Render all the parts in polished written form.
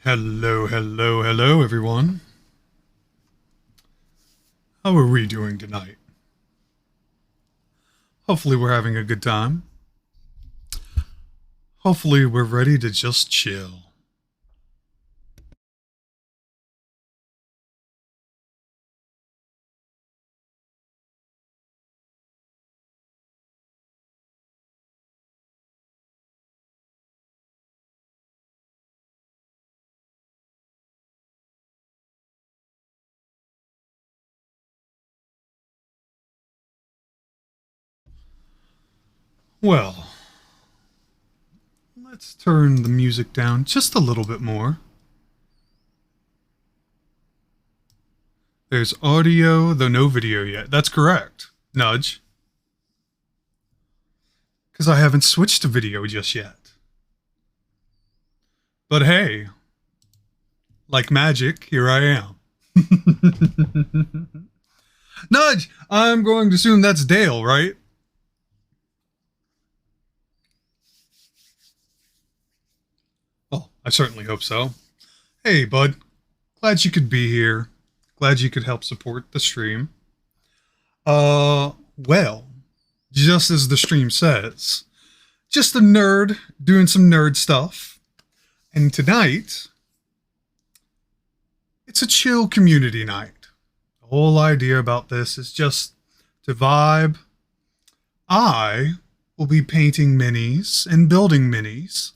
Hello, hello, hello, everyone. How are we doing tonight? Hopefully we're having a good time. Hopefully we're ready to just chill. Well, let's turn the music down just a little bit more. There's audio, though no video yet. That's correct. Nudge. Because I haven't switched to video just yet. But hey, like magic, here I am. Nudge! I'm going to assume that's Dale, right? Well, I certainly hope so. Hey, bud. Glad you could be here. Glad you could help support the stream. Well, just as the stream says, just a nerd doing some nerd stuff. And tonight, it's a chill community night. The whole idea about this is just to vibe. I will be painting minis and building minis.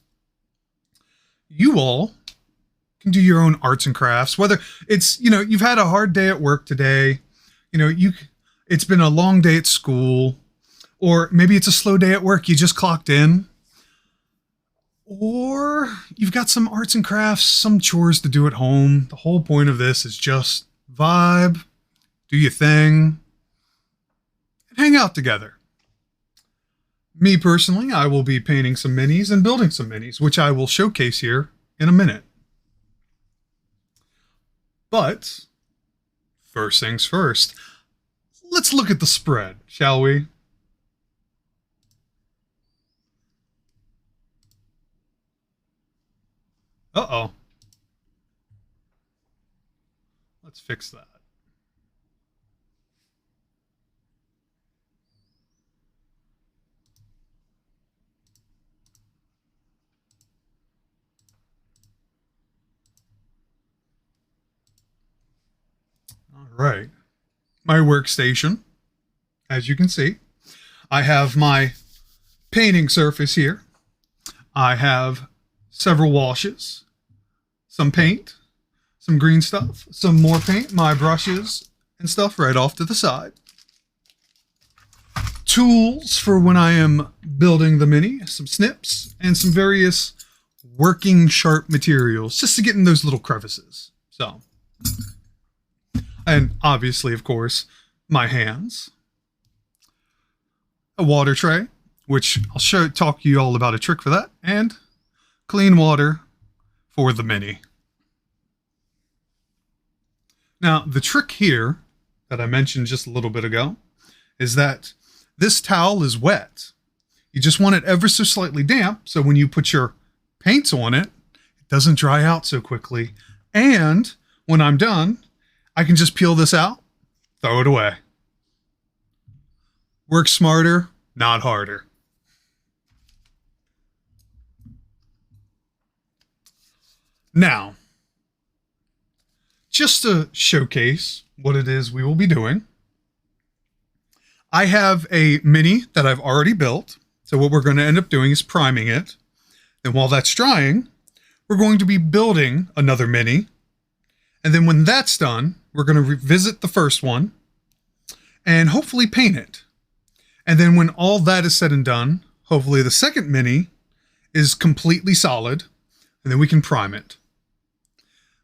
You all can do your own arts and crafts, whether it's, you've had a hard day at work today, it's been a long day at school, or maybe it's a slow day at work, you just clocked in, or you've got some arts and crafts, some chores to do at home. The whole point of this is just vibe, do your thing, and hang out together. Me personally, I will be painting some minis and building some minis, which I will showcase here in a minute. But first things first, let's look at the spread, shall we? Uh-oh. Let's fix that. All right. My workstation, as you can see, I have my painting surface here. I have several washes, some paint, some green stuff, some more paint, my brushes and stuff right off to the side. Tools for when I am building the mini, some snips, and some various working sharp materials just to get in those little crevices. So, and obviously, of course, my hands. A water tray, which I'll talk to you all about a trick for that, and clean water for the mini. Now, the trick here that I mentioned just a little bit ago is that this towel is wet. You just want it ever so slightly damp, so when you put your paints on it, it doesn't dry out so quickly. And when I'm done, I can just peel this out, throw it away. Work smarter, not harder. Now, just to showcase what it is we will be doing, I have a mini that I've already built. So what we're going to end up doing is priming it. And while that's drying, we're going to be building another mini. And then when that's done, we're going to revisit the first one and hopefully paint it. And then when all that is said and done, hopefully the second mini is completely solid, and then we can prime it.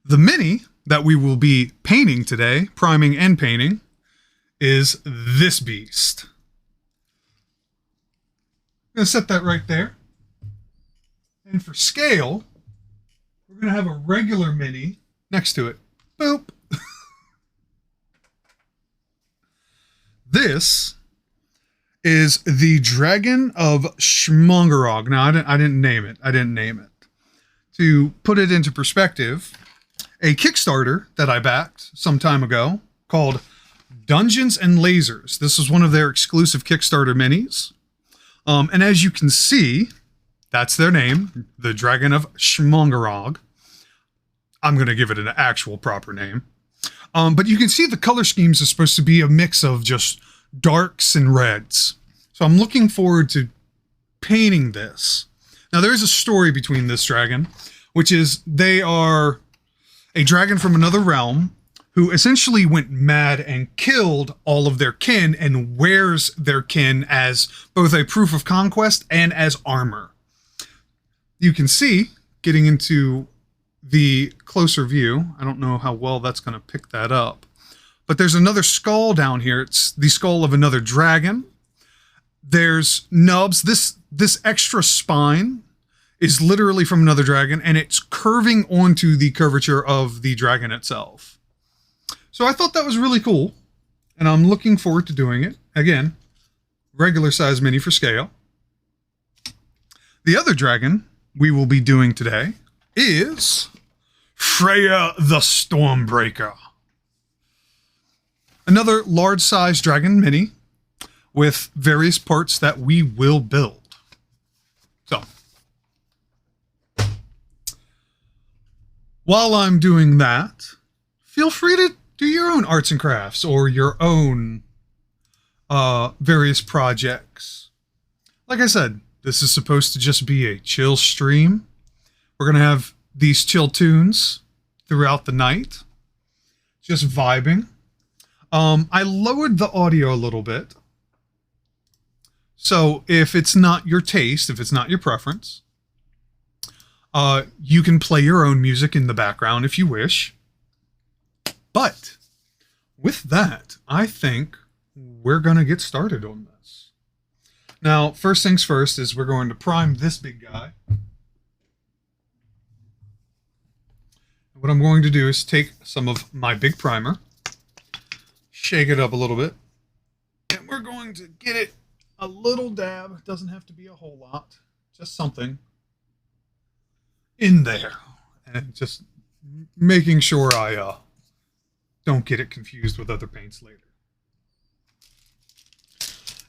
The mini that we will be painting today, priming and painting, is this beast. I'm going to set that right there. And for scale, we're going to have a regular mini next to it. Boop. This is the Dragon of Schmongerog. Now, I didn't name it. to put it into perspective, a Kickstarter that I backed some time ago called Dungeons and Lasers. This was one of their exclusive Kickstarter minis. And as you can see, that's their name, the Dragon of Schmongerog. I'm going to give it an actual proper name. But you can see the color schemes are supposed to be a mix of just darks and reds. So I'm looking forward to painting this. Now there's a story between this dragon, which is they are a dragon from another realm who essentially went mad and killed all of their kin and wears their kin as both a proof of conquest and as armor. You can see, getting into the closer view, I don't know how well that's going to pick that up, but there's another skull down here. It's the skull of another dragon. There's nubs. This extra spine is literally from another dragon, and it's curving onto the curvature of the dragon itself. So I thought that was really cool, and I'm looking forward to doing it. Again, regular size mini for scale. The other dragon we will be doing today is Freya the Stormbreaker. Another large size dragon mini with various parts that we will build. So, while I'm doing that, feel free to do your own arts and crafts or your own various projects. Like I said, this is supposed to just be a chill stream. We're going to have these chill tunes throughout the night. Just vibing. I lowered the audio a little bit. So if it's not your taste, if it's not your preference, you can play your own music in the background if you wish. But with that, I think we're going to get started on this. Now, first things first is we're going to prime this big guy. What I'm going to do is take some of my big primer, shake it up a little bit, and we're going to get it a little dab. It doesn't have to be a whole lot, just something in there. And just making sure I don't get it confused with other paints later.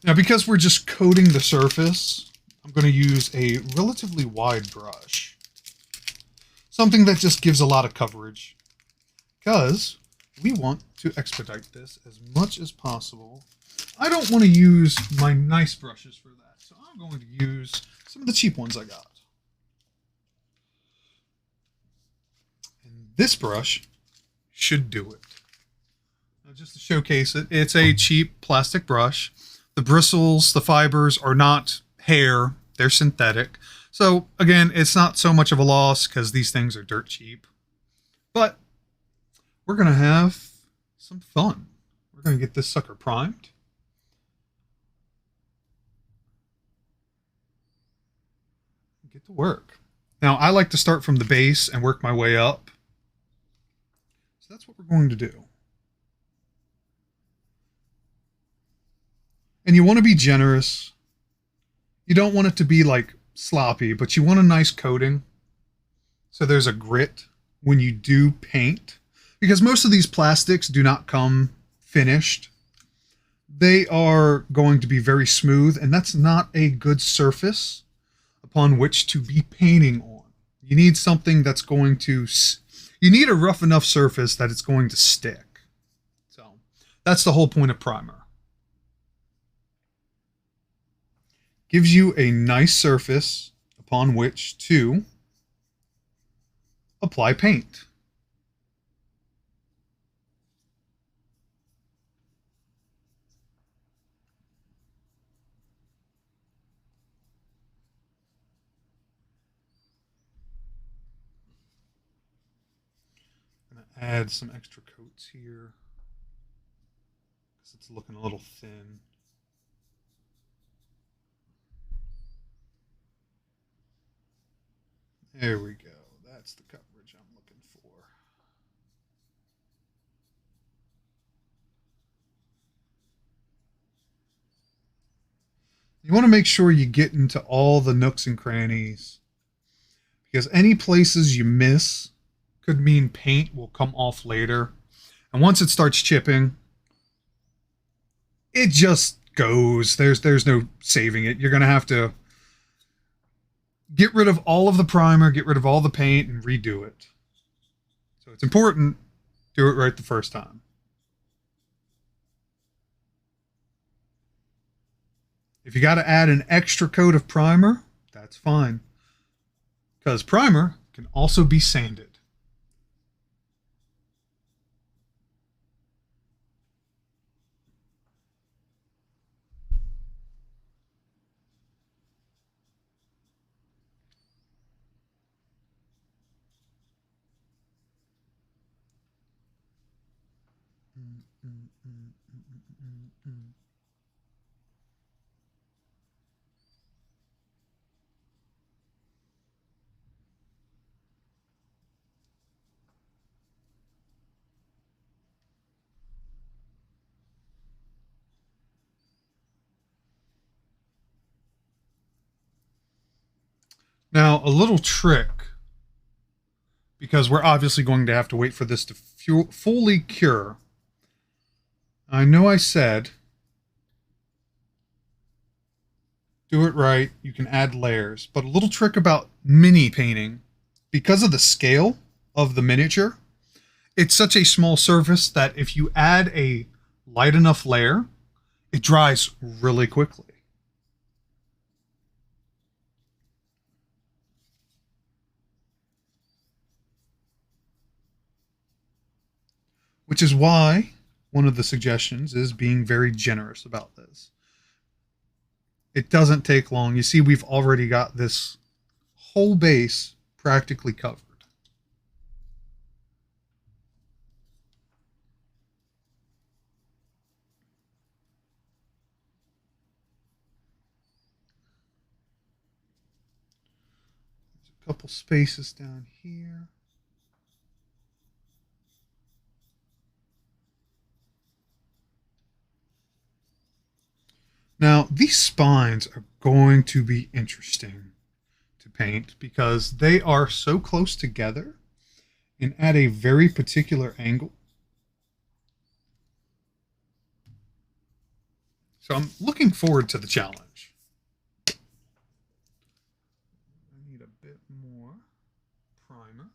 Now, because we're just coating the surface, I'm going to use a relatively wide brush. Something that just gives a lot of coverage. Because we want to expedite this as much as possible. I don't want to use my nice brushes for that, so I'm going to use some of the cheap ones I got. And this brush should do it. Now, just to showcase it, it's a cheap plastic brush. The bristles, the fibers are not hair, they're synthetic. So again, it's not so much of a loss because these things are dirt cheap. But we're going to have some fun. We're going to get this sucker primed. Get to work. Now, I like to start from the base and work my way up. So that's what we're going to do. And you want to be generous. You don't want it to be like sloppy, but you want a nice coating. So there's a grit when you do paint. Because most of these plastics do not come finished. They are going to be very smooth, and that's not a good surface upon which to be painting on. You need something that's going to... You need a rough enough surface that it's going to stick. So that's the whole point of primer. Gives you a nice surface upon which to apply paint. I'm going to add some extra coats here because it's looking a little thin. There we go. That's the coverage I'm looking for. You want to make sure you get into all the nooks and crannies, because any places you miss could mean paint will come off later. And once it starts chipping, it just goes. There's no saving it. You're going to have to get rid of all of the primer, get rid of all the paint, and redo it. So it's important, do it right the first time. If you got to add an extra coat of primer, that's fine. Because primer can also be sanded. Now, a little trick, because we're obviously going to have to wait for this to fully cure. I know I said, do it right, you can add layers, but a little trick about mini painting, because of the scale of the miniature, it's such a small surface that if you add a light enough layer, it dries really quickly. Which is why one of the suggestions is being very generous about this. It doesn't take long. You see, we've already got this whole base practically covered. There's a couple spaces down here. Now, these spines are going to be interesting to paint because they are so close together and at a very particular angle. So I'm looking forward to the challenge. I need a bit more primer.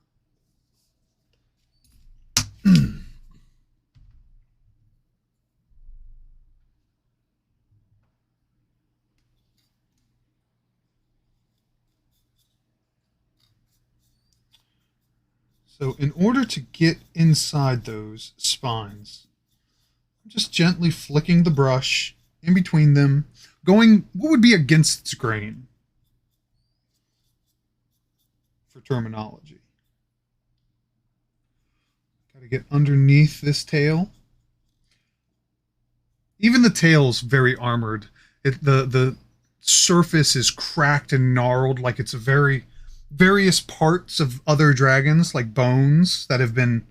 So in order to get inside those spines, I'm just gently flicking the brush in between them, going what would be against its grain for terminology. Got to get underneath this tail. Even the tail's very armored. The surface is cracked and gnarled like it's a various parts of other dragons, like bones that have been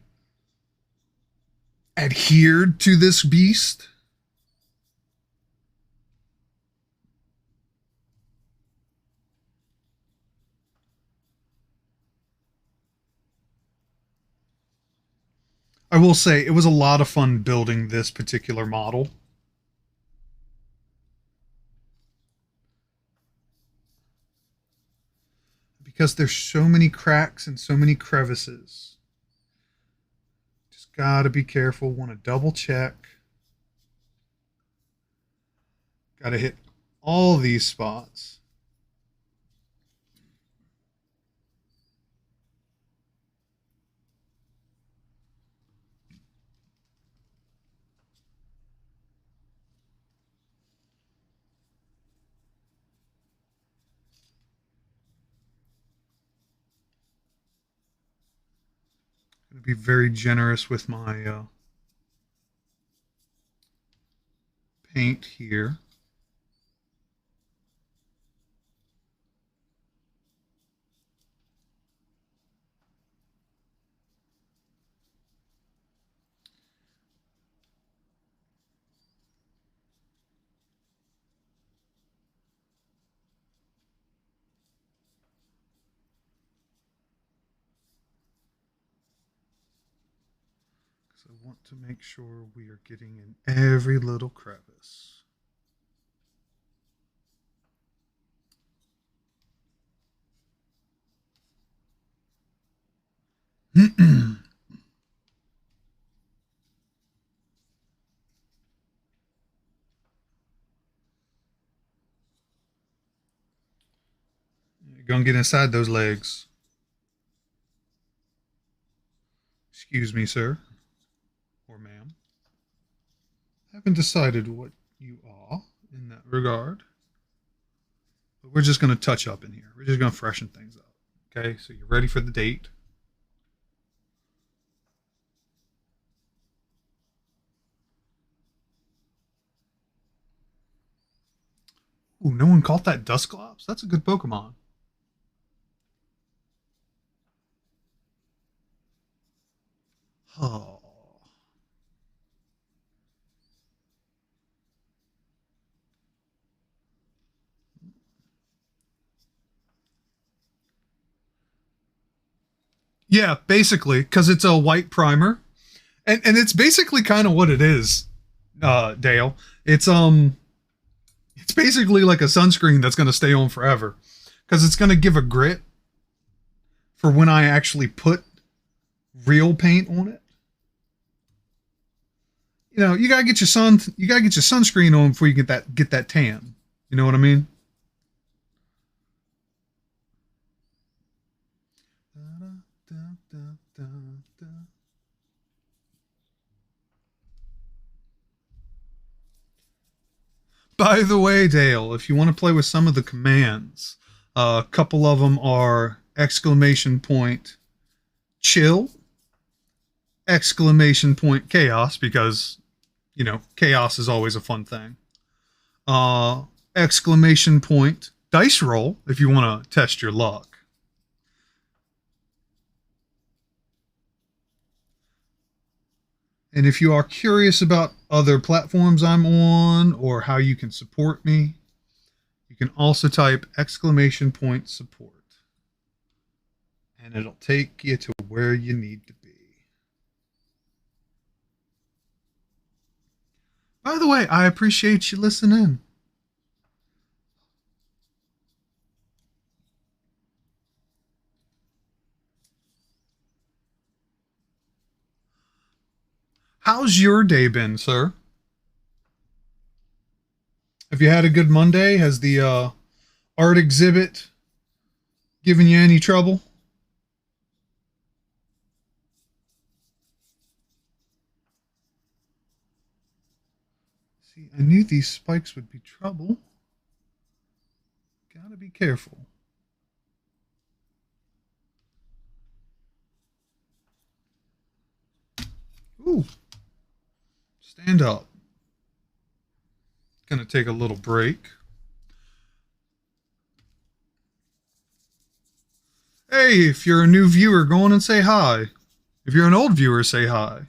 adhered to this beast. I will say it was a lot of fun building this particular model. Because there's so many cracks and so many crevices. Just gotta be careful, want to double check. Gotta hit all these spots. Gonna be very generous with my paint here. because I want to make sure we are getting in every little crevice. You're gonna get inside those legs. Excuse me, sir. Or ma'am. I haven't decided what you are in that regard. But we're just gonna touch up in here. We're just gonna freshen things up. Okay, so you're ready for the date. Ooh, no one caught that Dusclops? That's a good Pokemon. Oh. Yeah, basically, because it's a white primer. And it's basically kind of what it is, Dale. It's basically like a sunscreen that's gonna stay on forever. Because it's gonna give a grit for when I actually put real paint on it. You know, you gotta get your sunscreen on before you get that tan. You know what I mean? By the way, Dale, if you want to play with some of the commands, a couple of them are !chill, !chaos, because, you know, chaos is always a fun thing. !diceroll, if you want to test your luck. And if you are curious about other platforms I'm on or how you can support me, you can also type !support. And it'll take you to where you need to be. By the way, I appreciate you listening. How's your day been, sir? Have you had a good Monday? Has the art exhibit given you any trouble? See, I knew these spikes would be trouble. Gotta be careful. Ooh. Stand up. Gonna take a little break. Hey, if you're a new viewer, go on and say hi. If you're an old viewer, say hi.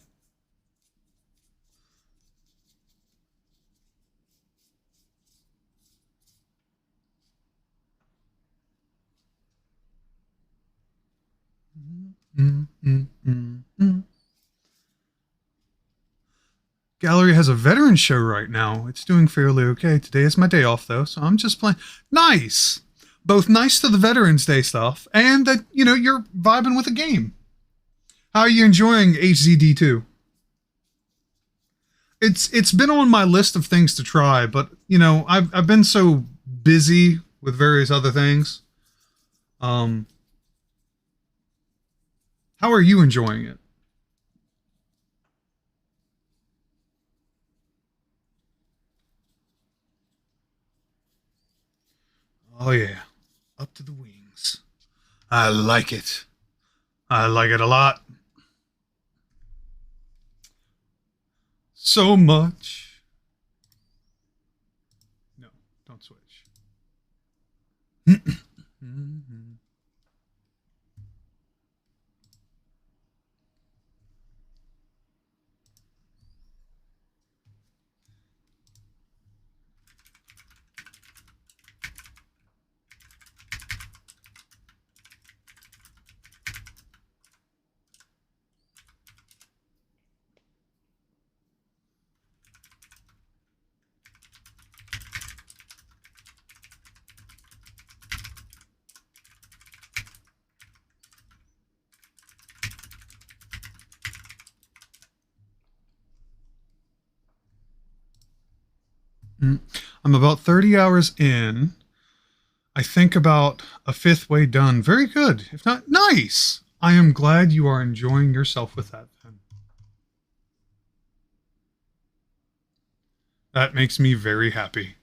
Gallery has a veteran show right now. It's doing fairly okay. Today is my day off, though, so I'm just playing. Nice! Both nice to the Veterans Day stuff, and that, you know, you're vibing with a game. How are you enjoying HZD2? It's been on my list of things to try, but, you know, I've been so busy with various other things. How are you enjoying it? Oh yeah, up to the wings. I like it. I like it a lot. So much. No, don't switch. I'm about 30 hours in. I think about a fifth way done. Very good. If not, nice. I am glad you are enjoying yourself with that then. That makes me very happy.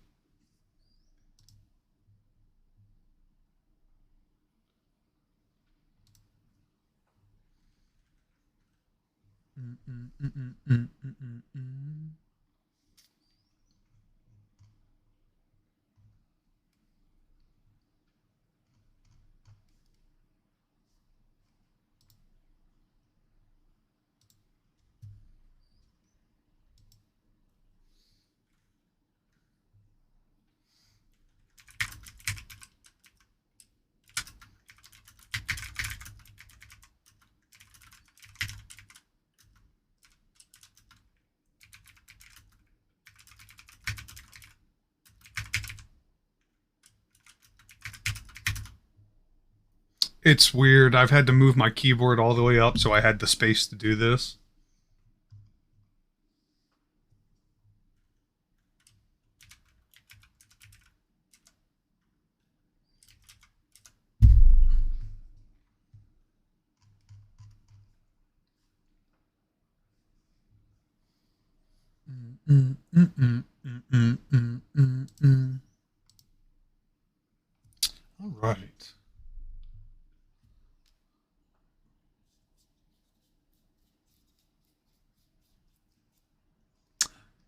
It's weird. I've had to move my keyboard all the way up, so I had the space to do this. All right.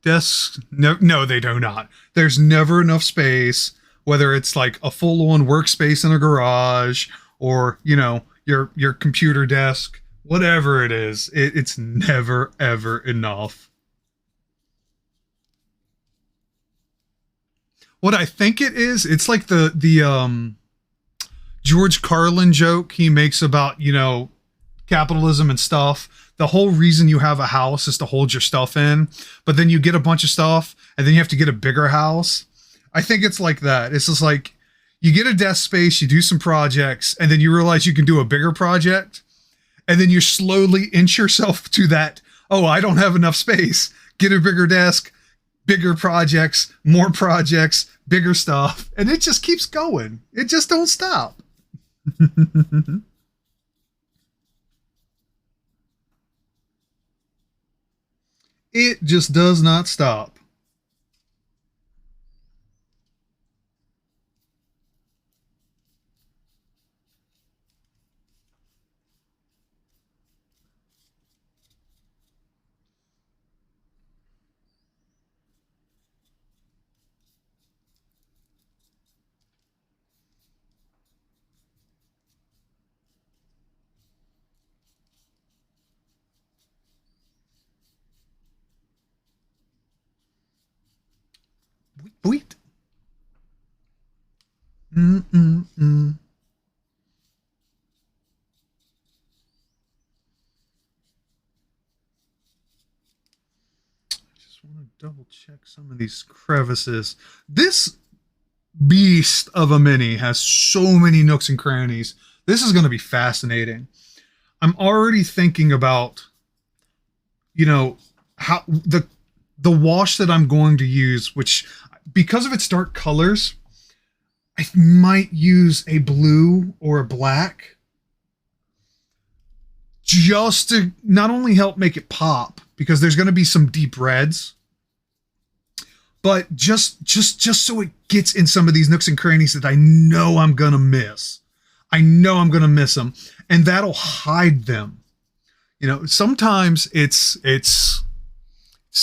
Desks, no, they do not. There's never enough space, whether it's like a full-on workspace in a garage or, you know, your computer desk, whatever it is, it's never ever enough. What I think it is, it's like the George Carlin joke he makes about, you know, capitalism and stuff. The whole reason you have a house is to hold your stuff in, but then you get a bunch of stuff and then you have to get a bigger house. I think it's like that. It's just like you get a desk space, you do some projects, and then you realize you can do a bigger project. And then you slowly inch yourself to that. Oh, I don't have enough space. Get a bigger desk, bigger projects, more projects, bigger stuff. And it just keeps going. It just don't stop. It just does not stop. Wait. Mm-mm-mm. Just want to double check some of these crevices. This beast of a mini has so many nooks and crannies. This is going to be fascinating. I'm already thinking about, you know, how the wash that I'm going to use, which because of its dark colors, I might use a blue or a black just to not only help make it pop, because there's going to be some deep reds, but just so it gets in some of these nooks and crannies that I know I'm going to miss. I know I'm going to miss them, and that'll hide them. You know, sometimes it's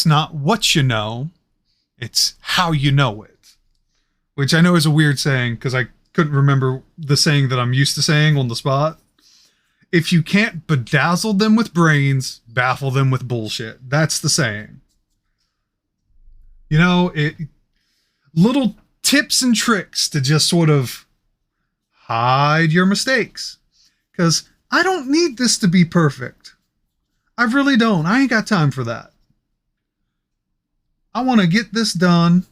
not what you know, it's how you know it, which I know is a weird saying because I couldn't remember the saying that I'm used to saying on the spot. If you can't bedazzle them with brains, baffle them with bullshit. That's the saying. You know, little tips and tricks to just sort of hide your mistakes. Because I don't need this to be perfect. I really don't. I ain't got time for that. I want to get this done.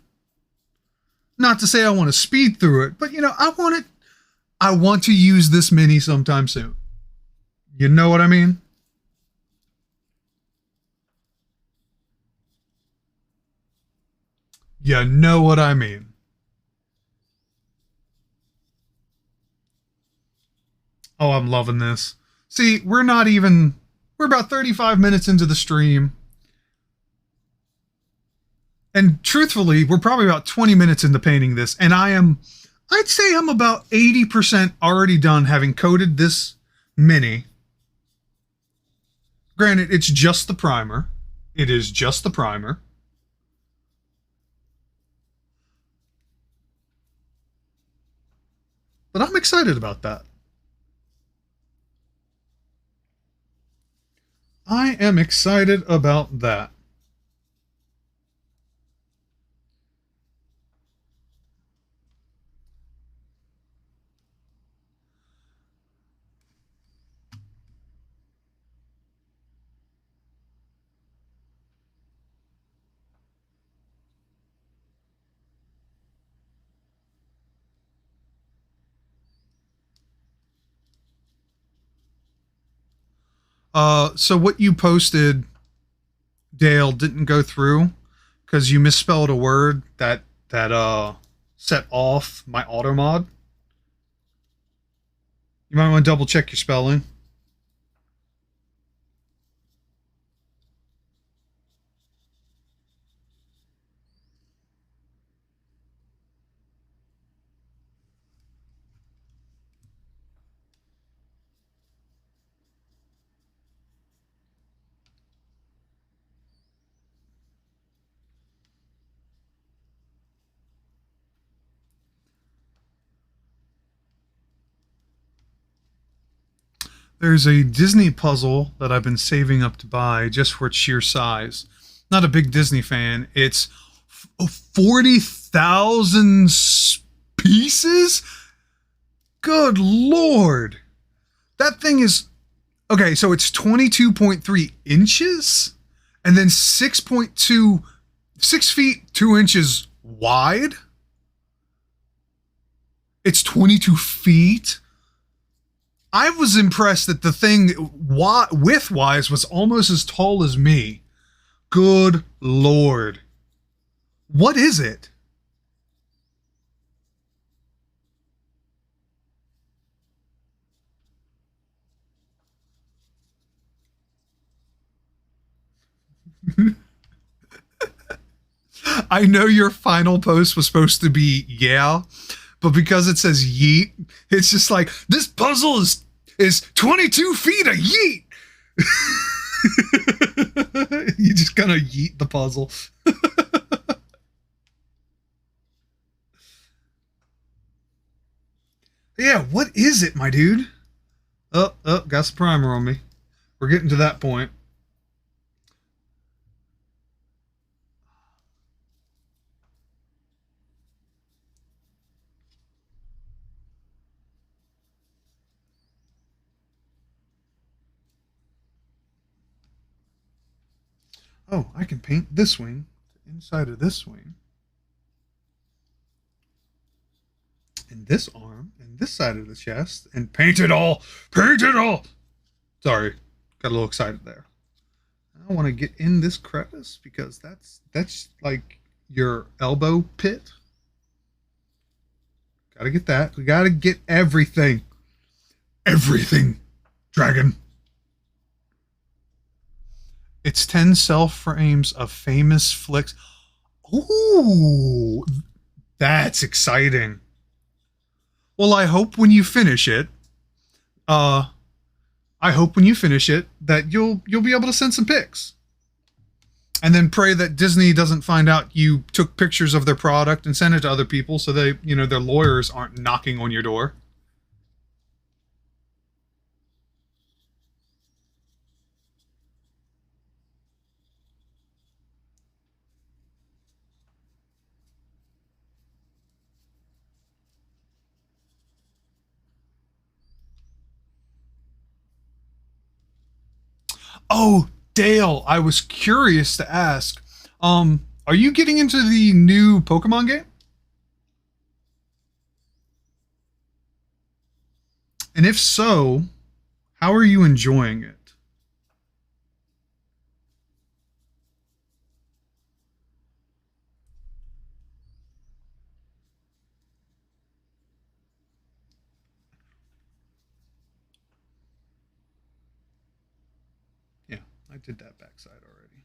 Not to say I want to speed through it, but you know, I want to use this mini sometime soon. You know what I mean? You know what I mean. Oh, I'm loving this. See, we're about 35 minutes into the stream. And truthfully, we're probably about 20 minutes into painting this. And I'd say I'm about 80% already done having coated this Mini. Granted, it's just the primer. It is just the primer. But I'm excited about that. I am excited about that. So what you posted, Dale, didn't go through because you misspelled a word that set off my auto mod. You might want to double check your spelling. There's a Disney puzzle that I've been saving up to buy just for its sheer size. Not a big Disney fan. It's 40,000 pieces? Good Lord. That thing is... Okay, so it's 22.3 inches and then 6 feet 2 inches wide. It's 22 feet. I was impressed that the thing width-wise was almost as tall as me. Good Lord. What is it? I know your final post was supposed to be, yeah, but because it says yeet, it's just like, this puzzle is 22 feet of yeet. You just kind of yeet the puzzle. Yeah, what is it, my dude? Oh, got some primer on me. We're getting to that point. Oh, I can paint this wing inside of this wing. And this arm and this side of the chest and paint it all. Paint it all. Sorry, got a little excited there. I want to get in this crevice because that's like your elbow pit. Gotta get that. We gotta get everything. Everything, dragon. It's 10 self frames of famous flicks. Ooh, that's exciting. Well, I hope when you finish it, that you'll be able to send some pics. And then pray that Disney doesn't find out you took pictures of their product and sent it to other people so they, their lawyers aren't knocking on your door. Oh, Dale, I was curious to ask, are you getting into the new Pokemon game? And if so, how are you enjoying it? I did that backside already.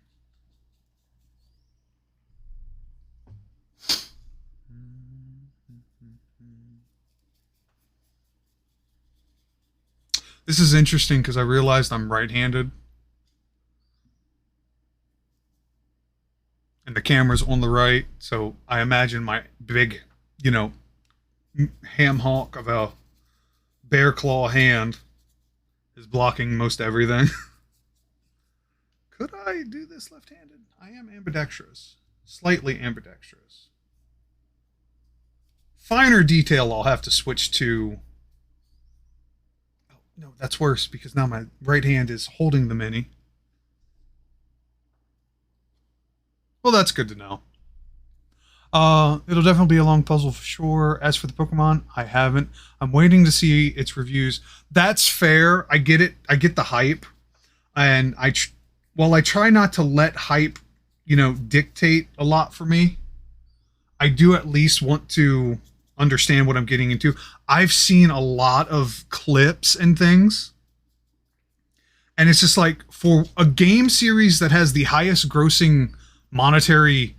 This is interesting because I realized I'm right-handed. And the camera's on the right, so I imagine my big, you know, ham hock of a bear claw hand is blocking most everything. Could I do this left-handed? I am ambidextrous. Slightly ambidextrous. Finer detail I'll have to switch to... Oh, no, that's worse because now my right hand is holding the mini. Well, that's good to know. It'll definitely be a long puzzle for sure. As for the Pokemon, I haven't. I'm waiting to see its reviews. That's fair. I get it. I get the hype. And while I try not to let hype, you know, dictate a lot for me, I do at least want to understand what I'm getting into. I've seen a lot of clips and things. And it's just like, for a game series that has the highest grossing monetary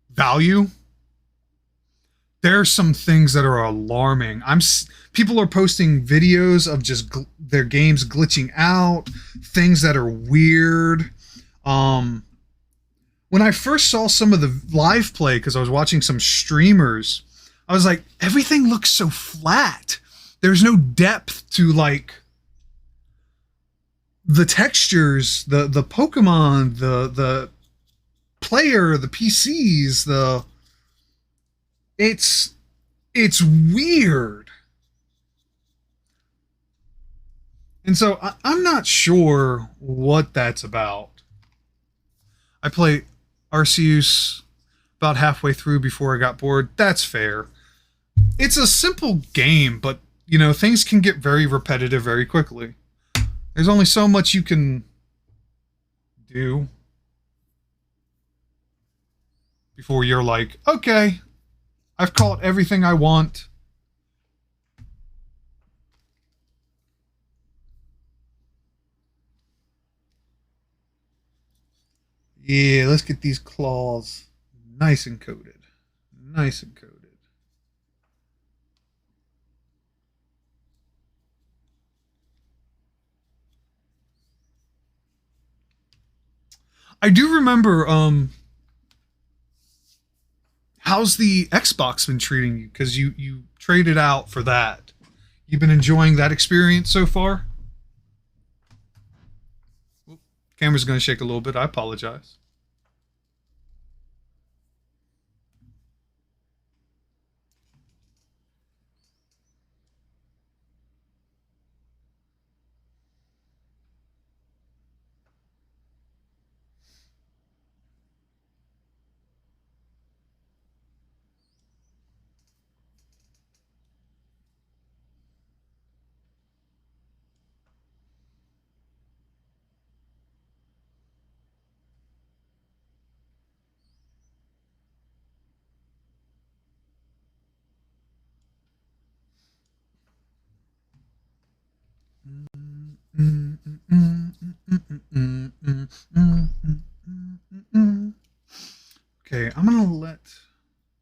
value, there's some things that are alarming. People are posting videos of just their games glitching out, things that are weird. When I first saw some of the live play, because I was watching some streamers, I was like, everything looks so flat. There's no depth to like the textures, the Pokemon, the player, the PCs, it's weird. And so I'm not sure what that's about. I play Arceus about halfway through before I got bored. That's fair. It's a simple game, but you know, things can get very repetitive very quickly. There's only so much you can do before you're like, okay, I've caught everything I want. Yeah, let's get these claws nice and coated. Nice and coated. I do remember, how's the Xbox been treating you? Because you traded out for that. You've been enjoying that experience so far? Oop, camera's going to shake a little bit. I apologize. Okay, I'm gonna let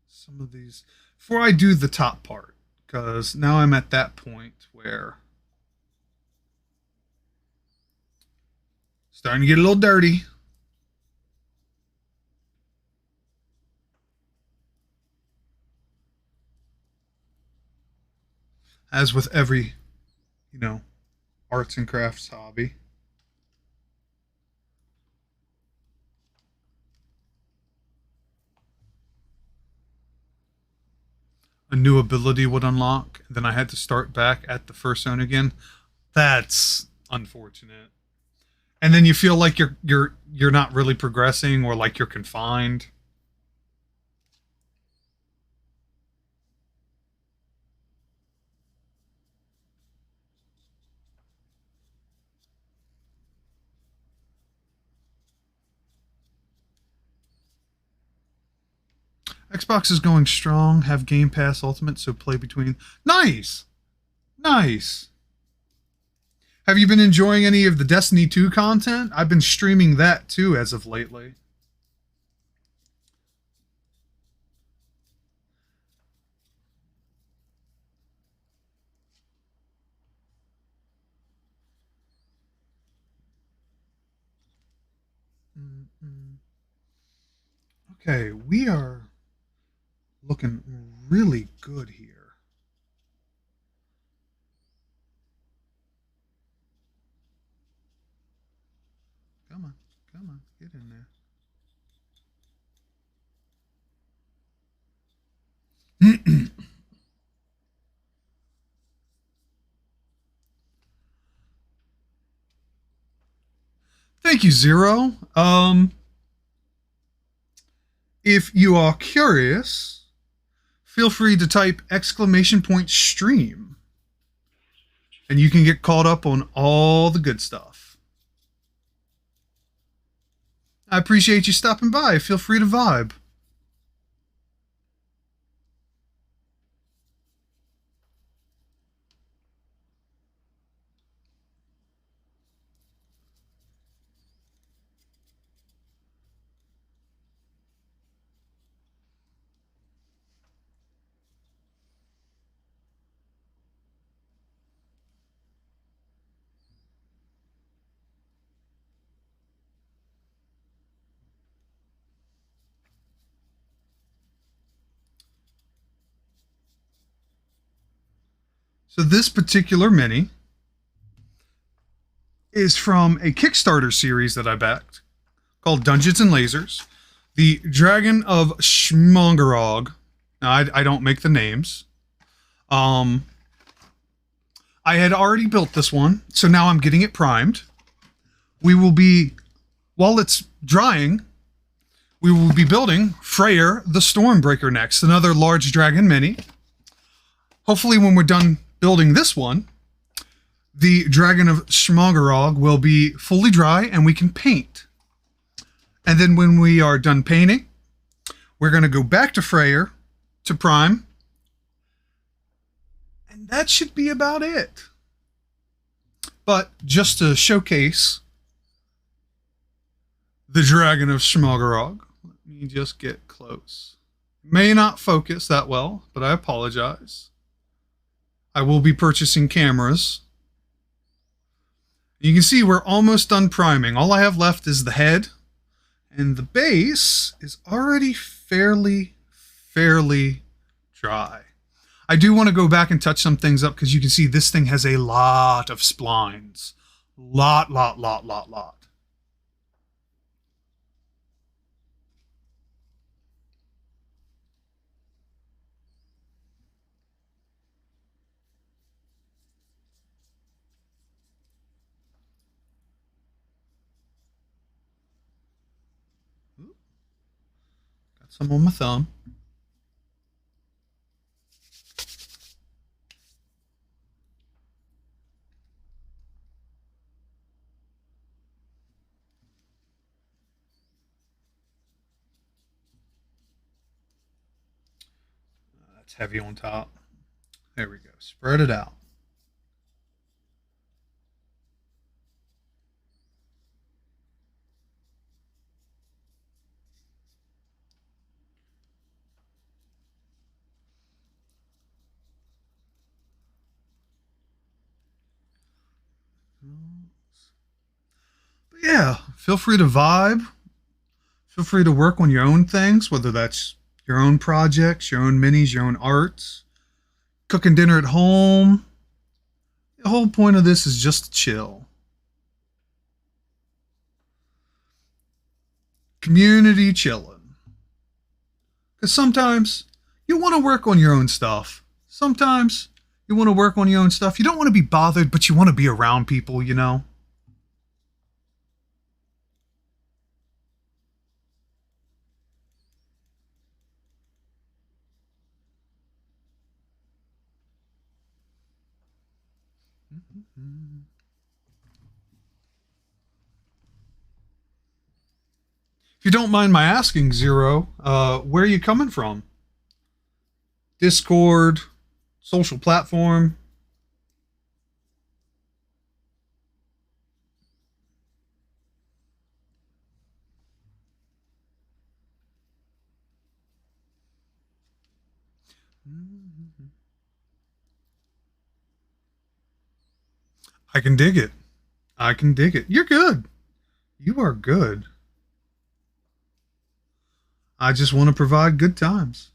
some of these before I do the top part, because now I'm at that point where it's starting to get a little dirty. As with every, you know, arts and crafts hobby. A new ability would unlock, and then I had to start back at the first zone again. That's unfortunate. And then you feel like you're not really progressing, or like you're confined. Xbox is going strong. Have Game Pass Ultimate, so play between. Nice, nice. Have you been enjoying any of the Destiny 2 content? I've been streaming that too as of lately. Okay, we are looking really good here. Come on, get in there. Thank you, Zero. If you are curious, feel free to type !stream and you can get caught up on all the good stuff. I appreciate you stopping by. Feel free to vibe. So this particular mini is from a Kickstarter series that I backed called Dungeons and Lasers. The Dragon of Schmongerog. Now, I don't make the names. I had already built this one, so now I'm getting it primed. We will be, while it's drying, we will be building Freyr the Stormbreaker next, another large dragon mini. Hopefully when we're done building this one, the Dragon of Schmongerog will be fully dry and we can paint. And then when we are done painting, we're going to go back to Freyr to prime. And that should be about it. But just to showcase the Dragon of Schmongerog, let me just get close. May not focus that well, but I apologize. I will be purchasing cameras. You can see we're almost done priming. All I have left is the head, and the base is already fairly dry. I do want to go back and touch some things up because you can see this thing has a lot of splines. Lot. Got some on my thumb. That's heavy on top. There we go. Spread it out. But yeah, feel free to vibe. Feel free to work on your own things, whether that's your own projects, your own minis, your own arts, cooking dinner at home. The whole point of this is just to chill. Community chilling. Because sometimes you want to work on your own stuff. Sometimes you want to work on your own stuff. You don't want to be bothered, but you want to be around people, you know? If you don't mind my asking, Zero, where are you coming from? Discord, social platform? I can dig it. I can dig it. You're good. You are good. I just want to provide good times.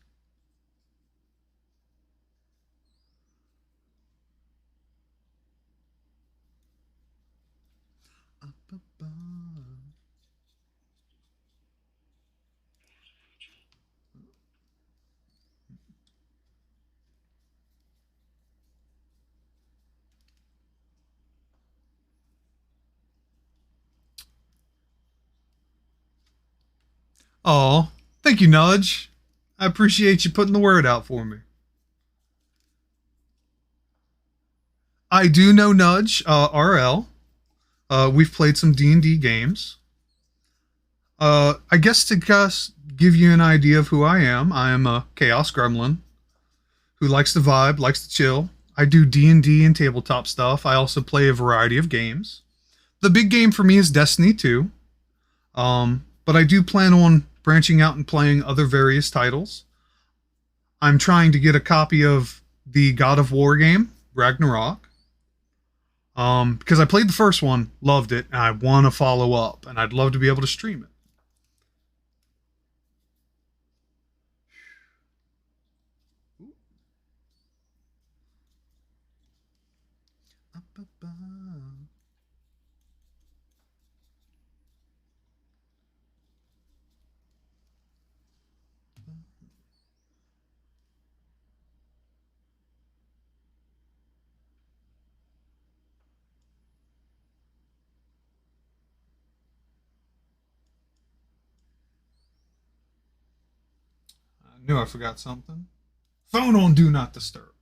Oh, thank you, Nudge. I appreciate you putting the word out for me. I do know Nudge, RL. We've played some D&D games. I guess to give you an idea of who I am a Chaos Gremlin who likes to vibe, likes to chill. I do D&D and tabletop stuff. I also play a variety of games. The big game for me is Destiny 2. But I do plan on branching out and playing other various titles. I'm trying to get a copy of the God of War game, Ragnarok. Because I played the first one, loved it, and I want to follow up, and I'd love to be able to stream it. I knew I forgot something. Phone on Do Not Disturb.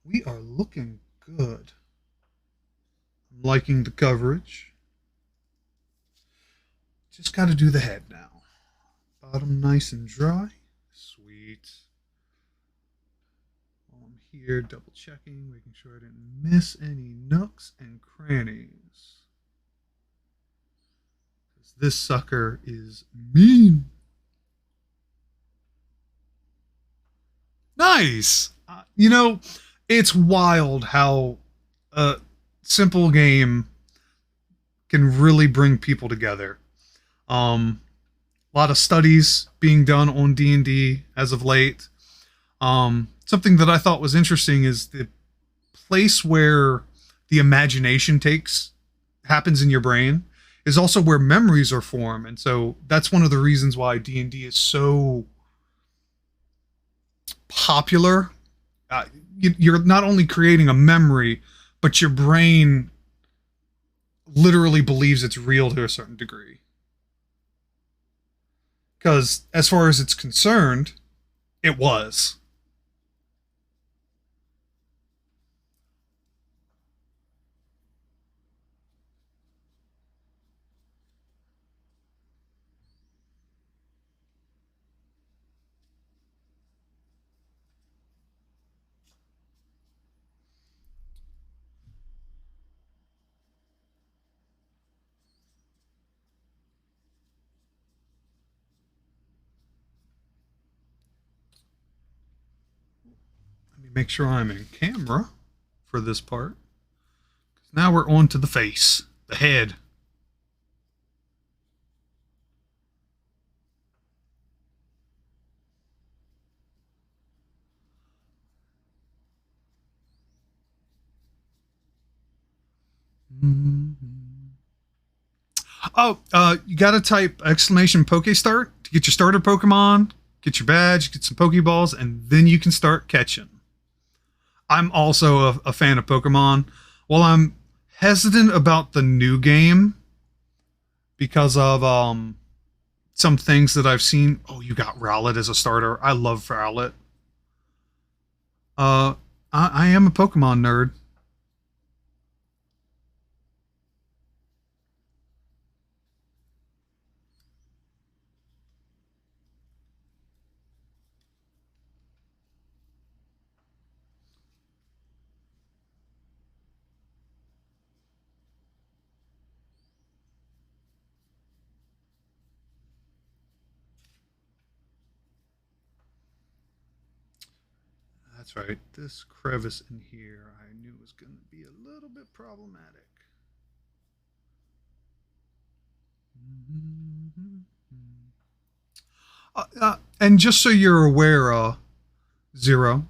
We are looking good. I'm liking the coverage. Just got to do the head now. Bottom nice and dry. Sweet. While I'm here, double checking, making sure I didn't miss any nooks and crannies. This sucker is mean. Nice. It's wild how a simple game can really bring people together. A lot of studies being done on D&D as of late. Something that I thought was interesting is the place where the imagination happens in your brain is also where memories are formed. And so that's one of the reasons why D&D is so popular. You're not only creating a memory, but your brain literally believes it's real to a certain degree. Because as far as it's concerned, it was. Let me make sure I'm in camera for this part. Now we're on to the face, the head. Oh, you gotta type exclamation Pokestart to get your starter Pokemon, get your badge, get some Pokeballs, and then you can start catching. I'm also a fan of Pokemon. While I'm hesitant about the new game because of some things that I've seen. Oh, you got Rowlet as a starter. I love Rowlet. I am a Pokemon nerd. that's right. This crevice in here I knew was going to be a little bit problematic. And just so you're aware, Zero,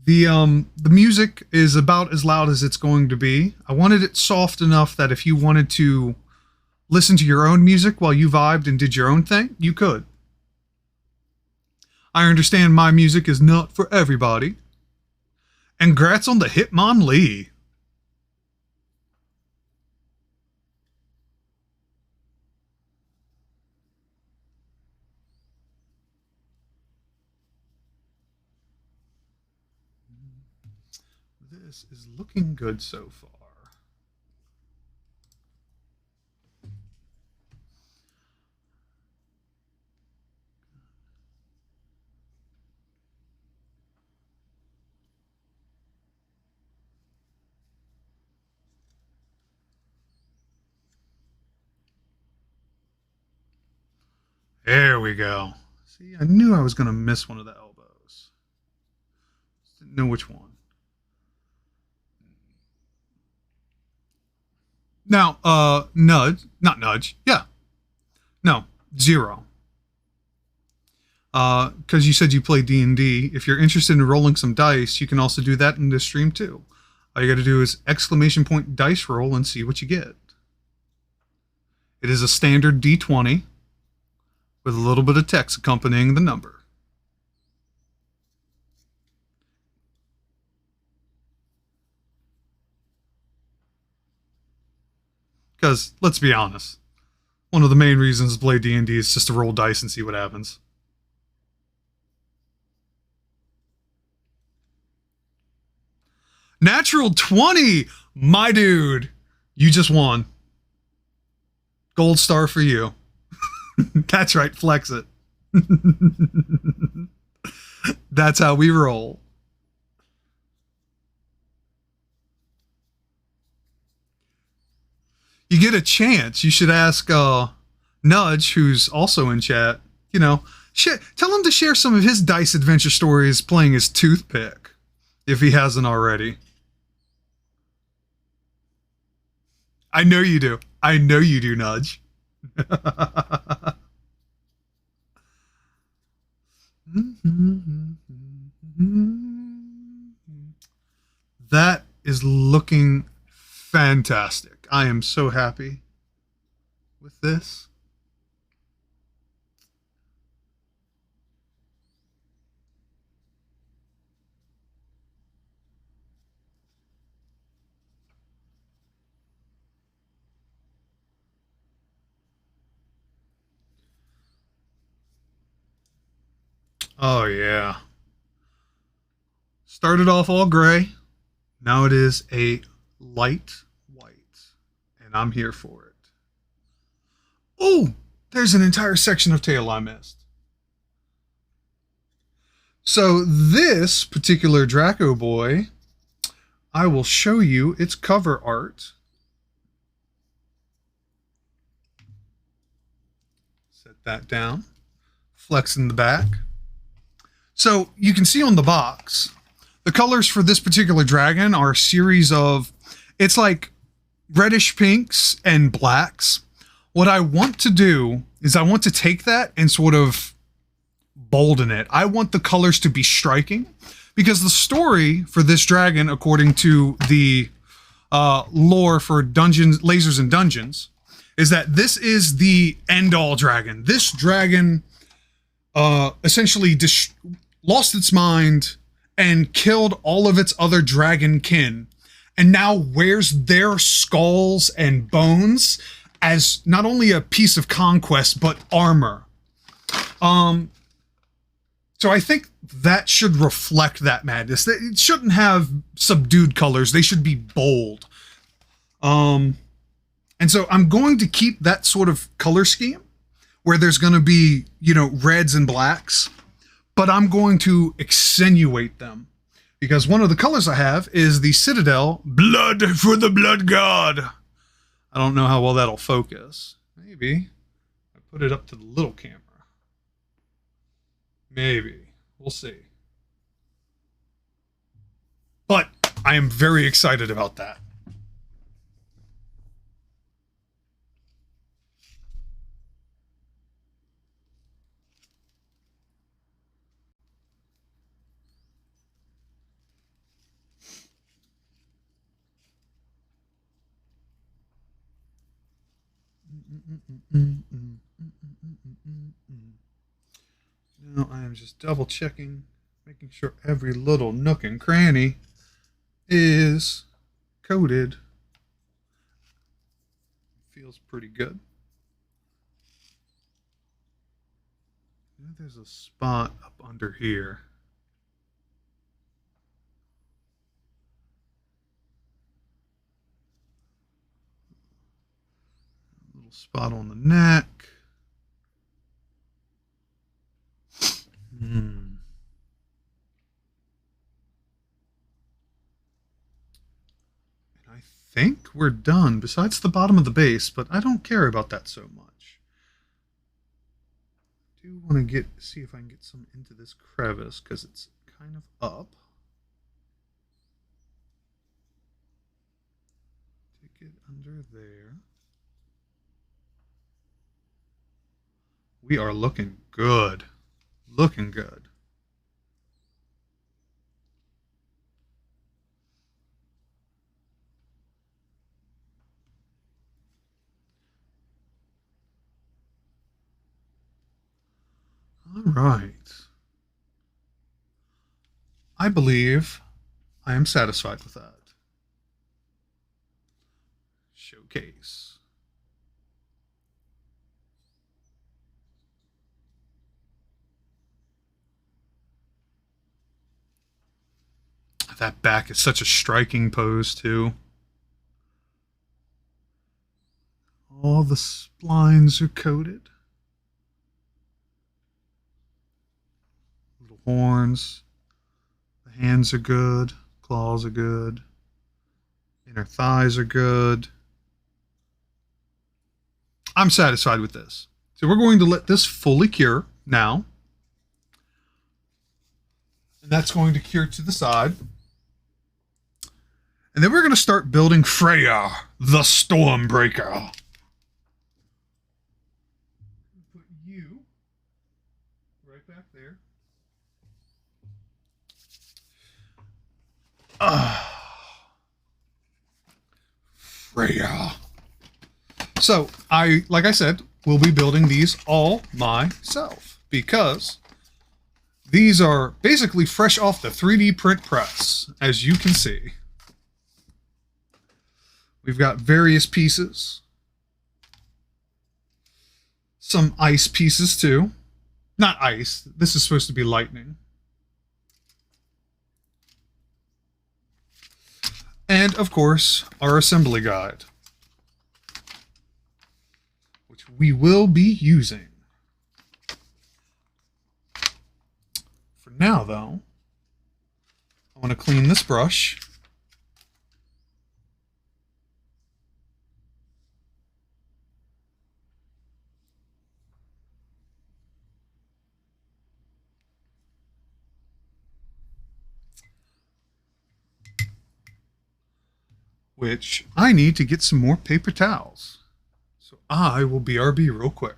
the music is about as loud as it's going to be. I wanted it soft enough that if you wanted to listen to your own music while you vibed and did your own thing, you could. I understand my music is not for everybody. And congrats on the Hitmonlee. This is looking good so far. There we go. See, I knew I was going to miss one of the elbows. Just didn't know which one. Now, nudge. Yeah. No, Zero. Because you said you play D&D. If you're interested in rolling some dice, you can also do that in this stream too. All you got to do is ! dice roll and see what you get. It is a standard D20 with a little bit of text accompanying the number. Because, let's be honest, one of the main reasons to play D&D is just to roll dice and see what happens. Natural 20! My dude! You just won. Gold star for you. That's right, flex it. That's how we roll. You get a chance. You should ask Nudge, who's also in chat, you know, tell him to share some of his dice adventure stories playing his toothpick, if he hasn't already. I know you do. I know you do, Nudge. That is looking fantastic. I am so happy with this. Oh, yeah. Started off all gray. Now it is a light white. And I'm here for it. Oh, there's an entire section of tail I missed. So this particular Draco boy, I will show you its cover art. Set that down. Flex in the back. So you can see on the box, the colors for this particular dragon are a series of, it's like reddish pinks and blacks. What I want to do is I want to take that and sort of bolden it. I want the colors to be striking because the story for this dragon, according to the lore for Dungeons, Lasers and Dungeons, is that this is the end-all dragon. This dragon essentially lost its mind and killed all of its other dragon kin, and now wears their skulls and bones as not only a piece of conquest, but armor. So I think that should reflect that madness. It shouldn't have subdued colors. They should be bold. And so I'm going to keep that sort of color scheme where there's going to be, you know, reds and blacks, but I'm going to accentuate them because one of the colors I have is the Citadel Blood for the Blood God. I don't know how well that'll focus. Maybe I put it up to the little camera. Maybe. We'll see. I am very excited about that. Now I am just double checking, making sure every little nook and cranny is coated. Feels pretty good. There's a spot up under here. A little spot on the neck. And I think we're done, besides the bottom of the base, but I don't care about that so much. I do want to see if I can get some into this crevice, because it's kind of up. Take it under there. We are looking good. Looking good. All right. I believe I am satisfied with that. Showcase. That back is such a striking pose, too. All the splines are coated. Little horns. The hands are good. Claws are good. Inner thighs are good. I'm satisfied with this. So we're going to let this fully cure now. And that's going to cure to the side. And then we're going to start building Freya, the Stormbreaker. Put you right back there. Freya. So, like I said, will be building these all myself, because these are basically fresh off the 3D print press, as you can see. We've got various pieces. Some ice pieces, too. Not ice. This is supposed to be lightning. And, of course, our assembly guide, which we will be using. For now, though, I want to clean this brush. Which I need to get some more paper towels. So I will BRB real quick.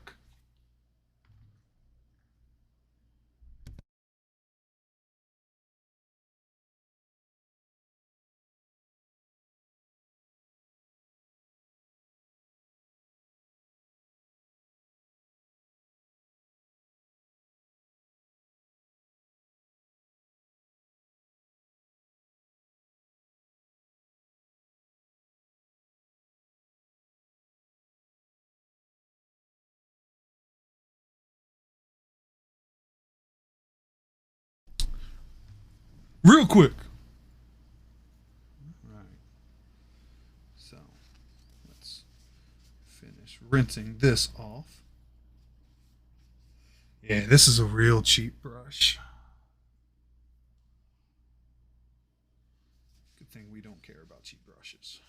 Real quick. All right. So let's finish rinsing this off. Yeah, this is a real cheap brush. Good thing we don't care about cheap brushes.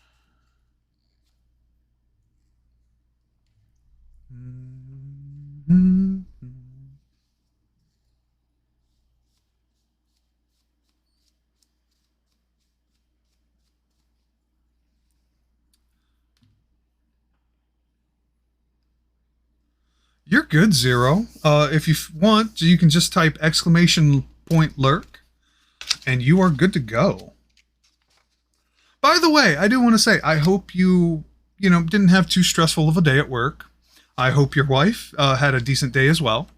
good, Zero. If you want, you can just type !lurk, and you are good to go. By the way, I do want to say, I hope you didn't have too stressful of a day at work. I hope your wife had a decent day as well.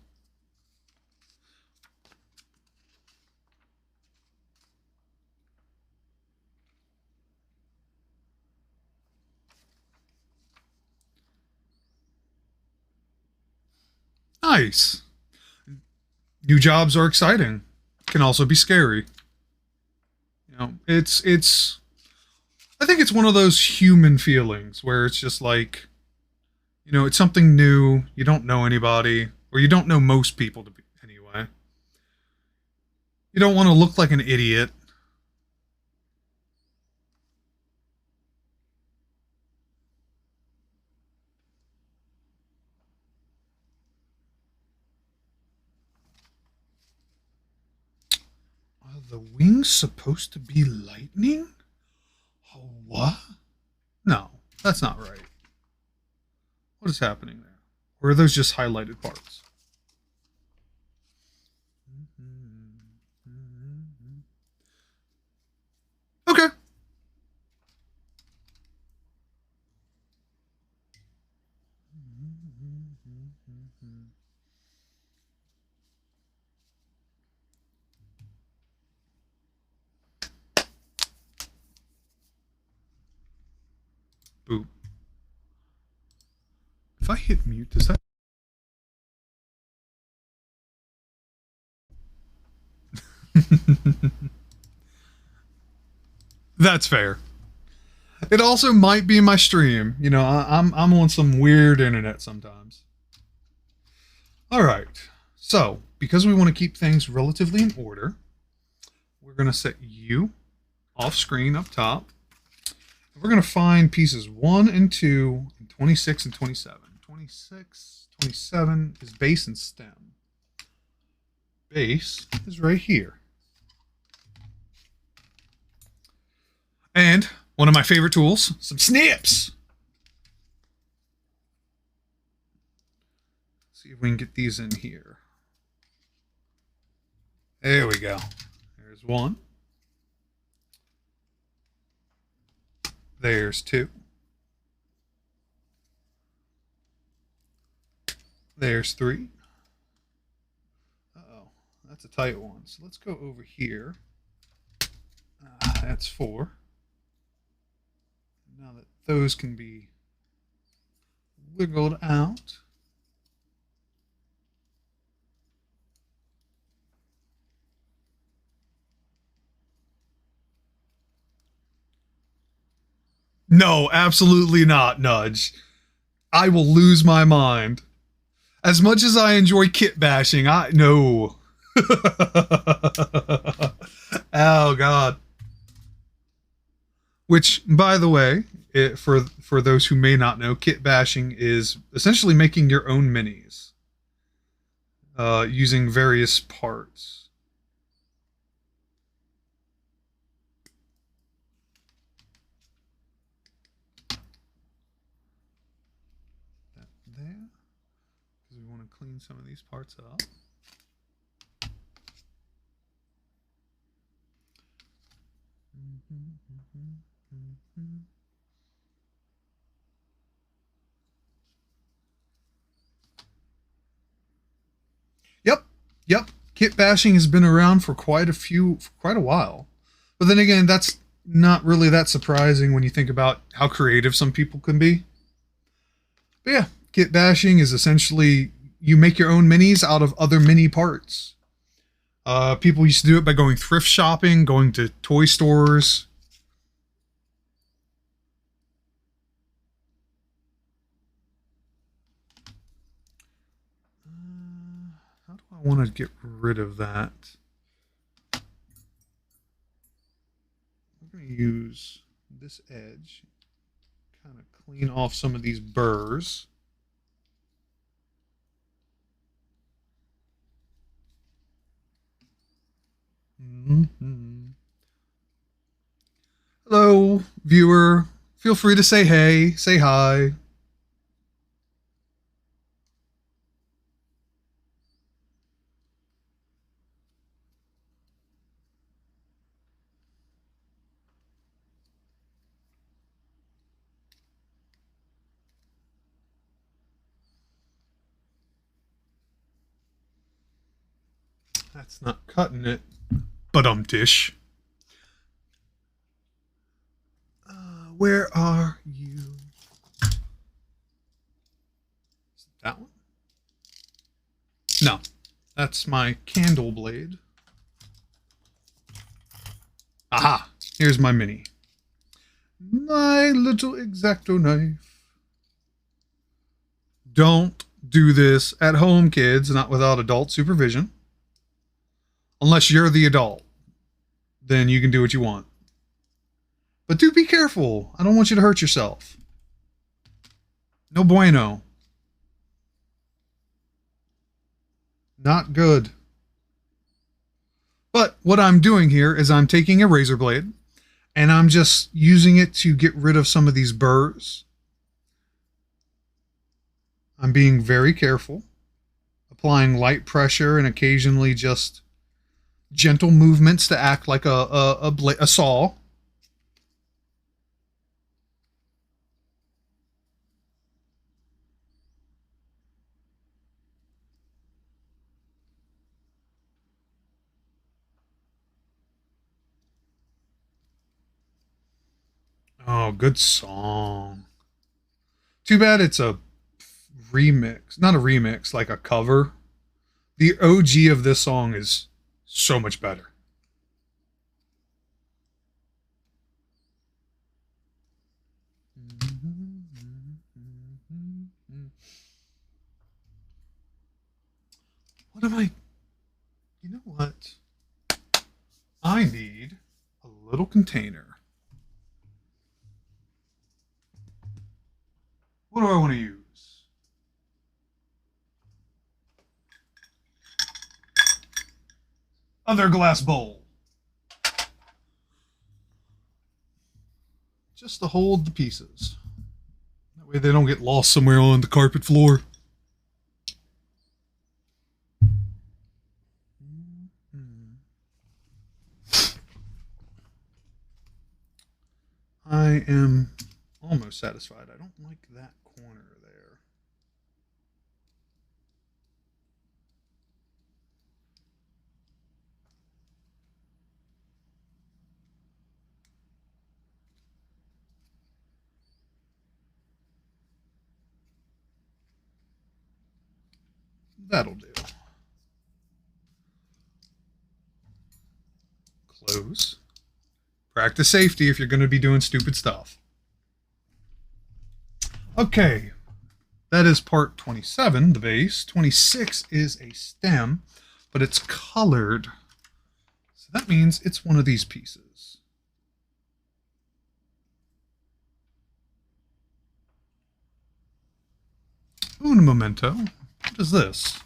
Nice. New jobs are exciting. Can also be scary. It's I think it's one of those human feelings where it's just like, it's something new. You don't know anybody, or you don't know most people to be anyway. You don't want to look like an idiot. Are the wings supposed to be lightning? Oh, what? No, that's not right. What is happening there? Or are those just highlighted parts? Okay. Boop. If I hit mute, does that... That's fair. It also might be my stream. I'm on some weird internet sometimes. All right. So, because we want to keep things relatively in order, we're going to set you off screen up top. We're going to find pieces 1 and 2, and 26 and 27. 26, 27 is base and stem. Base is right here. And one of my favorite tools, some snips. Let's see if we can get these in here. There we go. There's 1. There's 2. There's 3. Uh-oh, that's a tight one. So let's go over here. That's 4. Now that those can be wiggled out. No, absolutely not, Nudge. I will lose my mind. As much as I enjoy kit bashing, no. Oh, God. Which, by the way, for those who may not know, kit bashing is essentially making your own minis using various parts. That there, because we want to clean some of these parts up. Yep. Kit bashing has been around for quite a while. But then again, that's not really that surprising when you think about how creative some people can be. But yeah, kit bashing is essentially you make your own minis out of other mini parts. People used to do it by going thrift shopping, going to toy stores. How do I want to get rid of that? I'm going to use this edge, kind of clean off some of these burrs. Hello, viewer. Feel free to say hey, say hi. That's not cutting it. But dish. Where are you? Is it that one? No, that's my candle blade. Aha! Here's my mini. My little X-Acto knife. Don't do this at home, kids, not without adult supervision. Unless you're the adult, then you can do what you want. But do be careful. I don't want you to hurt yourself. No bueno. Not good. But what I'm doing here is I'm taking a razor blade and I'm just using it to get rid of some of these burrs. I'm being very careful, applying light pressure and occasionally just gentle movements to act like a saw. Oh, good song. Too bad it's a remix. Not a remix, like a cover. The OG of this song is so much better. What am I? You know what? I need a little container. What do I want to use? Other glass bowl. Just to hold the pieces. That way they don't get lost somewhere on the carpet floor. I am almost satisfied. I don't like that corner there. That'll do. Close. Practice safety if you're going to be doing stupid stuff. Okay, that is part 27, the base. 26 is a stem, but it's colored. So that means it's one of these pieces. Un momento. What is this?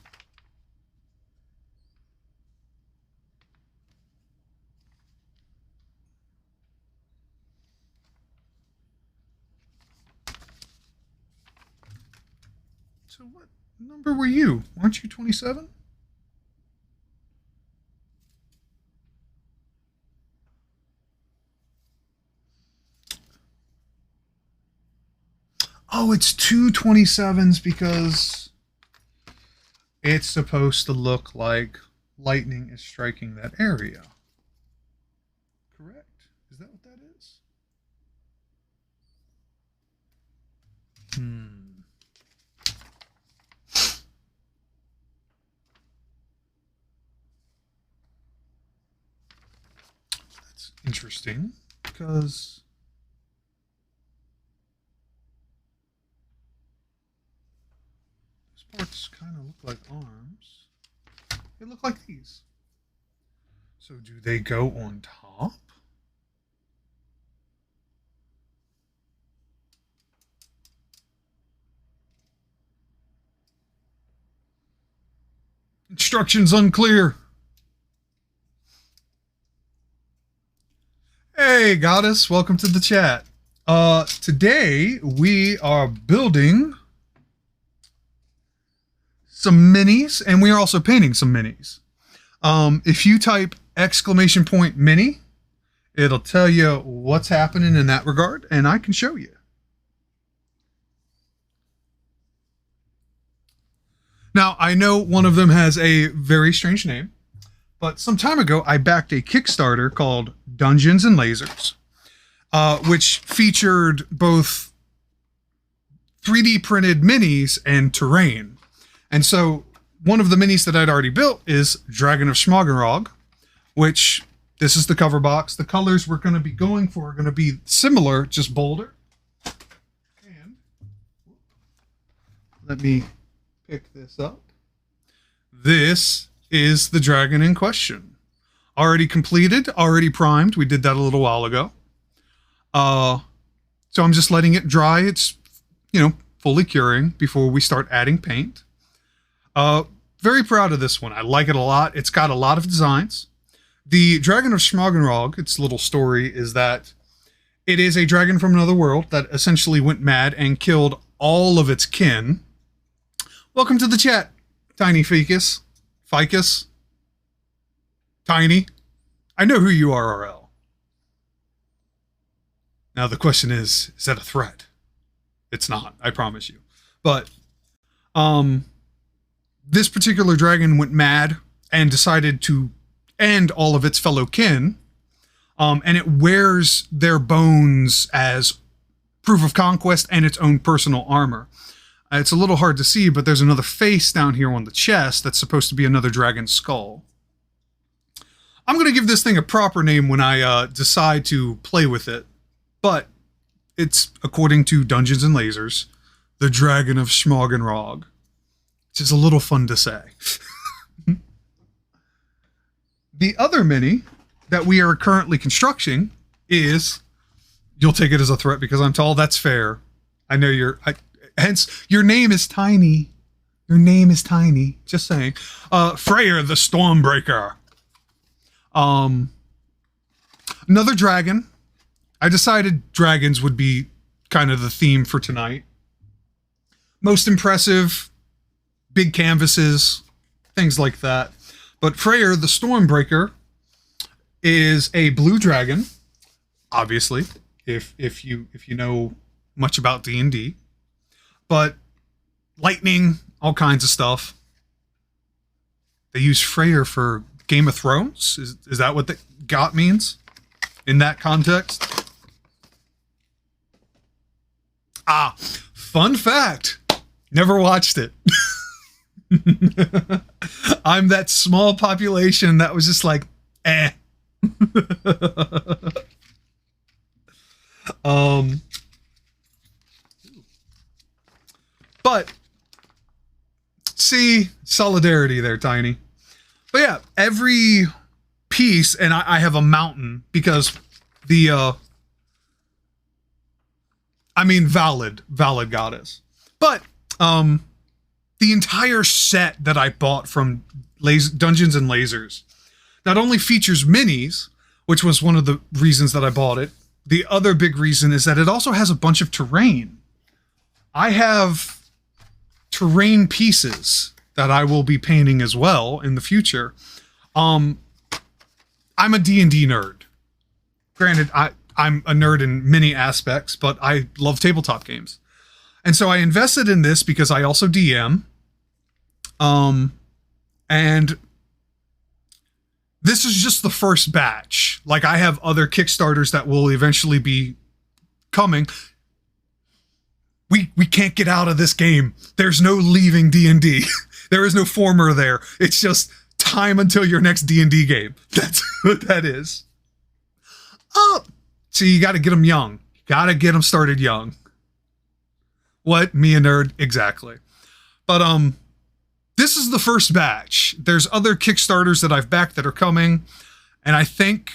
So what number were you? Aren't you 27? Oh, it's two 27s because it's supposed to look like lightning is striking that area. Correct? Is that what that is? That's interesting because parts kind of look like arms. They look like these. So do they go on top? Instructions unclear. Hey, Goddess, welcome to the chat. Today we are building some minis, and we are also painting some minis. If you type !mini, it'll tell you what's happening in that regard, and I can show you. Now, I know one of them has a very strange name. But some time ago, I backed a Kickstarter called Dungeons and Lasers, which featured both 3D printed minis and terrain. And so one of the minis that I'd already built is Dragon of Schmoggenrog, which this is the cover box. The colors we're going to be going for are going to be similar, just bolder. And let me pick this up. This is the dragon in question. Already completed, already primed. We did that a little while ago. So I'm just letting it dry. It's, fully curing before we start adding paint. Very proud of this one. I like it a lot. It's got a lot of designs. The Dragon of Schmoggenrog, its little story is that it is a dragon from another world that essentially went mad and killed all of its kin. Welcome to the chat, Tiny Ficus. Ficus. Tiny. I know who you are, RL. Now the question is that a threat? It's not, I promise you. But this particular dragon went mad and decided to end all of its fellow kin. And it wears their bones as proof of conquest and its own personal armor. It's a little hard to see, but there's another face down here on the chest that's supposed to be another dragon's skull. I'm going to give this thing a proper name when I decide to play with it. But it's, according to Dungeons and Lasers, the Dragon of Schmoggenrog. Which is a little fun to say. The other mini that we are currently constructing is, you'll take it as a threat because I'm tall, that's fair. I know hence, your name is Tiny. Your name is Tiny, just saying. Freyr the Stormbreaker. Another dragon. I decided dragons would be kind of the theme for tonight. Most impressive, big canvases, things like that. But Freyr the Stormbreaker is a blue dragon, obviously, if you know much about D&D. But lightning, all kinds of stuff. They use Freyr for Game of Thrones? Is that what the GOT means in that context? Ah, fun fact. Never watched it. I'm that small population that was just like, eh. But see, solidarity there, Tiny. But yeah, every piece, and I have a mountain because the valid goddess. But the entire set that I bought from Dungeons and Lasers not only features minis, which was one of the reasons that I bought it. The other big reason is that it also has a bunch of terrain. I have terrain pieces that I will be painting as well in the future. I'm a D&D nerd. Granted, I'm a nerd in many aspects, but I love tabletop games. And so I invested in this because I also DM. And this is just the first batch. Like, I have other Kickstarters that will eventually be coming. We can't get out of this game. There's no leaving D&D. There is no former there. It's just time until your next D&D game. That's what that is. Oh, so you got to get them young. You got to get them started young. What? Me a nerd? Exactly. But this is the first batch. There's other Kickstarters that I've backed that are coming, and I think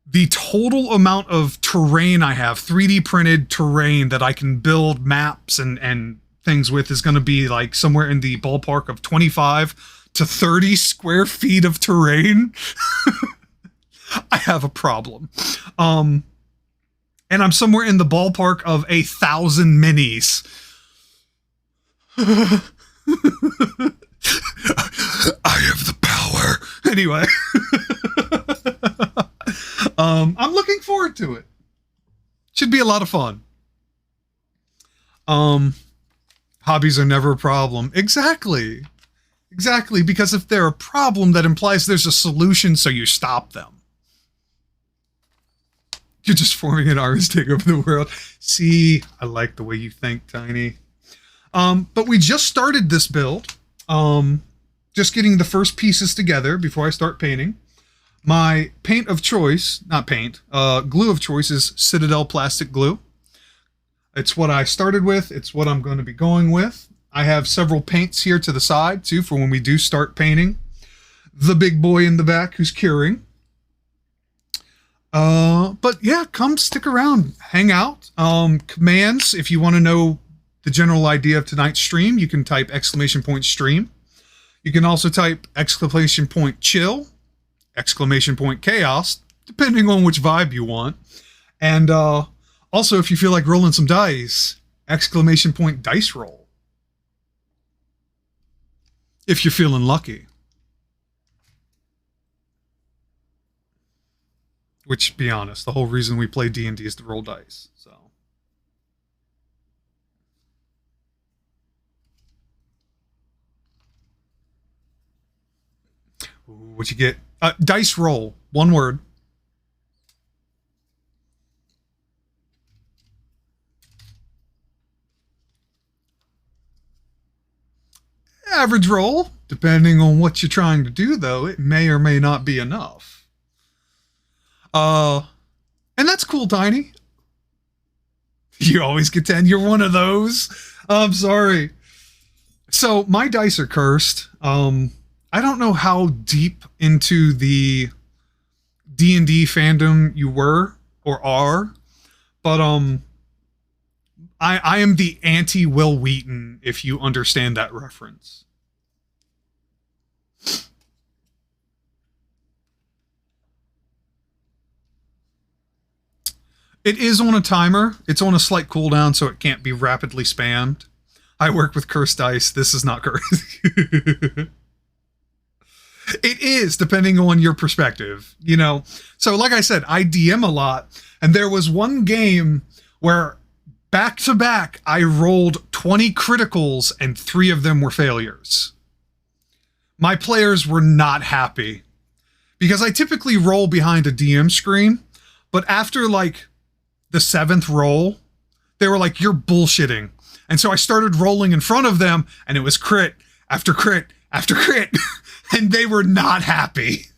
the total amount of terrain I have, 3D printed terrain that I can build maps and things with, is going to be like somewhere in the ballpark of 25 to 30 square feet of terrain. I have a problem. And I'm somewhere in the ballpark of 1,000 minis. I have the power. Anyway. I'm looking forward to it. Should be a lot of fun. Hobbies are never a problem. Exactly. Exactly, because if they're a problem, that implies there's a solution, so you stop them. You're just forming an arms take over the world. See, I like the way you think, Tiny. But we just started this build. Just getting the first pieces together before I start painting. My paint of choice, not paint, glue of choice is Citadel plastic glue. It's what I started with. It's what I'm going to be going with. I have several paints here to the side, too, for when we do start painting. The big boy in the back who's curing. But yeah, come stick around, hang out. Commands, if you want to know the general idea of tonight's stream, you can type !stream. You can also type !chill, !chaos, depending on which vibe you want. And also, if you feel like rolling some dice, !diceroll. If you're feeling lucky. Which, be honest, the whole reason we play D&D is to roll dice. So, what you get? Dice roll. One word. Average roll. Depending on what you're trying to do, though, it may or may not be enough. And that's cool, Tiny. You always get 10. You're one of those. I'm sorry. So my dice are cursed. I don't know how deep into the D&D fandom you were or are, but I am the anti-Will Wheaton, if you understand that reference. It is on a timer. It's on a slight cooldown, so it can't be rapidly spammed. I work with cursed dice. This is not cursed. It is, depending on your perspective, you know. So like I said, I DM a lot, and there was one game where back to back, I rolled 20 criticals and 3 of them were failures. My players were not happy because I typically roll behind a DM screen, but after like the 7th roll, they were like, you're bullshitting. And so I started rolling in front of them, and it was crit after crit after crit, and they were not happy.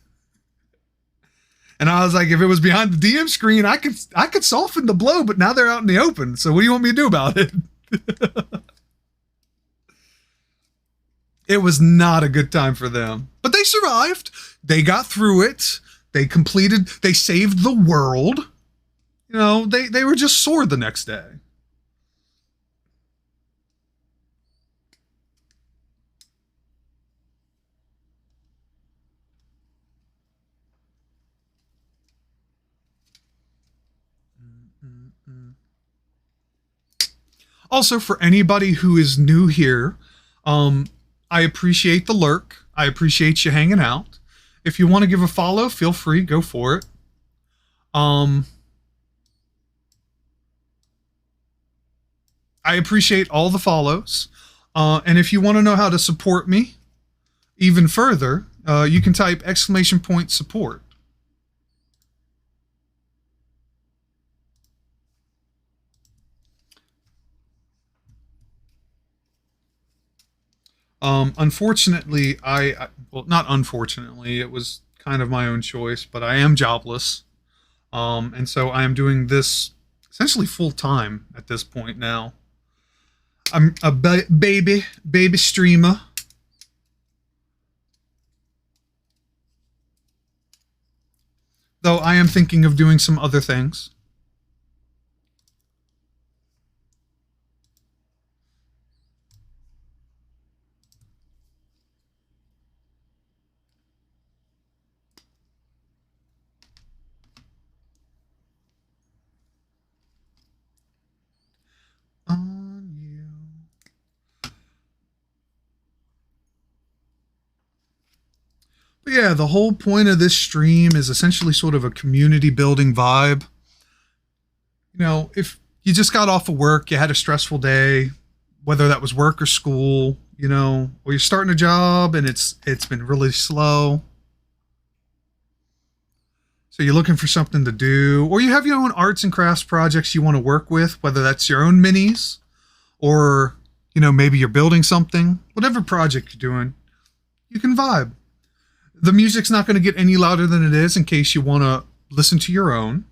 And I was like, if it was behind the DM screen, I could soften the blow, but now they're out in the open. So what do you want me to do about it? It was not a good time for them. But they survived. They got through it. They saved the world. You know, they were just sore the next day. Also, for anybody who is new here, I appreciate the lurk. I appreciate you hanging out. If you want to give a follow, feel free, go for it. I appreciate all the follows. And if you want to know how to support me even further, you can type !support. Unfortunately, well, not unfortunately, it was kind of my own choice, but I am jobless. And so I am doing this essentially full time at this point now. I'm a baby streamer. Though I am thinking of doing some other things. But yeah, the whole point of this stream is essentially sort of a community building vibe. You know, if you just got off of work, you had a stressful day, whether that was work or school, you know, or you're starting a job and it's been really slow. So you're looking for something to do, or you have your own arts and crafts projects you want to work with, whether that's your own minis or, you know, maybe you're building something, whatever project you're doing, you can vibe. The music's not going to get any louder than it is in case you want to listen to your own.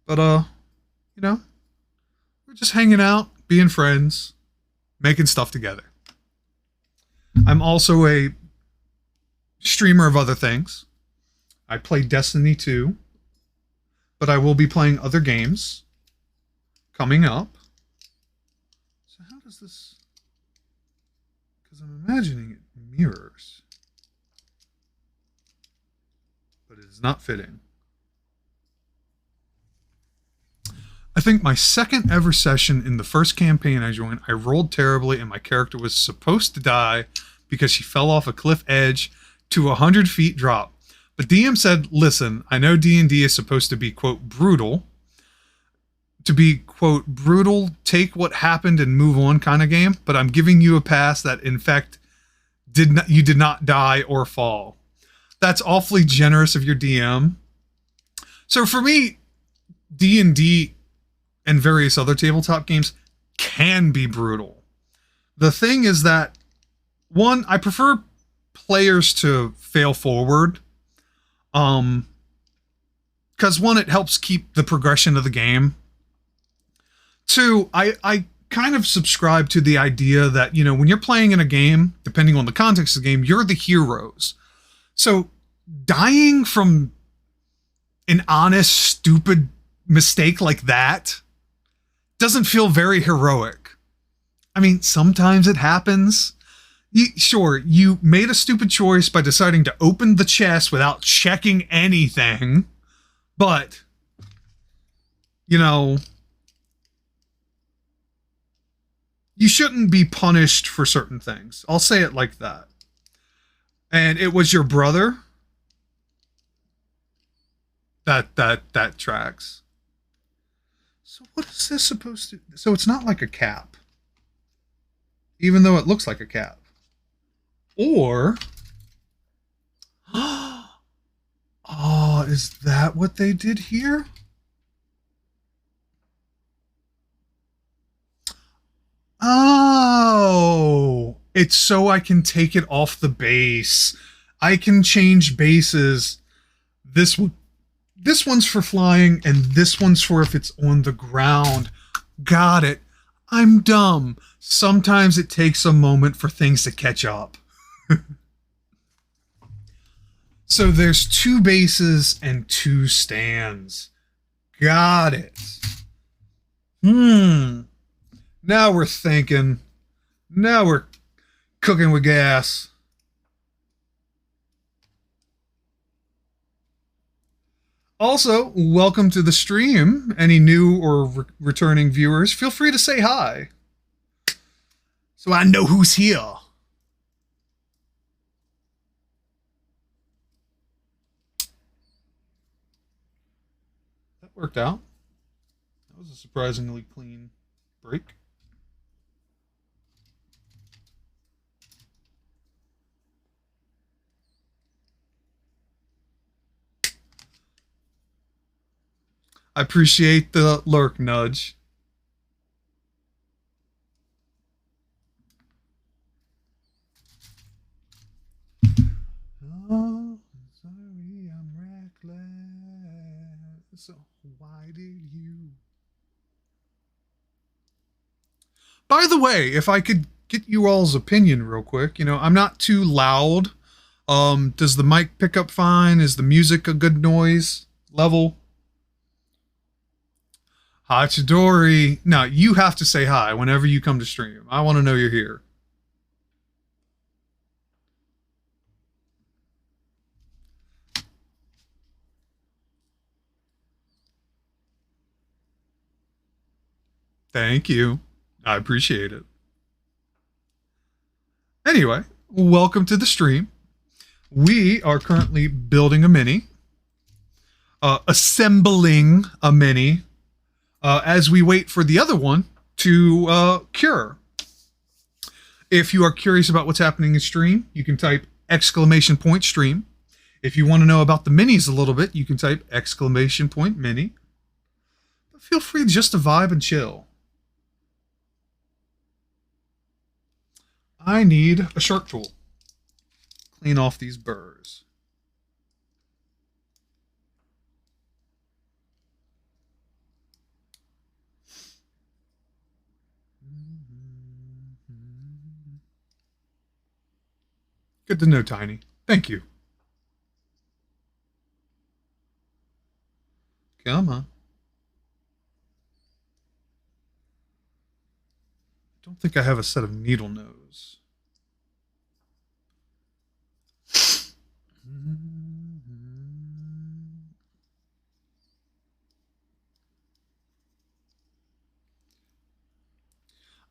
But, you know, we're just hanging out, being friends, making stuff together. I'm also a streamer of other things. I play Destiny 2, but I will be playing other games coming up. So how does this... Because I'm imagining it mirrors. But it is not fitting. I think my second ever session in the first campaign I joined, I rolled terribly and my character was supposed to die because she fell off a cliff edge to 100 feet drop. But DM said, listen, I know D&D is supposed to be, quote, brutal. To be, quote, brutal, take what happened and move on kind of game. But I'm giving you a pass that, in fact, you did not die or fall. That's awfully generous of your DM. So for me, D&D and various other tabletop games can be brutal. The thing is that, one, I prefer players to fail forward. Because one, it helps keep the progression of the game. Two, I kind of subscribe to the idea that, you know, when you're playing in a game, depending on the context of the game, you're the heroes. So dying from an honest, stupid mistake like that doesn't feel very heroic. I mean, sometimes it happens. Sure, you made a stupid choice by deciding to open the chest without checking anything, but, you know, you shouldn't be punished for certain things. I'll say it like that. And it was your brother. That tracks. So what is this supposed to... So it's not like a cap. Even though it looks like a cap. Or, oh, is that what they did here? Oh, it's so I can take it off the base. I can change bases. This one's for flying, and this one's for if it's on the ground. Got it. I'm dumb. Sometimes it takes a moment for things to catch up. So there's 2 bases and 2 stands. Got it. Now we're thinking. Now we're cooking with gas. Also, welcome to the stream. Any new or returning viewers, feel free to say hi. So I know who's here. Worked out. That was a surprisingly clean break. I appreciate the lurk nudge. Oh, sorry, I'm reckless. So why did you? By the way, if I could get you all's opinion real quick, you know, I'm not too loud. Does the mic pick up fine? Is the music a good noise level? Hi, Chidori. Now, you have to say hi whenever you come to stream. I want to know you're here. Thank you. I appreciate it. Anyway, welcome to the stream. We are currently building a mini. Assembling a mini. As we wait for the other one to cure. If you are curious about what's happening in stream, you can type !stream. If you want to know about the minis a little bit, you can type !mini. But feel free just to vibe and chill. I need a shark tool. Clean off these burrs. Good to know, Tiny. Thank you. Come on. I don't think I have a set of needle nose.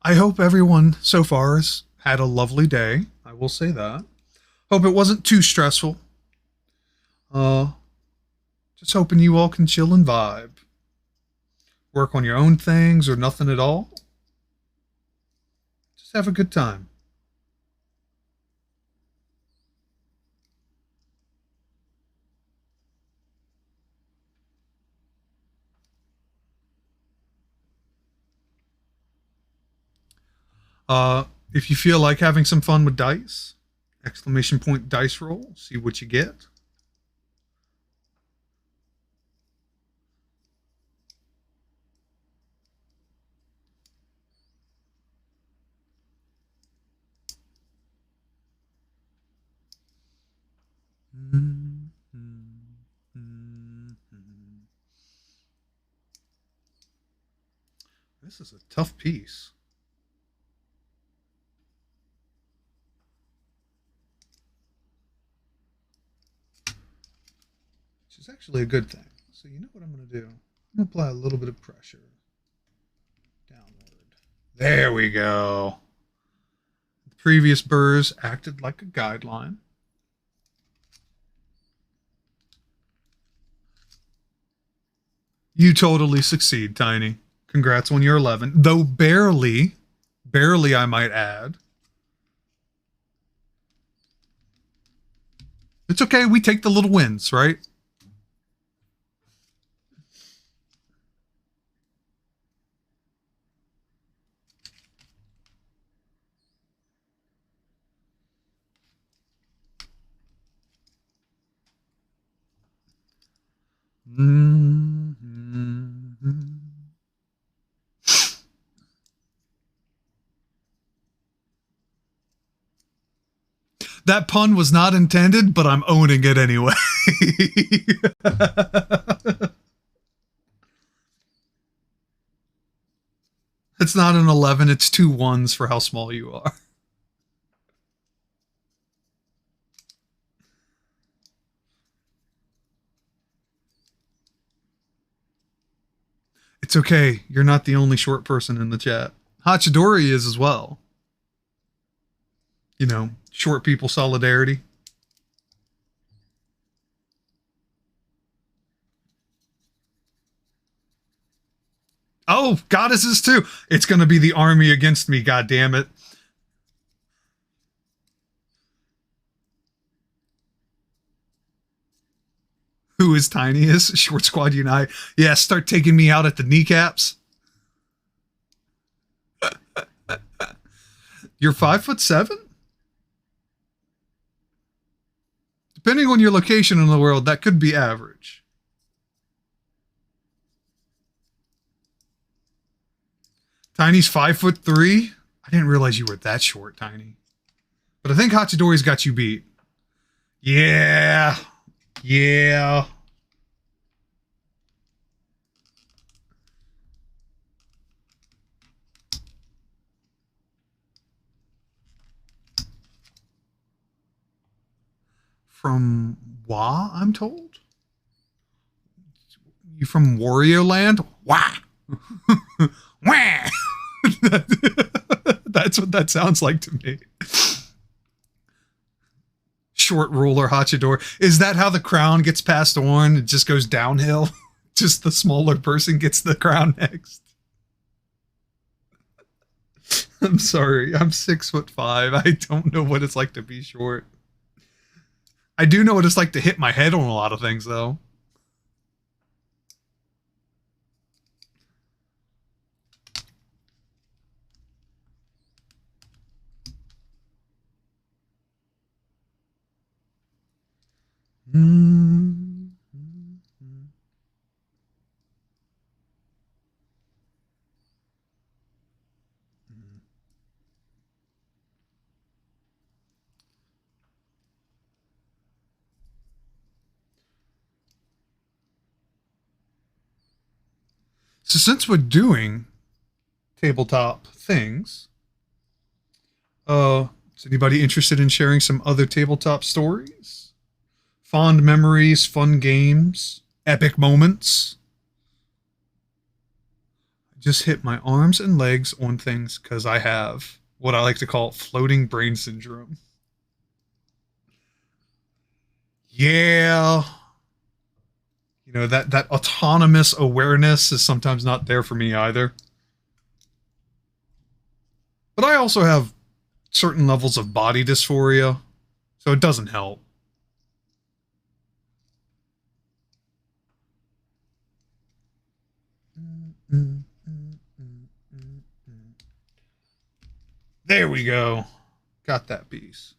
I hope everyone so far has had a lovely day. I will say that. Hope it wasn't too stressful. Just hoping you all can chill and vibe. Work on your own things or nothing at all. Just have a good time. If you feel like having some fun with dice, !diceroll, see what you get. This is a tough piece. Which is actually a good thing. So you know what I'm going to do? I'm going to apply a little bit of pressure. Downward. There we go. The previous burrs acted like a guideline. You totally succeed, Tiny. Congrats on your 11. Though barely, I might add. It's okay, we take the little wins, right? That pun was not intended, but I'm owning it anyway. It's not an 11, it's 2 1s for how small you are. It's okay. You're not the only short person in the chat. Hachidori is as well. You know, short people solidarity. Oh, goddesses too. It's going to be the army against me, God damn it. Who is tiniest? Short Squad Unite. Yeah, start taking me out at the kneecaps. You're 5'7"? Depending on your location in the world, that could be average. Tiny's 5'3". I didn't realize you were that short, Tiny. But I think Hachidori's got you beat. Yeah. Yeah. From Wah, I'm told? You from Wario Land? Wah! Wah! That's what that sounds like to me. Short ruler Hachidori. Is that how the crown gets passed on? It just goes downhill? Just the smaller person gets the crown next? I'm sorry. I'm 6'5". I don't know what it's like to be short. I do know what it's like to hit my head on a lot of things, though. So since we're doing tabletop things, is anybody interested in sharing some other tabletop stories? Fond memories, fun games, epic moments? I just hit my arms and legs on things because I have what I like to call floating brain syndrome. Yeah. You know, that autonomous awareness is sometimes not there for me either. But I also have certain levels of body dysphoria, so it doesn't help. There we go. Got that piece.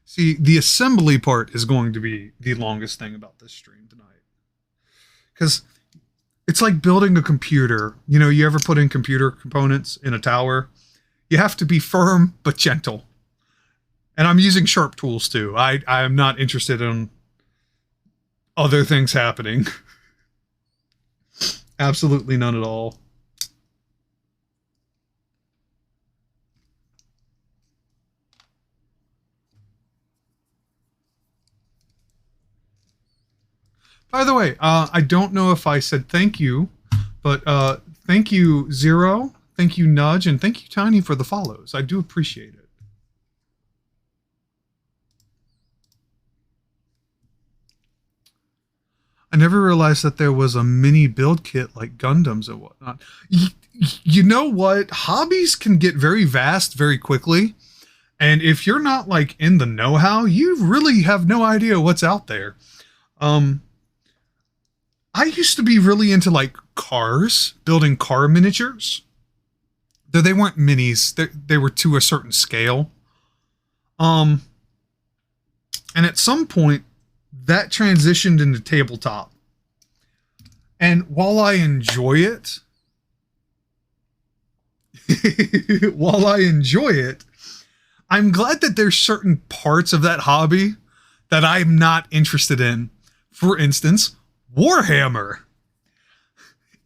See, the assembly part is going to be the longest thing about this stream tonight. Because it's like building a computer. You know, you ever put in computer components in a tower? You have to be firm but gentle. And I'm using sharp tools too. I am not interested in other things happening. Absolutely none at all. By the way, I don't know if I said thank you, but thank you, Zero. Thank you, Nudge. And thank you, Tiny, for the follows. I do appreciate it. I never realized that there was a mini build kit like Gundams and whatnot. You know what? Hobbies can get very vast very quickly. And if you're not like in the know-how, you really have no idea what's out there. I used to be really into like cars, building car miniatures. Though they weren't minis, they were to a certain scale. And at some point, that transitioned into tabletop. And while I enjoy it, I'm glad that there's certain parts of that hobby that I'm not interested in. For instance, Warhammer.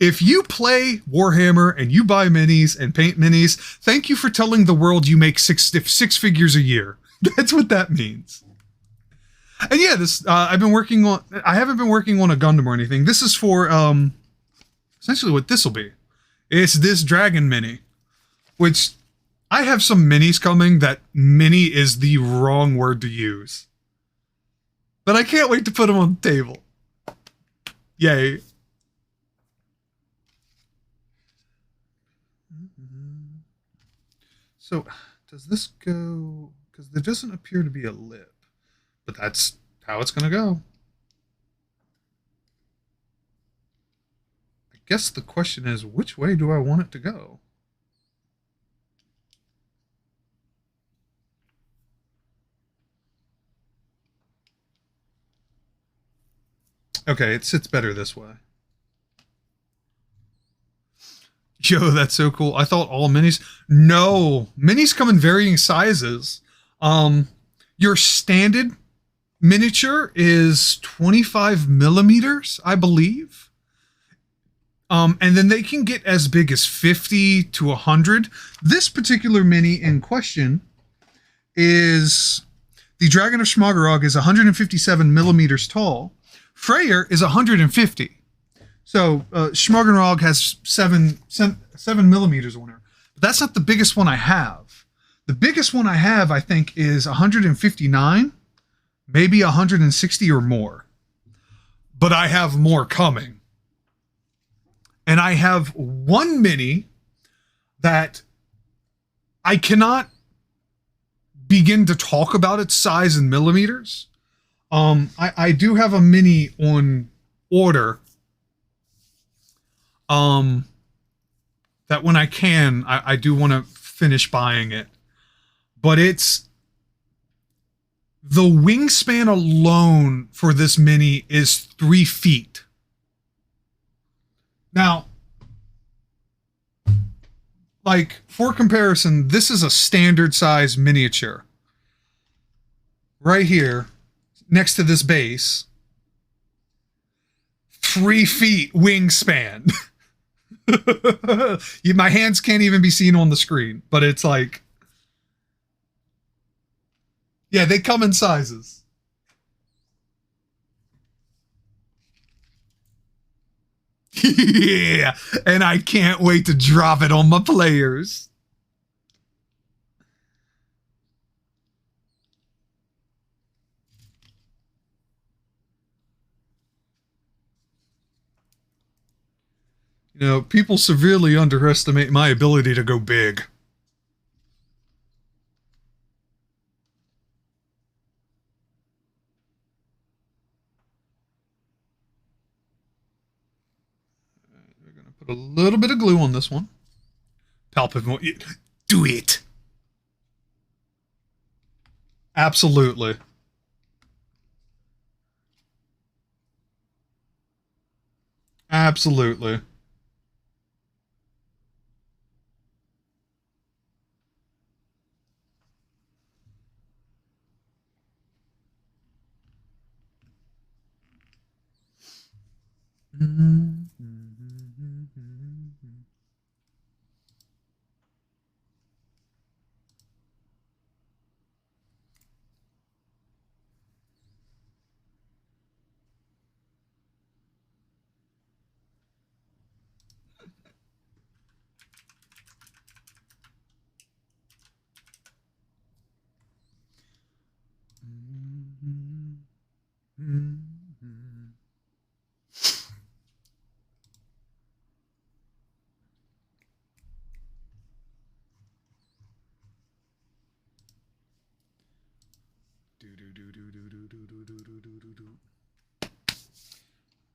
If you play Warhammer and you buy minis and paint minis, thank you for telling the world you make six figures a year. That's what that means. And yeah, this I haven't been working on a Gundam or anything. This is for essentially what this will be. It's this dragon mini, which I have some minis coming that mini is the wrong word to use. But I can't wait to put them on the table. Yay. So, does this go... Because there doesn't appear to be a lip. But that's how it's going to go. I guess the question is, which way do I want it to go? Okay, it sits better this way. Yo, that's so cool. I thought all minis... No! Minis come in varying sizes. Your standard miniature is 25 millimeters, I believe. And then they can get as big as 50 to 100. This particular mini in question is... The Dragon of Schmagerog is 157 millimeters tall. Freyr is 150. So Schmagerog has 7 millimeters on her. But that's not the biggest one I have. The biggest one I have, I think, is 159, maybe 160 or more. But I have more coming. And I have one mini that I cannot begin to talk about its size in millimeters. I do have a mini on order. That when I can, I do want to finish buying it. But it's the wingspan alone for this mini is 3 feet. Now, like for comparison, this is a standard size miniature. Right here, next to this base, 3 feet wingspan. My hands can't even be seen on the screen, but it's like, yeah, they come in sizes. Yeah, and I can't wait to drop it on my players. You know, people severely underestimate my ability to go big. We're going to put a little bit of glue on this one. Palpable. Do it. Absolutely. Absolutely.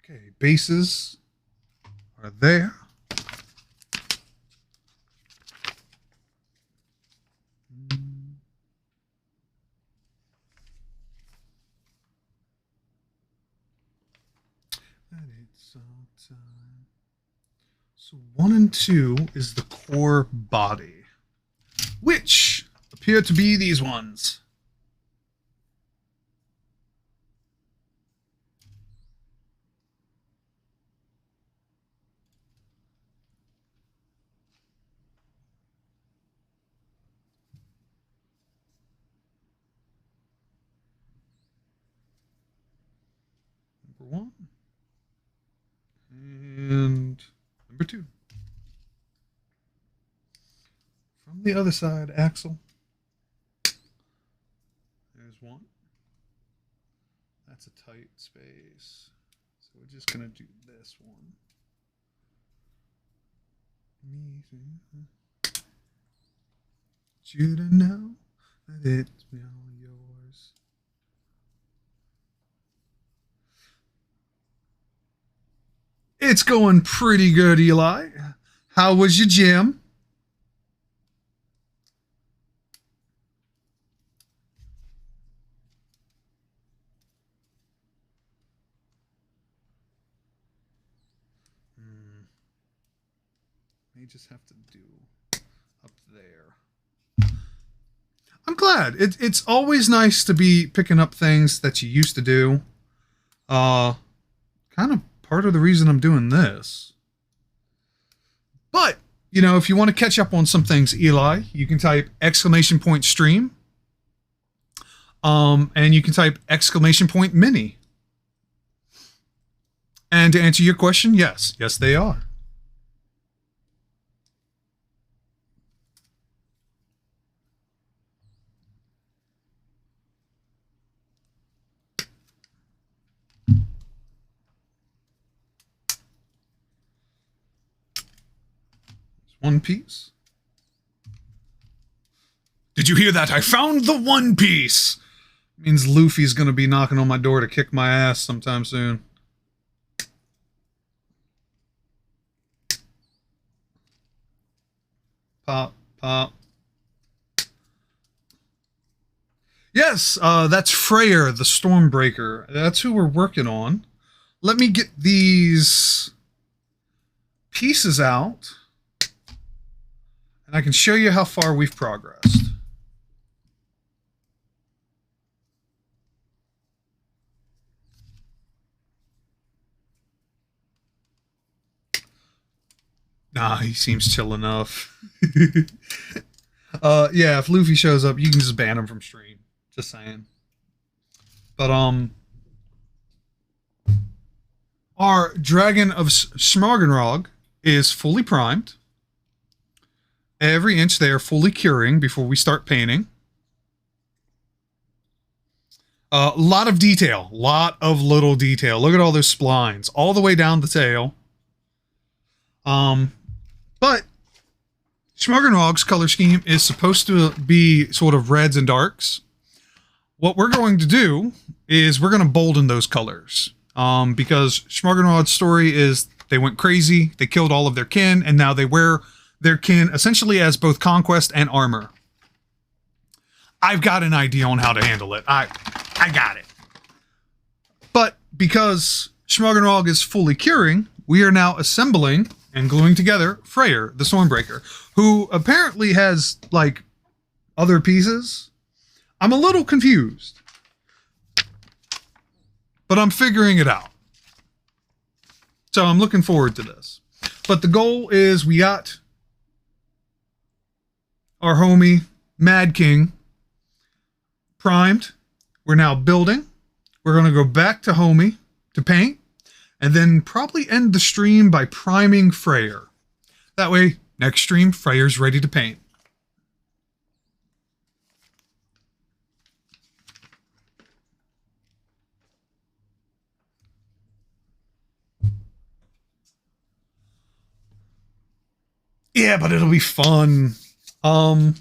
Okay, bases are there. So 1 and 2 is the core body, which appear to be these ones. Number 1 and number 2. From the other side, Axel. There's 1. That's a tight space. So we're just going to do this one. You to know that it's all yours. It's going pretty good, Eli. How was your gym? May just have to do up there. I'm glad. It's always nice to be picking up things that you used to do. Kind of part of the reason I'm doing this. But, you know, if you want to catch up on some things, Eli, you can type !stream. And you can type !mini. And to answer your question, yes. Yes, they are. One piece. Did you hear that? I found the One Piece! Means Luffy's gonna be knocking on my door to kick my ass sometime soon. Pop, pop. Yes, that's Freyr, the Stormbreaker. That's who we're working on. Let me get these pieces out, and I can show you how far we've progressed. Nah, he seems chill enough. Yeah, if Luffy shows up, you can just ban him from stream. Just saying. But, our Dragon of Schmargenrog is fully primed. Every inch they are fully curing before we start painting. A lot of detail. Lot of little detail. Look at all those splines. All the way down the tail. But Schmargenrog's color scheme is supposed to be sort of reds and darks. What we're going to do is we're going to bolden those colors. Because Schmargenrog's story is they went crazy, they killed all of their kin, and now they wear their kin essentially as both conquest and armor. I've got an idea on how to handle it. I got it. But because Schmargenrog is fully curing, we are now assembling and gluing together Freyr, the Stormbreaker, who apparently has, like, other pieces. I'm a little confused. But I'm figuring it out. So I'm looking forward to this. But the goal is we got our homie Mad King primed. We're now building. We're going to go back to homie to paint. And then probably end the stream by priming Freyr. That way, next stream, Freyr's ready to paint. Yeah, but it'll be fun. The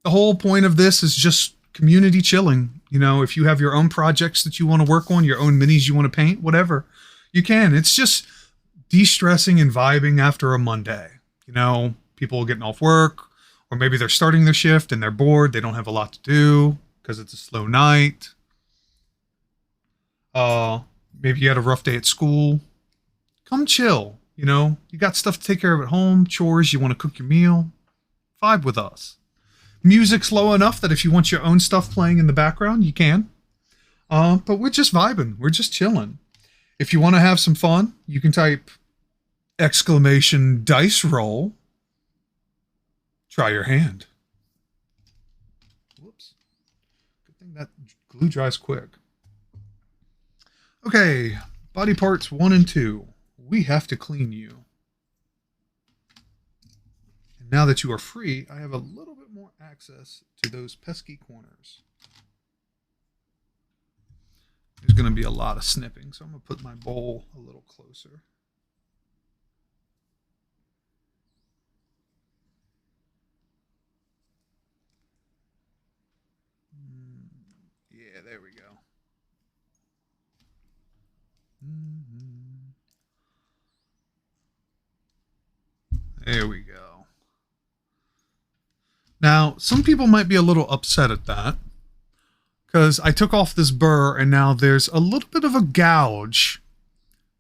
whole point of this is just community chilling. You know, if you have your own projects that you want to work on, your own minis you want to paint, whatever, you can. It's just de-stressing and vibing after a Monday. You know, people getting off work, or maybe they're starting their shift and they're bored. They don't have a lot to do because it's a slow night. Maybe you had a rough day at school. Come chill. You know, you got stuff to take care of at home, chores, you want to cook your meal. Vibe with us. Music's low enough that if you want your own stuff playing in the background, you can. But we're just vibing. We're just chilling. If you want to have some fun, you can type !diceroll. Try your hand. Whoops. Good thing that glue dries quick. Okay, body parts 1 and 2. We have to clean you. And now that you are free, I have a little bit more access to those pesky corners. There's going to be a lot of snipping, so I'm going to put my bowl a little closer. Yeah, there we go. There we go. Now, some people might be a little upset at that, because I took off this burr and now there's a little bit of a gouge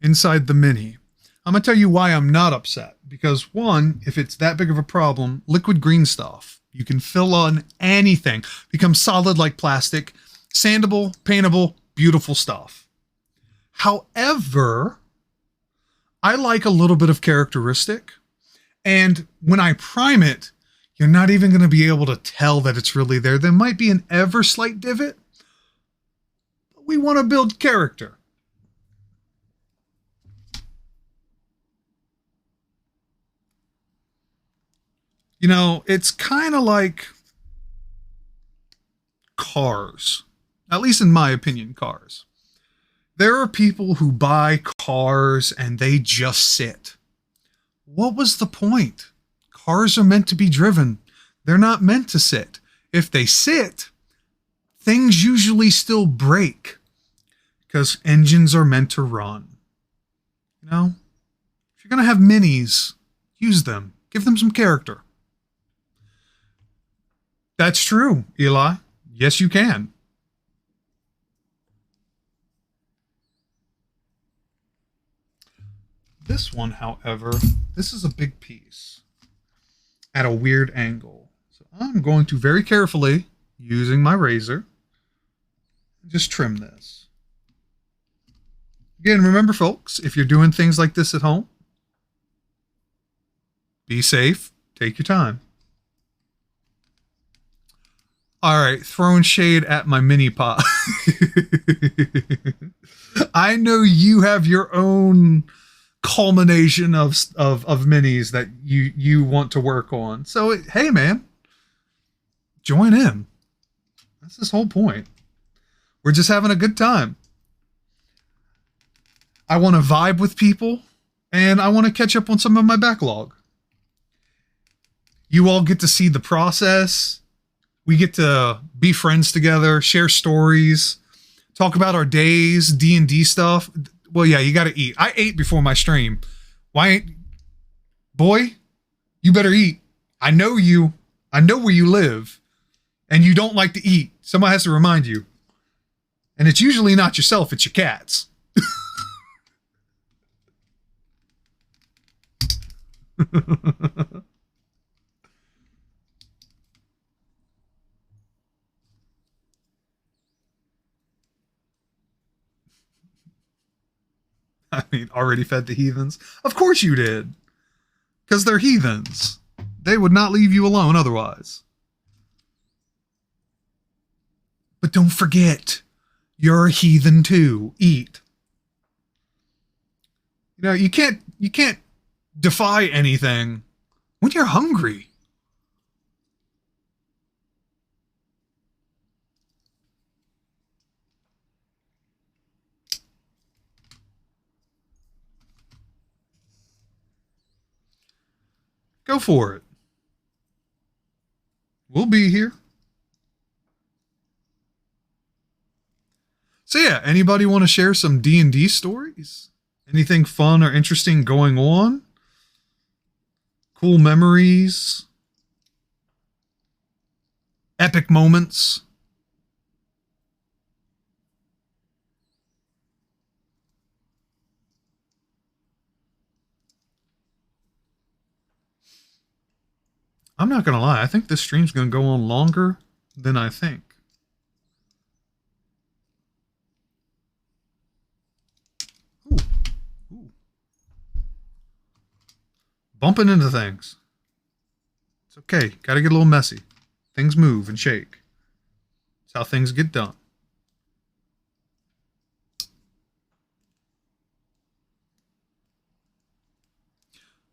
inside the Mini. I'm going to tell you why I'm not upset. Because one, if it's that big of a problem, liquid green stuff. You can fill on anything. Becomes solid like plastic. Sandable, paintable, beautiful stuff. However, I like a little bit of characteristic. And when I prime it, you're not even going to be able to tell that it's really there. There might be an ever slight divot. But we want to build character. You know, it's kind of like cars. At least in my opinion, cars. There are people who buy cars and they just sit. What was the point? Cars are meant to be driven. They're not meant to sit. If they sit, things usually still break because engines are meant to run. You know, if you're going to have minis, use them. Give them some character. That's true, Eli. Yes, you can. This one, however, this is a big piece at a weird angle. So I'm going to very carefully, using my razor, just trim this. Again, remember, folks, if you're doing things like this at home, be safe, take your time. All right, throwing shade at my mini pot. I know you have your own culmination of minis that you want to work on. So, hey, man, join in. That's this whole point. We're just having a good time. I want to vibe with people, and I want to catch up on some of my backlog. You all get to see the process. We get to be friends together, share stories, talk about our days, D&D stuff. Well, yeah, you got to eat. I ate before my stream. Why ain't... Boy, you better eat. I know you. I know where you live. And you don't like to eat. Somebody has to remind you. And it's usually not yourself, it's your cats. I mean, already fed the heathens? Of course you did. Because they're heathens. They would not leave you alone otherwise. But don't forget, you're a heathen too. Eat. You know, you can't defy anything when you're hungry. Go for it. We'll be here. So yeah, anybody want to share some D&D stories? Anything fun or interesting going on? Cool memories? Epic moments? I'm not going to lie. I think this stream's going to go on longer than I think. Ooh. Ooh. Bumping into things. It's okay. Got to get a little messy. Things move and shake. It's how things get done.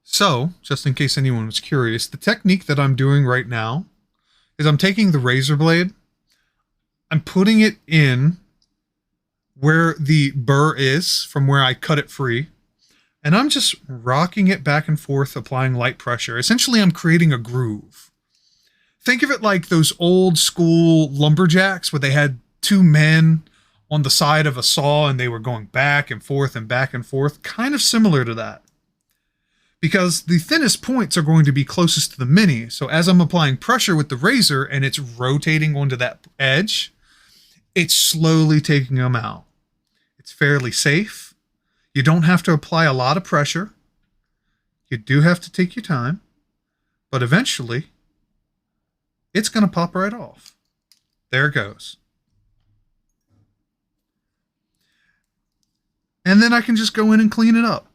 So, just in case anyone was curious, the technique that I'm doing right now is I'm taking the razor blade, I'm putting it in where the burr is from where I cut it free, and I'm just rocking it back and forth, applying light pressure. Essentially, I'm creating a groove. Think of it like those old school lumberjacks where they had two men on the side of a saw and they were going back and forth and back and forth, kind of similar to that. Because the thinnest points are going to be closest to the mini. So as I'm applying pressure with the razor and it's rotating onto that edge, it's slowly taking them out. It's fairly safe. You don't have to apply a lot of pressure. You do have to take your time. But eventually, it's going to pop right off. There it goes. And then I can just go in and clean it up.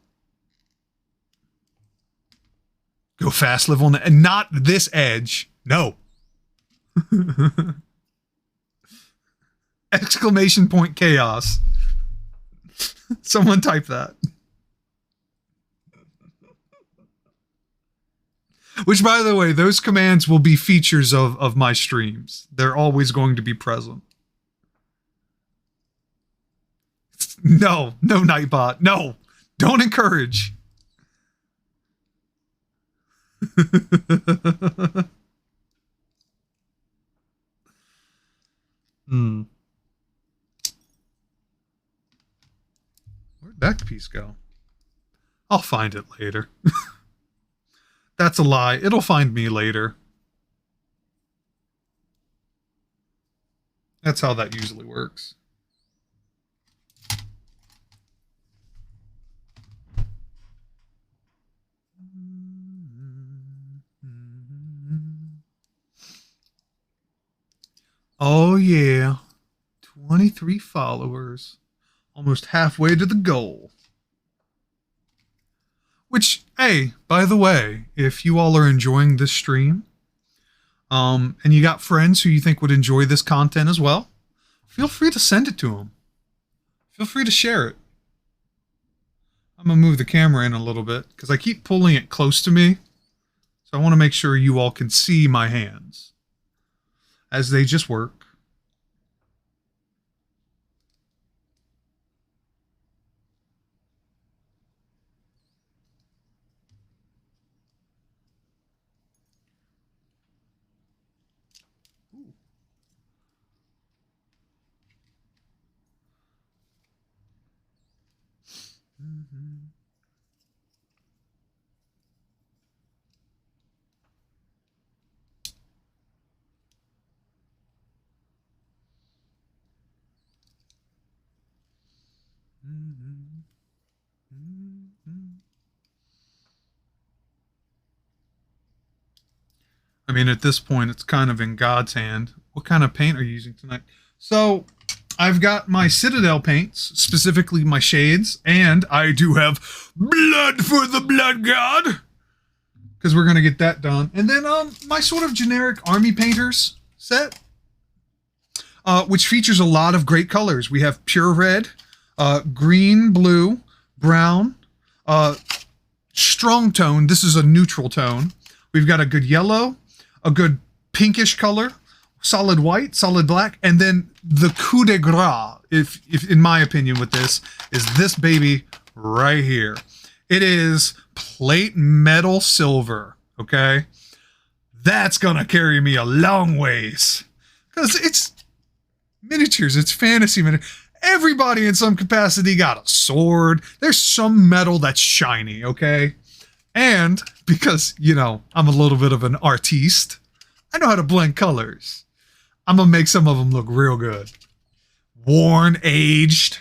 Go fast, live on the... And not this edge. No. Exclamation point chaos. Someone type that. Which, by the way, those commands will be features of my streams. They're always going to be present. No, Nightbot. No, don't encourage. Where'd that piece go? I'll find it later. That's a lie. It'll find me later. That's how that usually works. Oh yeah, 23 followers, almost halfway to the goal. Which, hey, by the way, if you all are enjoying this stream, and you got friends who you think would enjoy this content as well, feel free to send it to them. Feel free to share it. I'm gonna move the camera in a little bit because I keep pulling it close to me, so I want to make sure you all can see my hands as they just work. I mean, at this point, it's kind of in God's hand. What kind of paint are you using tonight? So, I've got my Citadel paints, specifically my shades, and I do have Blood for the Blood God, because we're going to get that done. And then my sort of generic Army Painters set, which features a lot of great colors. We have pure red, green, blue, brown, strong tone. This is a neutral tone. We've got a good yellow, a good pinkish color, solid white, solid black, and then the coup de grace, if in my opinion with this, is this baby right here. It is plate metal silver, okay? That's gonna carry me a long ways. Because it's miniatures, it's fantasy miniatures. Everybody in some capacity got a sword. There's some metal that's shiny, okay? And because, you know, I'm a little bit of an artiste, I know how to blend colors. I'm going to make some of them look real good. Worn, aged,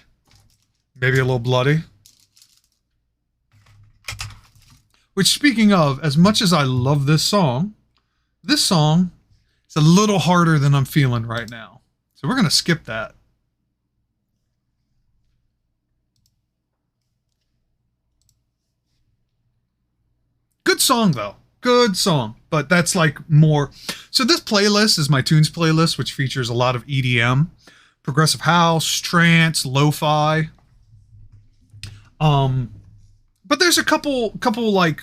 maybe a little bloody. Which, speaking of, as much as I love this song is a little harder than I'm feeling right now. So we're going to skip that. Good song, though. Good song. But that's like more... So this playlist is my tunes playlist, which features a lot of EDM, progressive house, trance, lo-fi. But there's a couple like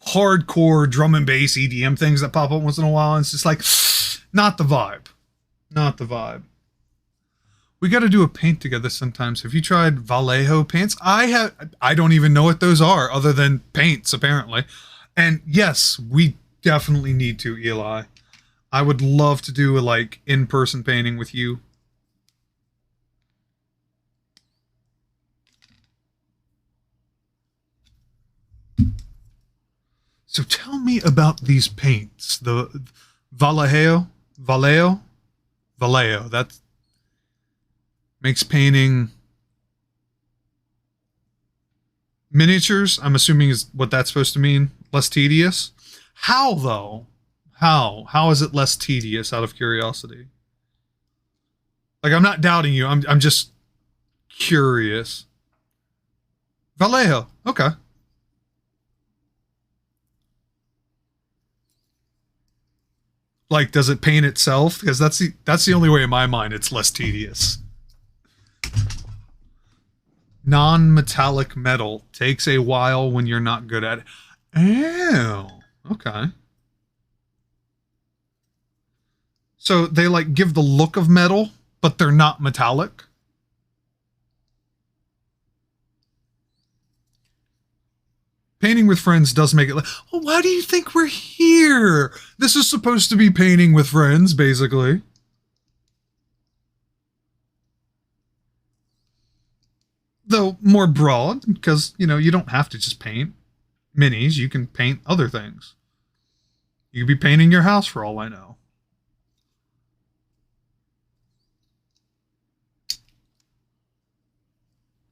hardcore drum and bass EDM things that pop up once in a while, and it's just like, not the vibe. Not the vibe. We got to do a paint together sometimes. Have you tried Vallejo paints? I don't even know what those are other than paints, apparently. And yes, we definitely need to, Eli. I would love to do a like in-person painting with you. So tell me about these paints. The Vallejo, that makes painting miniatures, I'm assuming is what that's supposed to mean. Less tedious. How though? How is it less tedious, out of curiosity? Like, I'm not doubting you. I'm just curious. Vallejo. Okay. Like, does it paint itself? Because that's the only way in my mind it's less tedious. Non-metallic metal takes a while when you're not good at it. Oh, okay. So they like give the look of metal, but they're not metallic. Painting with friends does make it like, well, why do you think we're here? This is supposed to be painting with friends, basically. more broad because, you know, you don't have to just paint minis. You can paint other things. You could be painting your house for all I know.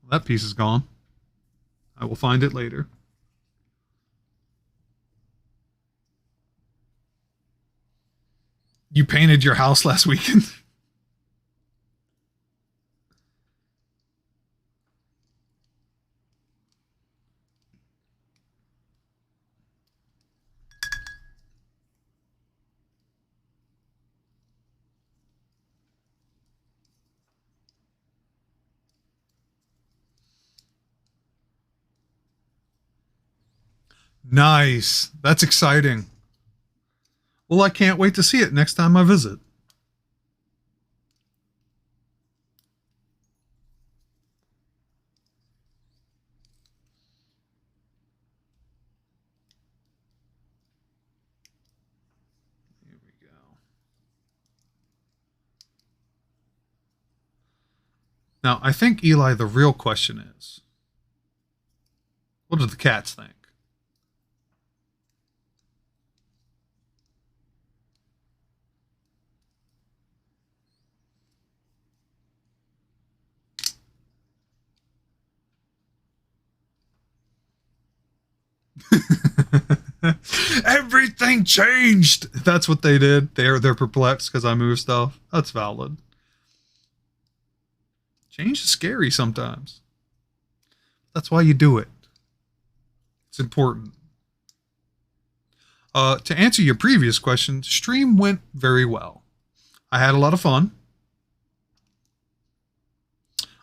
That piece is gone. I will find it later. You painted your house last weekend? Nice. That's exciting. Well, I can't wait to see it next time I visit. Here we go. Now, I think, Eli, the real question is, what do the cats think? Everything changed. That's what they did. They're perplexed because I moved stuff. That's valid. Change is scary sometimes. That's why you do it. It's important. To answer your previous question, stream went very well. I had a lot of fun.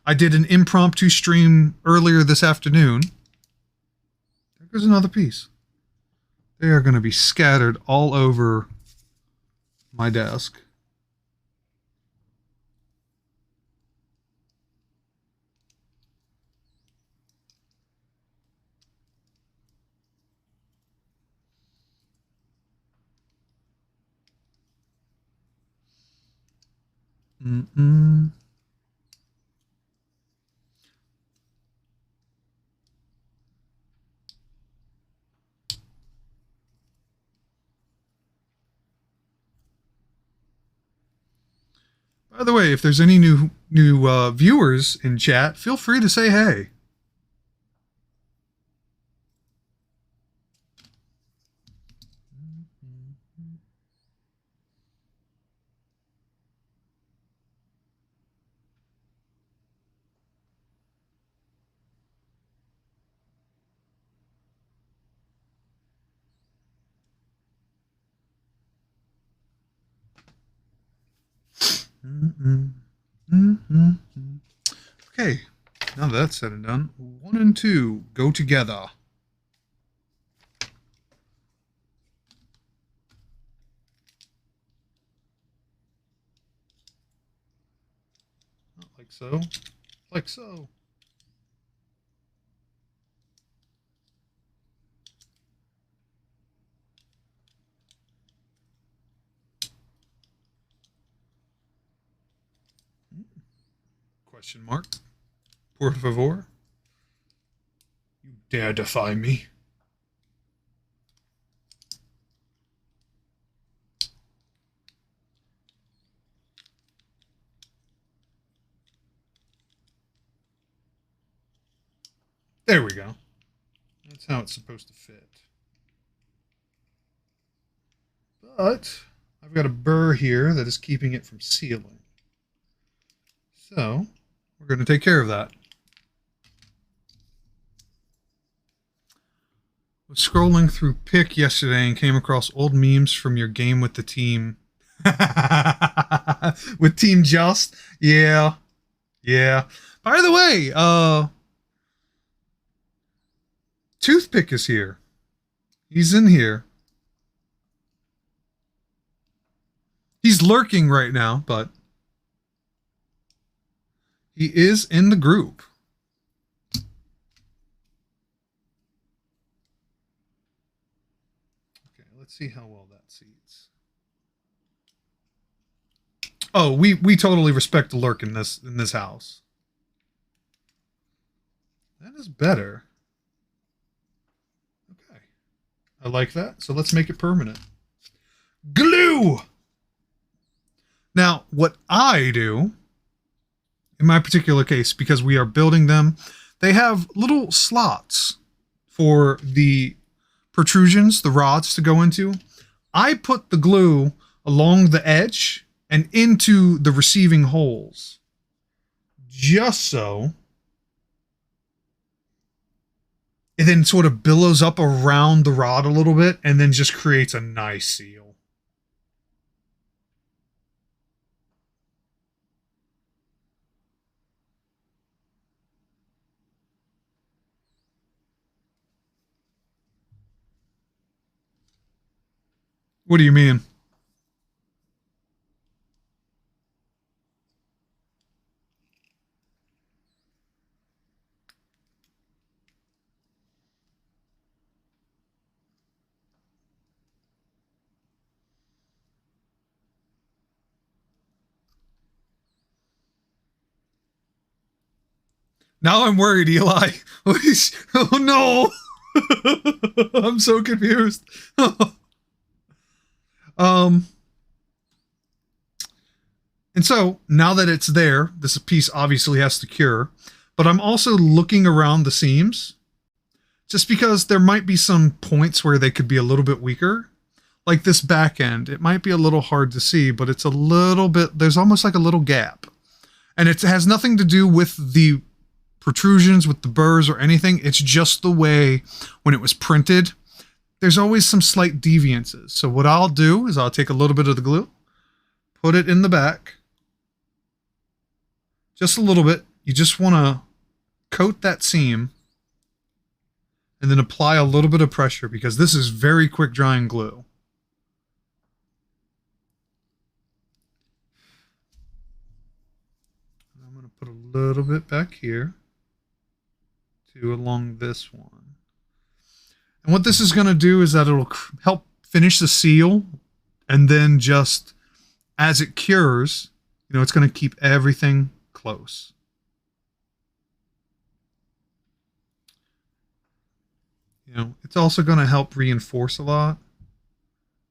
I did an impromptu stream earlier this afternoon. There's another piece. They are going to be scattered all over my desk. Mm-mm. By the way, if there's any new viewers in chat, feel free to say hey. Okay, now that that's said and done, 1 and 2 go together. Not like so. Like so. Question mark. Por favor. You dare defy me? There we go. That's how it's supposed to fit. But I've got a burr here that is keeping it from sealing. So we're going to take care of that. I was scrolling through Pick yesterday and came across old memes from your game with the team. With Team Just? Yeah. Yeah. By the way, Toothpick is here. He's in here. He's lurking right now, but he is in the group. Okay, let's see how well that seats. Oh, we totally respect the lurk in this house. That is better. Okay. I like that. So let's make it permanent. Glue! Now, what I do, in my particular case, because we are building them, they have little slots for the protrusions, the rods to go into. I put the glue along the edge and into the receiving holes, just so it then sort of billows up around the rod a little bit and then just creates a nice seal. What do you mean? Now I'm worried, Eli. Oh no! I'm so confused. And so now that it's there, this piece obviously has to cure, but I'm also looking around the seams just because there might be some points where they could be a little bit weaker. Like this back end, it might be a little hard to see, but it's a little bit, there's almost like a little gap. And it has nothing to do with the protrusions, with the burrs or anything. It's just the way when it was printed, there's always some slight deviances. So what I'll do is I'll take a little bit of the glue, put it in the back, just a little bit. You just want to coat that seam and then apply a little bit of pressure because this is very quick drying glue. I'm going to put a little bit back here to along this one. And what this is going to do is that it'll help finish the seal, and then just as it cures, you know, it's going to keep everything close. You know, it's also going to help reinforce a lot.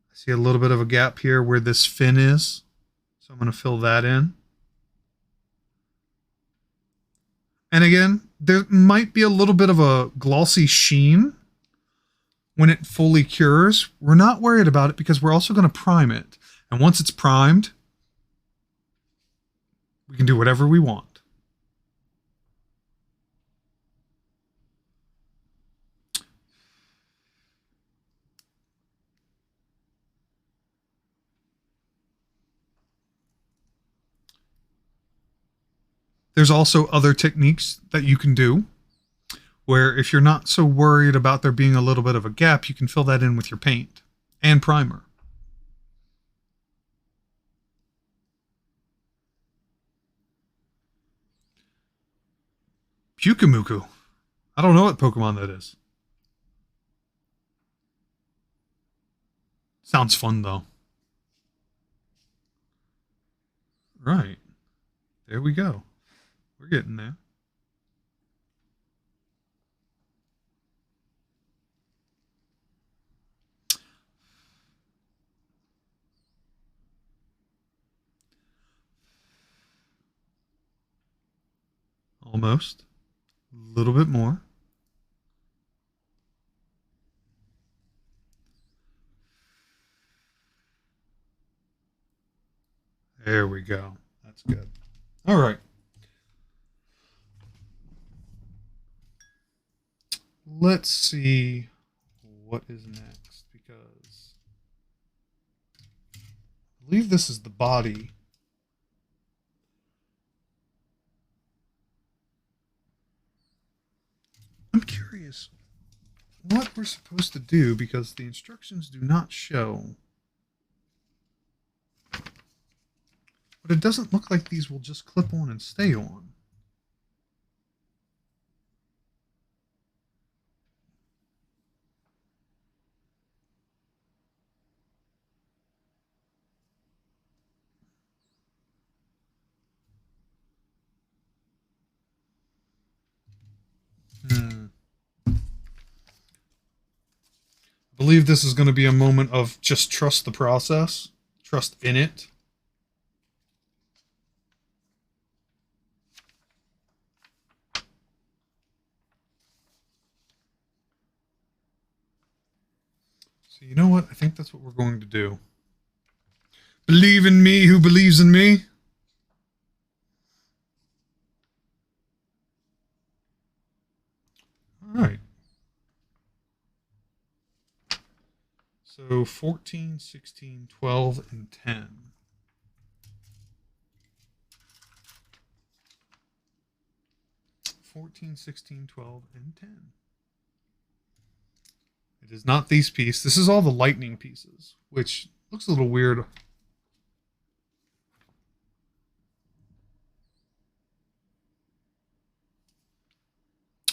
I see a little bit of a gap here where this fin is, so I'm going to fill that in. And again, there might be a little bit of a glossy sheen when it fully cures. We're not worried about it because we're also going to prime it. And once it's primed, we can do whatever we want. There's also other techniques that you can do where if you're not so worried about there being a little bit of a gap, you can fill that in with your paint and primer. Pyukumuku. I don't know what Pokemon that is. Sounds fun though. Right. There we go. We're getting there. Almost. A little bit more. There we go. That's good. All right. Let's see what is next, because I believe this is the body. I'm curious what we're supposed to do because the instructions do not show. But it doesn't look like these will just clip on and stay on. believe this is going to be a moment of just trust the process, trust in it. So you know what? I think that's what we're going to do. Believe in me who believes in me. All right. So 14, 16, 12, and 10. $14, 16, 12, and 10. It is not these pieces. This is all the lightning pieces, which looks a little weird.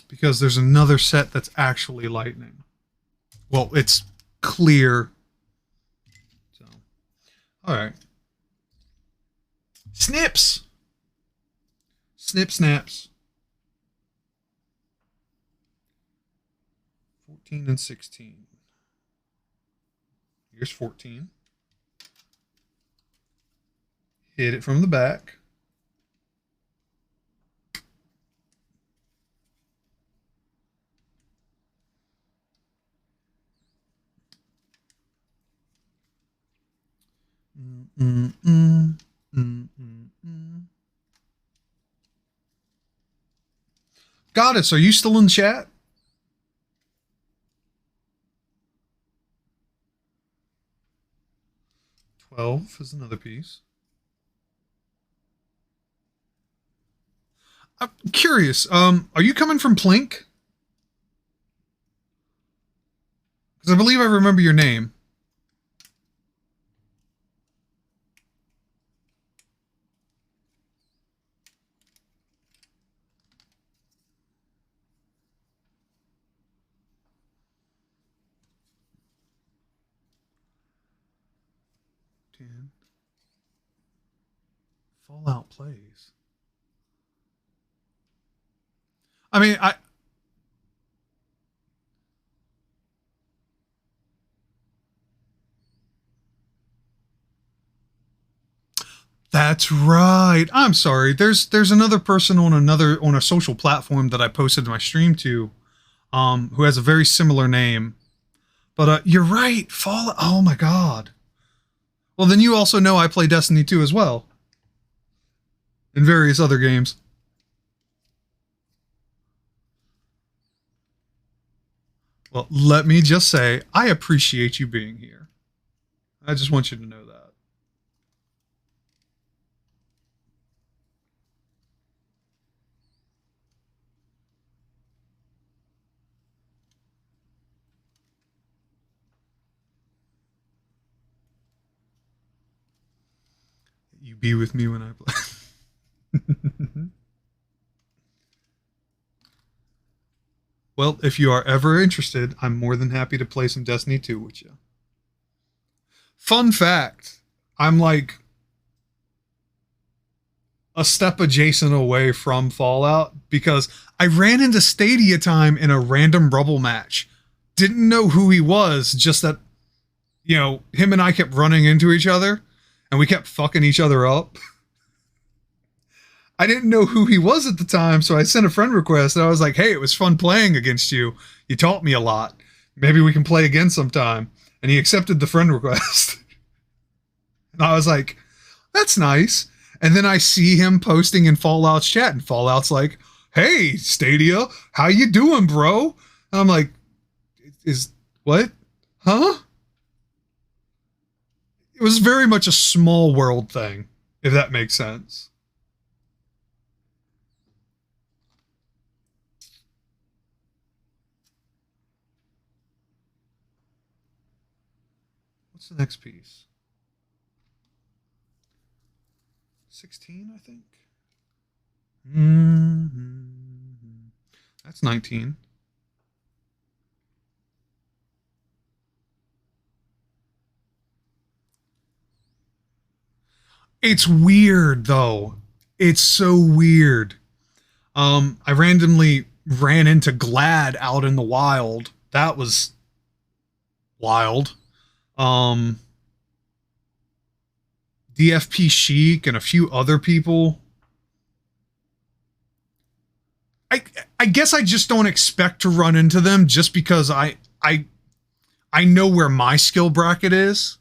Because there's another set that's actually lightning. Well, it's clear. So, all right. Snips. Snip snaps. 14 and 16. Here's 14. Hit it from the back. Goddess, are you still in chat? $12 is another piece. I'm curious. Are you coming from Plink? Because I believe I remember your name. Fallout plays. I mean, that's right. I'm sorry. There's another person on a social platform that I posted my stream to, who has a very similar name. But you're right. Fallout. Oh my God. Well, then you also know I play Destiny 2 as well. And various other games. Well, let me just say, I appreciate you being here. I just want you to know that. You be with me when I play. Well, if you are ever interested, I'm more than happy to play some Destiny 2 with you. Fun fact, I'm like a step adjacent away from Fallout because I ran into Stadia Time in a random Rubble match. Didn't know who he was, just that, you know, him and I kept running into each other and we kept fucking each other up. I didn't know who he was at the time, so I sent a friend request, and I was like, hey, it was fun playing against you. You taught me a lot. Maybe we can play again sometime. And he accepted the friend request. And I was like, that's nice. And then I see him posting in Fallout's chat, and Fallout's like, hey, Stadia, how you doing, bro? And I'm like, what? Huh? It was very much a small world thing, if that makes sense. What's the next piece? 16, I think. That's 19. It's weird, though. It's so weird. I randomly ran into Glad out in the wild. That was wild. DFP Chic and a few other people. I guess I just don't expect to run into them just because I know where my skill bracket is.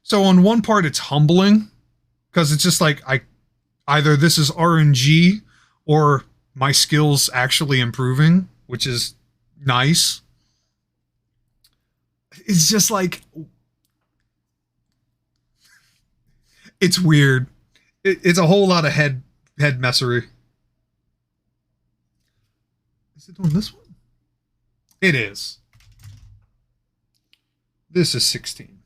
So on one part it's humbling because it's just like either this is RNG or my skills actually improving, which is nice. It's just like it's weird. It's a whole lot of head messery. Is it on this one? It is. This is 16.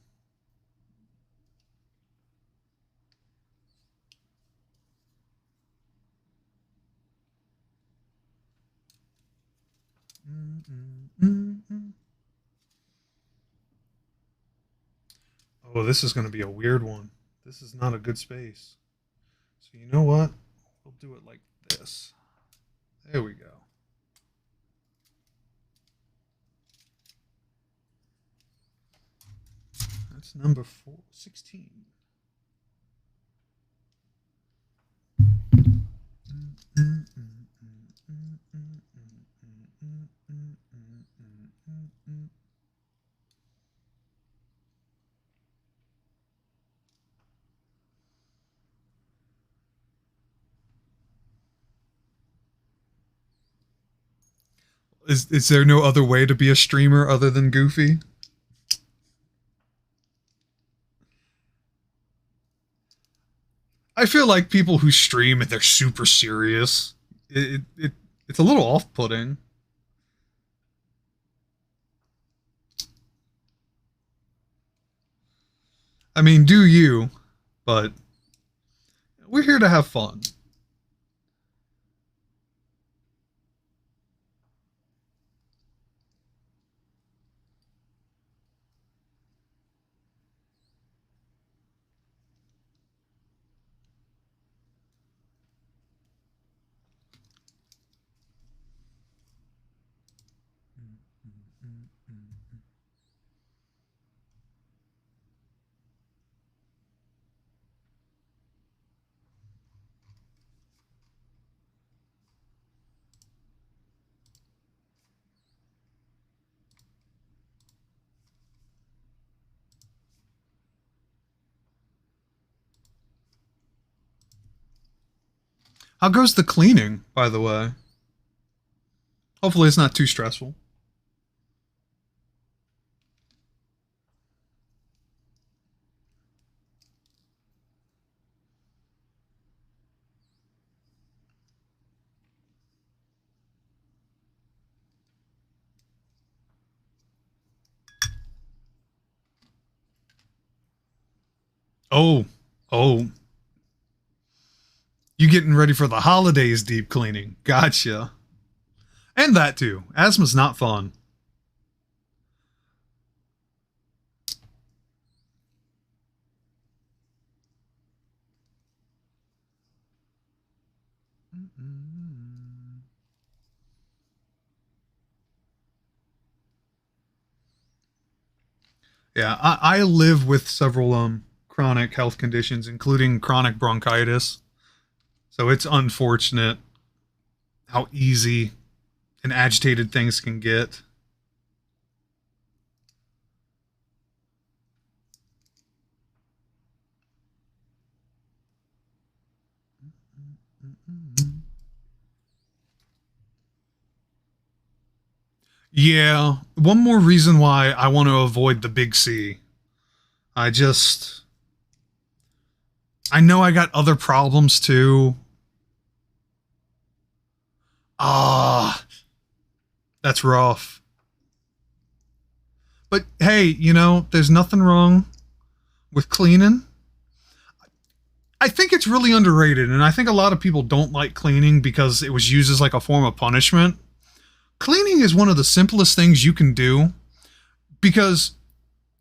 Oh, this is going to be a weird one. This is not a good space. So you know what? We'll do it like this. There we go. That's number 16. Is there no other way to be a streamer other than Goofy? I feel like people who stream and they're super serious, it's a little off-putting. I mean, do you, but we're here to have fun. How goes the cleaning, by the way? Hopefully it's not too stressful. Oh. You getting ready for the holidays deep cleaning. Gotcha. And that too. Asthma's not fun. Yeah, I live with several chronic health conditions, including chronic bronchitis. So it's unfortunate how easy and agitated things can get. Yeah, one more reason why I want to avoid the big C. I know I got other problems too. Ah, that's rough. But hey, you know, there's nothing wrong with cleaning. I think it's really underrated, and I think a lot of people don't like cleaning because it was used as like a form of punishment. Cleaning is one of the simplest things you can do because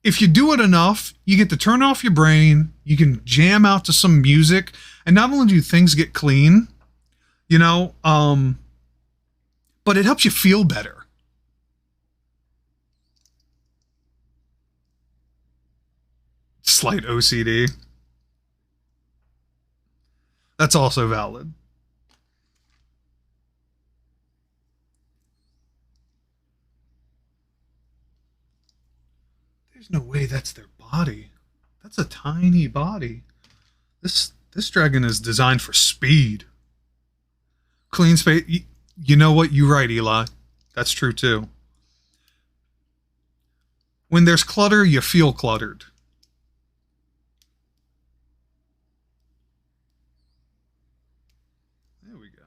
if you do it enough, you get to turn off your brain, you can jam out to some music, and not only do things get clean, you know, but it helps you feel better. Slight OCD. That's also valid. There's no way that's their body. That's a tiny body. This dragon is designed for speed. Clean space. You know what? You're right, Eli. That's true too. When there's clutter, you feel cluttered. There we go.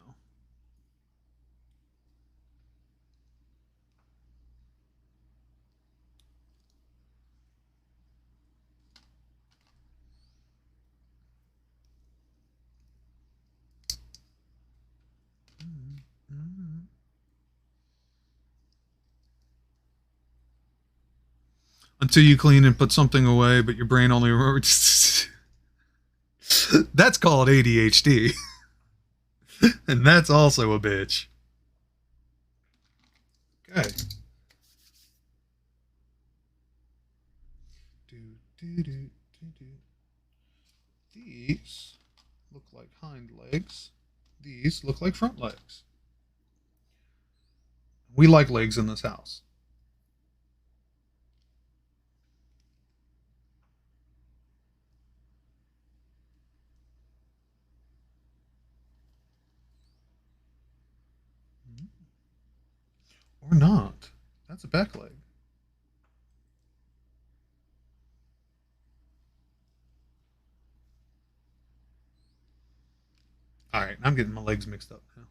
Until you clean and put something away, but your brain only remembers. That's called ADHD. And that's also a bitch. Okay. These look like hind legs. These look like front legs. We like legs in this house. Or not. That's a back leg. All right, I'm getting my legs mixed up now.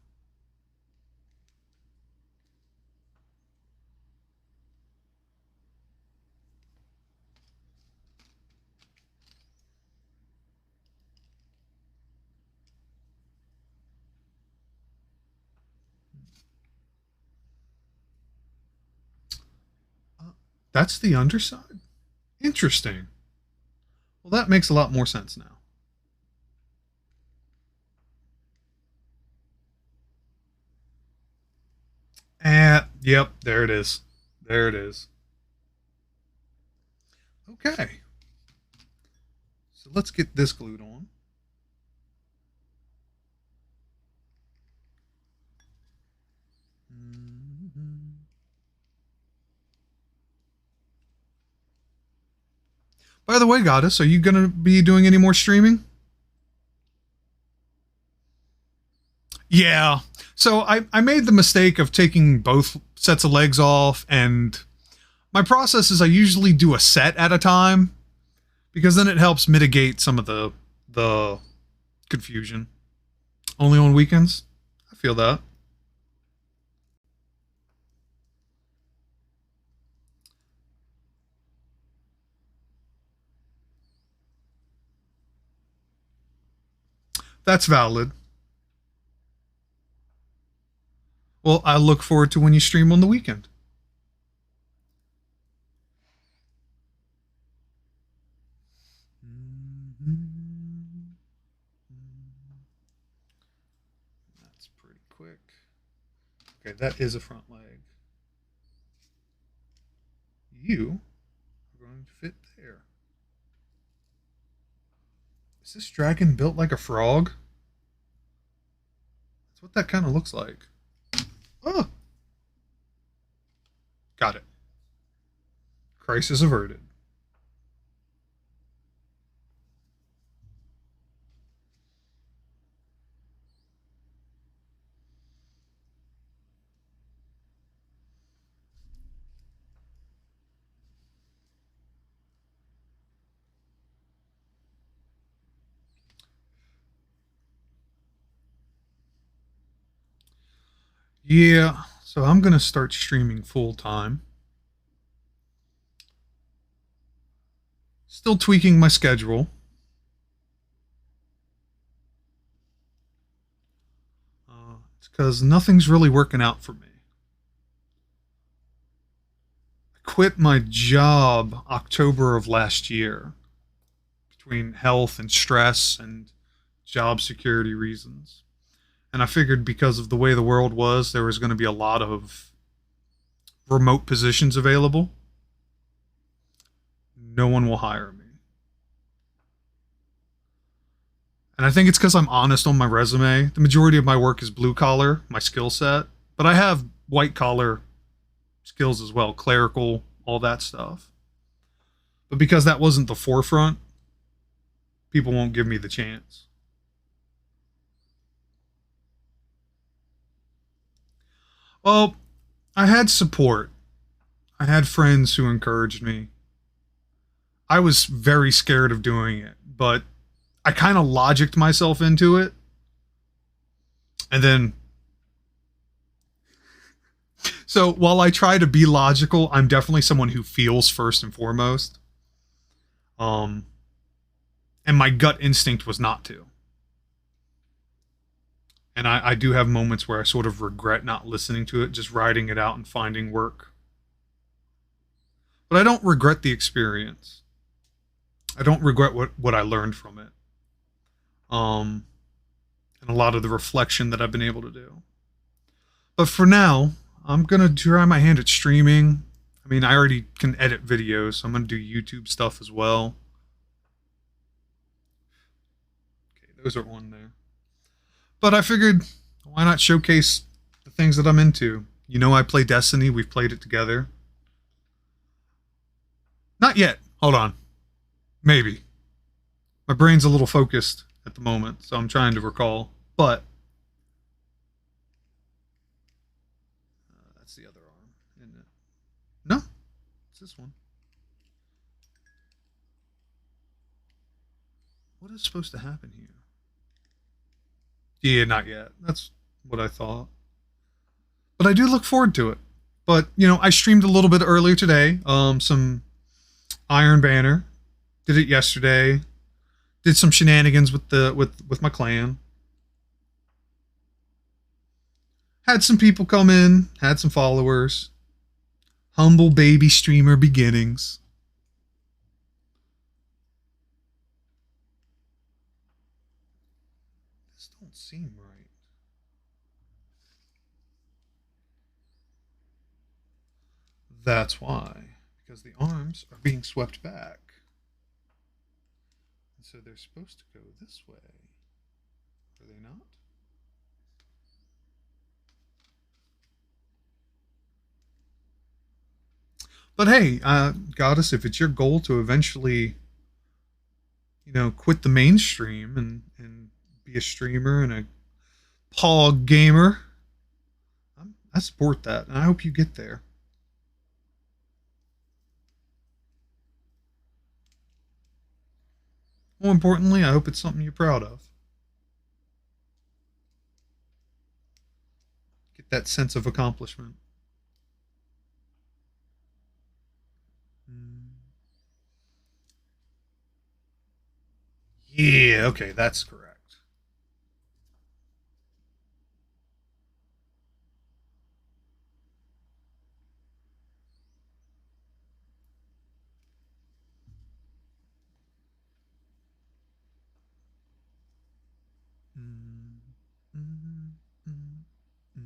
That's the underside? Interesting. Well, that makes a lot more sense now. Yep, there it is. There it is. Okay. So let's get this glued on. By the way, Goddess, are you going to be doing any more streaming? Yeah. So I made the mistake of taking both sets of legs off, and my process is I usually do a set at a time because then it helps mitigate some of the confusion. Only on weekends? I feel that. That's valid. Well, I look forward to when you stream on the weekend. That's pretty quick. Okay, that is a front leg. You are going to fit there. Is this dragon built like a frog? That's what that kind of looks like. Oh! Got it. Crisis averted. Yeah, so I'm going to start streaming full time. Still tweaking my schedule. It's because nothing's really working out for me. I quit my job October of last year between health and stress and job security reasons. And I figured because of the way the world was, there was going to be a lot of remote positions available. No one will hire me. And I think it's because I'm honest on my resume. The majority of my work is blue collar, my skill set, but I have white collar skills as well, clerical, all that stuff. But because that wasn't the forefront, people won't give me the chance. Well, I had support. I had friends who encouraged me. I was very scared of doing it, but I kind of logicked myself into it. And then, so while I try to be logical, I'm definitely someone who feels first and foremost. Um, and my gut instinct was not to. And I do have moments where I sort of regret not listening to it, just writing it out and finding work. But I don't regret the experience. I don't regret what I learned from it. And a lot of the reflection that I've been able to do. But for now, I'm going to try my hand at streaming. I mean, I already can edit videos, so I'm going to do YouTube stuff as well. Okay, those are on there. But I figured, why not showcase the things that I'm into? You know, I play Destiny. We've played it together. Not yet. Hold on. Maybe. My brain's a little focused at the moment, so I'm trying to recall. But that's the other arm, isn't it? No, it's this one. What is supposed to happen here? Yeah, not yet. That's what I thought. But I do look forward to it. But, you know, I streamed a little bit earlier today. Some Iron Banner. Did it yesterday. Did some shenanigans with my clan. Had some people come in. Had some followers. Humble baby streamer beginnings. This don't seem right. That's why. Because the arms are being swept back. And so they're supposed to go this way. Are they not? But hey, Goddess, if it's your goal to eventually, you know, quit the mainstream and be a streamer and a pog gamer, I support that. And I hope you get there. More importantly, I hope it's something you're proud of. Get that sense of accomplishment. Yeah, okay, that's correct. Mm, mm, mm, mm.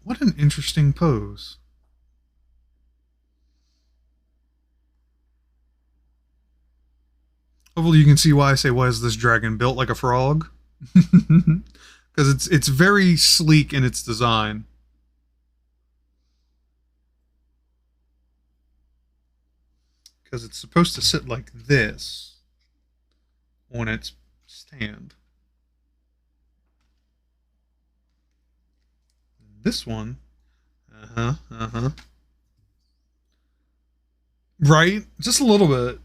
What an interesting pose. Hopefully you can see why I say, why is this dragon built like a frog? Because it's very sleek in its design. Because it's supposed to sit like this on its stand. This one, right? Just a little bit.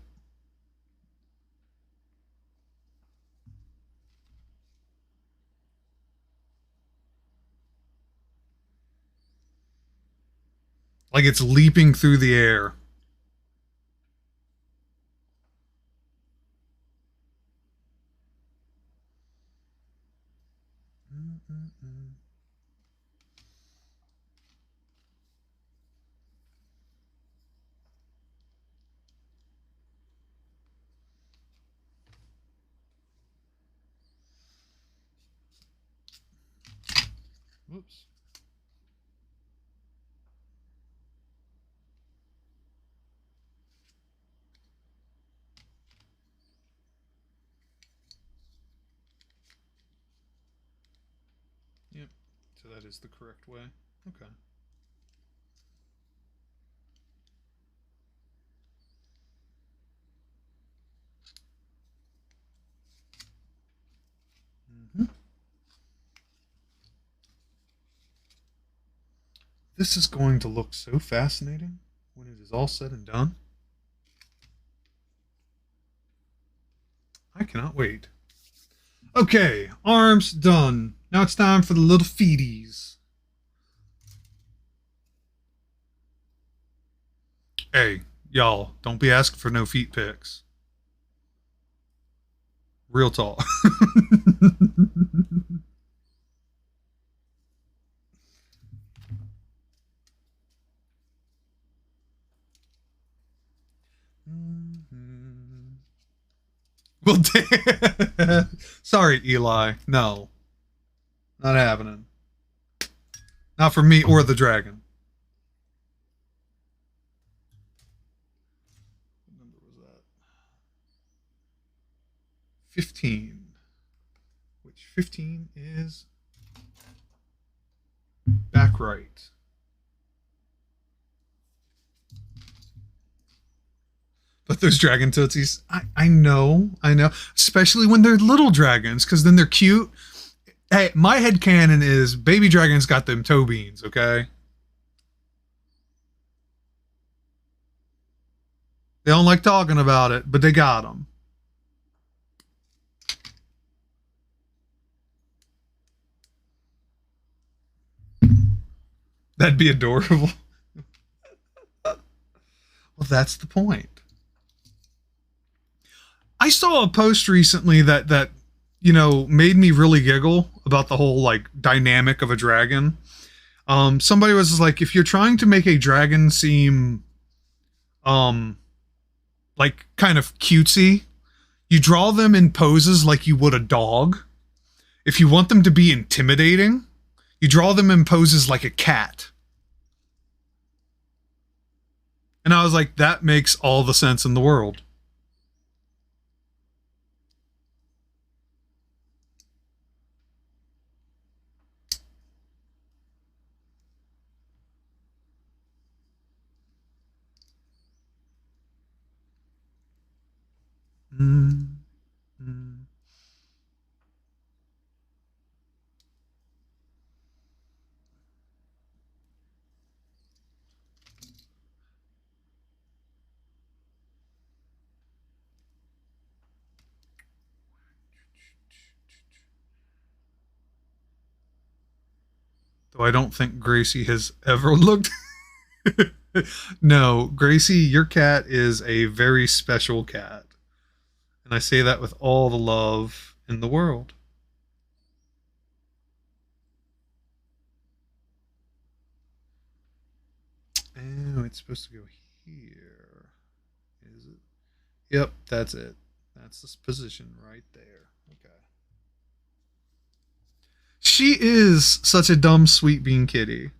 Like it's leaping through the air. Whoops. Yep. So that is the correct way. Okay. Mm-hmm. This is going to look so fascinating when it is all said and done. I cannot wait. Okay, arms done. Now it's time for the little feeties. Hey, y'all, don't be asking for no feet pics. Real talk. Well, sorry, Eli. No, not happening. Not for me or the dragon. What number was that? 15. Which 15 is back right. But those dragon tootsies, I know. Especially when they're little dragons, because then they're cute. Hey, my headcanon is baby dragons got them toe beans, okay? They don't like talking about it, but they got them. That'd be adorable. Well, that's the point. I saw a post recently that made me really giggle about the whole like dynamic of a dragon. Somebody was like, if you're trying to make a dragon seem like kind of cutesy, you draw them in poses like you would a dog. If you want them to be intimidating, you draw them in poses like a cat. And I was like, that makes all the sense in the world. Though I don't think Gracie has ever looked. No, Gracie, your cat is a very special cat. And I say that with all the love in the world. Oh, it's supposed to go here. Is it? Yep, that's it. That's this position right there. Okay. She is such a dumb, sweet bean kitty.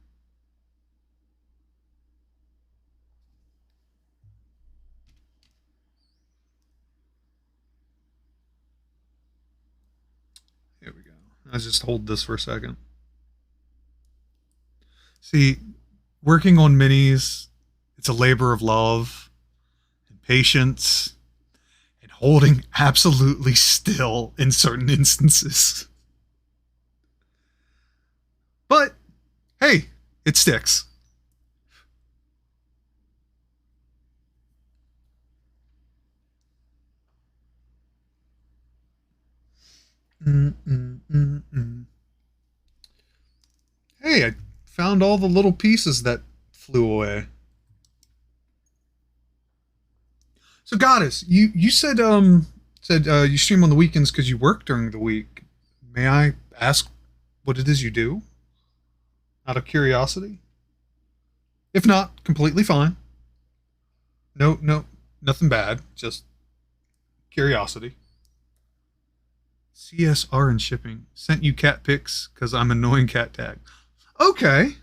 Here we go. I'll just hold this for a second. See, working on minis, it's a labor of love and patience and holding absolutely still in certain instances. But, hey, it sticks. Hey, I found all the little pieces that flew away. So, Goddess, you said you stream on the weekends because you work during the week. May I ask what it is you do? Out of curiosity. If not, completely fine. No, nothing bad. Just curiosity. CSR and shipping. Sent you cat pics because I'm annoying cat tag. Okay.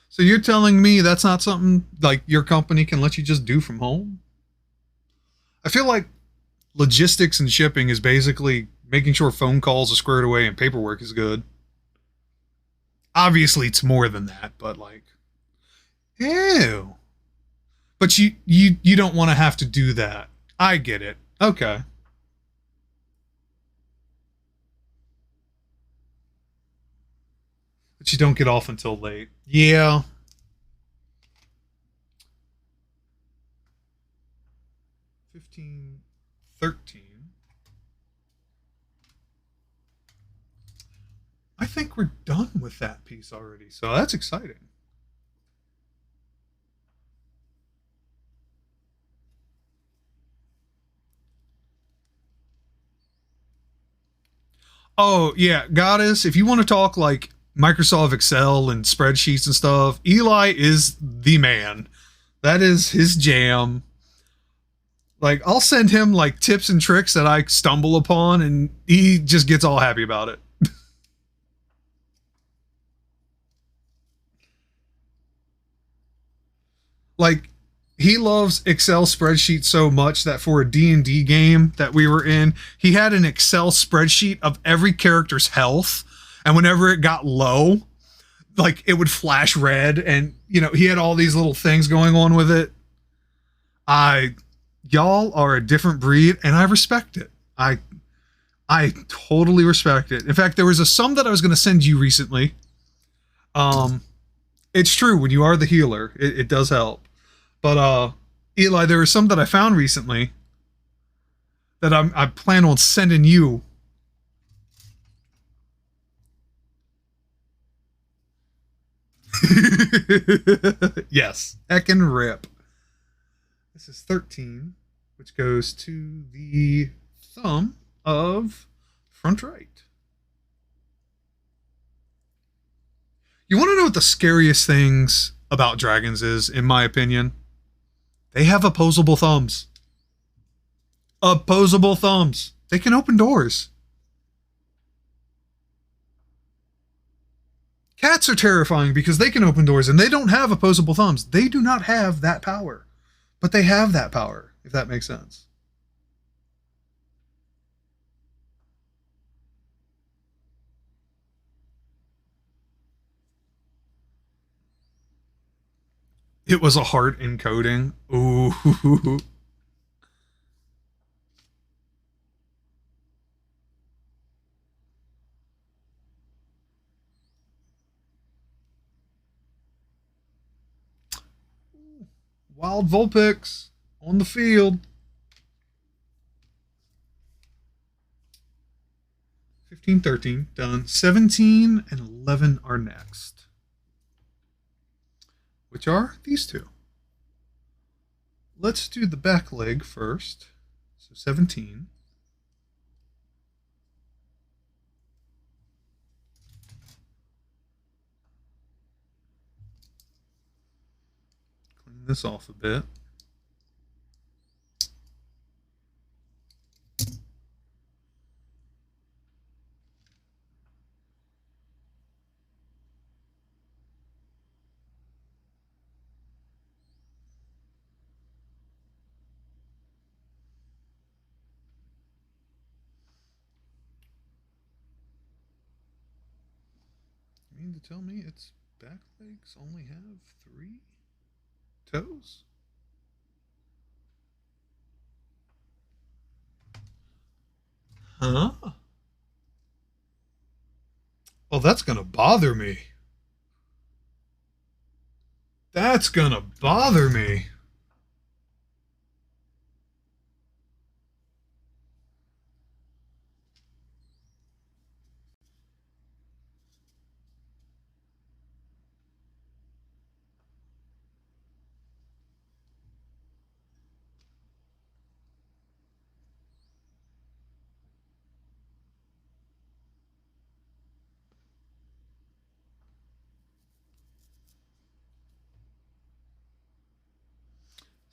So you're telling me that's not something like your company can let you just do from home? I feel like logistics and shipping is basically making sure phone calls are squared away and paperwork is good. Obviously, it's more than that, but like, ew. But you don't want to have to do that. I get it. Okay. But you don't get off until late. Yeah. 15, 13. I think we're done with that piece already. So that's exciting. Oh, yeah, Goddess, if you want to talk like Microsoft Excel and spreadsheets and stuff, Eli is the man. That is his jam. Like, I'll send him like tips and tricks that I stumble upon, and he just gets all happy about it. Like, he loves Excel spreadsheets so much that for a D&D game that we were in, he had an Excel spreadsheet of every character's health, and whenever it got low, like it would flash red, and he had all these little things going on with it. I Y'all are a different breed, and I respect it. I totally respect it. In fact, there was a sum that I was going to send you recently. Um, it's true, when you are the healer, it does help. But Eli, there was some that I found recently that I plan on sending you. Yes, heckin' rip. This is 13, which goes to the thumb of front right. You want to know what the scariest things about dragons is, in my opinion? They have opposable thumbs. Opposable thumbs. They can open doors. Cats are terrifying because they can open doors and they don't have opposable thumbs. They do not have that power, but they have that power, if that makes sense. It was a heart encoding. Ooh. Wild Vulpix on the field. 15, 13, done. 17 and 11 are next, which are these two. Let's do the back leg first. So 17. Clean this off a bit. You mean to tell me its back legs only have 3 toes? Huh? Oh, that's gonna bother me. That's gonna bother me.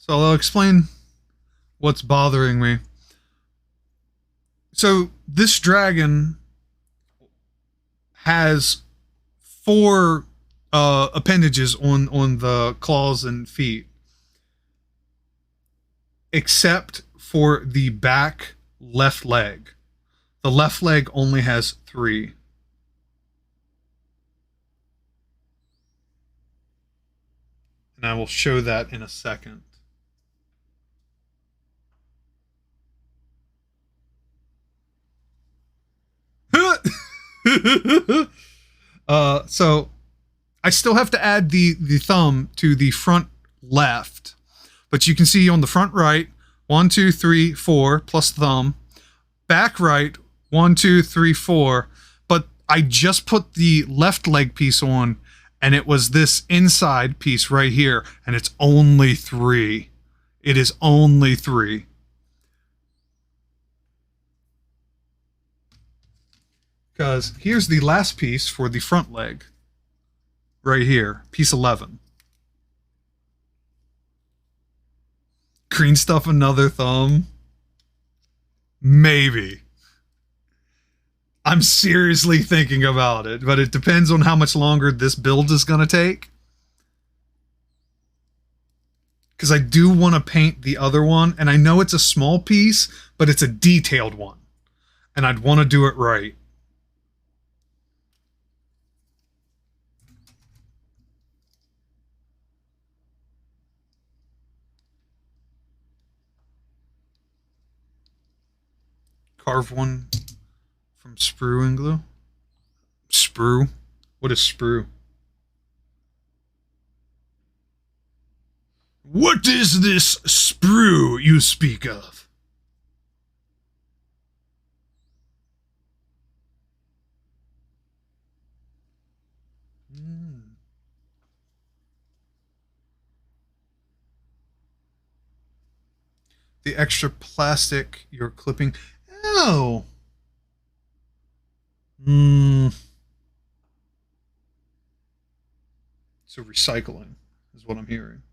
So I'll explain what's bothering me. So this dragon has 4 appendages on the claws and feet, except for the back left leg. The left leg only has 3. And I will show that in a second. So I still have to add the thumb to the front left, but you can see on the front right, 1, 2, 3, 4 plus thumb. Back right, 1, 2, 3, 4. But I just put the left leg piece on, and it was this inside piece right here, and it's only 3. It is only 3. Because here's the last piece for the front leg. Right here, piece 11. Green stuff, another thumb. Maybe. I'm seriously thinking about it, but it depends on how much longer this build is going to take. Because I do want to paint the other one, and I know it's a small piece, but it's a detailed one. And I'd want to do it right. Carve one from sprue and glue. Sprue? What is sprue? What is this sprue you speak of? The extra plastic you're clipping. Oh. So recycling is what I'm hearing.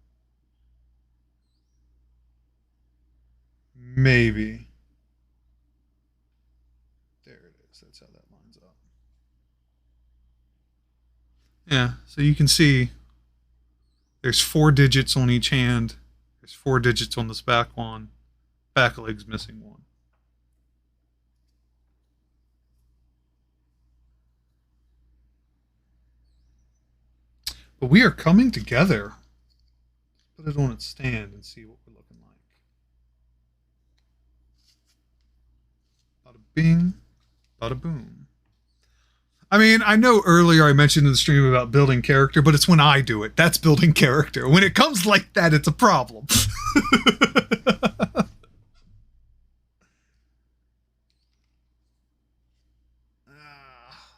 Maybe. There it is. That's how that lines up. Yeah, so you can see there's 4 digits on each hand. There's 4 digits on this back one. Back leg's missing 1. But we are coming together. Put it on its stand and see what we're looking like. Bada bing, bada boom. I mean, I know earlier I mentioned in the stream about building character, but it's when I do it. That's building character. When it comes like that, it's a problem.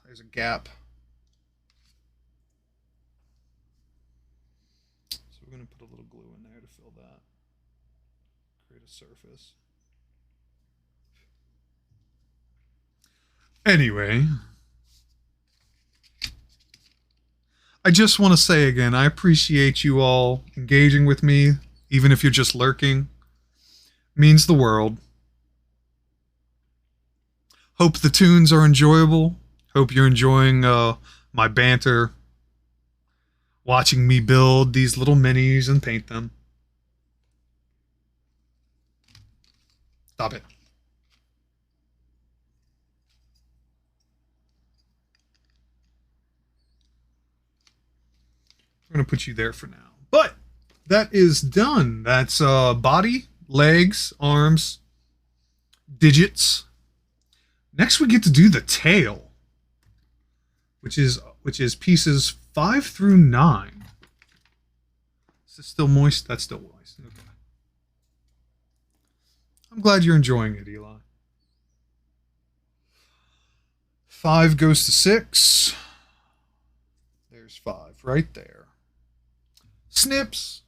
There's a gap. We're going to put a little glue in there to fill that. Create a surface. Anyway, I just want to say again, I appreciate you all engaging with me, even if you're just lurking. It means the world. Hope the tunes are enjoyable. Hope you're enjoying my banter. Watching me build these little minis and paint them. Stop it. We're going to put you there for now. But that is done. That's body, legs, arms, digits. Next we get to do the tail, which is pieces 5 through 9. Is this still moist? That's still moist. Okay. I'm glad you're enjoying it, Eli. 5 goes to 6. There's 5 right there. Snips.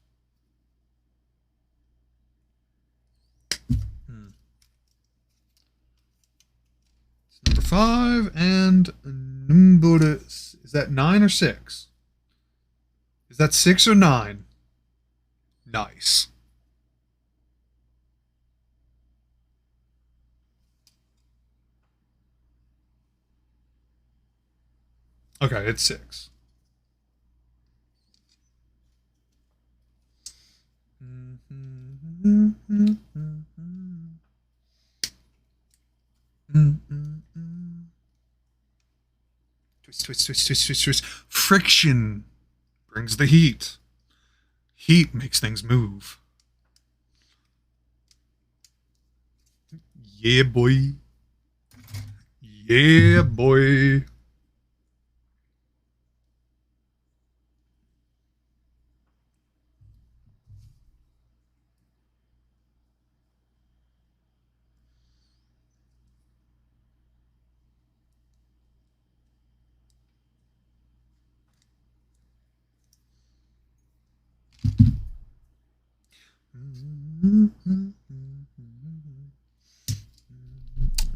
It's number 5 and number... Is that 9 or 6? Is that 6 or 9? Nice. Okay, it's 6. Twist, twist, twist, twist, twist, twist. Friction brings the heat. Heat makes things move. Yeah, boy. Yeah, boy.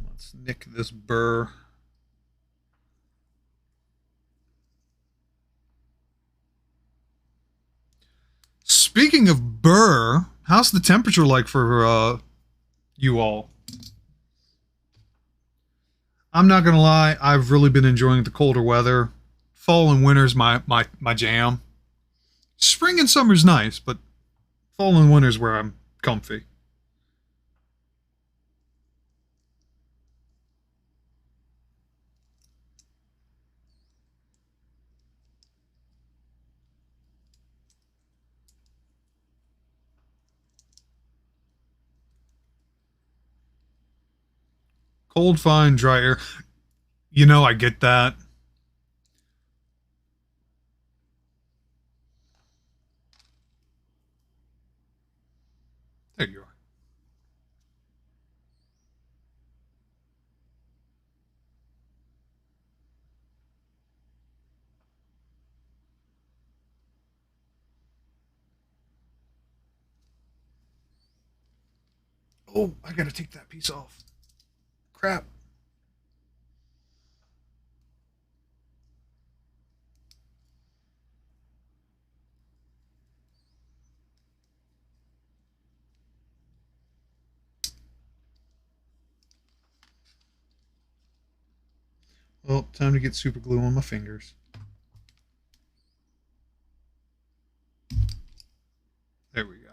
Let's nick this burr. Speaking of burr, how's the temperature like for you all? I'm not gonna lie, I've really been enjoying the colder weather. Fall and winter's my jam. Spring and summer's nice, but fall and winter's where I'm comfy. Cold, fine, dry air. You know, I get that. There you are. Oh, I gotta take that piece off. Crap. Well, time to get super glue on my fingers. There we go.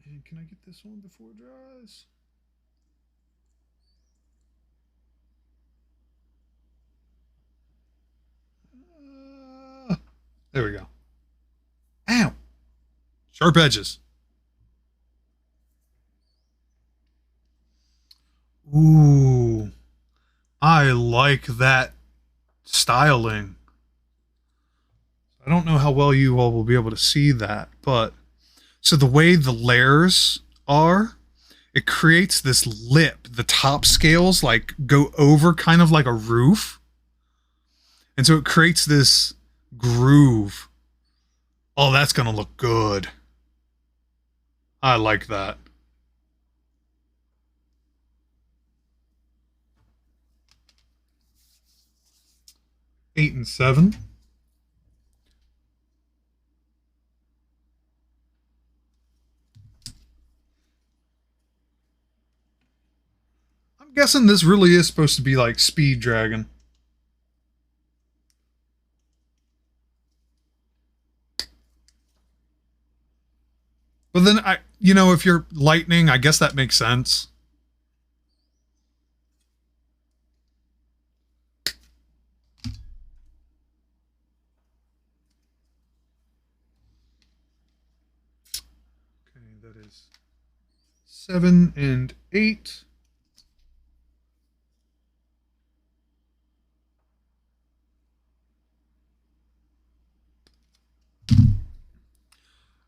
And can I get this one before it dries? There we go. Ow! Sharp edges. Ooh. I like that styling. I don't know how well you all will be able to see that, but so the way the layers are, it creates this lip. The top scales like go over kind of like a roof. And so it creates this groove. Oh, that's going to look good. I like that. Eight and 7. I'm guessing this really is supposed to be like Speed Dragon. But then if you're lightning, I guess that makes sense. Okay, that is 7 and 8.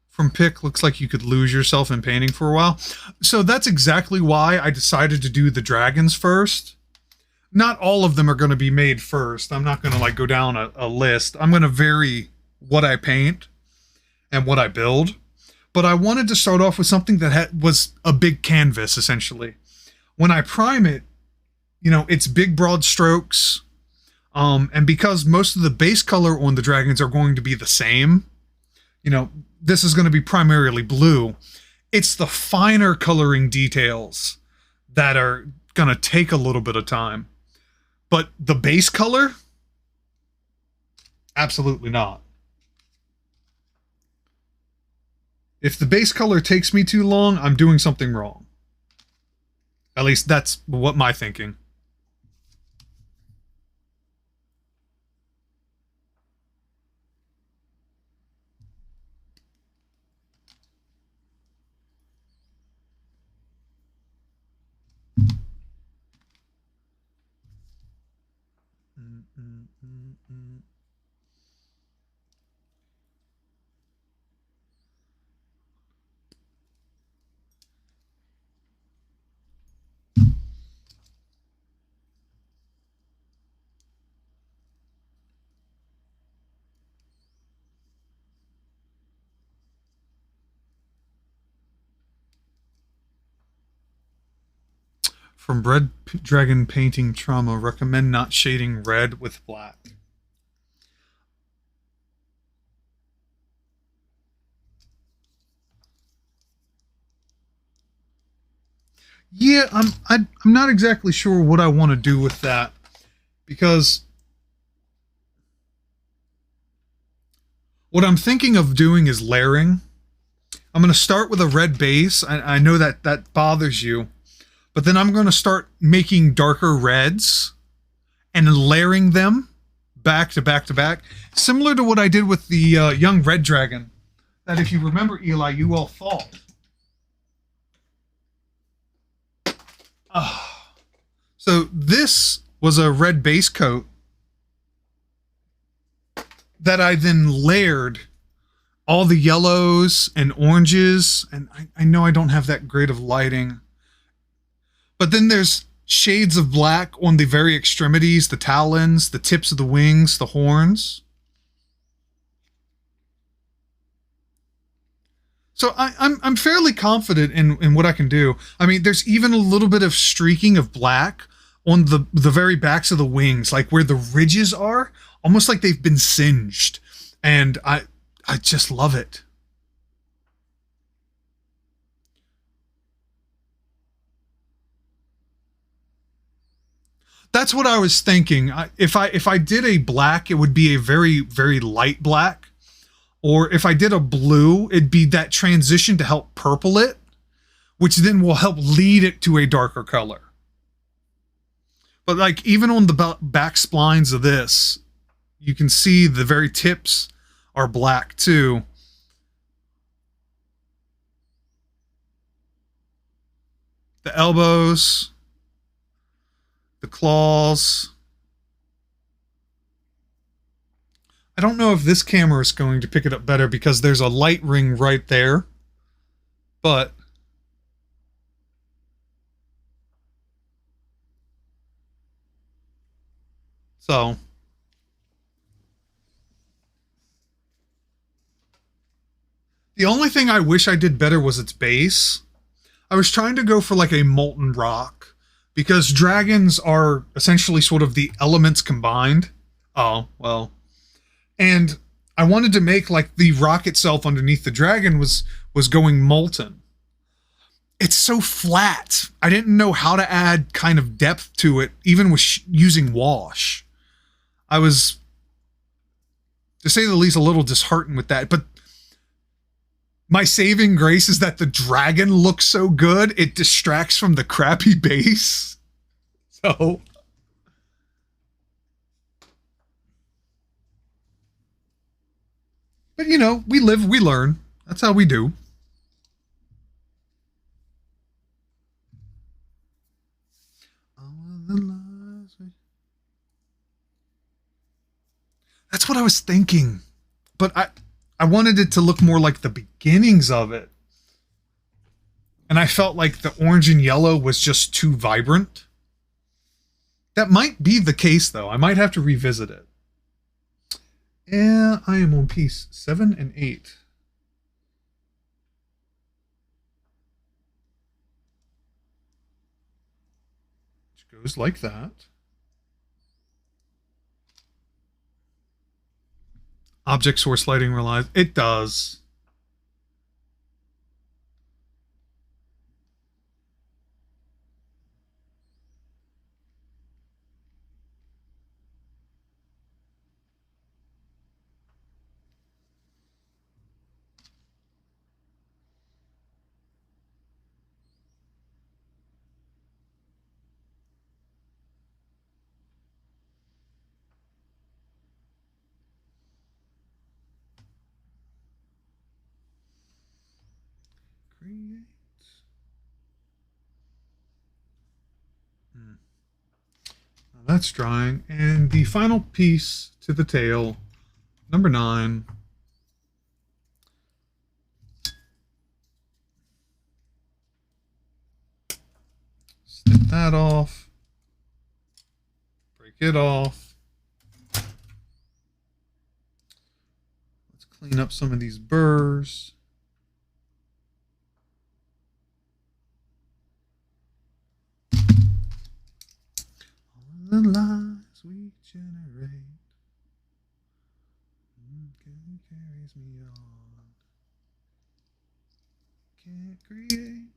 From pick, looks like you could lose yourself in painting for a while. So that's exactly why I decided to do the dragons first. Not all of them are going to be made first. I'm not going to like go down a list. I'm going to vary what I paint and what I build. But I wanted to start off with something that was a big canvas, essentially. When I prime it, it's big, broad strokes. And because most of the base color on the dragons are going to be the same, this is going to be primarily blue. It's the finer coloring details that are going to take a little bit of time. But the base color, absolutely not. If the base color takes me too long, I'm doing something wrong. At least that's what my thinking. From Red Dragon Painting Trauma, recommend not shading red with black. Yeah, I'm not exactly sure what I want to do with that, because what I'm thinking of doing is layering. I'm going to start with a red base. I know that that bothers you, but then I'm going to start making darker reds and layering them back to back to back, similar to what I did with the young red dragon that, if you remember, Eli, you all fought. So this was a red base coat that I then layered all the yellows and oranges, and I know I don't have that great of lighting, but then there's shades of black on the very extremities, the talons, the tips of the wings, the horns. So I'm fairly confident in what I can do. I mean, there's even a little bit of streaking of black on the very backs of the wings, like where the ridges are, almost like they've been singed. And I just love it. That's what I was thinking. If I did a black, it would be a very, very light black. Or if I did a blue, it'd be that transition to help purple it, which then will help lead it to a darker color. But like even on the back splines of this, you can see the very tips are black too. The elbows, the claws. I don't know if this camera is going to pick it up better because there's a light ring right there, but so the only thing I wish I did better was its base. I was trying to go for like a molten rock because dragons are essentially sort of the elements combined. Oh, well. And I wanted to make like the rock itself underneath the dragon was going molten. It's so flat. I didn't know how to add kind of depth to it, even with using wash. I was, to say the least, a little disheartened with that. But my saving grace is that the dragon looks so good, it distracts from the crappy base. So... But, you know, we live, we learn. That's how we do. That's what I was thinking. But I wanted it to look more like the beginnings of it. And I felt like the orange and yellow was just too vibrant. That might be the case, though. I might have to revisit it. Yeah, I am on piece 7 and 8. Which goes like that. Object source lighting relies. It does. that's drying. And the final piece to the tail, number 9. Snip that off. Break it off. Let's clean up some of these burrs. The lies we generate carries me on. Can't create.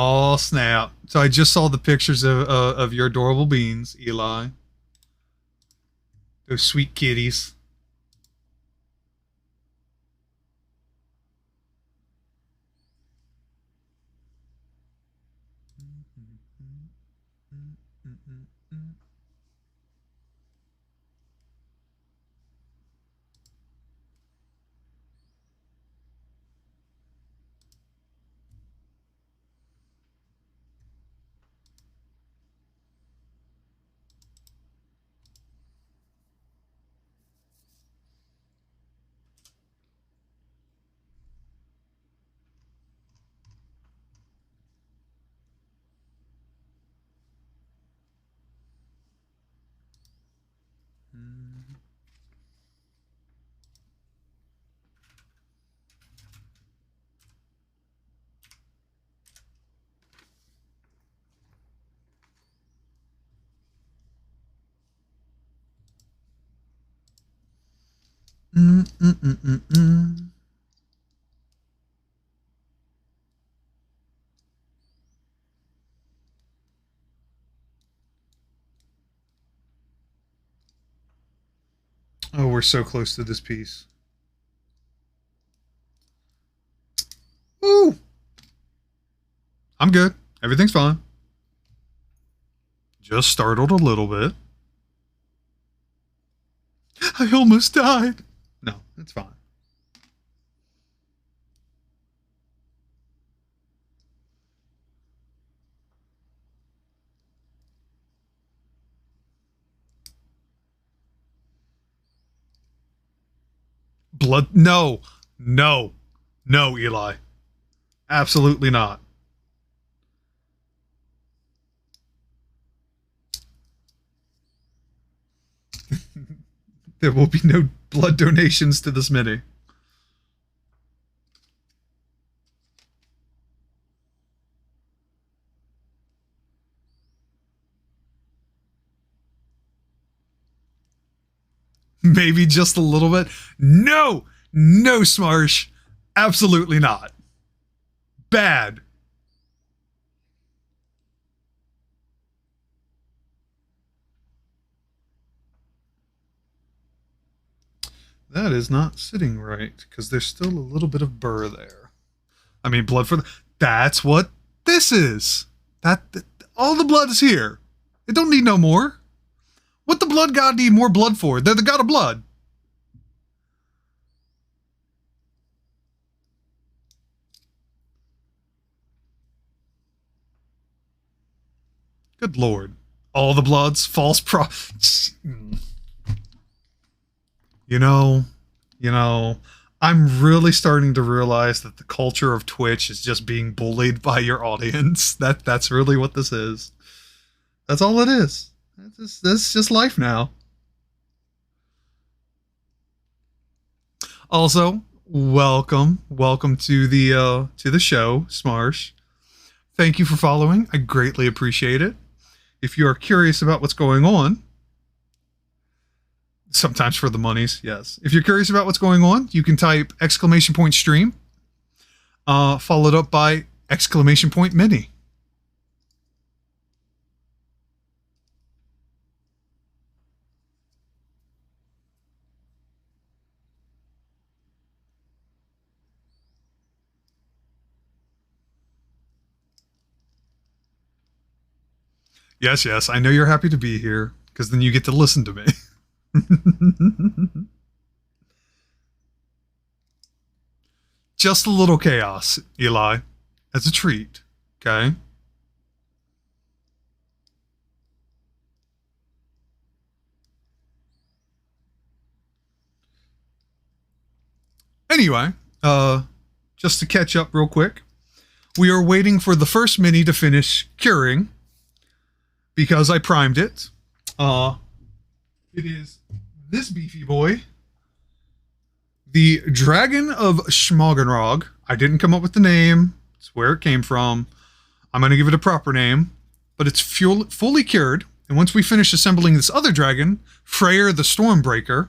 Oh, snap. So I just saw the pictures of your adorable beans, Eli. Those sweet kitties. Oh, we're so close to this piece. Ooh! I'm good. Everything's fine. Just startled a little bit. I almost died. No, it's fine. Blood? No. No. No, Eli. Absolutely not. There will be no blood donations to this mini. Maybe just a little bit. No! No, Smarsh. Absolutely not. Bad. That is not sitting right, because there's still a little bit of burr there. I mean, blood for the... That's what this is. All the blood is here. It don't need no more. What the blood god need more blood for? They're the god of blood. Good lord. All the bloods, false pro... You know, I'm really starting to realize that the culture of Twitch is just being bullied by your audience. That's really what this is. That's all it is. That's just life now. Also, welcome to the show, Smarsh. Thank you for following. I greatly appreciate it. If you are curious about what's going on, Sometimes for the monies, yes. If you're curious about what's going on, you can type !stream, followed up by !mini. Yes, yes, I know you're happy to be here, because then you get to listen to me. Just a little chaos, Eli, as a treat, okay? Anyway, just to catch up real quick, we are waiting for the first mini to finish curing, because I primed it. It is this beefy boy, the Dragon of Schmagenrog. I didn't come up with the name. It's where it came from. I'm going to give it a proper name, but it's fully cured. And once we finish assembling this other dragon, Freyr the Stormbreaker,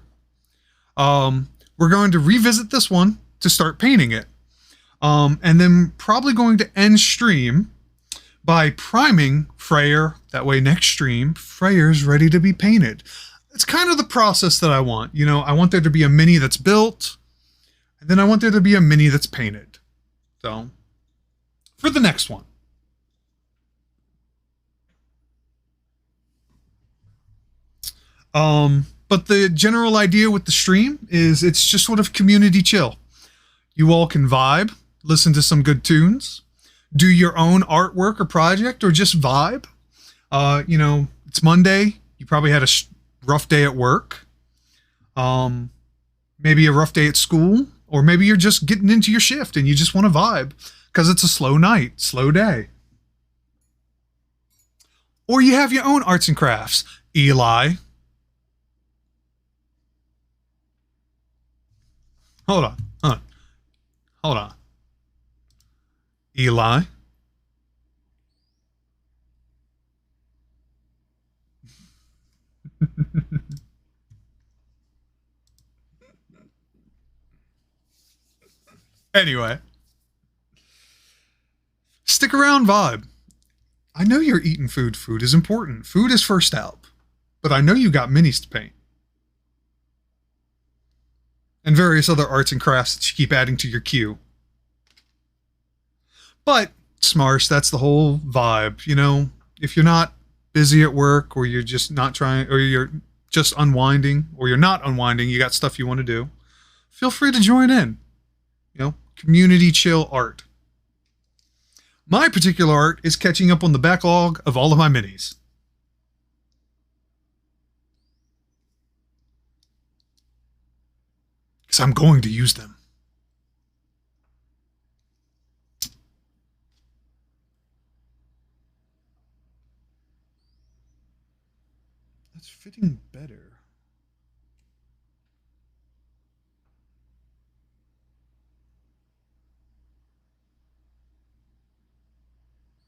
we're going to revisit this one to start painting it. And then probably going to end stream by priming Freyr. That way next stream, Freyr's ready to be painted. It's kind of the process that I want. You know, I want there to be a mini that's built, and then I want there to be a mini that's painted. So, for the next one. But the general idea with the stream is it's just sort of community chill. You all can vibe, listen to some good tunes, do your own artwork or project, or just vibe. You know, it's Monday. You probably had a rough day at work. Maybe a rough day at school, or maybe you're just getting into your shift and you just want to vibe because it's a slow night, slow day. Or you have your own arts and crafts. Eli. Hold on. Eli. Anyway. Stick around, vibe. I know you're eating food. Food is important. Food is first out. But I know you got minis to paint. And various other arts and crafts that you keep adding to your queue. But, Smarsh, that's the whole vibe. You know, if you're not busy at work, or you're just not trying, or you're just unwinding, or you're not unwinding, you got stuff you want to do, feel free to join in. You know, community chill art. My particular art is catching up on the backlog of all of my minis. Because I'm going to use them. That's fitting better.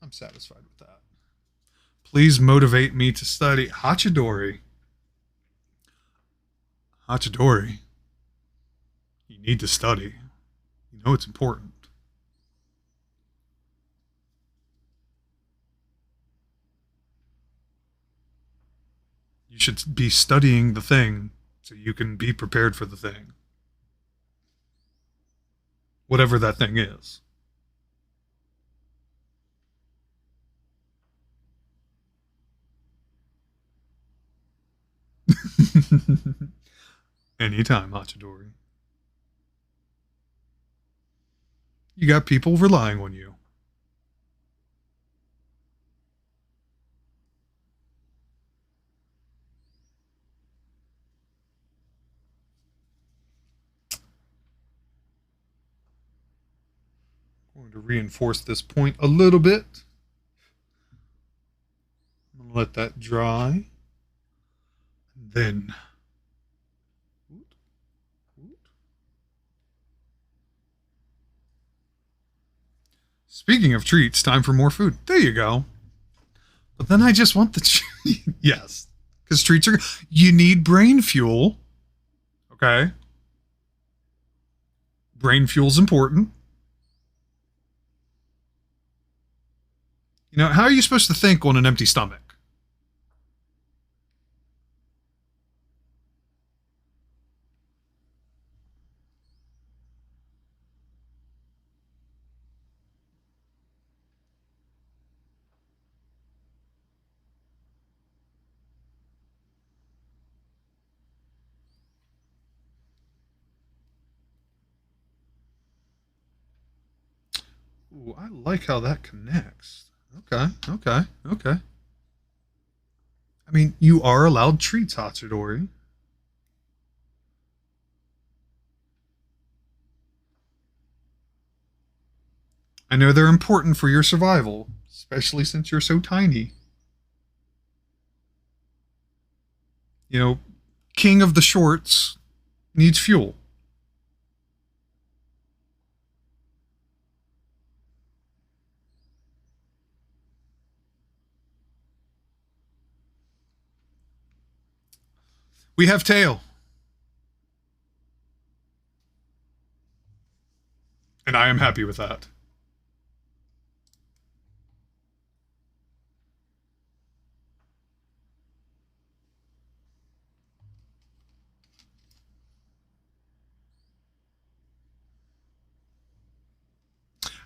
I'm satisfied with that. Please motivate me to study. Hachidori. Hachidori. You need to study. You know it's important. You should be studying the thing so you can be prepared for the thing. Whatever that thing is. Anytime, Hachidori. You got people relying on you. I'm going to reinforce this point a little bit. I'm going to let that dry. Then speaking of treats, time for more food. There you go. But then I just want the yes, because treats are, you need brain fuel Okay. Brain fuel's important. You know, how are you supposed to think on an empty stomach? Ooh, I like how that connects. Okay, okay, okay. I mean, you are allowed treats, Hatsudori. I know they're important for your survival, especially since you're so tiny. You know, King of the Shorts needs fuel. We have tail. And I am happy with that.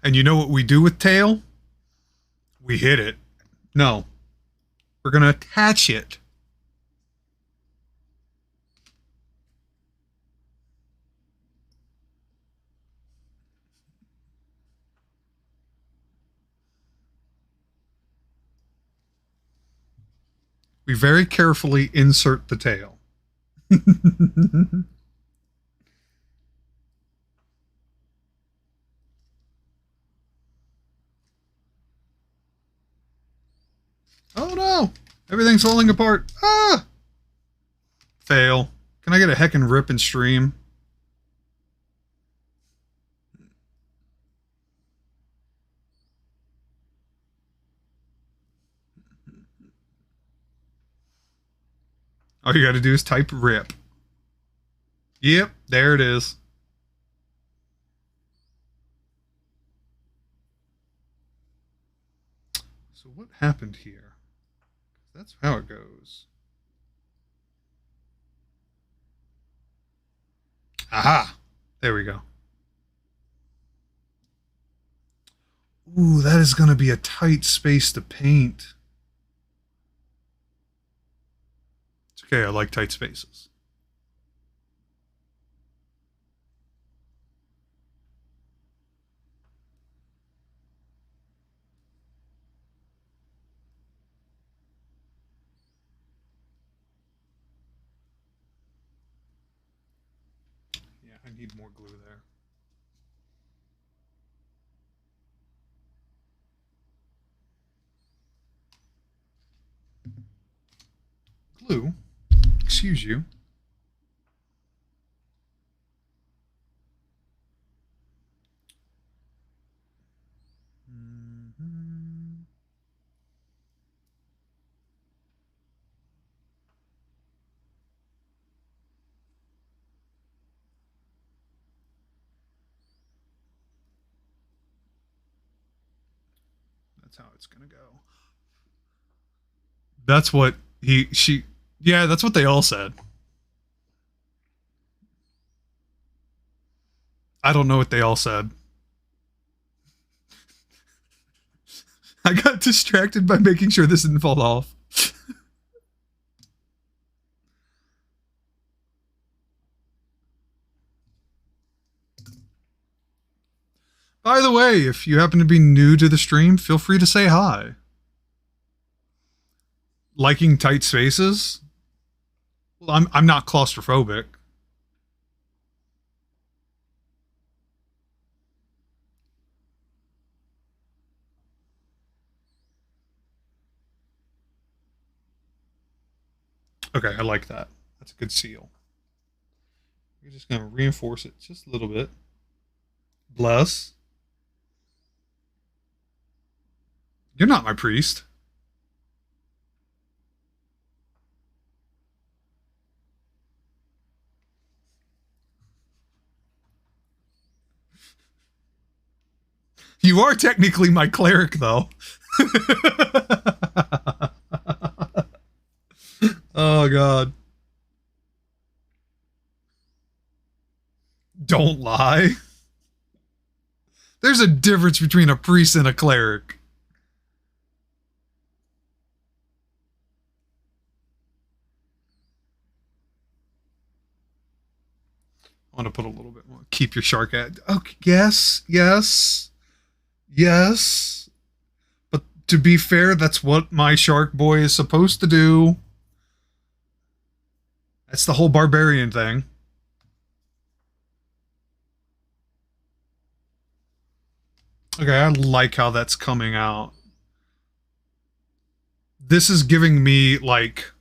And you know what we do with tail? We hit it. No. We're going to attach it. We very carefully insert the tail. Oh no! Everything's falling apart. Ah! Fail. Can I get a heckin' rip and stream? All you gotta do is type rip. Yep, there it is. So what happened here? That's how it goes. Aha! There we go. Ooh, that is going to be a tight space to paint. It's okay, I like tight spaces. Yeah, I need more glue there. Glue? Excuse you. That's how it's gonna go. That's what yeah, that's what they all said. I don't know what they all said. I got distracted by making sure this didn't fall off. By the way, if you happen to be new to the stream, feel free to say hi. Liking tight spaces? Well, I'm not claustrophobic. Okay, I like that. That's a good seal. We're just going to reinforce it just a little bit. Bless. You're not my priest. You are technically my cleric, though. Oh, God. Don't lie. There's a difference between a priest and a cleric. I want to put a little bit more. Keep your shark at. Okay, yes, yes, yes. But to be fair, that's what my shark boy is supposed to do. That's the whole barbarian thing. Okay, I like how that's coming out. This is giving me, like,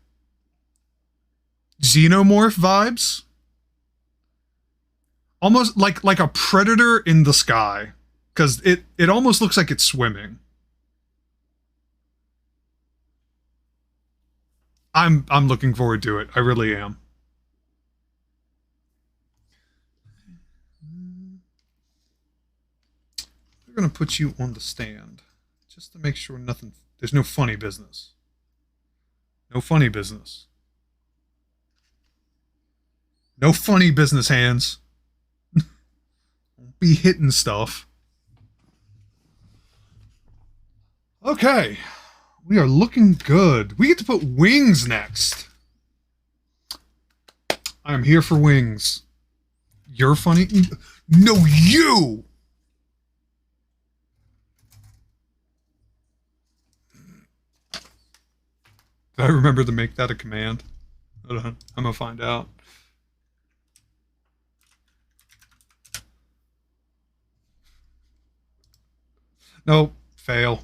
xenomorph vibes. Almost like a predator in the sky. Because it almost looks like it's swimming. I'm looking forward to it. I really am. We're going to put you on the stand. Just to make sure there's no funny business. No funny business. No funny business, hands. Don't be hitting stuff. Okay. We are looking good. We get to put wings next. I'm here for wings. You're funny? No, you! Did I remember to make that a command? Hold on. I'm gonna find out. Nope. Fail.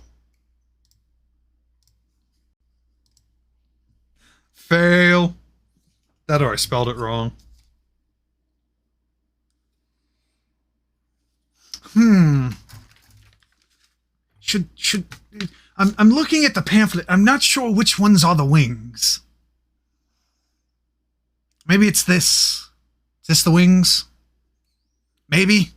Fail. That or I spelled it wrong. Should I'm looking at the pamphlet. I'm not sure which ones are the wings. Maybe it's this. Is this the wings? Maybe.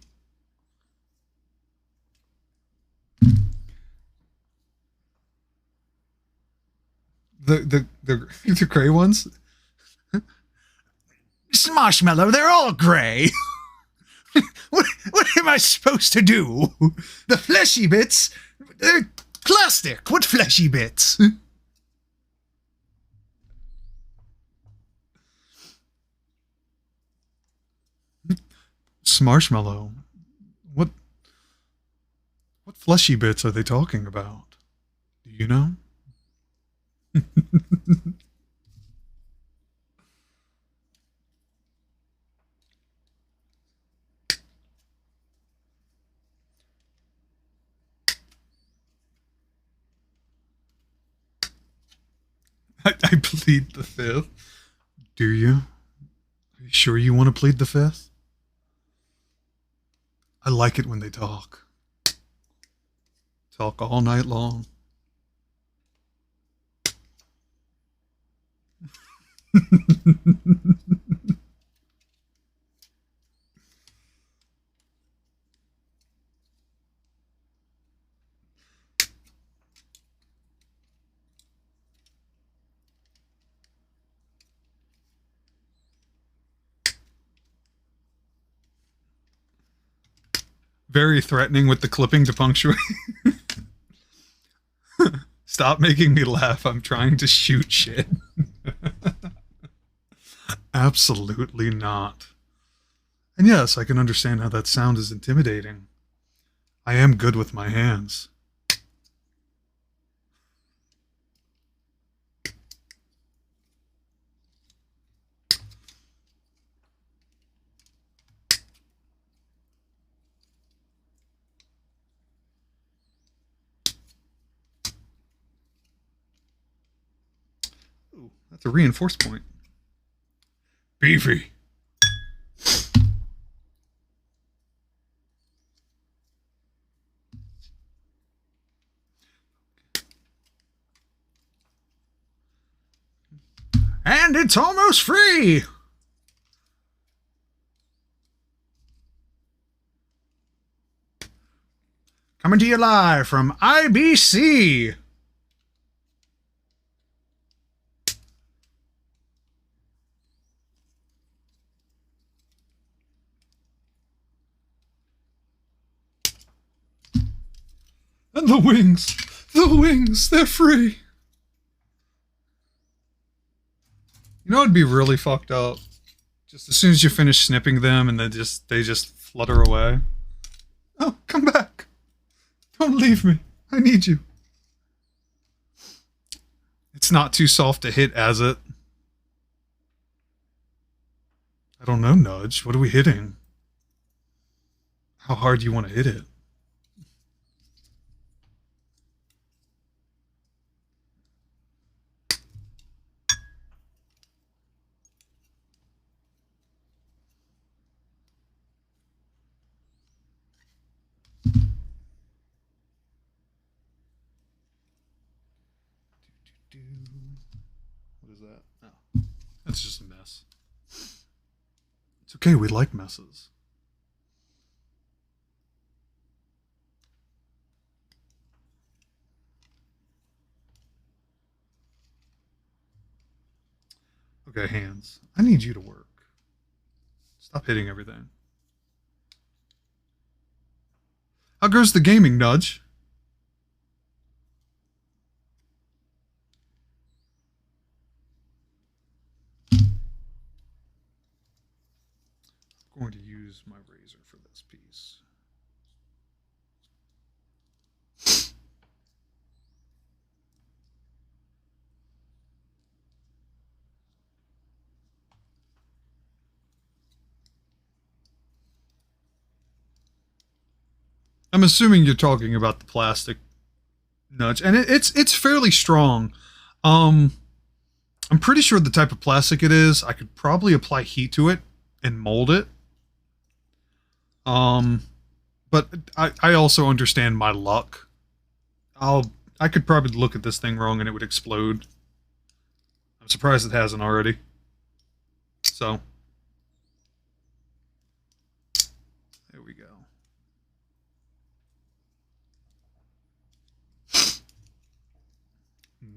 The gray ones? Marshmallow, they're all gray. What am I supposed to do? The fleshy bits, they're plastic. What fleshy bits? Marshmallow. What fleshy bits are they talking about? Do you know? I plead the fifth. Do you? Are you sure you want to plead the fifth? I like it when they talk. Talk all night long. Very threatening with the clipping to punctuate. Stop making me laugh. I'm trying to shoot shit. Absolutely not. And yes, I can understand how that sound is intimidating. I am good with my hands. Ooh, that's a reinforced point. Beefy. And it's almost free. Coming to you live from IBC. And the wings, they're free. You know, it'd be really fucked up. Just as soon as you finish snipping them and they just flutter away. Oh, come back. Don't leave me. I need you. It's not too soft to hit, as it. I don't know, Nudge. What are we hitting? How hard do you want to hit it? What is that? Oh, that's just a mess. It's okay, we like messes. Okay, hands. I need you to work. Stop hitting everything. How goes the gaming, Nudge? I'm going to use my razor for this piece. I'm assuming you're talking about the plastic, Nudge, and it's fairly strong. I'm pretty sure the type of plastic it is, I could probably apply heat to it and mold it. But I also understand my luck. I could probably look at this thing wrong and it would explode. I'm surprised it hasn't already. So there we go.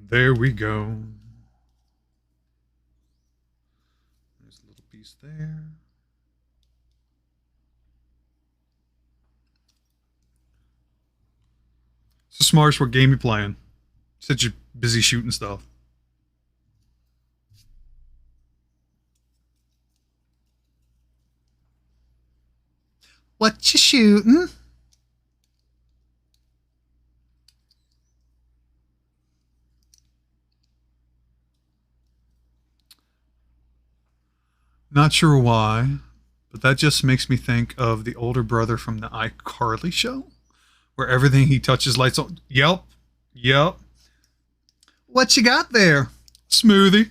There we go. There's a little piece there. So Smarsh, what game you playing? Said you're busy shooting stuff. What you shooting? Not sure why, but that just makes me think of the older brother from the iCarly show, where everything he touches lights on. Yep. What you got there? Smoothie.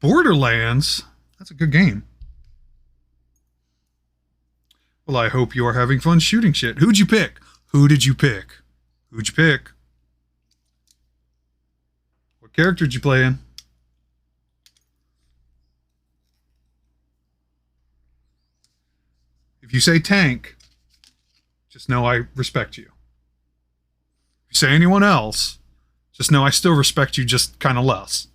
Borderlands? That's a good game. Well, I hope you are having fun shooting shit. Who'd you pick? Who did you pick? Who'd you pick? What character did you play in? If you say tank, just know I respect you. If you say anyone else, just know I still respect you, just kind of less.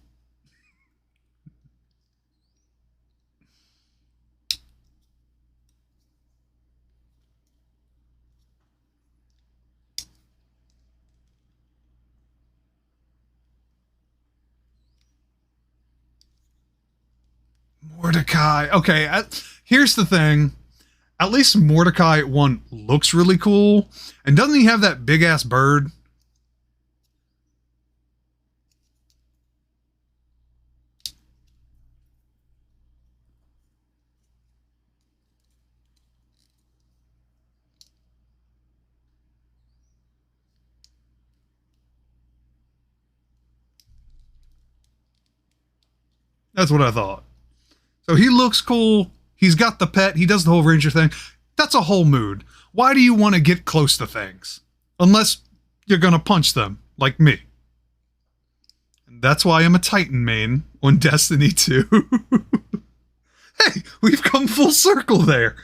Mordecai. Okay, here's the thing. At least Mordecai 1 looks really cool. And doesn't he have that big-ass bird? That's what I thought. So he looks cool. He's got the pet. He does the whole ranger thing. That's a whole mood. Why do you want to get close to things? Unless you're going to punch them, like me. That's why I'm a Titan main on Destiny 2. Hey, we've come full circle there.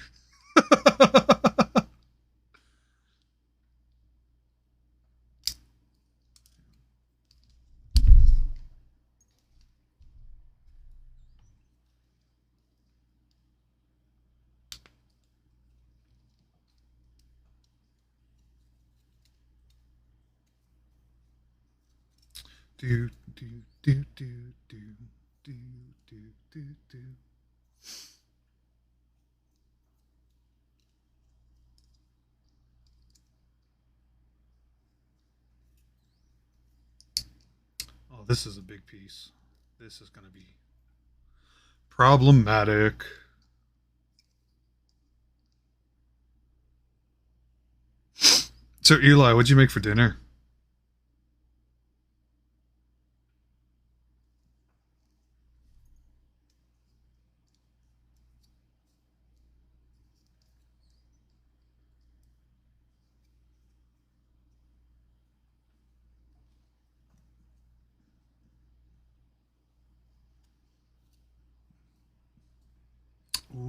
Do do do do do do do do do. Oh, this is a big piece. This is going to be problematic. So, Eli, what'd you make for dinner?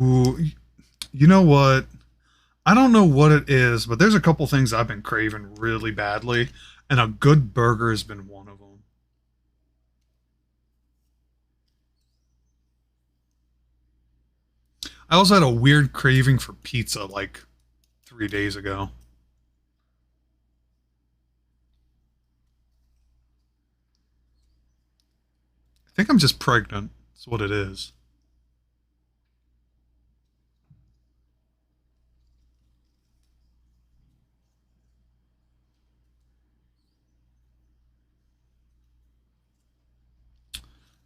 Ooh, you know what? I don't know what it is, but there's a couple things I've been craving really badly, and a good burger has been one of them. I also had a weird craving for pizza like 3 days ago. I think I'm just pregnant. That's what it is.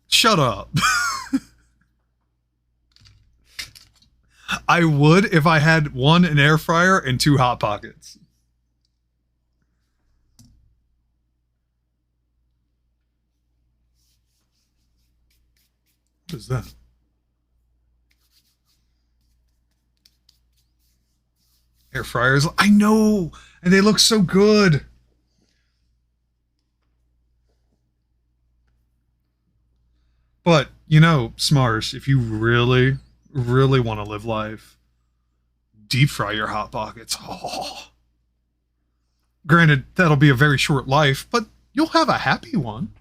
Shut up. I would if I had one, an air fryer, and 2 Hot Pockets. What is that? Air fryers. I know, and they look so good. But, you know, Smarsh, if you really, really want to live life, deep fry your Hot Pockets. Oh. Granted, that'll be a very short life, but you'll have a happy one.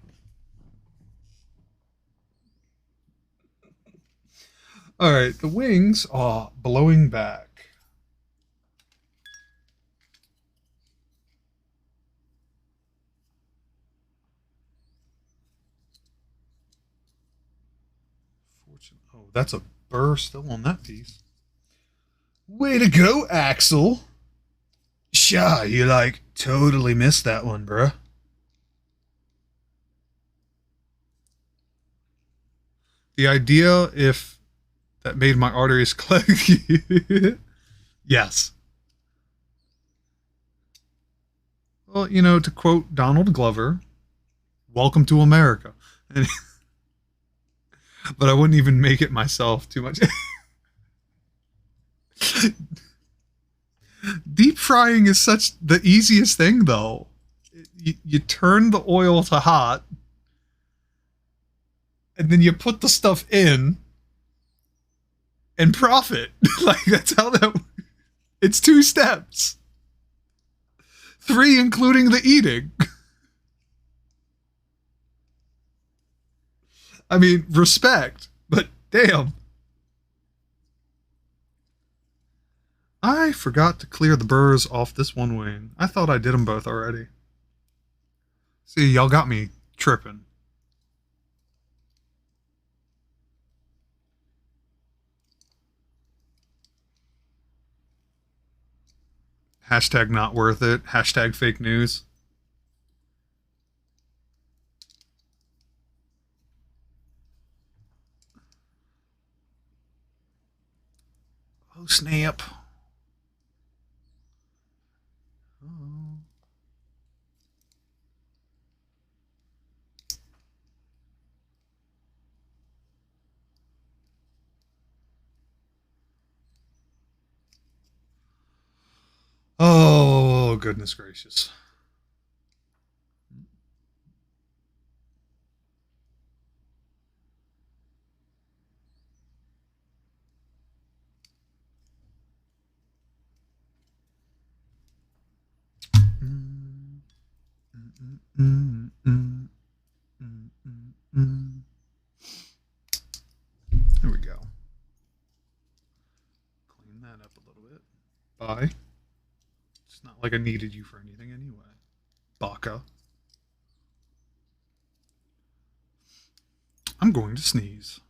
All right, the wings are blowing back. Oh, that's a burr still on that piece. Way to go, Axel. Sha, you like totally missed that one, bruh. The idea if that made my arteries clog. Yes. Well, you know, to quote Donald Glover, welcome to America. But I wouldn't even make it myself too much. Deep frying is such the easiest thing, though. You turn the oil to hot, and then you put the stuff in, and profit. Like, that's how that. It's 2 steps. 3, including the eating. I mean, respect, but damn. I forgot to clear the burrs off this one wing. I thought I did them both already. See, y'all got me tripping. Hashtag not worth it. Hashtag fake news. Oh, snap. Oh, goodness gracious. There we go. Clean that up a little bit. Bye. It's not like I needed you for anything anyway. Baka. I'm going to sneeze.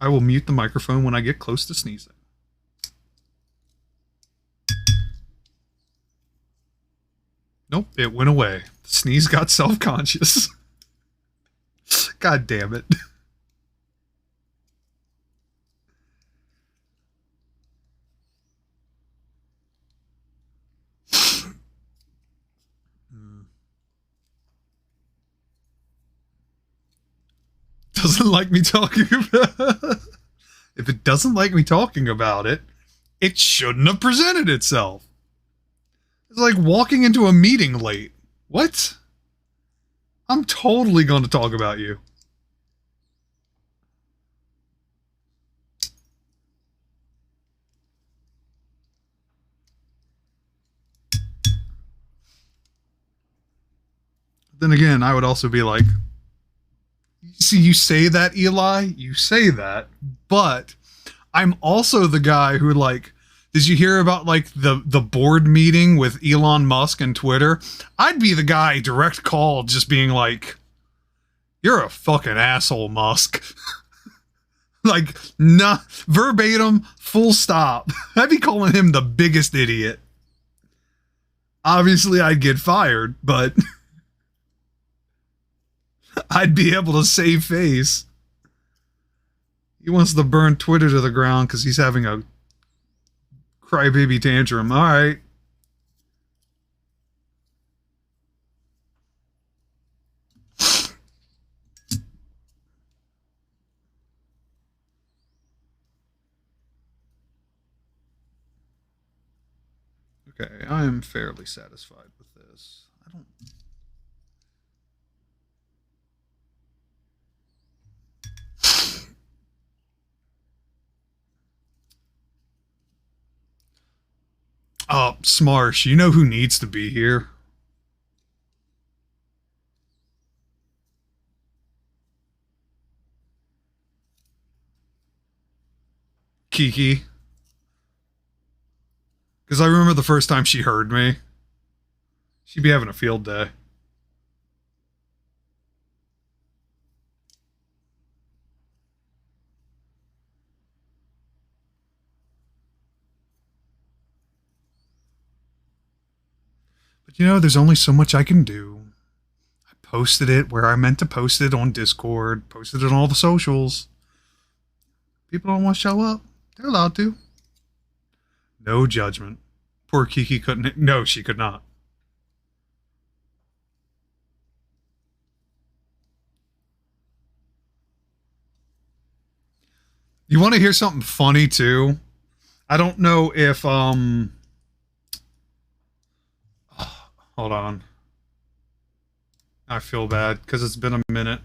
I will mute the microphone when I get close to sneezing. Nope, it went away. The sneeze got self-conscious. God damn it. Doesn't like me talking about if it doesn't like me talking about it, it shouldn't have presented itself. It's like walking into a meeting late. What? I'm totally going to talk about you. Then again, I would also be like, see, you say that, Eli, you say that, but I'm also the guy who, like, did you hear about, like, the board meeting with Elon Musk and Twitter? I'd be the guy direct call just being like, you're a fucking asshole, Musk. Like, nah, verbatim, full stop. I'd be calling him the biggest idiot. Obviously, I'd get fired, but I'd be able to save face. He wants to burn Twitter to the ground because he's having a crybaby tantrum. All right. Okay, I am fairly satisfied with this. I don't... Oh, Smarsh, you know who needs to be here? Kiki. Because I remember the first time she heard me. She'd be having a field day. But you know, there's only so much I can do. I posted it where I meant to post it on Discord, posted it on all the socials. People don't want to show up. They're allowed to. No judgment. Poor Kiki couldn't... No, she could not. You want to hear something funny, too? I don't know if, hold on. I feel bad, because it's been a minute.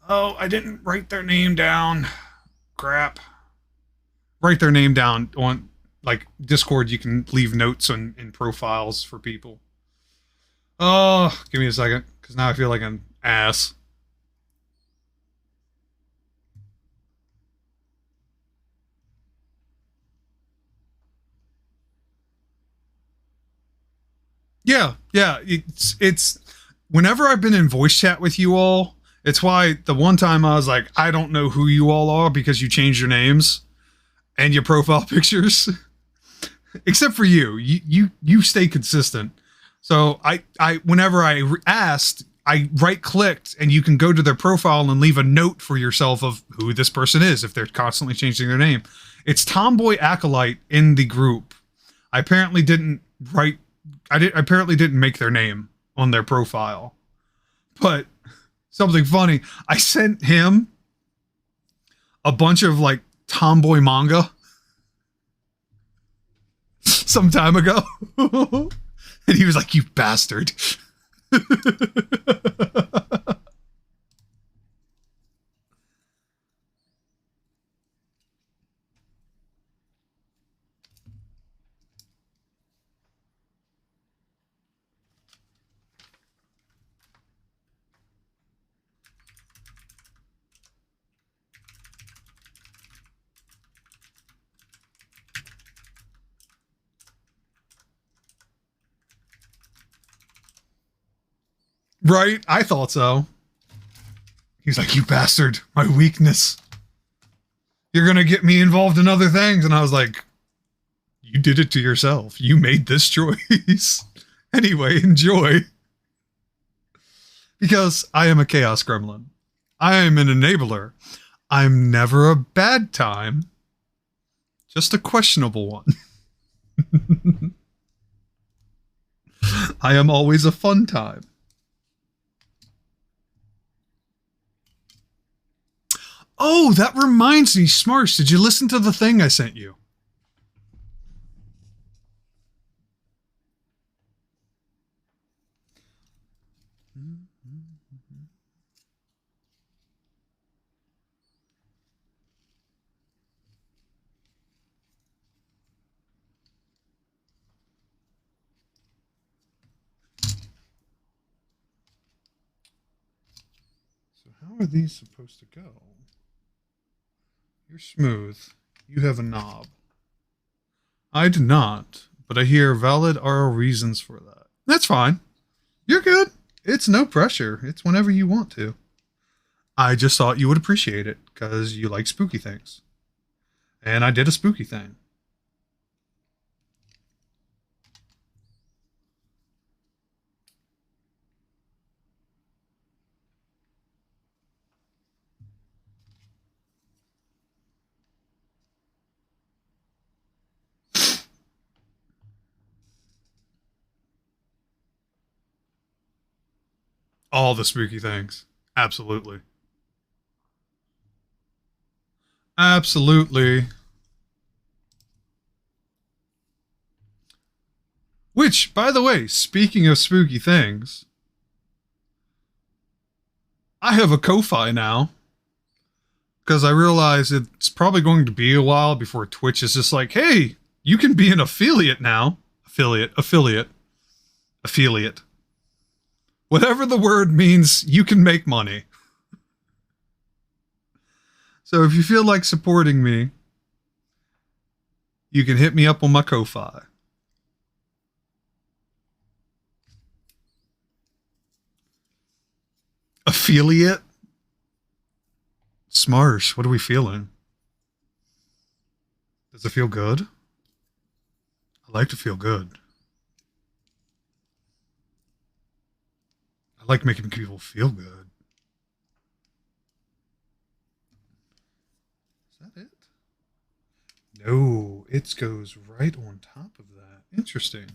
Oh, I didn't write their name down. Crap. Write their name down on, like, Discord. You can leave notes in profiles for people. Oh, give me a second, because now I feel like an ass. Yeah, it's whenever I've been in voice chat with you all, it's why the one time I was like, I don't know who you all are because you changed your names and your profile pictures. Except for you. You stay consistent. So whenever I asked, I right-clicked and you can go to their profile and leave a note for yourself of who this person is if they're constantly changing their name. It's Tomboy Acolyte in the group. I apparently didn't apparently didn't make their name on their profile. But something funny, I sent him a bunch of, like, tomboy manga some time ago. And he was like, you bastard. Right? I thought so. He's like, you bastard, my weakness. You're going to get me involved in other things. And I was like, you did it to yourself. You made this choice. Anyway, enjoy. Because I am a chaos gremlin. I am an enabler. I'm never a bad time. Just a questionable one. I am always a fun time. Oh, that reminds me, Smarsh, did you listen to the thing I sent you? So how are these supposed to go? You're smooth. You have a knob. I do not, but I hear valid are reasons for that. That's fine. You're good. It's no pressure. It's whenever you want to. I just thought you would appreciate it because you like spooky things. And I did a spooky thing. All the spooky things. Absolutely. Absolutely. Which, by the way, speaking of spooky things, I have a Ko-Fi now. Because I realize it's probably going to be a while before Twitch is just like, hey, you can be an affiliate now. Affiliate. Whatever the word means, you can make money. So if you feel like supporting me, you can hit me up on my Ko-Fi. Affiliate? Smarsh, what are we feeling? Does it feel good? I like to feel good. I like making people feel good. Is that it? No, it goes right on top of that. Interesting.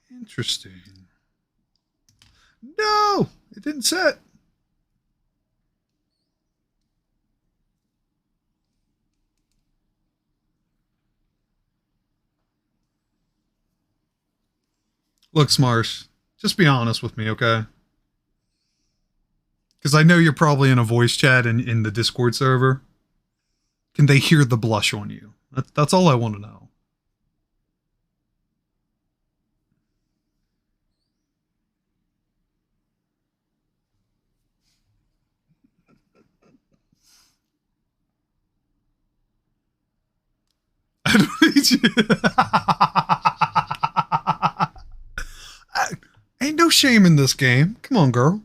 Interesting. No, it didn't set. Look, Smarsh, just be honest with me, okay? Because I know you're probably in a voice chat in the Discord server. Can they hear the blush on you? That's all I want to know. I don't need you. Ain't no shame in this game. Come on, girl.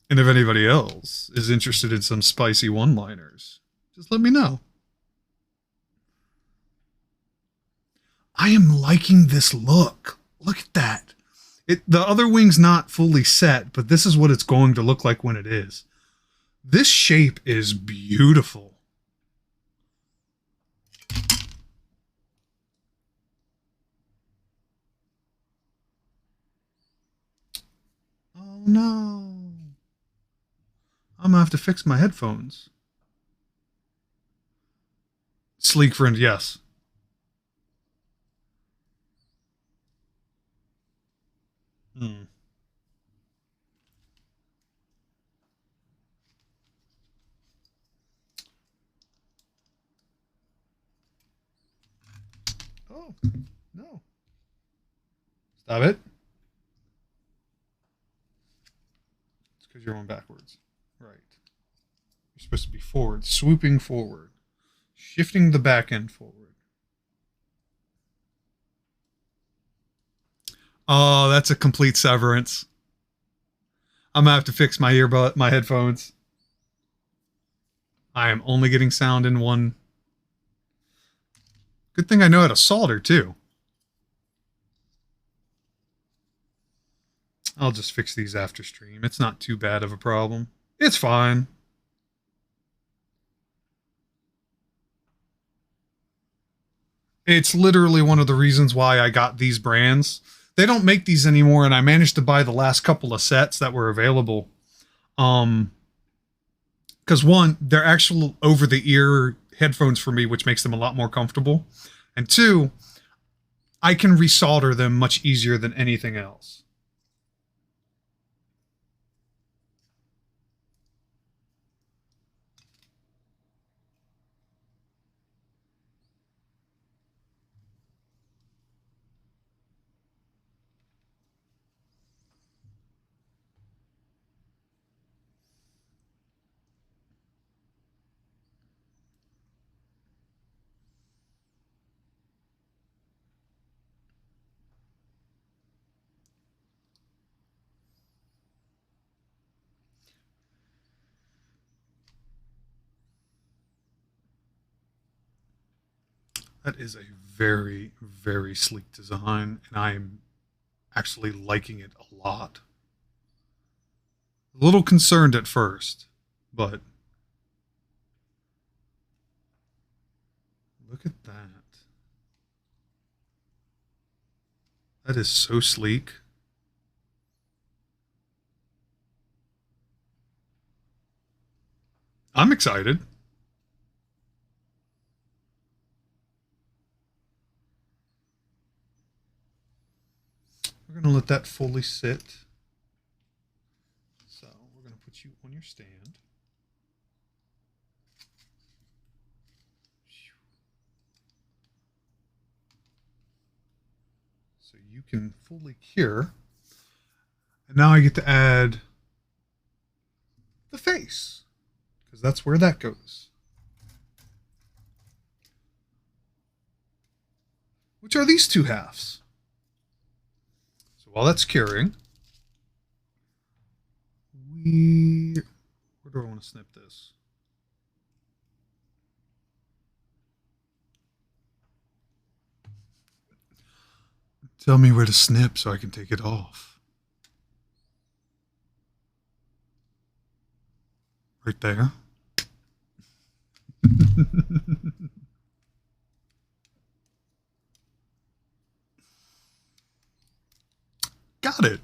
And if anybody else is interested in some spicy one-liners, just let me know. I am liking this look. Look at that. The other wing's not fully set, but this is what it's going to look like when it is. This shape is beautiful. Oh no. I'm gonna have to fix my headphones. Sleek friend, yes. Hmm. Oh, no. Stop it. It's because you're going backwards. Right. You're supposed to be forward, swooping forward, shifting the back end forward. Oh, that's a complete severance. I'm gonna have to fix my headphones. I am only getting sound in one. Good thing I know how to solder too. I'll just fix these after stream. It's not too bad of a problem. It's fine. It's literally one of the reasons why I got these brands. They don't make these anymore, and I managed to buy the last couple of sets that were available. Because one, they're actual over-the-ear headphones for me, which makes them a lot more comfortable. And two, I can resolder them much easier than anything else. That is a very, very sleek design, and I'm actually liking it a lot. A little concerned at first, but look at that. That is so sleek. I'm excited. We're going to let that fully sit. So we're going to put you on your stand. So you can fully cure. And now I get to add the face, because that's where that goes. Which are these two halves. So while that's curing, where do I want to snip this? Tell me where to snip so I can take it off. Right there. Got it.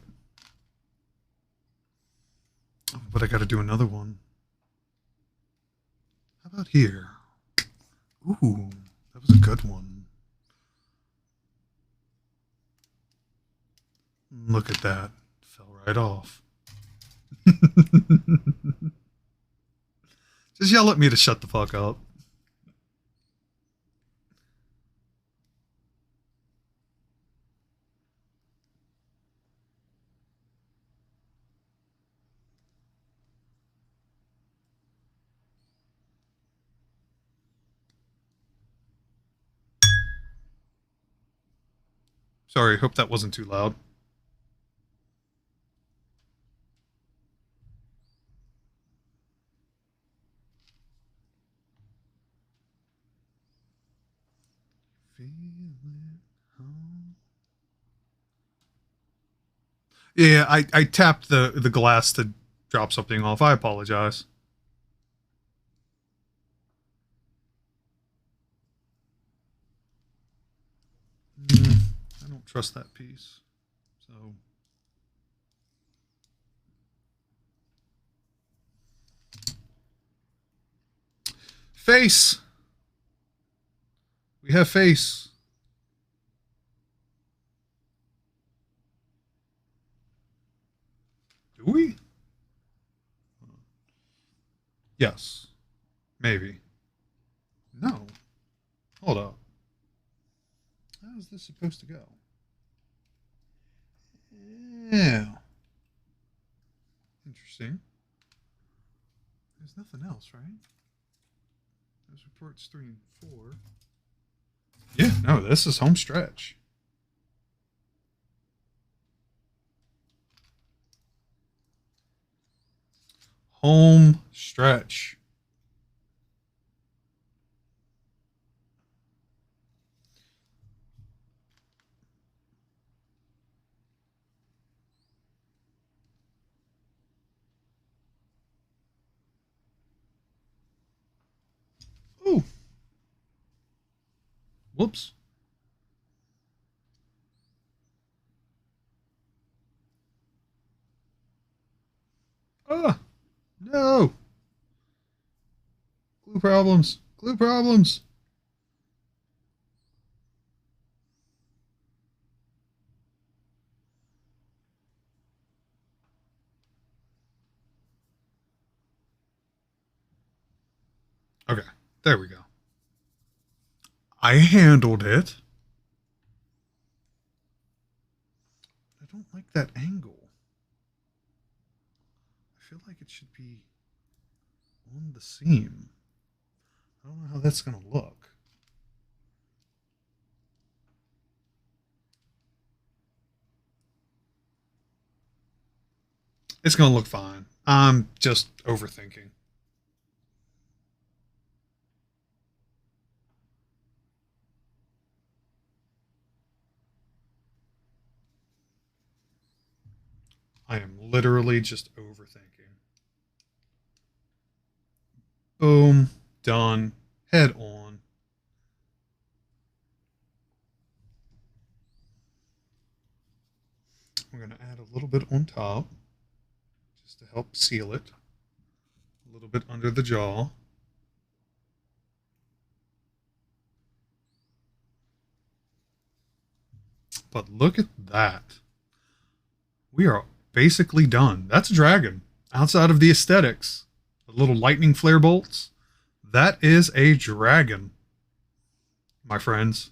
Oh, but I got to do another one. How about here? Ooh, that was a good one. Look at that. Fell right off. Just yell at me to shut the fuck up. Sorry, hope that wasn't too loud. Yeah, I tapped the glass to drop something off. I apologize. I don't trust that piece. So face. We have face. Do we? Yes. Maybe. No. Hold up. How is this supposed to go? Yeah. Interesting. There's nothing else, right? There's reports 3 and 4. Yeah, no, this is home stretch. home stretch. Ooh. Whoops. Ah, no. Glue problems. Glue problems. Okay, there we go. I handled it. I don't like that angle. I feel like it should be on the seam. I don't know how that's going to look. It's going to look fine. I'm just overthinking. I am literally just overthinking. Boom. Done. Head on. We're going to add a little bit on top just to help seal it. A little bit under the jaw. But look at that. We are basically done. That's a dragon. Outside of the aesthetics, the little lightning flare bolts, that is a dragon, my friends.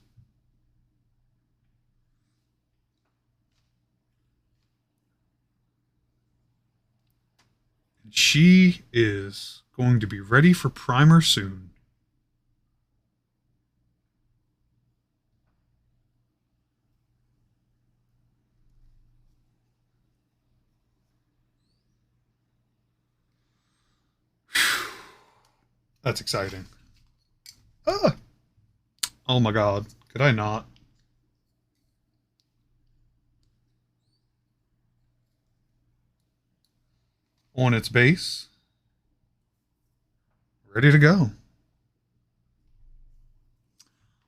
She is going to be ready for primer soon. That's exciting. Ah! Oh my god. Could I not? On its base. Ready to go.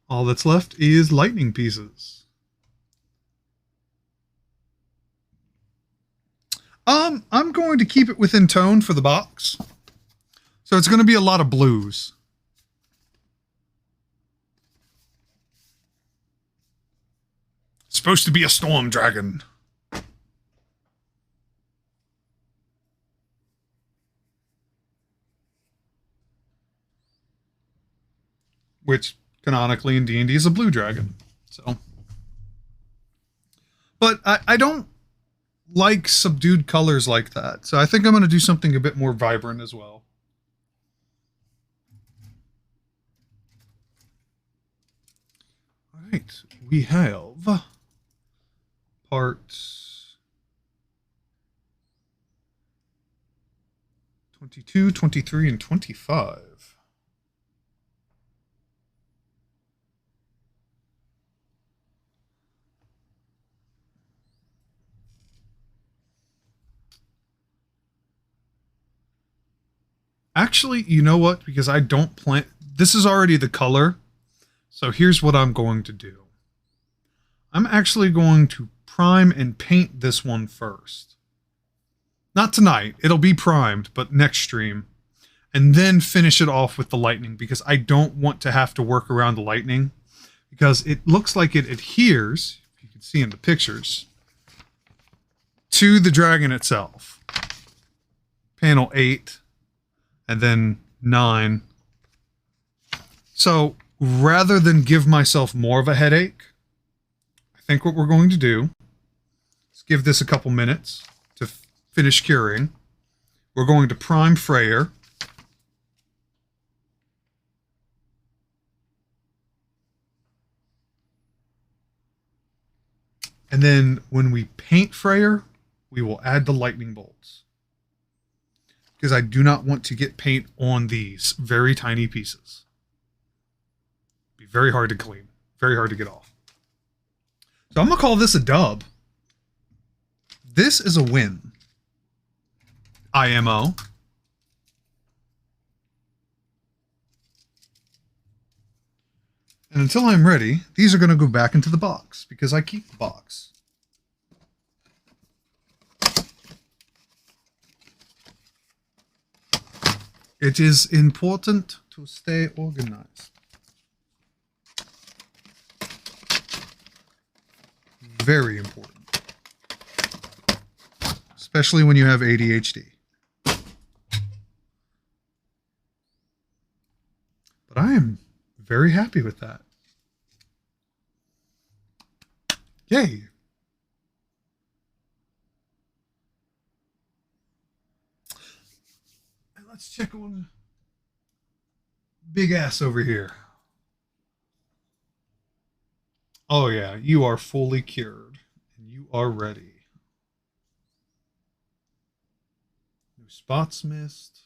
All that's left is lightning pieces. I'm going to keep it within tone for the box. So it's going to be a lot of blues. It's supposed to be a storm dragon. Which canonically in D&D is a blue dragon. So, but I don't like subdued colors like that. So I think I'm going to do something a bit more vibrant as well. All right, we have parts 22, 23, and 25. Actually, you know what? Because I don't plan... This is already the color. So here's what I'm going to do. I'm actually going to prime and paint this one first. Not tonight. It'll be primed, but next stream. And then finish it off with the lightning, because I don't want to have to work around the lightning. Because it looks like it adheres, if you can see in the pictures, to the dragon itself. Panel 8. And then 9. So rather than give myself more of a headache, I think what we're going to do is give this a couple minutes to finish curing. We're going to prime Freyr. And then when we paint Freyr, we will add the lightning bolts. because I do not want to get paint on these very tiny pieces. Be very hard to clean, very hard to get off. So I'm going to call this a dub. This is a win. IMO. And until I'm ready, these are going to go back into the box because I keep the box. It is important to stay organized. Very important. Especially when you have ADHD. But I am very happy with that. Yay. And let's check on big ass over here. Oh yeah, you are fully cured and you are ready. No spots missed.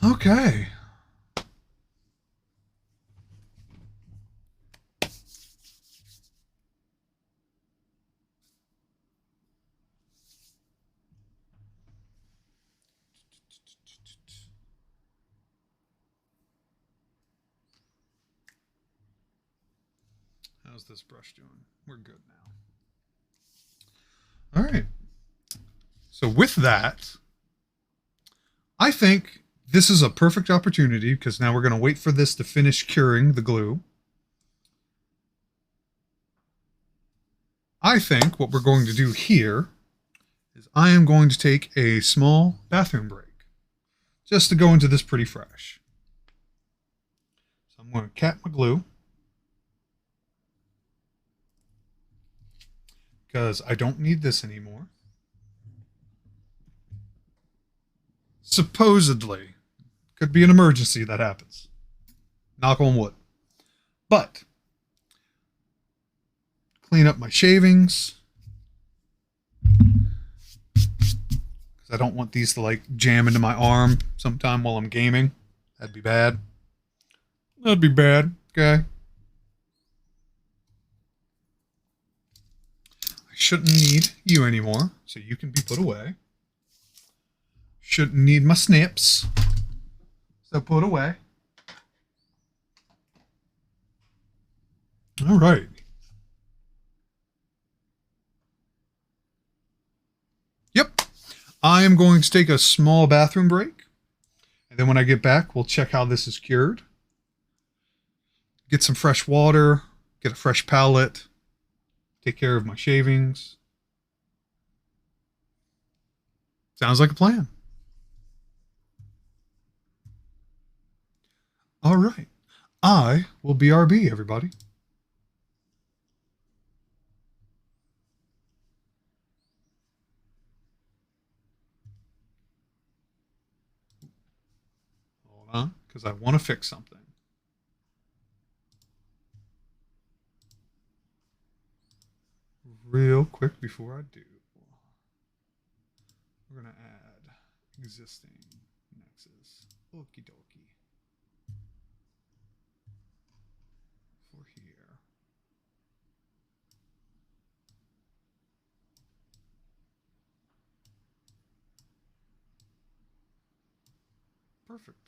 Okay. How's this brush doing? We're good now. All right. So with that, I think this is a perfect opportunity because now we're going to wait for this to finish curing the glue. I think what we're going to do here is I am going to take a small bathroom break just to go into this pretty fresh. So I'm going to cap my glue because I don't need this anymore. Supposedly. Could be an emergency that happens. Knock on wood. But clean up my shavings. Because I don't want these to like jam into my arm sometime while I'm gaming. That'd be bad. That'd be bad. Okay. I shouldn't need you anymore, so you can be put away. Shouldn't need my snips, so put away. All right. Yep. I am going to take a small bathroom break. And then when I get back, we'll check how this is cured. Get some fresh water, get a fresh palette, take care of my shavings. Sounds like a plan. All right. I will BRB, everybody. Hold on, because I want to fix something. Real quick before I do. We're going to add existing nexus. Okie dokie. For here. Perfect.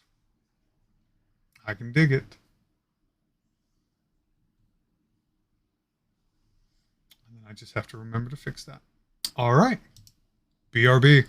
I can dig it. And then I just have to remember to fix that. All right. BRB.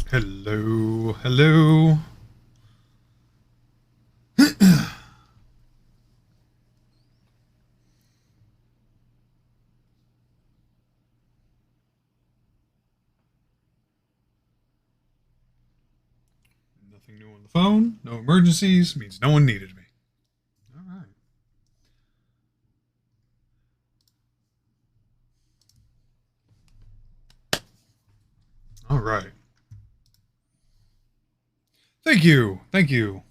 Hello, hello. Nothing new on the phone. No emergencies. Means no one needed me. All right. All right. Thank you. Thank you.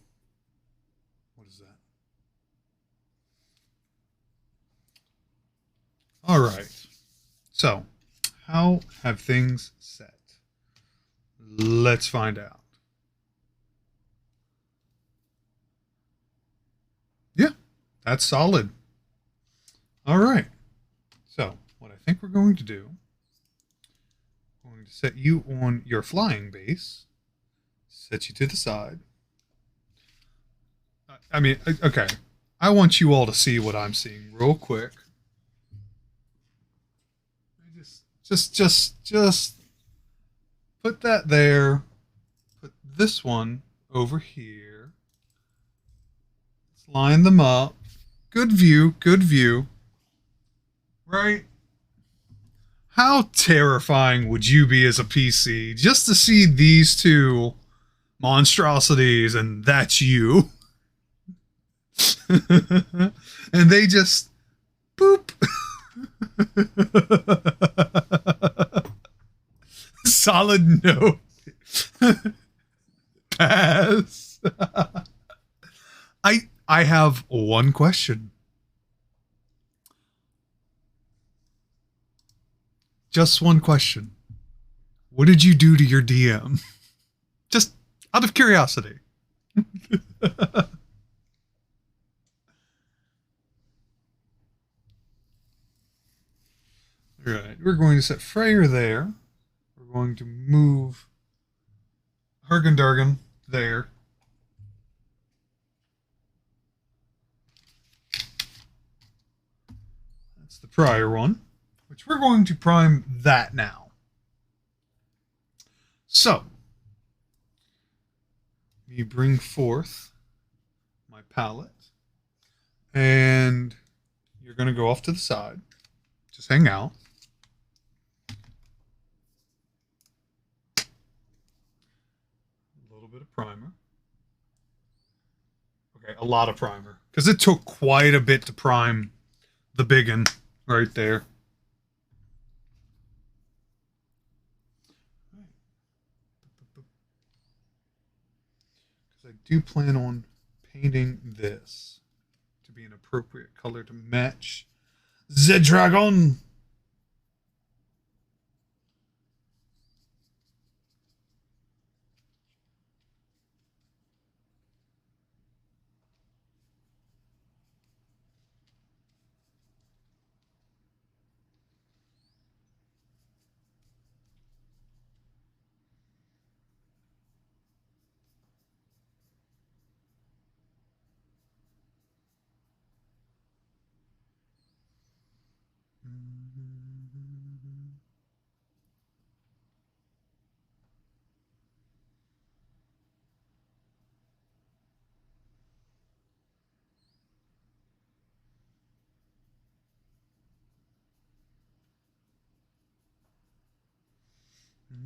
What is that? All right. So, how have things set? Let's find out. Yeah, that's solid. All right. So, what I think we're going to do, I'm going to set you on your flying base, set you to the side. I mean, okay. I want you all to see what I'm seeing real quick. Just put that there. Put this one over here. Let's line them up. Good view, good view. Right? How terrifying would you be as a PC just to see these two monstrosities and that's you? And they just boop. Solid note. Pass. I have one question. Just one question. What did you do to your DM? Just out of curiosity. All right, we're going to set Freyr there. We're going to move Hergendargen there. That's the prior one, which we're going to prime that now. So, me bring forth my palette, and you're going to go off to the side. Just hang out. A little bit of primer. Okay, a lot of primer. Because it took quite a bit to prime the big one right there. Because I do plan on painting this to be an appropriate color to match the dragon.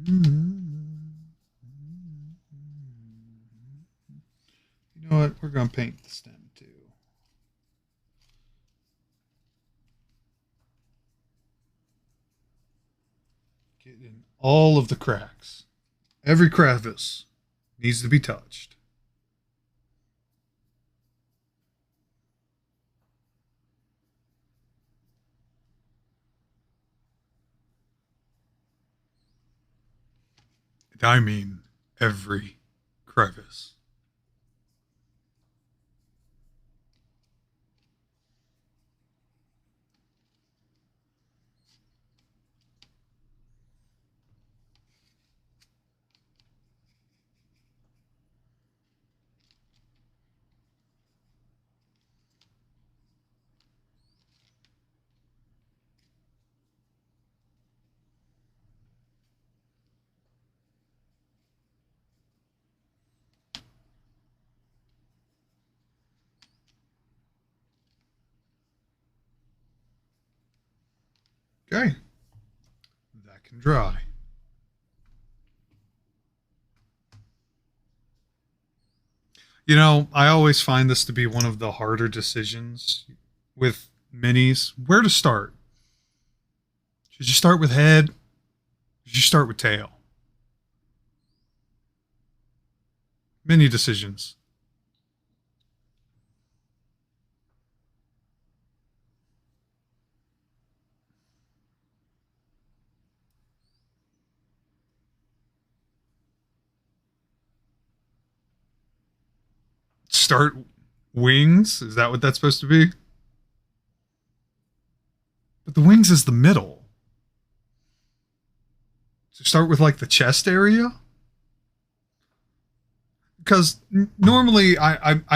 You know what? We're going to paint the stem too. Get in all of the cracks. Every crevice needs to be touched. I mean, every crevice. Okay. That can dry. You know, I always find this to be one of the harder decisions with minis. Where to start? Should you start with head? Should you start with tail? Mini decisions. Start wings? Is that what that's supposed to be? But the wings is the middle. So start with like the chest area? Because normally I'm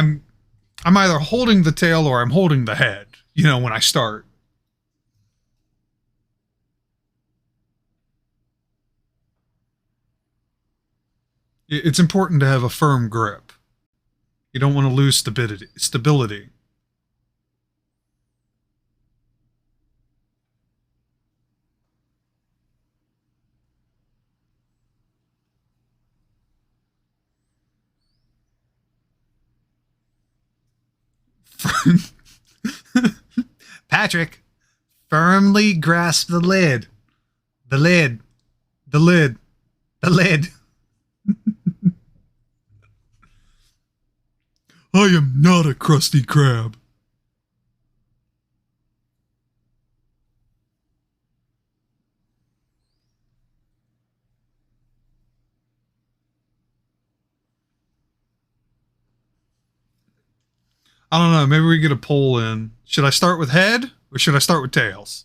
either holding the tail or I'm holding the head, you know, when I start. It's important to have a firm grip. You don't want to lose stability. Patrick, firmly grasp the lid. The lid. The lid. The lid. I am not a crusty crab. I don't know. Maybe we get a poll in. Should I start with head or should I start with tails?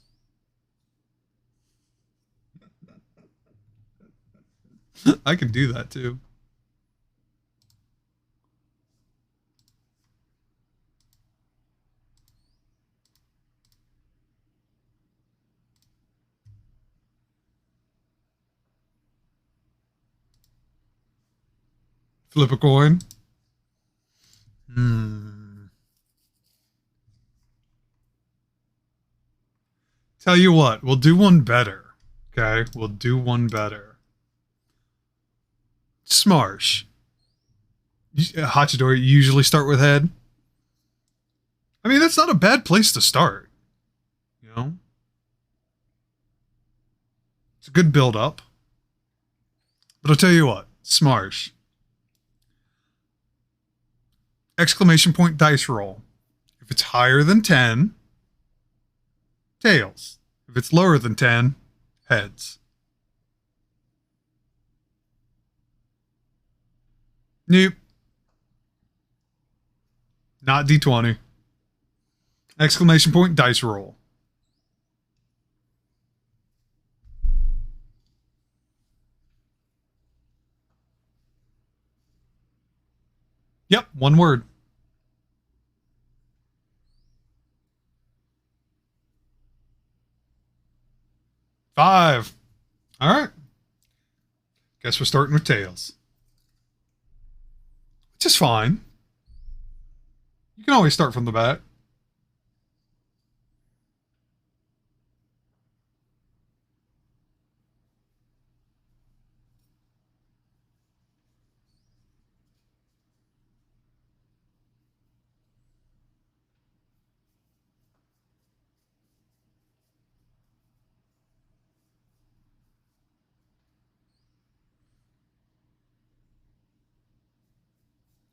I can do that too. Flip a coin. Tell you what, we'll do one better. Okay, we'll do one better. Smarsh. Hachidori, you usually start with head. I mean, that's not a bad place to start. You know? It's a good build up. But I'll tell you what, Smarsh. Exclamation point dice roll. If it's higher than 10, tails. If it's lower than 10, heads. Nope. Not D20. Exclamation point dice roll. Yep, one word. Five. All right. Guess we're starting with tails. Which is fine. You can always start from the back.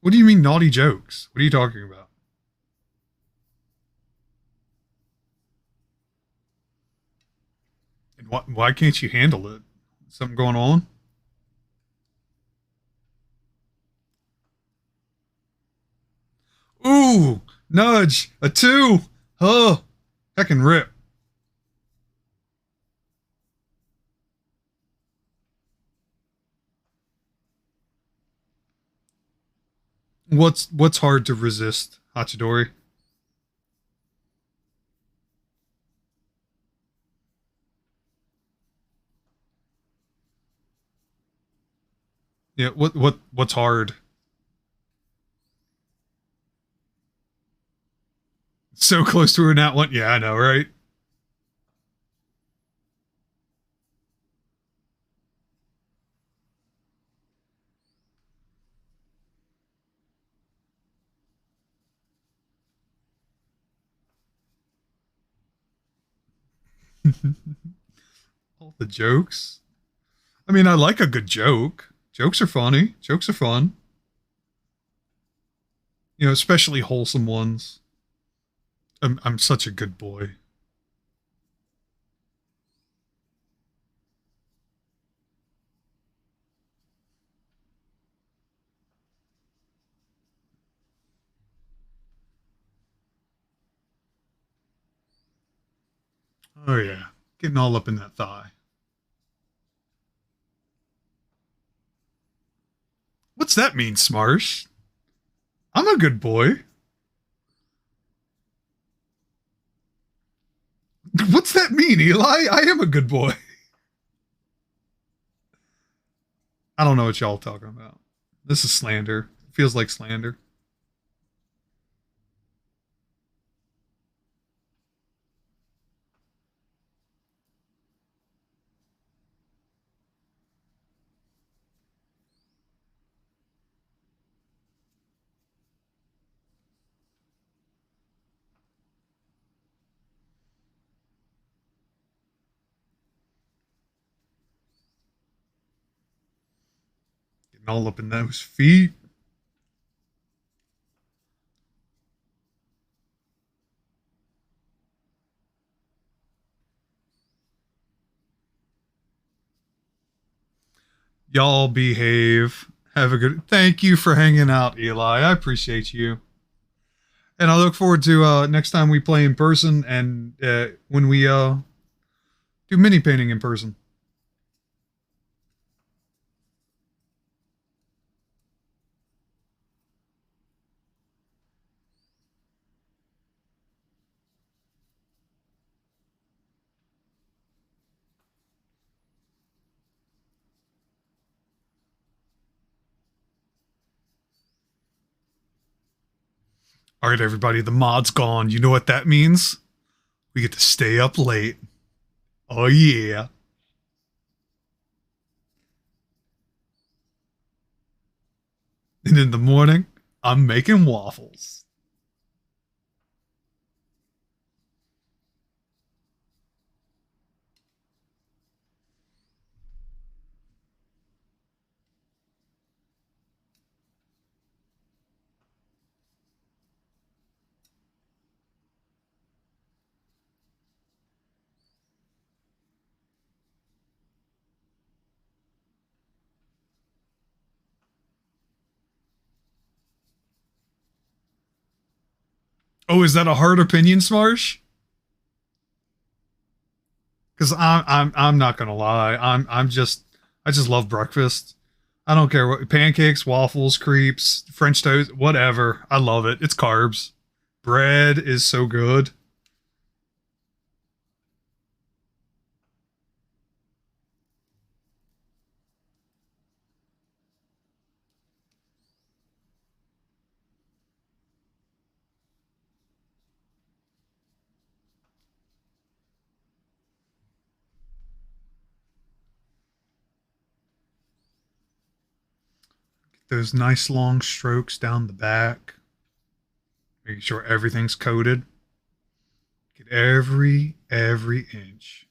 What do you mean naughty jokes? What are you talking about? And why can't you handle it? Something going on? Ooh, nudge, a 2. Oh, that can rip. What's hard to resist, Hachidori? Yeah, what's hard? So close to a nat one. Yeah, I know, right? All the jokes. I mean, I like a good joke. Jokes are funny. Jokes are fun. You know, especially wholesome ones. I'm such a good boy. Oh yeah, getting all up in that thigh. What's that mean, Smarsh? I'm a good boy. What's that mean, Eli? I am a good boy. I don't know what y'all talking about. This is slander. It feels like slander. Getting all up in those feet. Y'all behave. Have a good. Thank you for hanging out, Eli. I appreciate you. And I look forward to next time we play in person and when we do mini painting in person. All right, everybody, the mod's gone. You know what that means? We get to stay up late. Oh, yeah. And in the morning, I'm making waffles. Oh, is that a hard opinion, Smarsh? Because I'm not gonna lie. I just love breakfast. I don't care what pancakes, waffles, crepes, French toast, whatever. I love it. It's carbs. Bread is so good. Those nice long strokes down the back. Making sure everything's coated. Get every inch.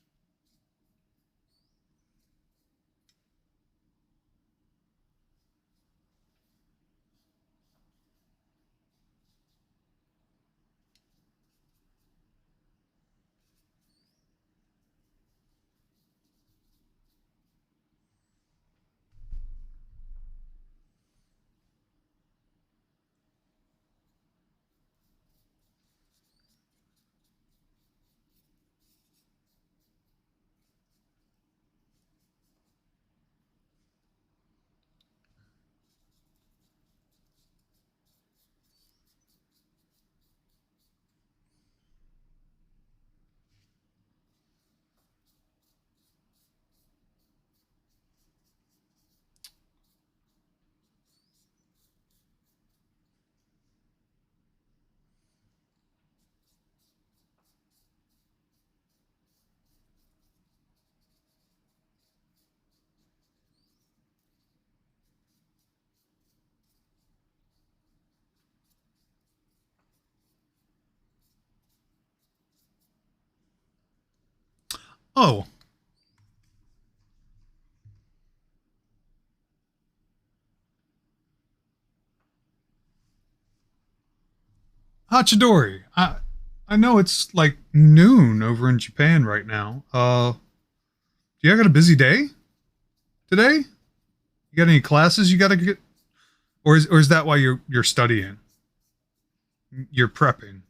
Oh. Hachidori. I know it's like noon over in Japan right now. You got a busy day today? You got any classes you got to get, or is that why you're studying? You're prepping.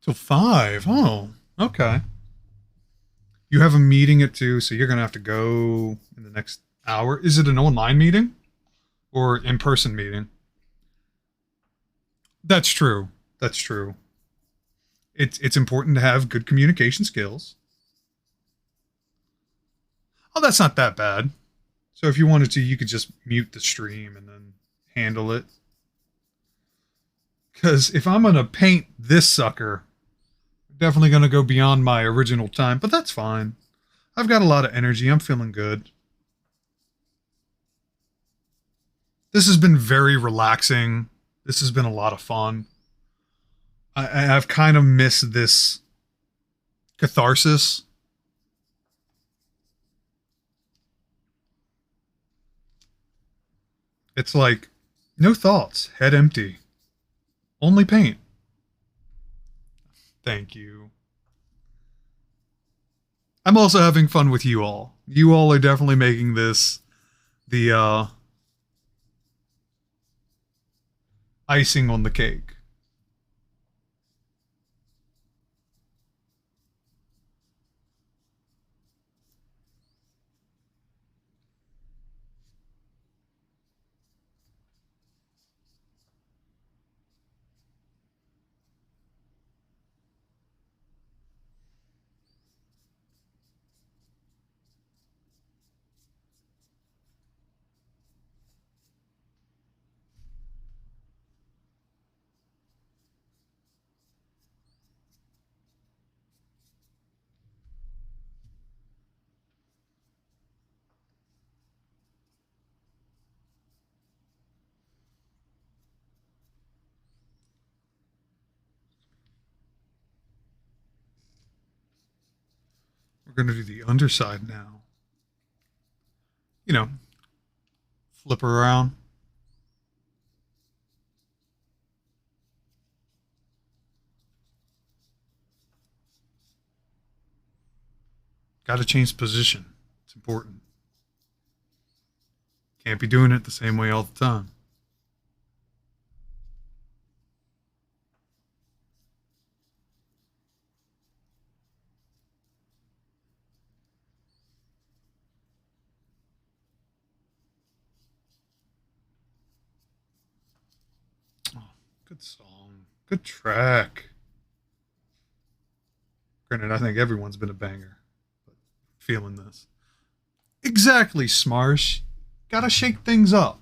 Till 5. Oh, okay. You have a meeting at 2, so you're gonna have to go in the next hour. Is it an online meeting or in-person meeting? That's true. That's true. It's important to have good communication skills. Oh, that's not that bad. So if you wanted to, you could just mute the stream and then handle it. Because if I'm gonna paint this sucker, definitely gonna go beyond my original time, but that's fine. I've got a lot of energy. I'm feeling good. This has been very relaxing. This has been a lot of fun. I've kind of missed this catharsis. It's like, no thoughts, head empty. Only paint. Thank you. I'm also having fun with you all. You all are definitely making this the icing on the cake. We're going to do the underside now. You know, flip her around. Got to change position. It's important. Can't be doing it the same way all the time. Oh, good song. Good track. Granted, I think everyone's been a banger. But feeling this. Exactly, Smarsh. Gotta shake things up.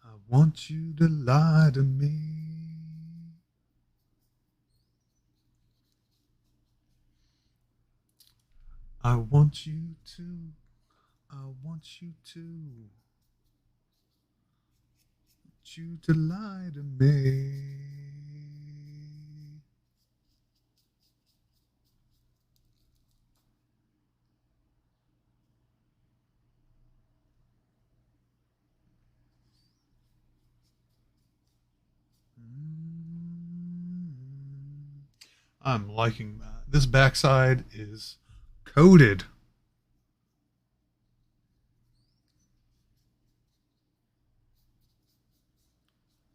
I want you to lie to me. I want you to. I want you to. Want you to lie to me. I'm liking that. This backside is coated.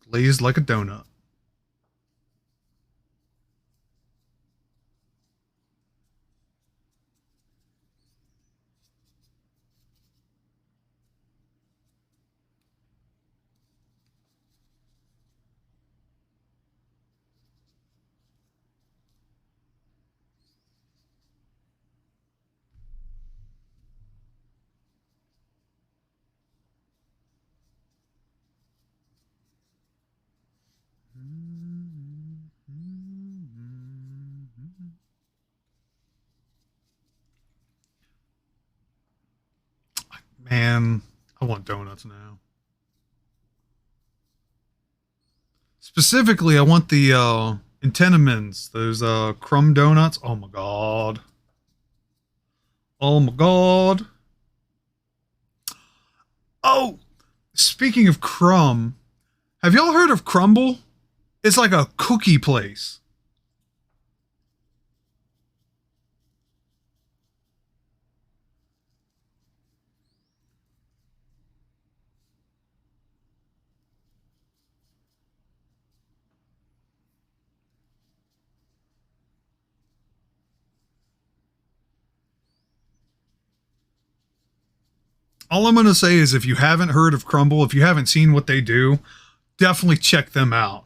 Glazed like a donut. man, I want donuts now. Specifically, I want the Intenemans, those crumb donuts. Oh my god. Oh my god. Oh, speaking of crumb, have y'all heard of Crumble? It's like a cookie place. All I'm going to say is if you haven't heard of Crumble, if you haven't seen what they do, definitely check them out.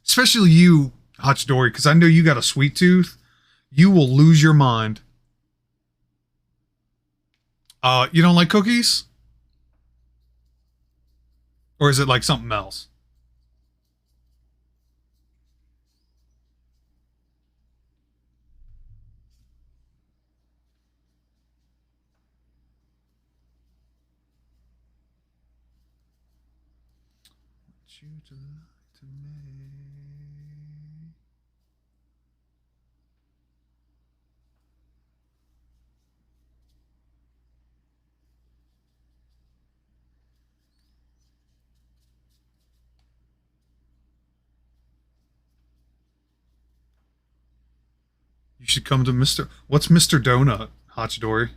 Especially you, Hachidori, because I know you got a sweet tooth. You will lose your mind. You don't like cookies? Or is it like something else? You to lie to me. You should come to Mr. What's Mr. Donut, Hachidori?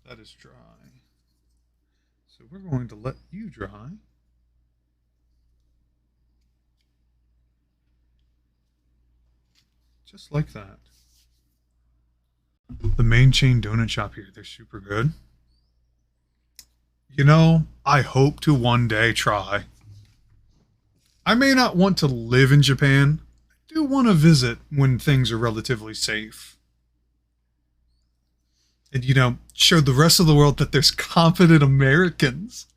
That is dry. So we're going to let you dry. Just like that. The main chain donut shop here, they're super good. You know, I hope to one day try. I may not want to live in Japan. I do want to visit when things are relatively safe. And, you know, show the rest of the world that there's confident Americans.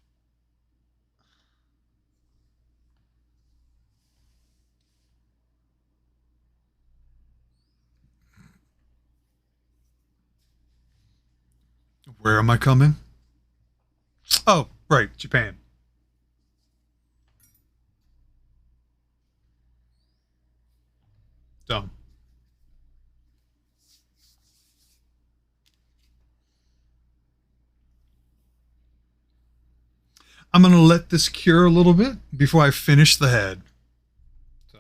Where am I coming? Oh, right, Japan. Dumb. I'm going to let this cure a little bit before I finish the head. So,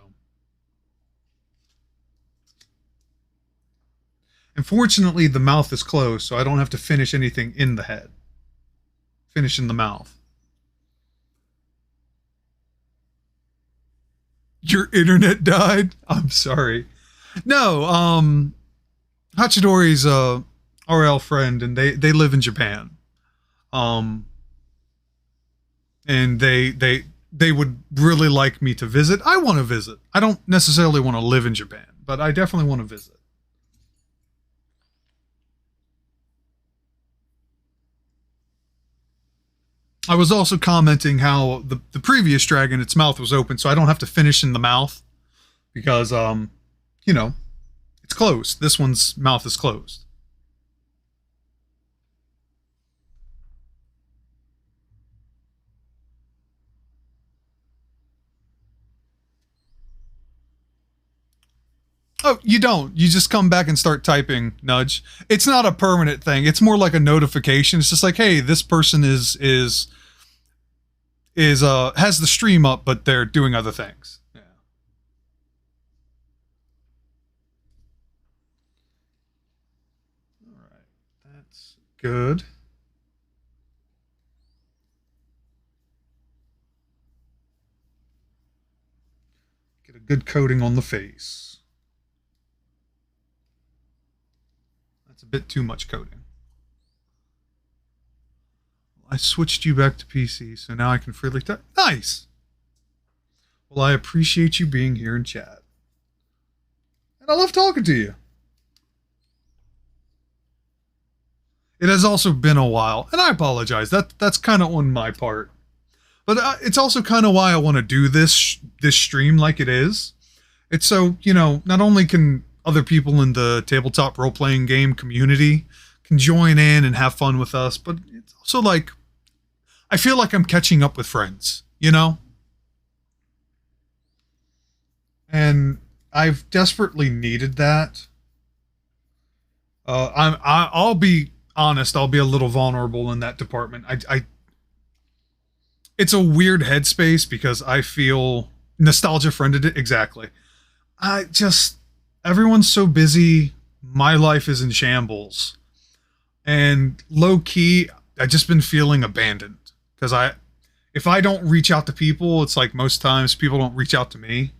unfortunately, the mouth is closed, so I don't have to finish anything in the head. Finish in the mouth. Your internet died? I'm sorry. No, Hachidori's a RL friend, and they live in Japan. And they would really like me to visit. I want to visit. I don't necessarily want to live in Japan, but I definitely want to visit. I was also commenting how the previous dragon, its mouth was open, so I don't have to finish in the mouth because, you know, it's closed. This one's mouth is closed. Oh, you don't. You just come back and start typing, Nudge. It's not a permanent thing. It's more like a notification. It's just like, hey, this person is has the stream up, but they're doing other things. Yeah. All right. That's good. Get a good coating on the face. That's a bit too much coating. I switched you back to PC, so now I can freely type. Nice! Well, I appreciate you being here in chat. And I love talking to you. It has also been a while, and I apologize. That's kind of on my part. But it's also kind of why I want to do this stream like it is. It's so, not only can other people in the tabletop role-playing game community can join in and have fun with us, but it's also like, I feel like I'm catching up with friends, And I've desperately needed that. I'll be honest, I'll be a little vulnerable in that department. It's a weird headspace because I feel nostalgia friended it exactly. Everyone's so busy. My life is in shambles, and low key, I just been feeling abandoned because if I don't reach out to people, it's like most times people don't reach out to me.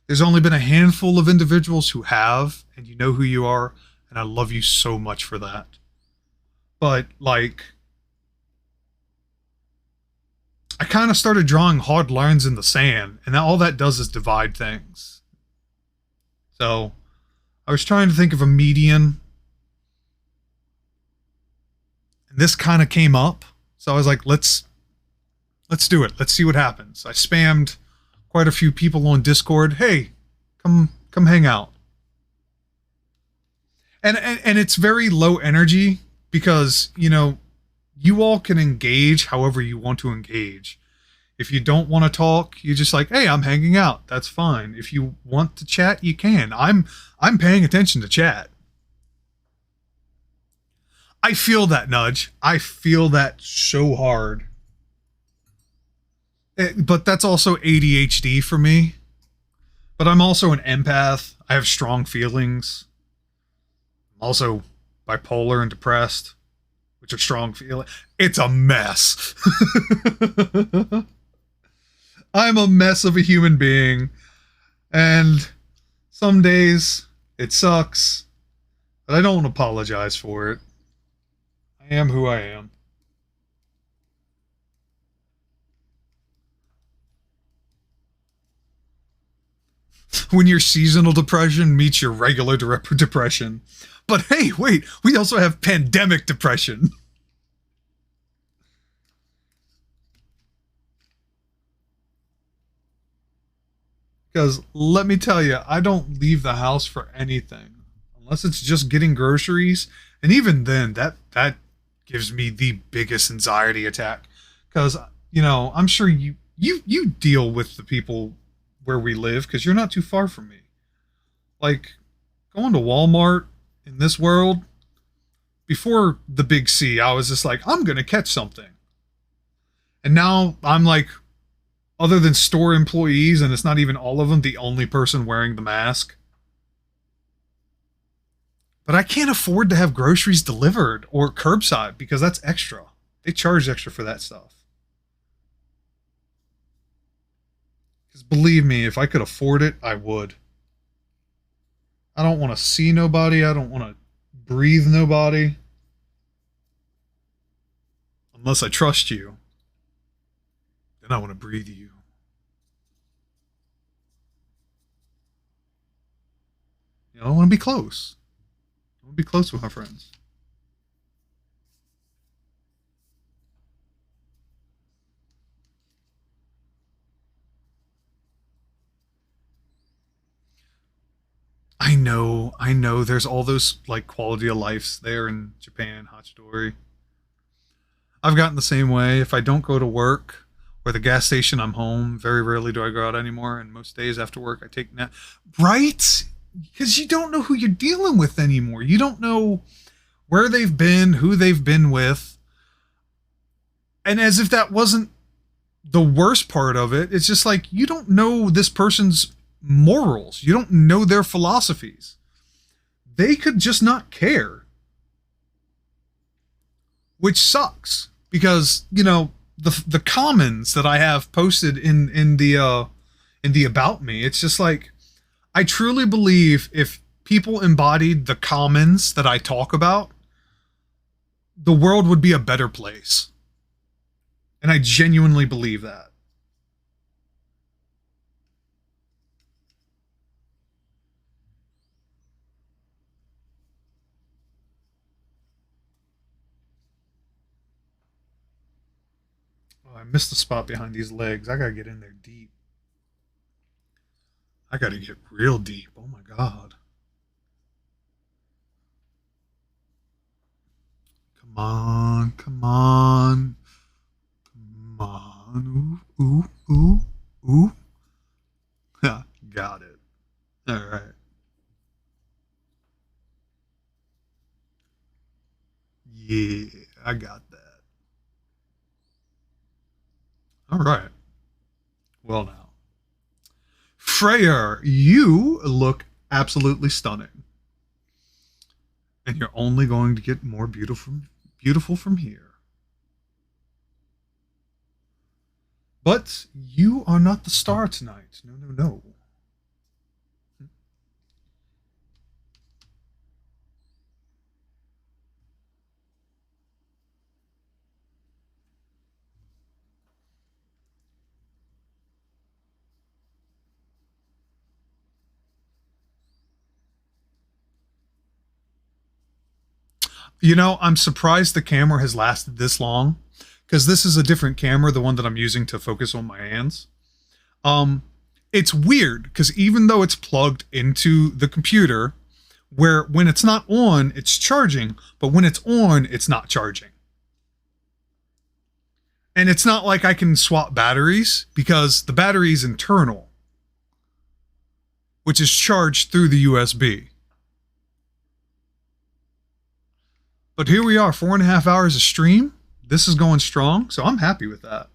There's only been a handful of individuals who have, and you know who you are, and I love you so much for that. But like, I kind of started drawing hard lines in the sand, and all that does is divide things. So, I was trying to think of a median, and this kind of came up. So I was like, let's do it. Let's see what happens. I spammed quite a few people on Discord. Hey, come hang out. And it's very low energy because, you all can engage however you want to engage. If you don't want to talk, you're just like, hey, I'm hanging out. That's fine. If you want to chat, you can. I'm paying attention to chat. I feel that nudge. I feel that so hard. But that's also ADHD for me. But I'm also an empath. I have strong feelings. I'm also bipolar and depressed, which are strong feelings. It's a mess. I'm a mess of a human being. And some days it sucks. But I don't apologize for it. I am who I am. When your seasonal depression meets your regular depression. But hey, wait, we also have pandemic depression. Because let me tell you, I don't leave the house for anything. Unless it's just getting groceries. And even then, that gives me the biggest anxiety attack. Because, I'm sure you deal with the people where we live because you're not too far from me. Like, going to Walmart in this world, before the big C, I was just like, I'm going to catch something. And now I'm like, other than store employees, and it's not even all of them, the only person wearing the mask. But I can't afford to have groceries delivered or curbside because that's extra. They charge extra for that stuff. Because believe me, if I could afford it, I would. I don't want to see nobody. I don't want to breathe nobody. Unless I trust you. Then I want to breathe you. I want to be close. I want to be close with my friends. I know. There's all those like quality of lives there in Japan, Hachidori. I've gotten the same way. If I don't go to work or the gas station, I'm home. Very rarely do I go out anymore. And most days after work, I take nap. Right? Because you don't know who you're dealing with anymore. You don't know where they've been, who they've been with. And as if that wasn't the worst part of it, it's just like you don't know this person's morals. You don't know their philosophies. They could just not care. Which sucks because, the comments that I have posted in the about me, it's just like I truly believe if people embodied the commons that I talk about, the world would be a better place. And I genuinely believe that. I missed the spot behind these legs. I gotta get in there deep. I gotta get real deep. Oh my god. Come on, come on. Come on. Ooh, ooh, ooh, ooh. Got it. All right. Yeah, I got that. All right. Well now. Freyr, you look absolutely stunning. And you're only going to get more beautiful from here. But you are not the star tonight. No, no, no. You know, I'm surprised the camera has lasted this long, because this is a different camera, the one that I'm using to focus on my hands. It's weird, because even though it's plugged into the computer, where when it's not on, it's charging, but when it's on, it's not charging. And it's not like I can swap batteries, because the battery is internal, which is charged through the USB. But here we are, 4.5 hours of stream. This is going strong, so I'm happy with that.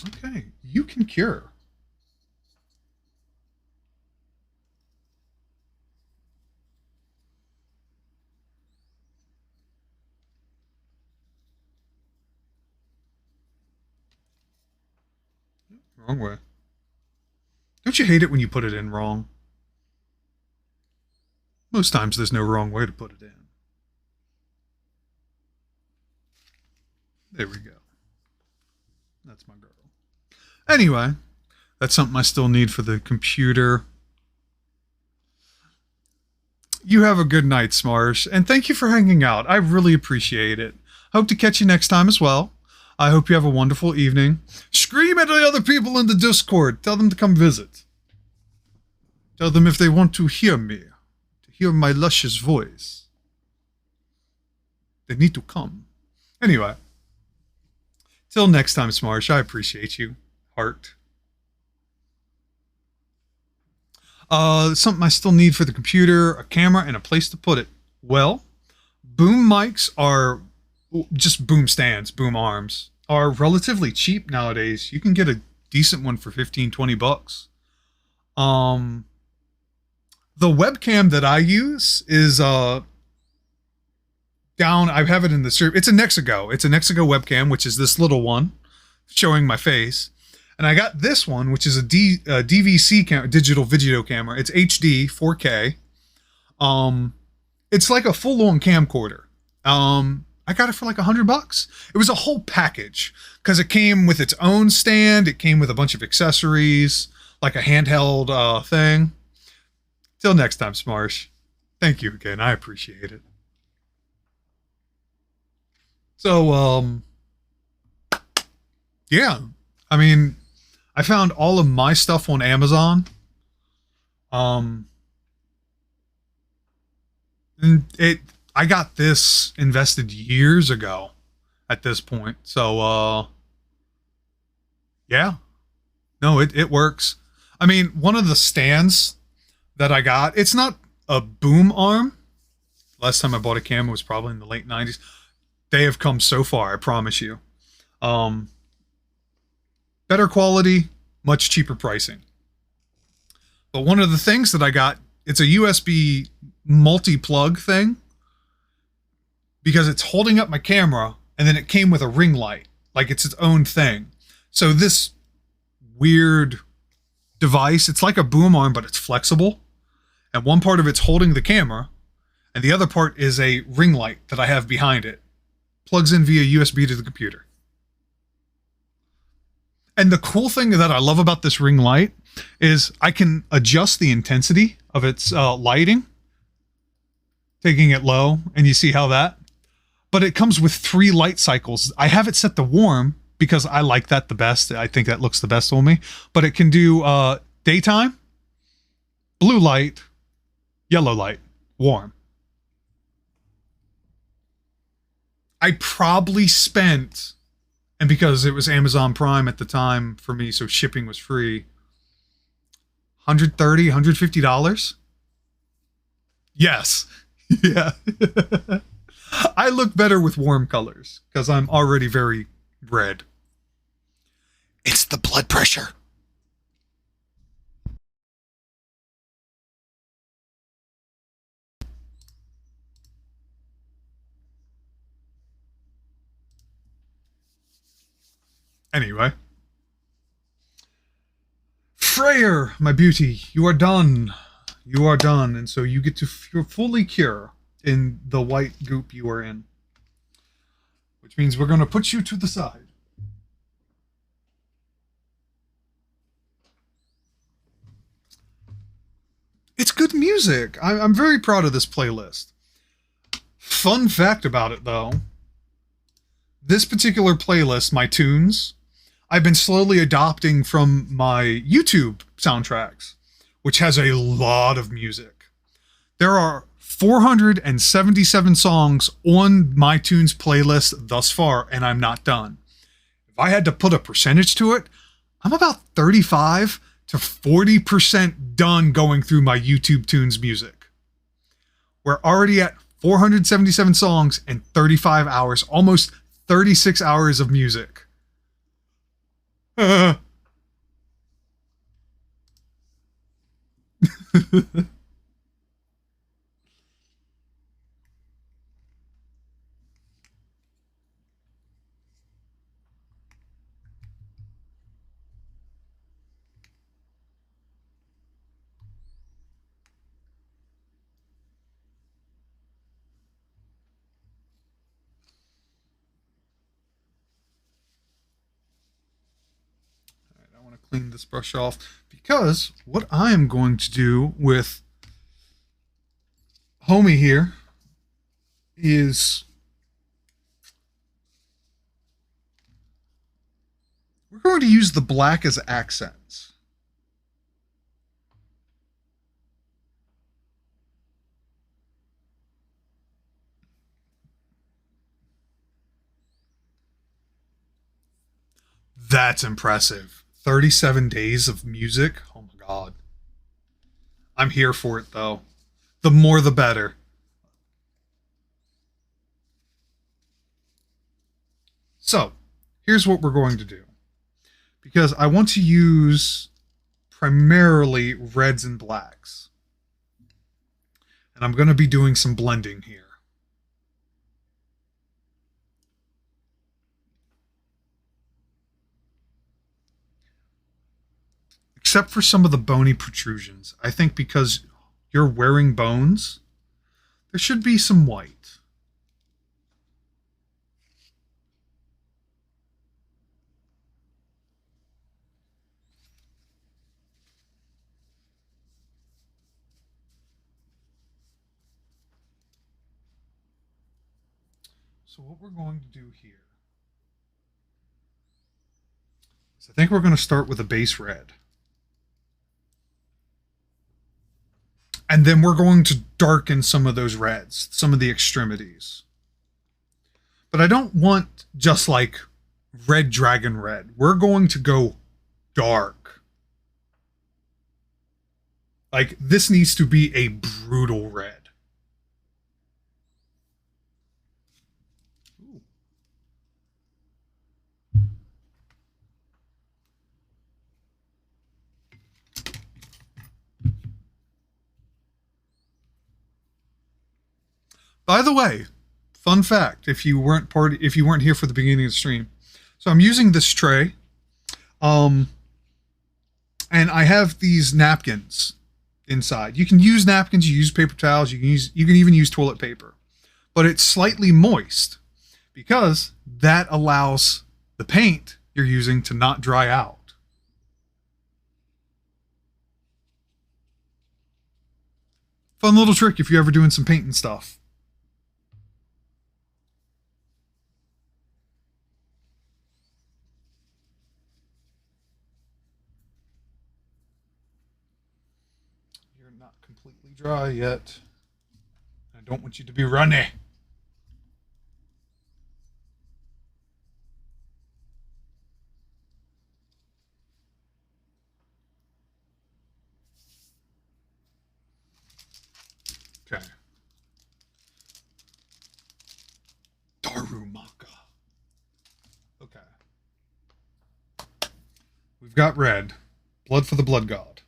Okay, you can cure. Wrong way. Don't you hate it when you put it in wrong? Most times there's no wrong way to put it in. There we go. That's my girl. Anyway, that's something I still need for the computer. You have a good night, Smarsh, and thank you for hanging out. I really appreciate it. Hope to catch you next time as well. I hope you have a wonderful evening. Scream at the other people in the Discord. Tell them to come visit. Tell them if they want to hear me, to hear my luscious voice, they need to come. Anyway, till next time, Smarsh, I appreciate you. Heart. Something I still need for the computer, a camera, and a place to put it. Well, boom mics are just boom stands, boom arms, are relatively cheap nowadays. You can get a decent one for 15, 20 bucks. The webcam that I use is down, I have it in the server. It's a Nexigo. It's a Nexigo webcam, which is this little one showing my face. And I got this one, which is a DVC camera, digital video camera. It's HD, 4K. It's like a full-on camcorder. I got it for like $100. It was a whole package because it came with its own stand. It came with a bunch of accessories, like a handheld thing. Till next time, Smarsh. Thank you again. I appreciate it. So, yeah. I mean, I found all of my stuff on Amazon. And I got this invested years ago at this point. So, yeah. No, it works. I mean, one of the stands that I got, it's not a boom arm. Last time I bought a camera was probably in the late 90s. They have come so far, I promise you. Better quality, much cheaper pricing. But one of the things that I got, it's a USB multi-plug thing, because it's holding up my camera, and then it came with a ring light, like it's its own thing. So this weird device, it's like a boom arm, but it's flexible. And one part of it's holding the camera, and the other part is a ring light that I have behind it. Plugs in via USB to the computer. And the cool thing that I love about this ring light is I can adjust the intensity of its lighting, taking it low, and you see how that. But it comes with 3 light cycles. I have it set to warm because I like that the best. I think that looks the best on me. But it can do daytime, blue light, yellow light, warm. I probably spent, and because it was Amazon Prime at the time for me, so shipping was free, $130, $150? Yes. Yeah. I look better with warm colors because I'm already very red. It's the blood pressure. Anyway. Freyer, my beauty, you are done. You are done. And so you get to fully cure in the white goop you are in. Which means we're going to put you to the side. It's good music. I'm very proud of this playlist. Fun fact about it, though. This particular playlist, my tunes, I've been slowly adopting from my YouTube soundtracks, which has a lot of music. There are 477 songs on my tunes playlist thus far, and I'm not done. If I had to put a percentage to it, I'm about 35 to 40% done going through my YouTube tunes music. We're already at 477 songs and 35 hours, almost 36 hours of music. Alright, I want to clean this brush off because what I am going to do with Homie here is we're going to use the black as accents. That's impressive. 37 days of music? Oh my god. I'm here for it, though. The more the better. So, here's what we're going to do. Because I want to use primarily reds and blacks. And I'm going to be doing some blending here. Except for some of the bony protrusions. I think because you're wearing bones, there should be some white. So what we're going to do here is I think we're going to start with a base red. And then we're going to darken some of those reds, some of the extremities. But I don't want just like red dragon red. We're going to go dark. Like, this needs to be a brutal red. Ooh. By the way, fun fact, if you weren't here for the beginning of the stream. So I'm using this tray. And I have these napkins inside. You can use napkins, you use paper towels, you can even use toilet paper. But it's slightly moist because that allows the paint, you're using to not dry out. Fun little trick if you're ever doing some painting stuff. You're not completely dry yet. I don't want you to be runny. Okay. Darumaka. Okay. We've got red. Blood for the Blood God.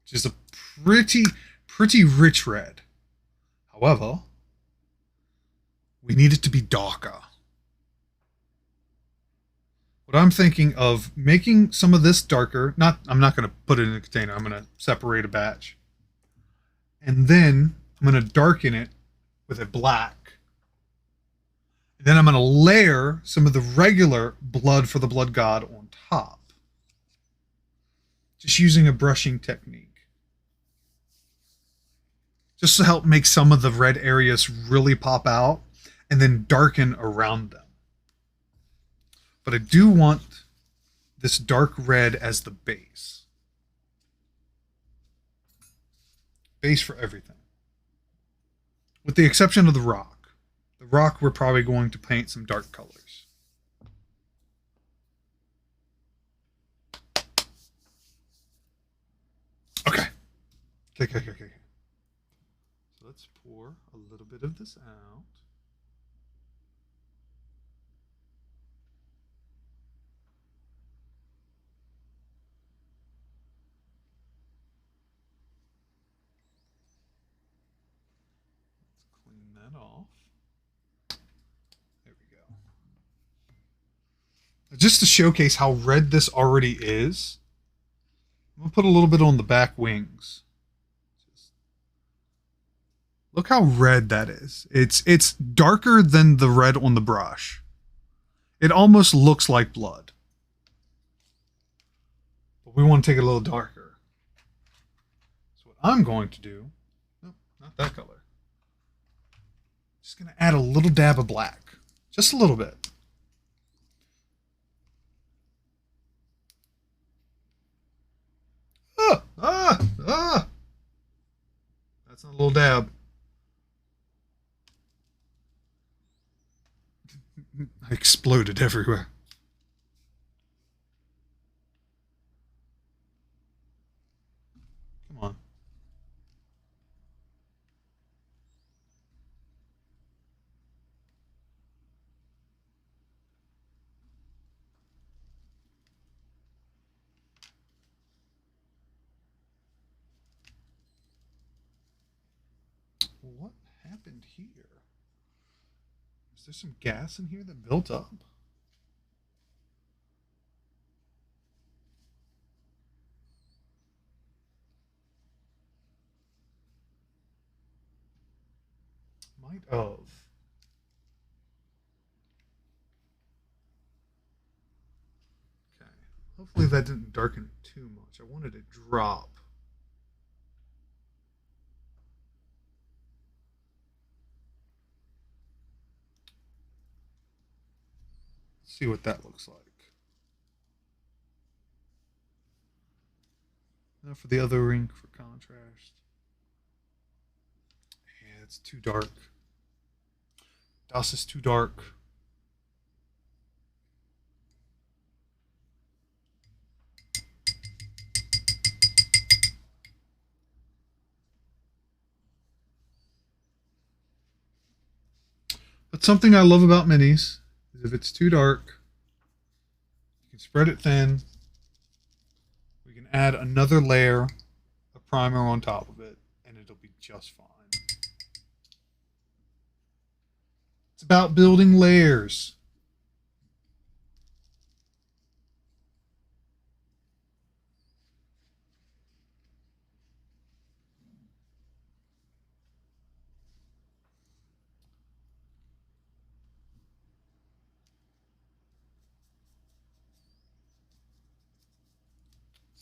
Which is a pretty rich red. However, we need it to be darker. What I'm thinking of making some of this darker, I'm not going to put it in a container. I'm going to separate a batch. And then I'm going to darken it with a black. And then I'm going to layer some of the regular Blood for the Blood God on top. Just using a brushing technique. Just to help make some of the red areas really pop out and then darken around them. But I do want this dark red as the base. Base for everything. With the exception of the rock. The rock we're probably going to paint some dark colors. Okay. Okay. So let's pour a little bit of this out. Off. There we go. Just to showcase how red this already is, I'm going to put a little bit on the back wings. Look how red that is. It's darker than the red on the brush. It almost looks like blood. But we want to take it a little darker. So what I'm going to do, no, not that color. Just going to add a little dab of black. Just a little bit. That's not a little dab. I exploded everywhere. Come on. What happened here? Is there some gas in here that built up? Might have. Okay. Hopefully that didn't darken it too much. I wanted it to drop. See what that looks like. Now for the other ring for contrast. Yeah, it's too dark. Das is too dark. But something I love about minis is if it's too dark, you can spread it thin. We can add another layer of primer on top of it, and it'll be just fine. It's about building layers.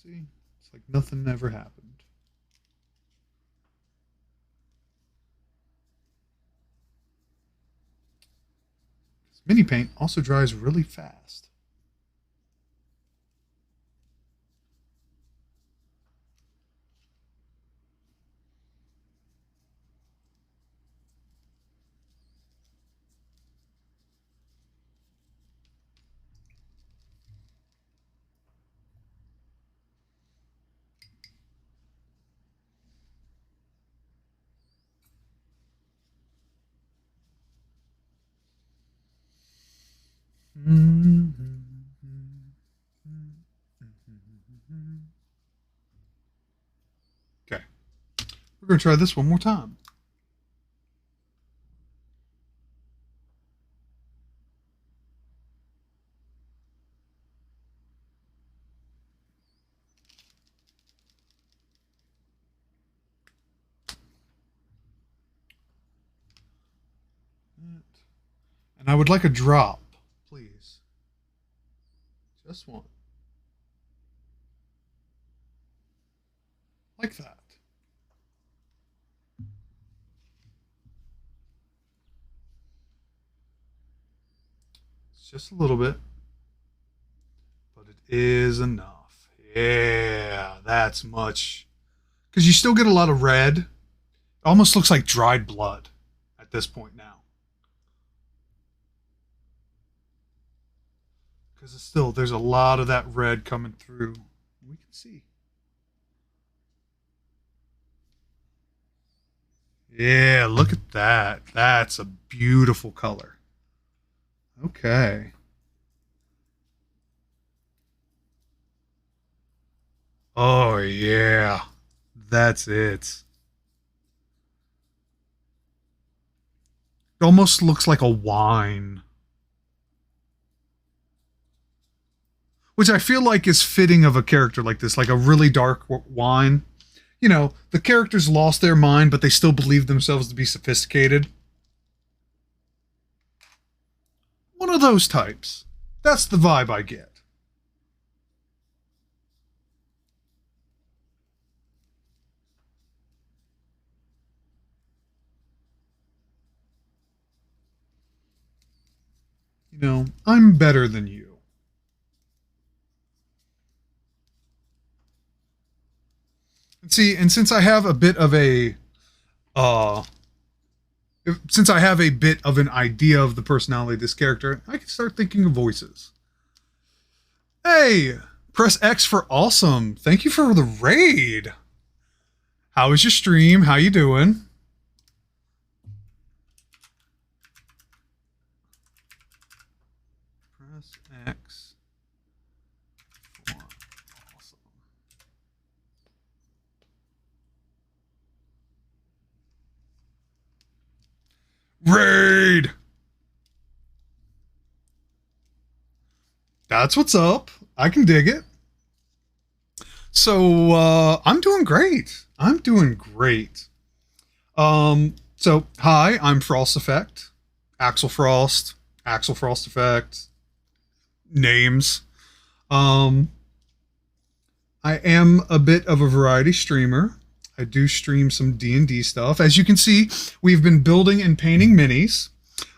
See, it's like nothing ever happened. Mini paint also dries really fast. Okay, we're going to try this one more time. And I would like a drop, please. Just one. Like that. It's just a little bit, but it is enough. Yeah, that's much. Because you still get a lot of red. It almost looks like dried blood at this point now. Because it's still, there's a lot of that red coming through. We can see. Yeah, look at that. That's a beautiful color. Okay. Oh, yeah. That's it. It almost looks like a wine. Which I feel like is fitting of a character like this, like a really dark wine. You know, the characters lost their mind, but they still believe themselves to be sophisticated. One of those types. That's the vibe I get. You know, I'm better than you. See, and since I have a bit of a, since I have a bit of an idea of the personality of this character, I can start thinking of voices. Hey, press X for awesome. Thank you for the raid. How was your stream? How you doing? Press X for awesome. Raid! That's what's up. I can dig it. So, I'm doing great. I'm doing great. So, hi, I'm Frost Effect. Axel Frost Effect. Names. I am a bit of a variety streamer. I do stream some D&D stuff. As you can see, we've been building and painting minis.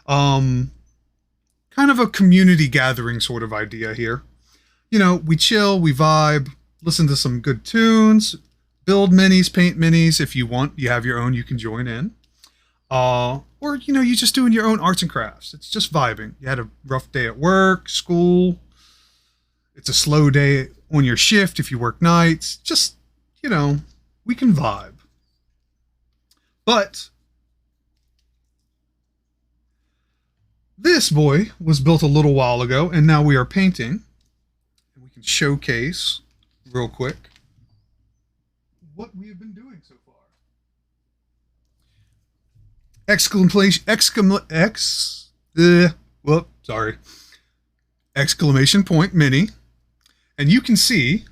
Kind of a community gathering sort of idea here. You know, we chill, we vibe, listen to some good tunes, build minis, paint minis. If you want, you have your own, you can join in. Or, you know, you're just doing your own arts and crafts. It's just vibing. You had a rough day at work, school. It's a slow day on your shift if you work nights. Just, you know, we can vibe. But this boy was built a little while ago, and now we are painting. And we can showcase real quick what we have been doing so far. Exclamation point mini. And you can see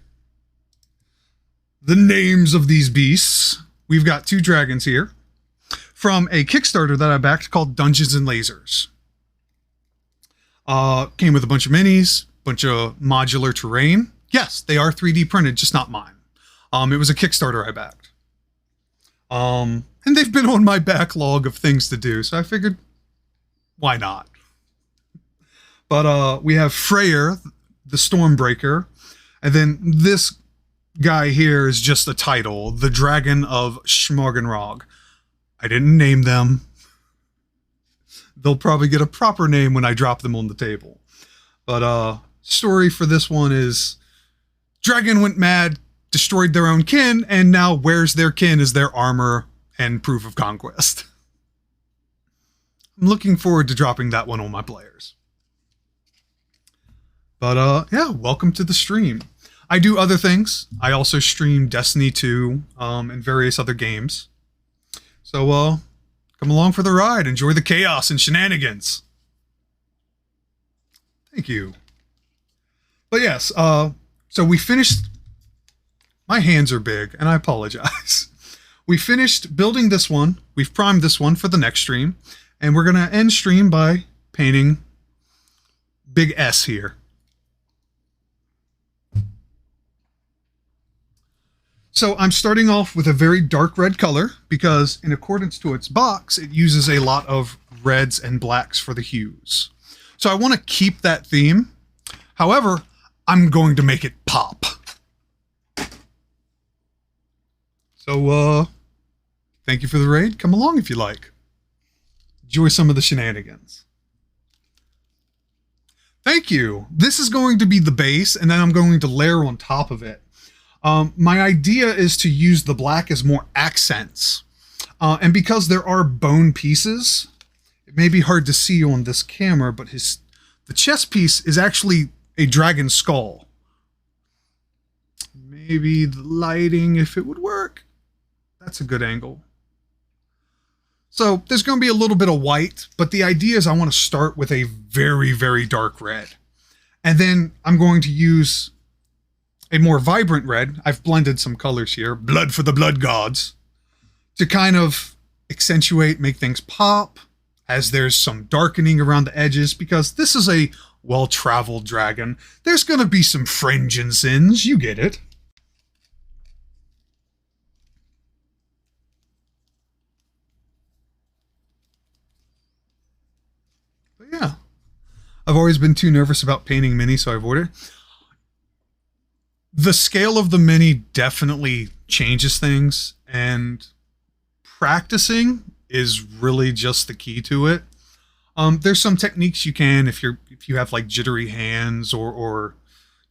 the names of these beasts. We've got 2 dragons here from a Kickstarter that I backed called Dungeons and Lasers. Came with a bunch of minis, bunch of modular terrain. Yes, they are 3D printed, just not mine. It was a Kickstarter I backed. And they've been on my backlog of things to do, so I figured, why not? But we have Freyr, the Stormbreaker, and then this guy here is just the title, the Dragon of Schmorgenrog. I didn't name them. They'll probably get a proper name when I drop them on the table. But story for this one is dragon went mad, destroyed their own kin, and now wears their kin as their armor and proof of conquest. I'm looking forward to dropping that one on my players. But yeah, welcome to the stream. I do other things. I also stream Destiny 2 and various other games. So come along for the ride. Enjoy the chaos and shenanigans. Thank you. But yes, so we finished... My hands are big, and I apologize. We finished building this one. We've primed this one for the next stream. And we're going to end stream by painting big S here. So I'm starting off with a very dark red color because in accordance to its box, it uses a lot of reds and blacks for the hues. So I want to keep that theme. However, I'm going to make it pop. So, thank you for the raid. Come along if you like. Enjoy some of the shenanigans. Thank you. This is going to be the base, and then I'm going to layer on top of it. My idea is to use the black as more accents. And because there are bone pieces, it may be hard to see on this camera, but the chest piece is actually a dragon skull. Maybe the lighting, if it would work. That's a good angle. So there's going to be a little bit of white, but the idea is I want to start with a very, very dark red. And then I'm going to use a more vibrant red. I've blended some colors here. Blood for the blood gods. To kind of accentuate, make things pop, as there's some darkening around the edges, because this is a well-traveled dragon. There's going to be some fringe and sins. You get it. But yeah. I've always been too nervous about painting Mini, so I avoided it. The scale of the Mini definitely changes things, and practicing is really just the key to it. There's some techniques you can if you have like jittery hands or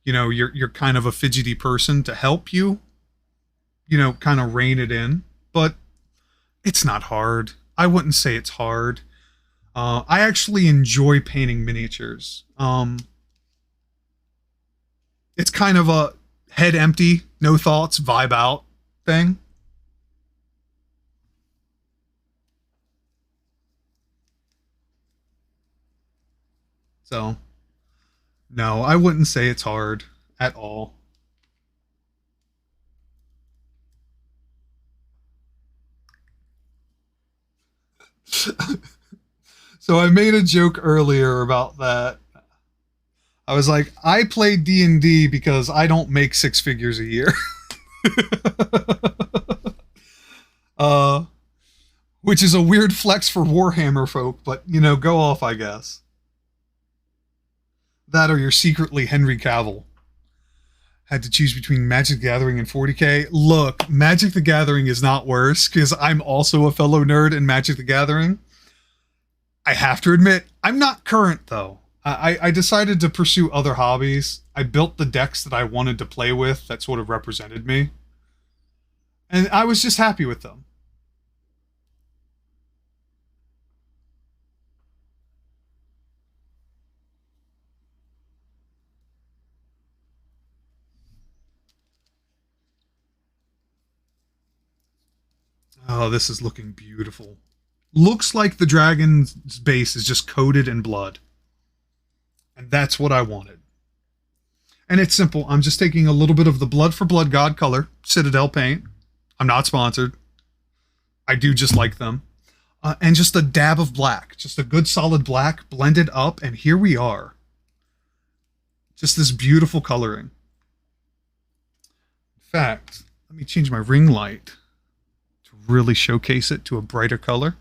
you know you're kind of a fidgety person to help you, kind of rein it in. But it's not hard. I wouldn't say it's hard. I actually enjoy painting miniatures. It's kind of a head empty, no thoughts, vibe out thing. So, no, I wouldn't say it's hard at all. So I made a joke earlier about that. I was like, I play D&D because I don't make 6 figures a year. Which is a weird flex for Warhammer folk, but, go off, I guess. That or you're secretly Henry Cavill. Had to choose between Magic the Gathering and 40K. Look, Magic the Gathering is not worse, because I'm also a fellow nerd in Magic the Gathering. I have to admit, I'm not current, though. I decided to pursue other hobbies. I built the decks that I wanted to play with that sort of represented me. And I was just happy with them. Oh, this is looking beautiful. Looks like the dragon's base is just coated in blood. And that's what I wanted. And it's simple. I'm just taking a little bit of the Blood for Blood God color, Citadel paint. I'm not sponsored. I do just like them. And just a dab of black. Just a good solid black blended up. And here we are. Just this beautiful coloring. fact, let me change my ring light to really showcase it to a brighter color.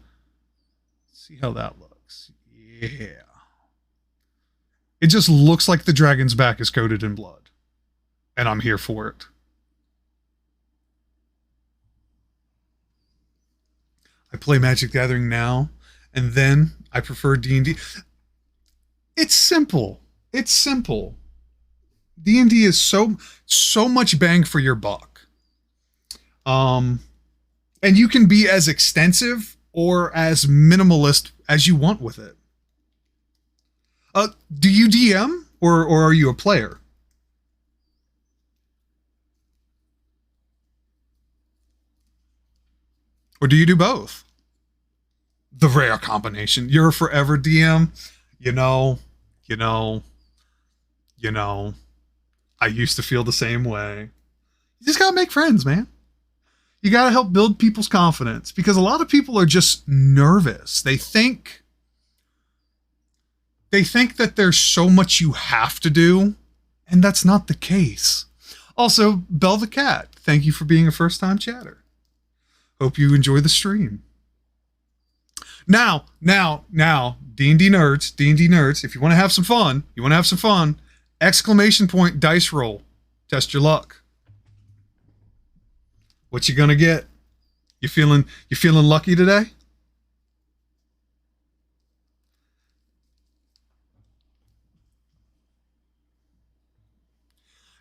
See how that looks. Yeah. It just looks like the dragon's back is coated in blood. And I'm here for it. I play Magic the Gathering now, and then I prefer D&D. It's simple. It's simple. D&D is so much bang for your buck. And you can be as extensive or as minimalist as you want with it. Do you DM or are you a player? Or do you do both? The rare combination. You're a forever DM. You know, I used to feel the same way. You just gotta make friends, man. You gotta help build people's confidence because a lot of people are just nervous. They think that there's so much you have to do, and that's not the case. Also, Belle the Cat, thank you for being a first-time chatter. Hope you enjoy the stream. Now, D&D nerds, if you want to have some fun, exclamation point dice roll. Test your luck. What you gonna get? You feeling lucky today?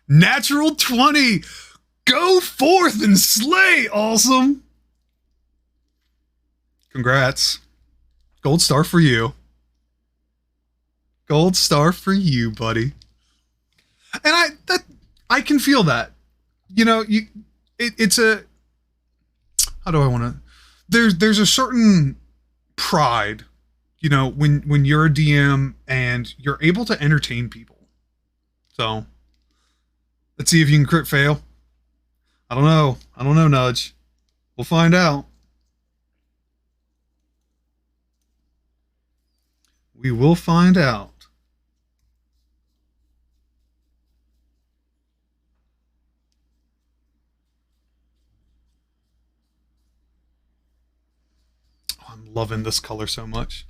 Natural 20. Go forth and slay, awesome. Congrats. Gold star for you. Gold star for you, buddy. And I can feel that. You know, it's a, how do I want to, there's a certain pride, you know, when you're a DM and you're able to entertain people. So let's see if you can crit fail. I don't know, Nudge. We'll find out. We will find out. Oh, I'm loving this color so much.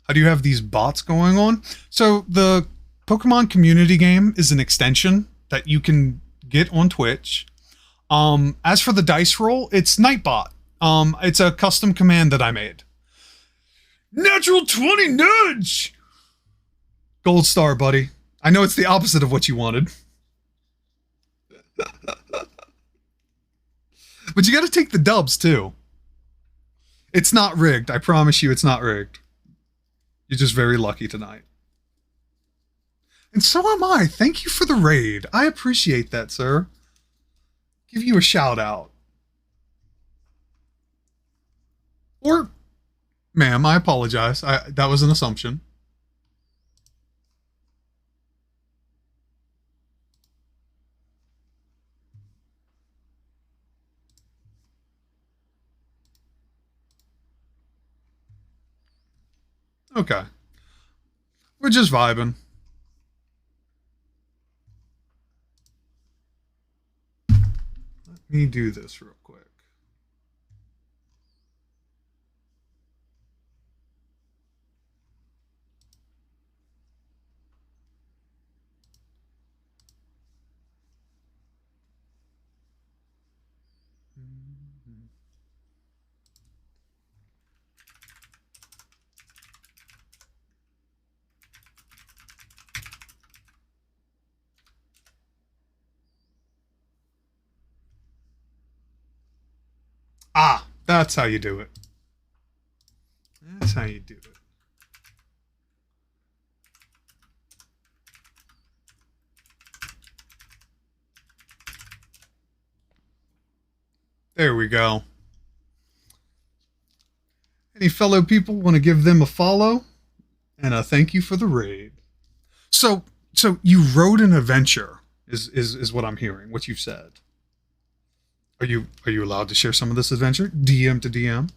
How do you have these bots going on? So the Pokemon community game is an extension that you can get on Twitch. As for the dice roll, it's Nightbot. It's a custom command that I made. Natural 20 nudge! Gold star, buddy. I know it's the opposite of what you wanted. But you gotta take the dubs, too. It's not rigged. I promise you it's not rigged. You're just very lucky tonight. And so am I. Thank you for the raid. I appreciate that, sir. Give you a shout out. Or, ma'am, I apologize. That was an assumption. Okay. We're just vibing. Let me do this real quick. Ah, that's how you do it. That's how you do it. There we go. Any fellow people want to give them a follow? And a thank you for the raid. So you wrote an adventure, is what I'm hearing, what you've said. Are you allowed to share some of this adventure? DM to DM?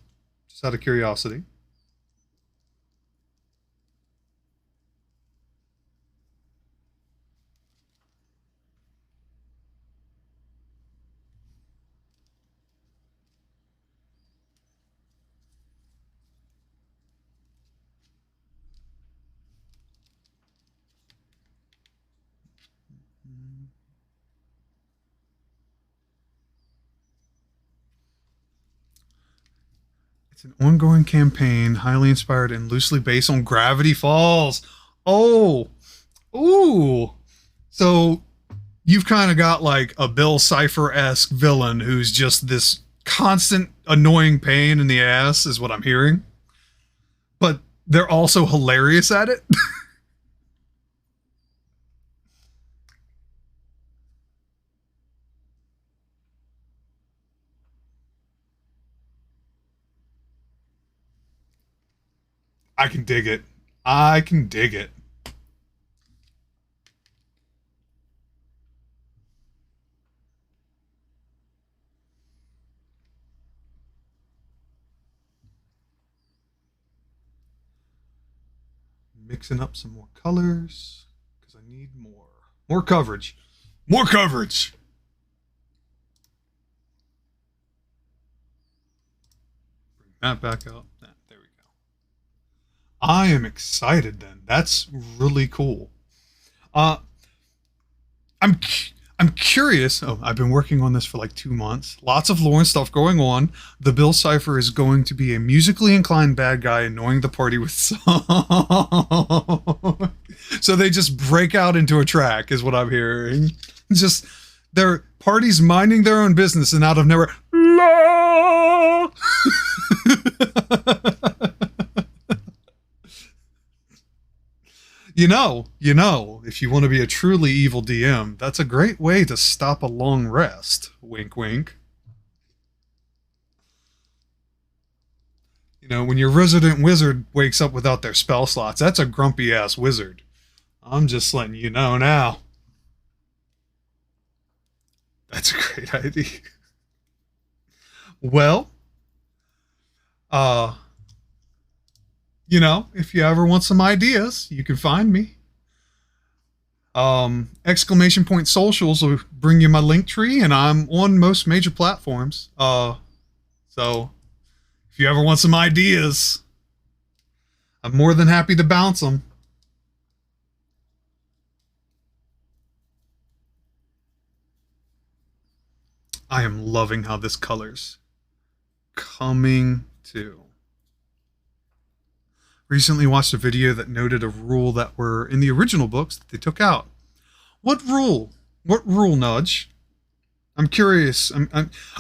Just out of curiosity. It's an ongoing campaign, highly inspired and loosely based on Gravity Falls. Oh, ooh. So you've kind of got like a Bill Cipher-esque villain who's just this constant annoying pain in the ass, is what I'm hearing. But they're also hilarious at it. I can dig it. I can dig it. Mixing up some more colors because I need more. More coverage. More coverage. Bring that back up. There we go. I am excited then. That's really cool. Uh, I'm I'm curious. Oh, I've been working on this for like 2 months. Lots of lore and stuff going on. The Bill Cipher is going to be a musically inclined bad guy annoying the party with song. So they just break out into a track, is what I'm hearing. Just their parties minding their own business, and out of nowhere, la. If you want to be a truly evil DM, that's a great way to stop a long rest. Wink, wink. When your resident wizard wakes up without their spell slots, that's a grumpy ass wizard. I'm just letting you know now. That's a great idea. Well, uh, if you ever want some ideas, you can find me. Exclamation point socials will bring you my link tree, and I'm on most major platforms. So if you ever want some ideas, I'm more than happy to bounce them. I am loving how this color's coming to. Recently watched a video that noted a rule that were in the original books that they took out. What rule? What rule, Nudge? I'm curious.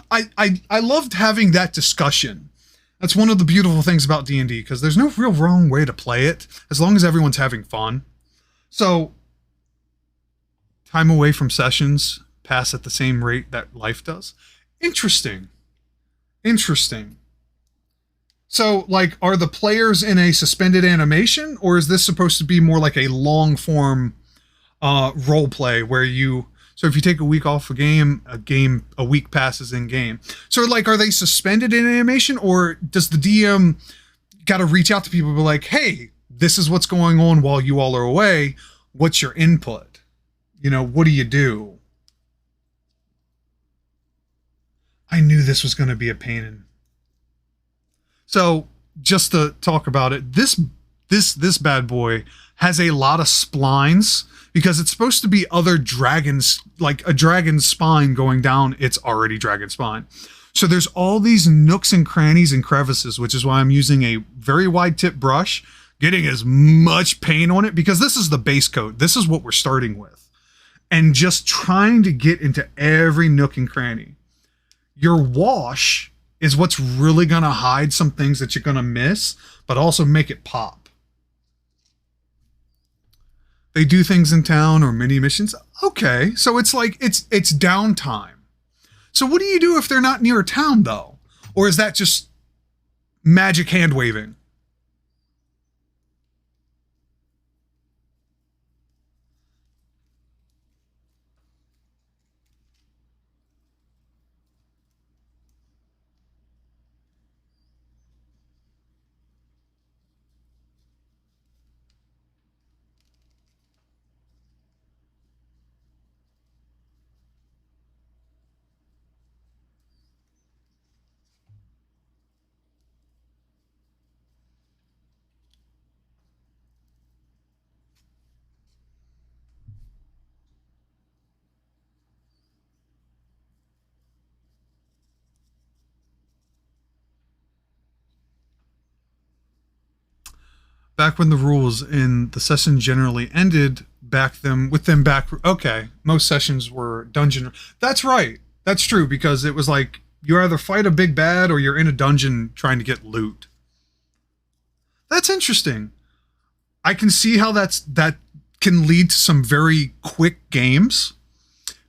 I loved having that discussion. That's one of the beautiful things about D&D, because there's no real wrong way to play it, as long as everyone's having fun. So, time away from sessions pass at the same rate that life does. Interesting. Interesting. So, like, are the players in a suspended animation, or is this supposed to be more like a long-form role play where so if you take a week off a week passes in game. So, like, are they suspended in animation, or does the DM got to reach out to people and be like, hey, this is what's going on while you all are away. What's your input? What do you do? I knew this was going to be a pain. So, just to talk about it, this bad boy has a lot of splines because it's supposed to be other dragons, like a dragon's spine going down its already dragon spine. So there's all these nooks and crannies and crevices, which is why I'm using a very wide tip brush, getting as much paint on it, because this is the base coat. This is what we're starting with. And just trying to get into every nook and cranny. Your wash is what's really going to hide some things that you're going to miss, but also make it pop. They do things in town or mini missions. Okay, so it's like it's downtime. So what do you do if they're not near a town, though? Or is that just magic hand waving? Back when the rules in the session generally ended, okay, most sessions were dungeon. That's right. That's true, because it was like you either fight a big bad or you're in a dungeon trying to get loot. That's interesting. I can see how that can lead to some very quick games,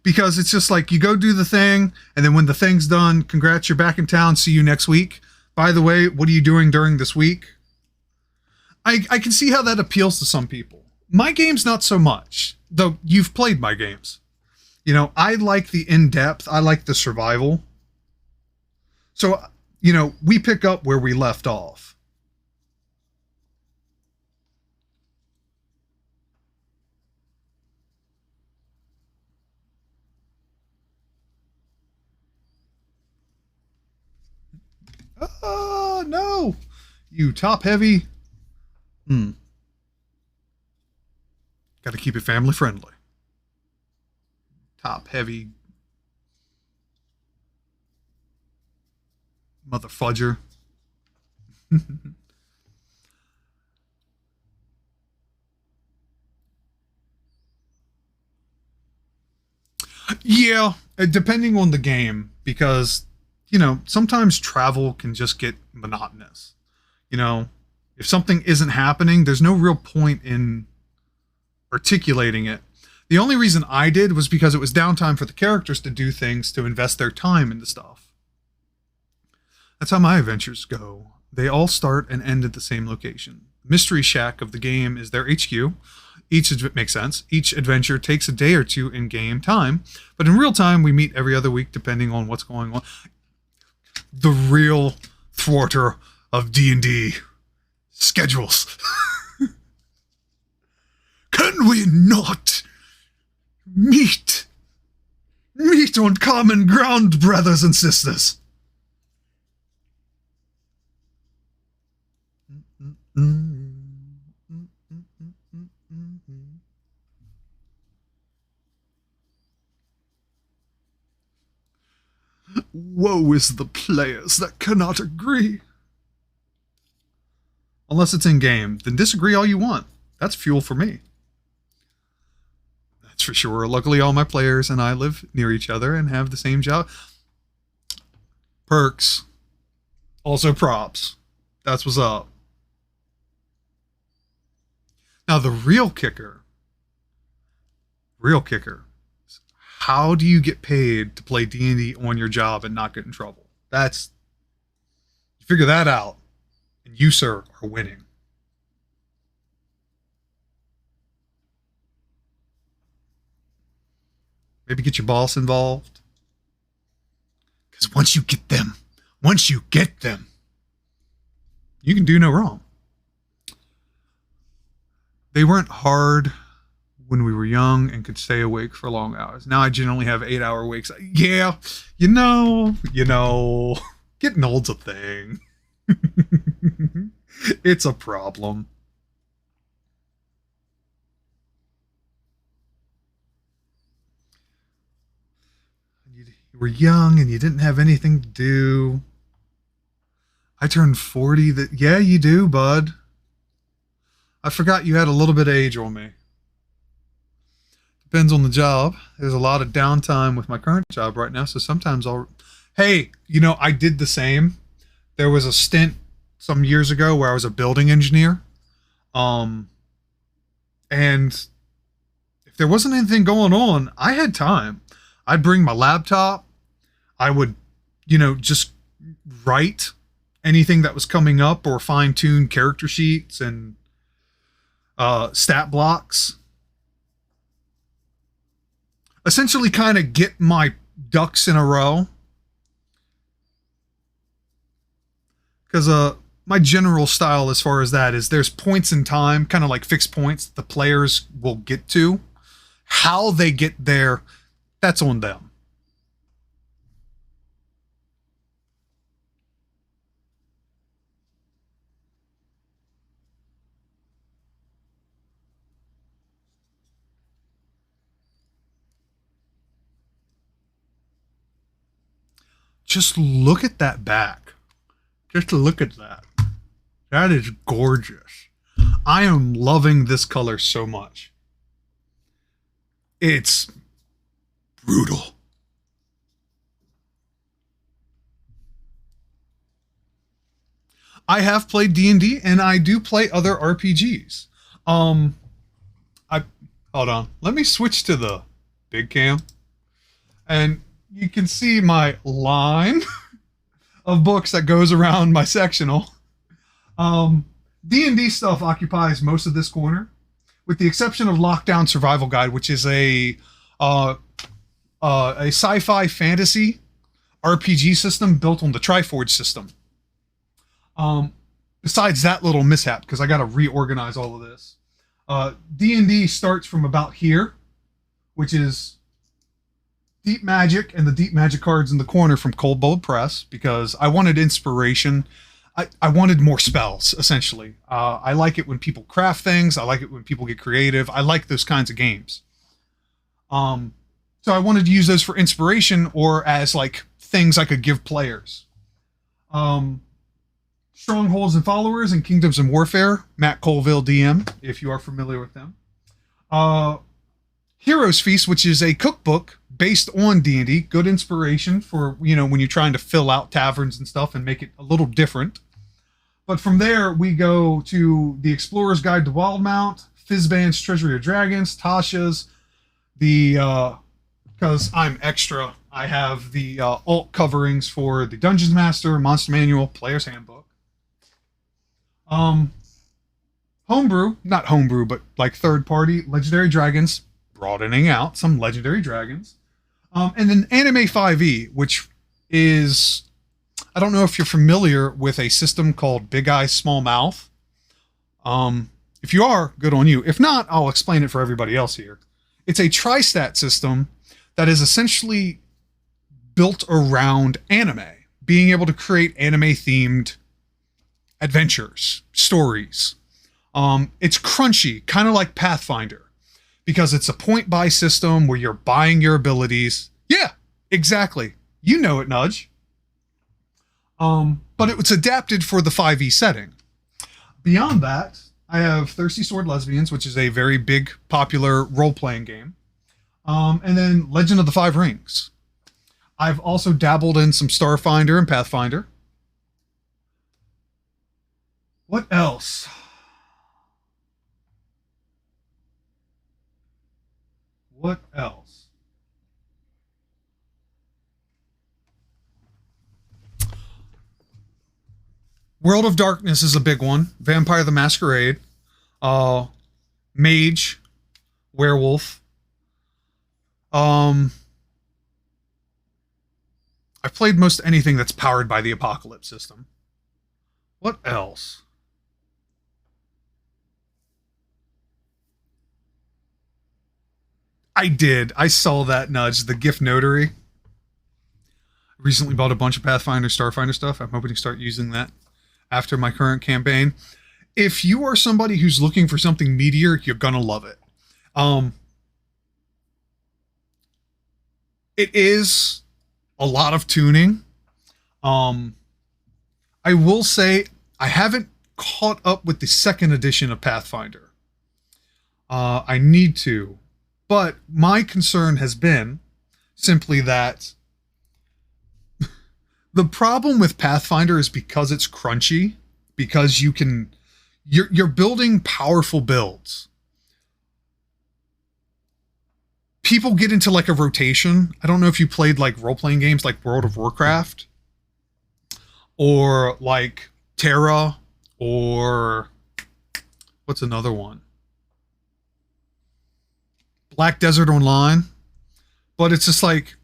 because it's just like you go do the thing, and then when the thing's done, congrats, you're back in town, see you next week. By the way, what are you doing during this week? I can see how that appeals to some people. My game's not so much, though you've played my games. You know, I like the in-depth, I like the survival. So, you know, we pick up where we left off. Oh, no! You top-heavy. Got to keep it family-friendly. Top-heavy. Mother fudger. Yeah, depending on the game, because, you know, sometimes travel can just get monotonous. You know, if something isn't happening, there's no real point in articulating it. The only reason I did was because it was downtime for the characters to do things, to invest their time into stuff. That's how my adventures go. They all start and end at the same location. Mystery Shack of the game is their HQ. Makes sense. Each adventure takes a day or two in game time, but in real time we meet every other week depending on what's going on. The real thwarter of D&D schedules. Can we not meet on common ground, brothers and sisters? Woe is the players that cannot agree. Unless it's in game, then disagree all you want. That's fuel for me. That's for sure. Luckily, all my players and I live near each other and have the same job. Perks. Also props. That's what's up. Now, the real kicker. How do you get paid to play D&D on your job and not get in trouble? You figure that out, and you, sir, are winning. Maybe get your boss involved. Because once you get them, you can do no wrong. They weren't hard when we were young and could stay awake for long hours. Now I generally have 8-hour wakes. Yeah, you know, getting old's a thing. It's a problem. You were young and you didn't have anything to do. I turned 40. Yeah, you do, bud. I forgot you had a little bit of age on me. Depends on the job. There's a lot of downtime with my current job right now, so sometimes hey, you know, I did the same. There was a stint some years ago where I was a building engineer. And if there wasn't anything going on, I had time. I'd bring my laptop. I would, you know, just write anything that was coming up or fine-tune character sheets and stat blocks. Essentially kind of get my ducks in a row. Because my general style as far as that is there's points in time, kind of like fixed points the players will get to. How they get there, that's on them. Just look at that back. Just look at that. That is gorgeous. I am loving this color so much. It's brutal. I have played D&D and I do play other RPGs. Hold on. Let me switch to the big cam. And you can see my line of books that goes around my sectional. D&D stuff occupies most of this corner, with the exception of Lockdown Survival Guide, which is a sci-fi fantasy RPG system built on the Triforge system. Besides that little mishap, because I got to reorganize all of this. D&D starts from about here, which is Deep Magic and the Deep Magic cards in the corner from Cold Bold Press, because I wanted inspiration. I wanted more spells, essentially. I like it when people craft things. I like it when people get creative. I like those kinds of games. So I wanted to use those for inspiration or as like things I could give players. Strongholds and Followers and Kingdoms and Warfare, Matt Colville DM, if you are familiar with them. Heroes Feast, which is a cookbook based on D&D, good inspiration for, you know, when you're trying to fill out taverns and stuff and make it a little different. But from there, we go to The Explorer's Guide to Wildmount, Fizzband's Treasury of Dragons, Tasha's, because I'm extra, I have the alt coverings for the Dungeons Master, Monster Manual, Player's Handbook. Homebrew, not homebrew, but like third party, Legendary Dragons, broadening out some Legendary Dragons. And then Anime 5e, which is, I don't know if you're familiar with a system called Big Eyes, Small Mouth. If you are, good on you. If not, I'll explain it for everybody else here. It's a tri-stat system that is essentially built around anime, being able to create anime-themed adventures, stories. It's crunchy, kind of like Pathfinder, because it's a point-buy system where you're buying your abilities. Yeah, exactly. You know it, Nudge. But it was adapted for the 5e setting. Beyond that, I have Thirsty Sword Lesbians, which is a very big, popular role-playing game. And then Legend of the Five Rings. I've also dabbled in some Starfinder and Pathfinder. What else? What else? World of Darkness is a big one. Vampire the Masquerade. Mage. Werewolf. I've played most anything that's powered by the Apocalypse system. What else? I did. I saw that, Nudge. The GIF Notary. Recently bought a bunch of Pathfinder, Starfinder stuff. I'm hoping to start using that after my current campaign. If you are somebody who's looking for something meatier, you're gonna love it. It is a lot of tuning. I will say I haven't caught up with the second edition of Pathfinder. I need to. But my concern has been simply that the problem with Pathfinder is because it's crunchy, because you're building powerful builds. People get into like a rotation. I don't know if you played like role-playing games like World of Warcraft or like Terra or what's another one? Black Desert Online, but it's just like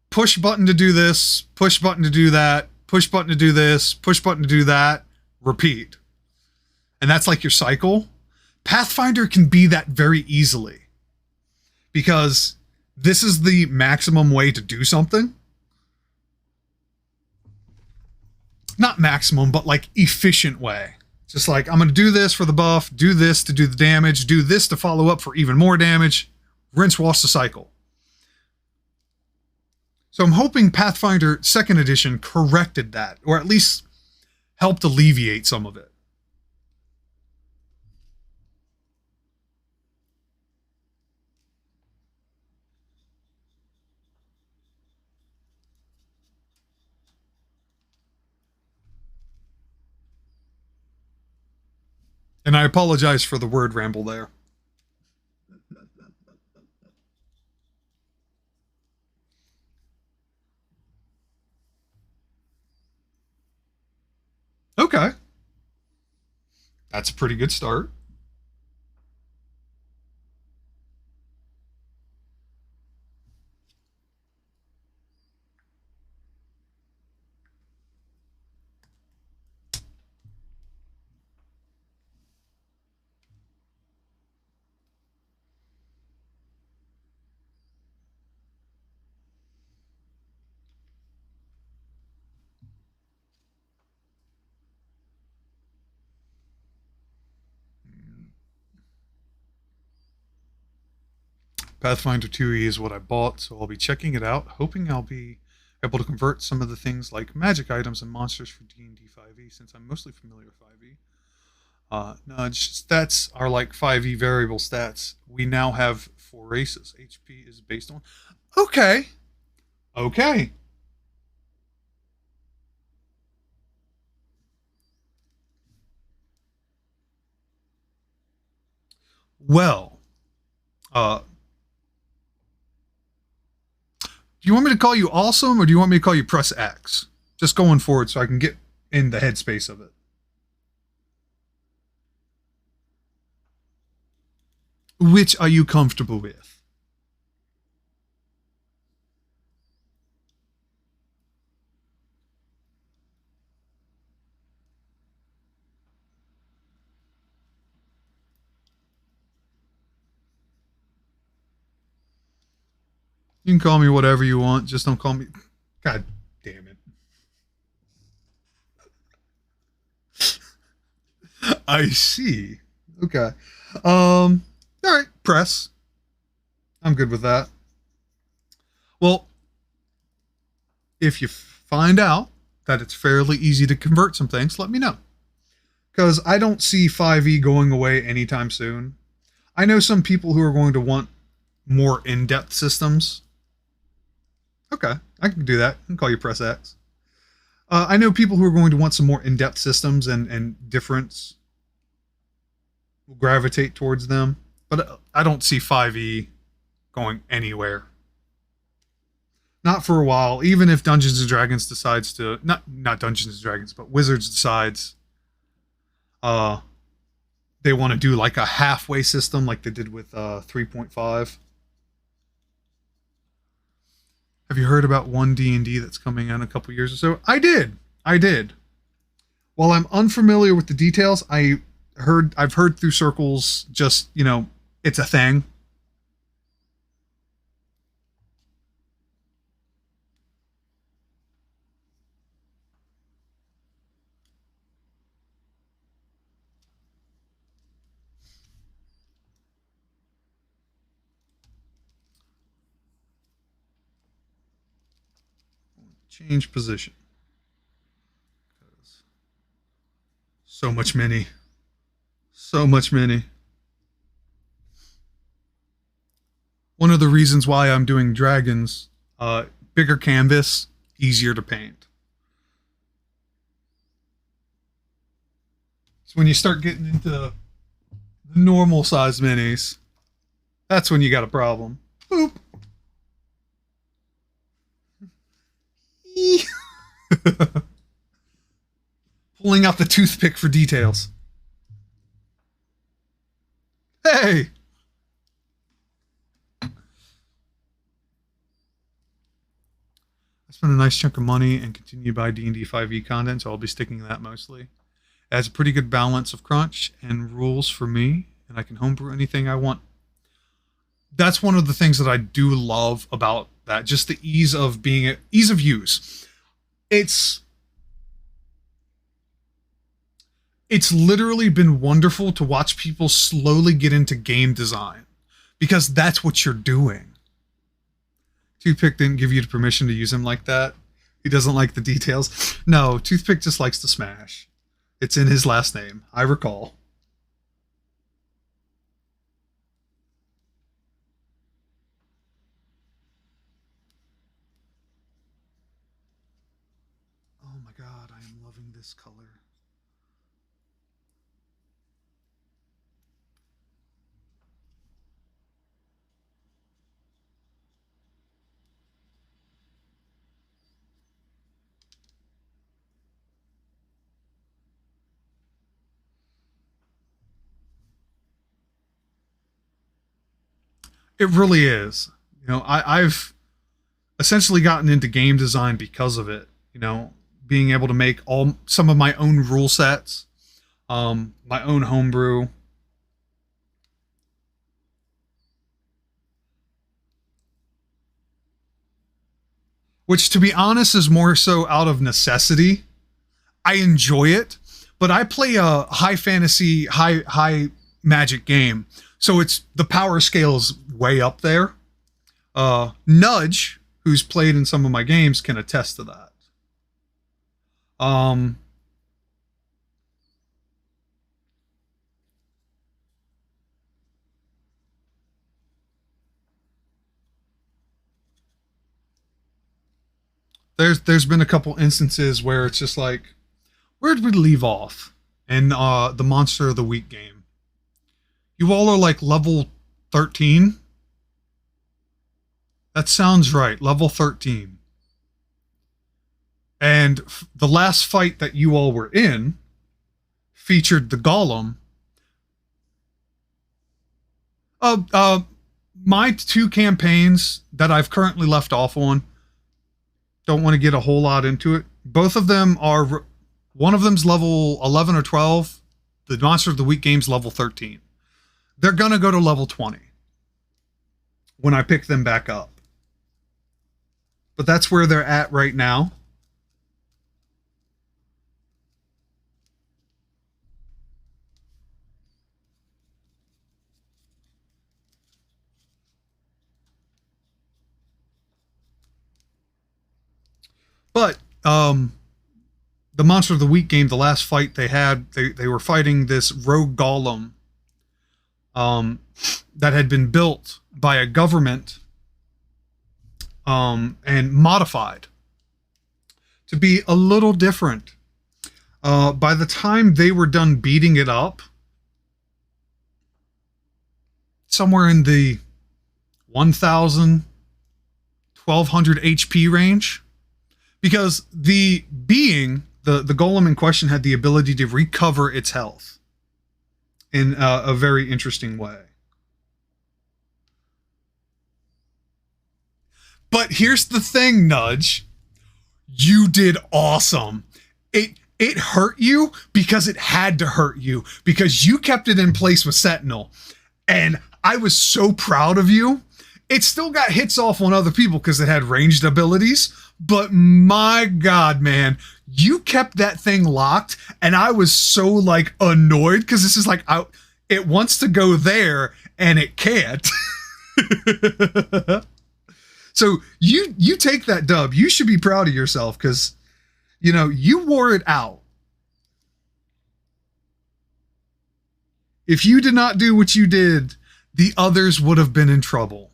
push button to do this, push button to do that, push button to do this, push button to do that, repeat. And that's like your cycle. Pathfinder can be that very easily because this is the maximum way to do something. Not maximum, but like efficient way. Just like, I'm going to do this for the buff, do this to do the damage, do this to follow up for even more damage. Rinse, wash the cycle. So I'm hoping Pathfinder 2nd Edition corrected that, or at least helped alleviate some of it. And I apologize for the word ramble there. Okay. That's a pretty good start. Pathfinder 2e is what I bought, so I'll be checking it out, hoping I'll be able to convert some of the things like magic items and monsters for D&D 5e, since I'm mostly familiar with 5e. Nudge stats are like 5e variable stats. We now have 4 races. HP is based on... Okay. Okay. Well, do you want me to call you awesome, or do you want me to call you press X? Just going forward so I can get in the headspace of it. Which are you comfortable with? You can call me whatever you want. Just don't call me... God damn it. I see. Okay. All right. Press. I'm good with that. Well, if you find out that it's fairly easy to convert some things, let me know. Because I don't see 5e going away anytime soon. I know some people who are going to want more in-depth systems. Okay, I can do that. I can call you press X. I know people who are going to want some more in-depth systems and difference will gravitate towards them. But I don't see 5e going anywhere. Not for a while. Even if Dungeons and Dragons decides to... Not Dungeons and Dragons, but Wizards decides... they want to do like a halfway system like they did with 3.5. Have you heard about one D&D that's coming in a couple years or so? I did. While I'm unfamiliar with the details, I've heard through circles just, it's a thing. Change position. So much mini. So much mini. One of the reasons why I'm doing dragons, bigger canvas, easier to paint. So when you start getting into the normal size minis, that's when you got a problem. Boop. Pulling out the toothpick for details. Hey! I spent a nice chunk of money and continue to buy D&D 5e content, so I'll be sticking to that mostly. It has a pretty good balance of crunch and rules for me, and I can homebrew anything I want. That's one of the things that I do love about that, just the ease of use. It's literally been wonderful to watch people slowly get into game design, because that's what you're doing. Toothpick didn't give you the permission to use him like that. He doesn't like the details. No, Toothpick just likes to smash. It's in his last name, I recall. Oh my god, I am loving this color. It really is. You know, I've essentially gotten into game design because of it. You know, being able to make some of my own rule sets, my own homebrew. Which, to be honest, is more so out of necessity. I enjoy it, but I play a high fantasy, high magic game, so it's the power scale is way up there. Nudge, who's played in some of my games, can attest to that. Um, there's been a couple instances where it's just like, where did we leave off in the Monster of the Week game? You all are like level 13. That sounds right, level 13. And the last fight that you all were in featured the golem. My two campaigns that I've currently left off on, don't want to get a whole lot into it. Both of them are, one of them's level 11 or 12. The Monster of the Week game's level 13. They're going to go to level 20 when I pick them back up. But that's where they're at right now. But the Monster of the Week game, the last fight they had, they were fighting this rogue golem that had been built by a government and modified to be a little different. By the time they were done beating it up, somewhere in the 1,000, 1,200 HP range, because the golem in question had the ability to recover its health in a very interesting way. But here's the thing, Nudge. You did awesome. It hurt you because it had to hurt you, because you kept it in place with Sentinel. And I was so proud of you. It still got hits off on other people because it had ranged abilities. But my God, man, you kept that thing locked. And I was so like annoyed because this is like, it wants to go there and it can't. So you take that dub. You should be proud of yourself because, you know, you wore it out. If you did not do what you did, the others would have been in trouble.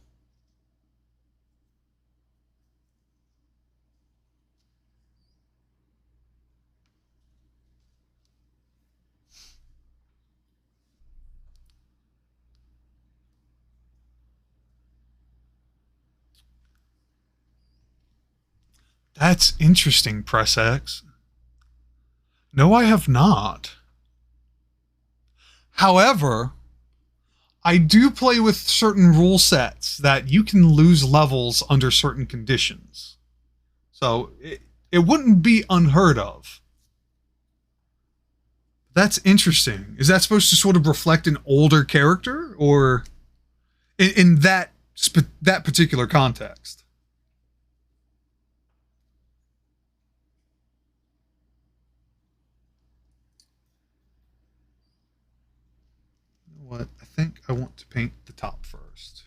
That's interesting, Press X. No, I have not. However, I do play with certain rule sets that you can lose levels under certain conditions. So it wouldn't be unheard of. That's interesting. Is that supposed to sort of reflect an older character, or in that particular context? What? I think I want to paint the top first.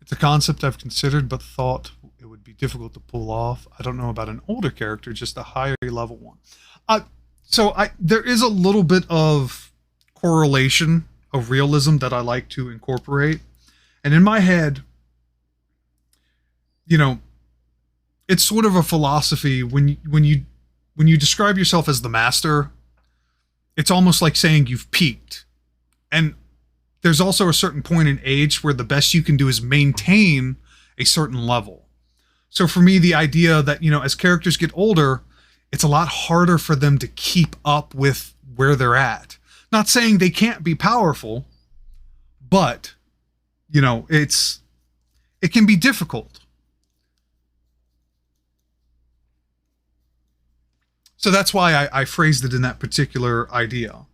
It's a concept I've considered but thought it would would be difficult to pull off. I don't know about an older character, just a higher level one. There is a little bit of correlation of realism that I like to incorporate. And in my head, you know, it's sort of a philosophy when you describe yourself as the master, it's almost like saying you've peaked. And there's also a certain point in age where the best you can do is maintain a certain level. So for me, the idea that, you know, as characters get older, it's a lot harder for them to keep up with where they're at. Not saying they can't be powerful, but, you know, it can be difficult. So that's why I phrased it in that particular idea.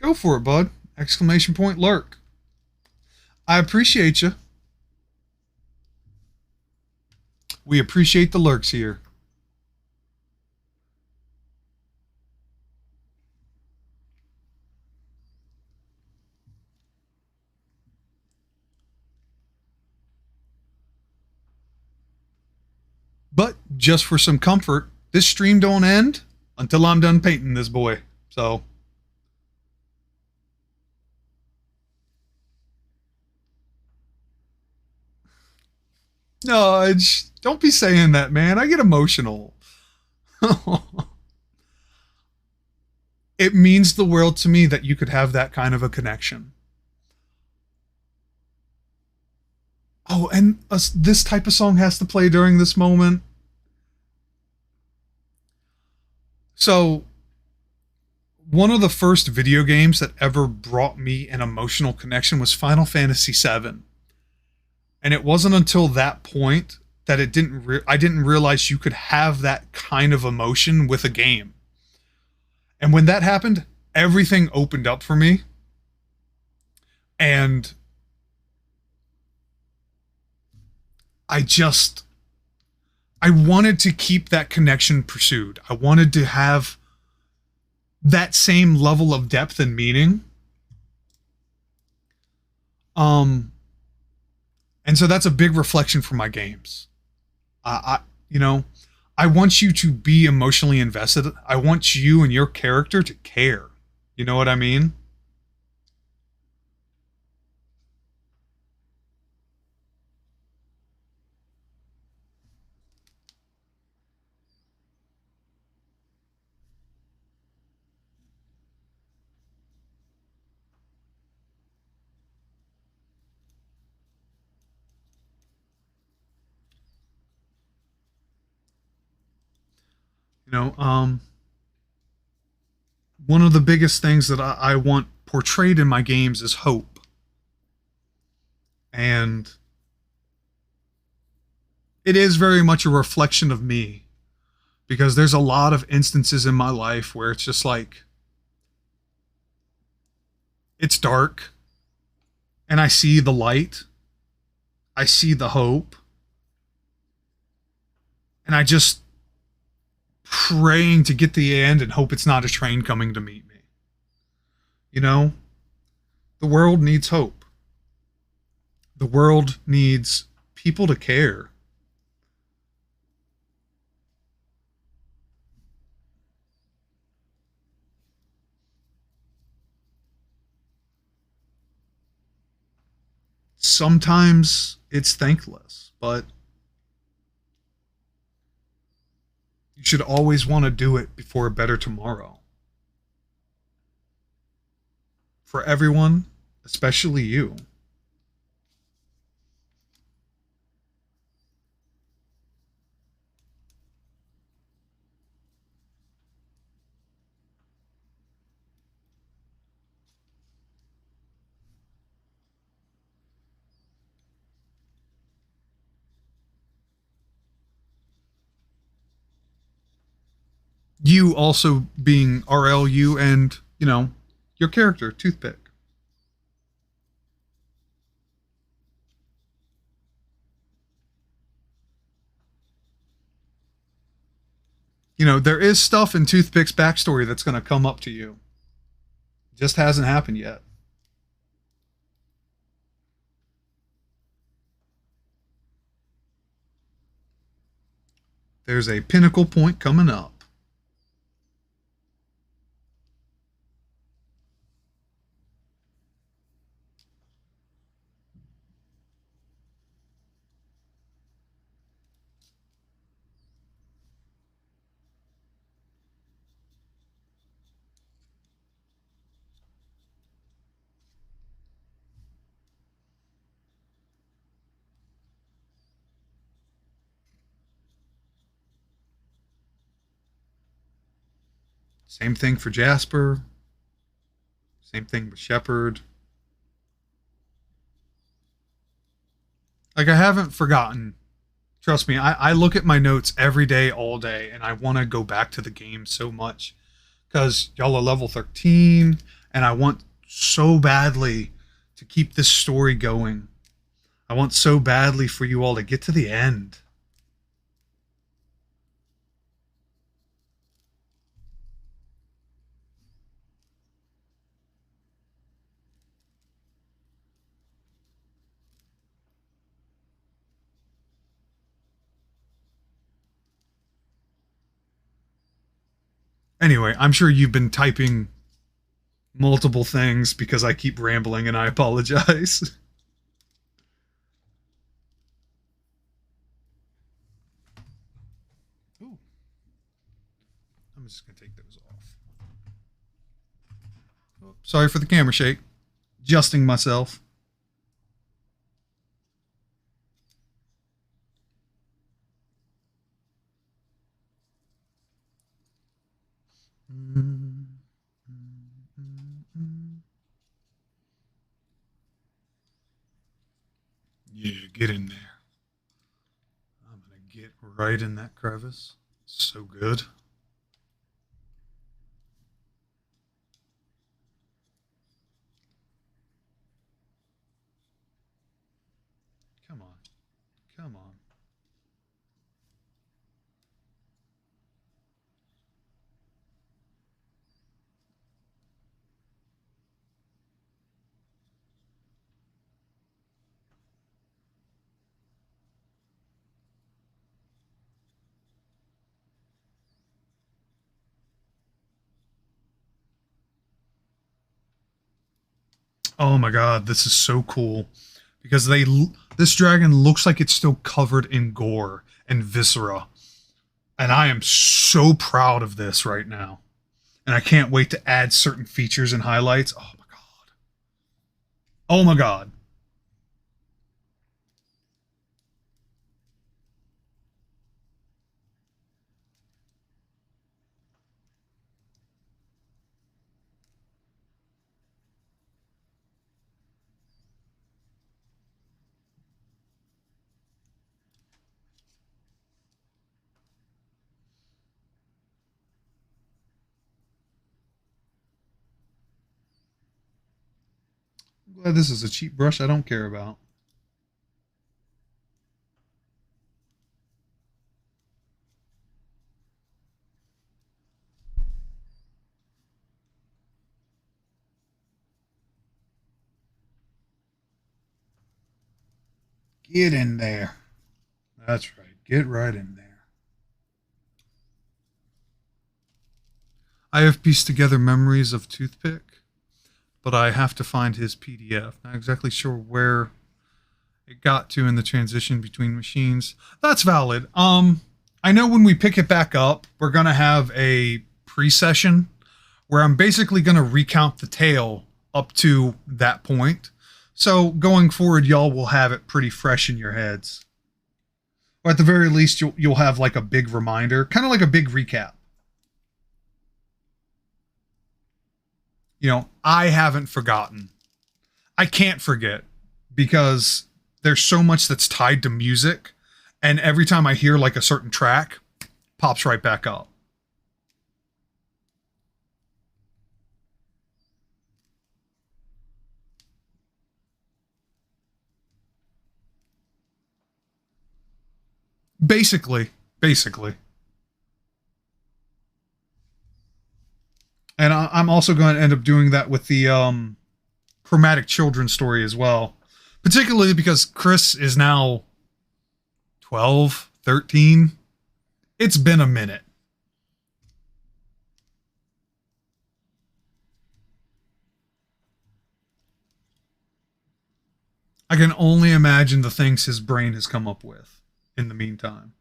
Go for it, bud. Exclamation point lurk. I appreciate you. We appreciate the lurks here. But just for some comfort, this stream don't end until I'm done painting this boy. So no, don't be saying that, man. I get emotional. It means the world to me that you could have that kind of a connection. Oh, and this type of song has to play during this moment. So, one of the first video games that ever brought me an emotional connection was Final Fantasy VII. And it wasn't until that point that I didn't realize you could have that kind of emotion with a game. And when that happened, everything opened up for me. And I wanted to keep that connection pursued. I wanted to have that same level of depth and meaning. And so that's a big reflection for my games. You know, I want you to be emotionally invested. I want you and your character to care. You know what I mean? You know, one of the biggest things that I want portrayed in my games is hope. And it is very much a reflection of me, because there's a lot of instances in my life where it's just like, it's dark and I see the light. I see the hope. And I just praying to get to the end and hope it's not a train coming to meet me. You know, the world needs hope. The world needs people to care. sometimes it's thankless, but you should always want to do it before a better tomorrow. For everyone, especially you. You also being RLU and, you know, your character, Toothpick. You know, there is stuff in Toothpick's backstory that's going to come up to you. Just hasn't happened yet. There's a pinnacle point coming up. Same thing for Jasper. Same thing with Shepard. Like, I haven't forgotten. Trust me, I look at my notes every day, all day, and I want to go back to the game so much. Because y'all are level 13, and I want so badly to keep this story going. I want so badly for you all to get to the end. Anyway, I'm sure you've been typing multiple things because I keep rambling and I apologize. Ooh. I'm just going to take those off. Oh, sorry for the camera shake. Adjusting myself. Yeah, get in there. I'm going to get right in that crevice. So good. Come on. Come on. Oh my god, this is so cool. Because this dragon looks like it's still covered in gore and viscera. And I am so proud of this right now. And I can't wait to add certain features and highlights. Oh my god. Oh my god. I'm glad this is a cheap brush I don't care about. Get in there. That's right. Get right in there. I have pieced together memories of Toothpick, but I have to find his PDF. Not exactly sure where It got to in the transition between machines. That's valid. I know when we pick it back up, we're going to have a pre-session where I'm basically going to recount the tale up to that point. So going forward, y'all will have it pretty fresh in your heads. Or at the very least, you'll have like a big reminder, kind of like a big recap. You know, I haven't forgotten. I can't forget because there's so much that's tied to music, and every time I hear like a certain track, pops right back up. Basically. And I'm also going to end up doing that with the chromatic children story as well. Particularly because Chris is now 12, 13. It's been a minute. I can only imagine the things his brain has come up with in the meantime.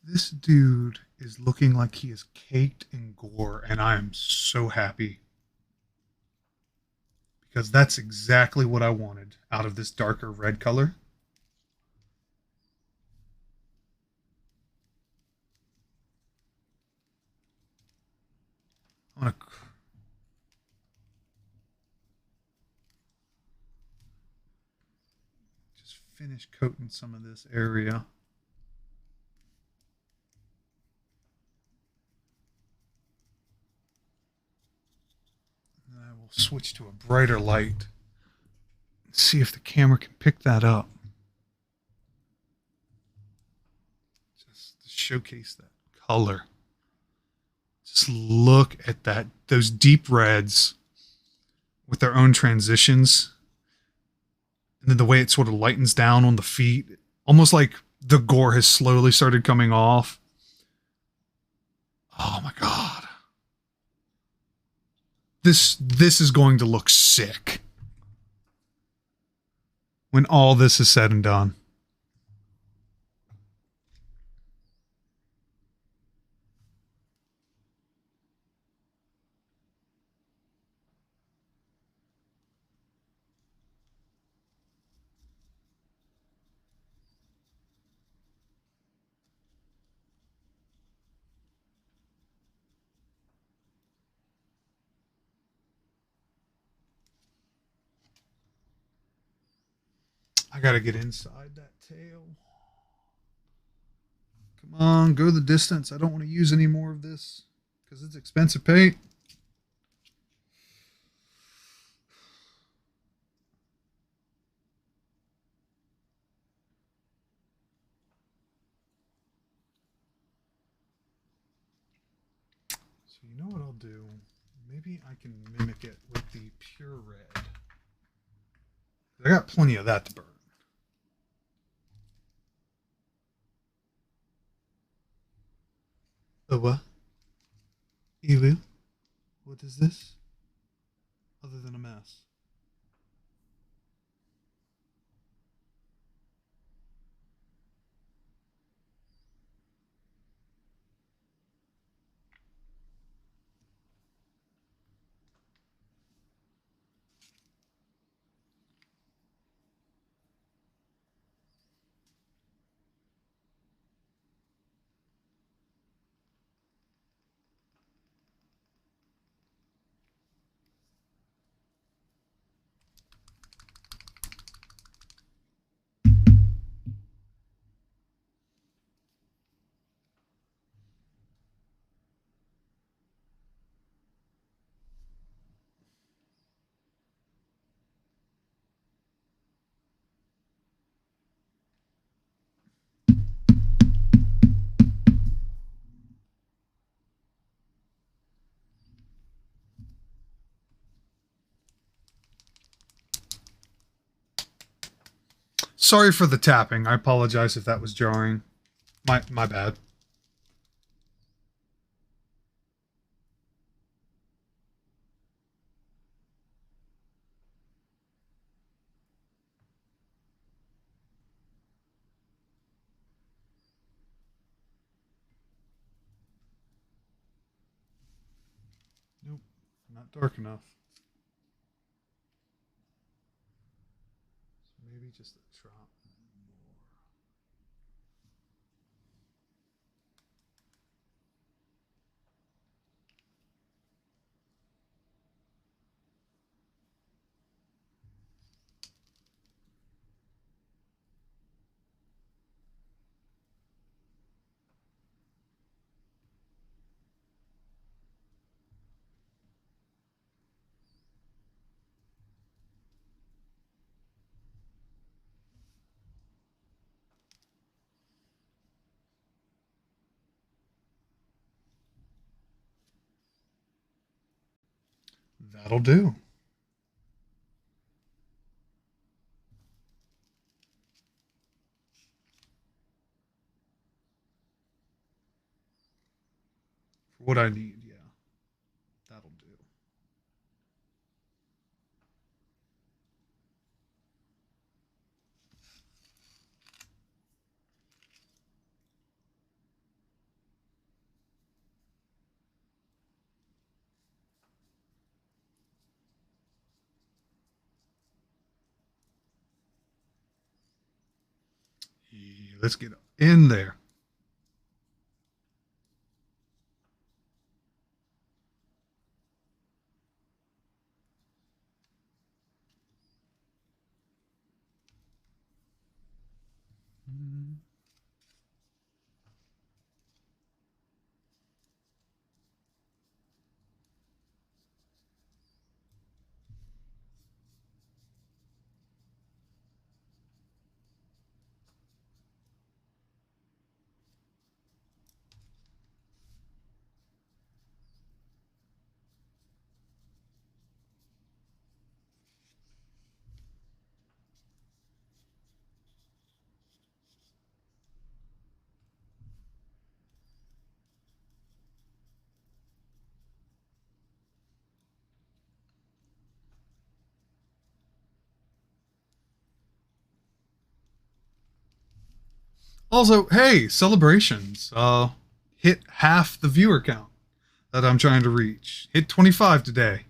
This dude is looking like he is caked in gore, and I am so happy. Because that's exactly what I wanted out of this darker red color. I want to just finish coating some of this area. And I will switch to a brighter light. See if the camera can pick that up. Just to showcase that color. Just look at that. Those deep reds with their own transitions. And then the way it sort of lightens down on the feet. Almost like the gore has slowly started coming off. Oh my God. This is going to look sick when all this is said and done. I gotta get inside that tail. Come on, go the distance. I don't want to use any more of this because it's expensive paint. So you know what I'll do? Maybe I can mimic it with the pure red. I got plenty of that to burn. Oh, what? Elu? What is this? Other than a mess. Sorry for the tapping. I apologize if that was jarring. My bad. Nope, not dark enough. So maybe just a drop more. That'll do. For what I need, yeah. That'll do. Yeah, let's get in there. Also, hey, celebrations. Hit half the viewer count that I'm trying to reach. Hit 25 today.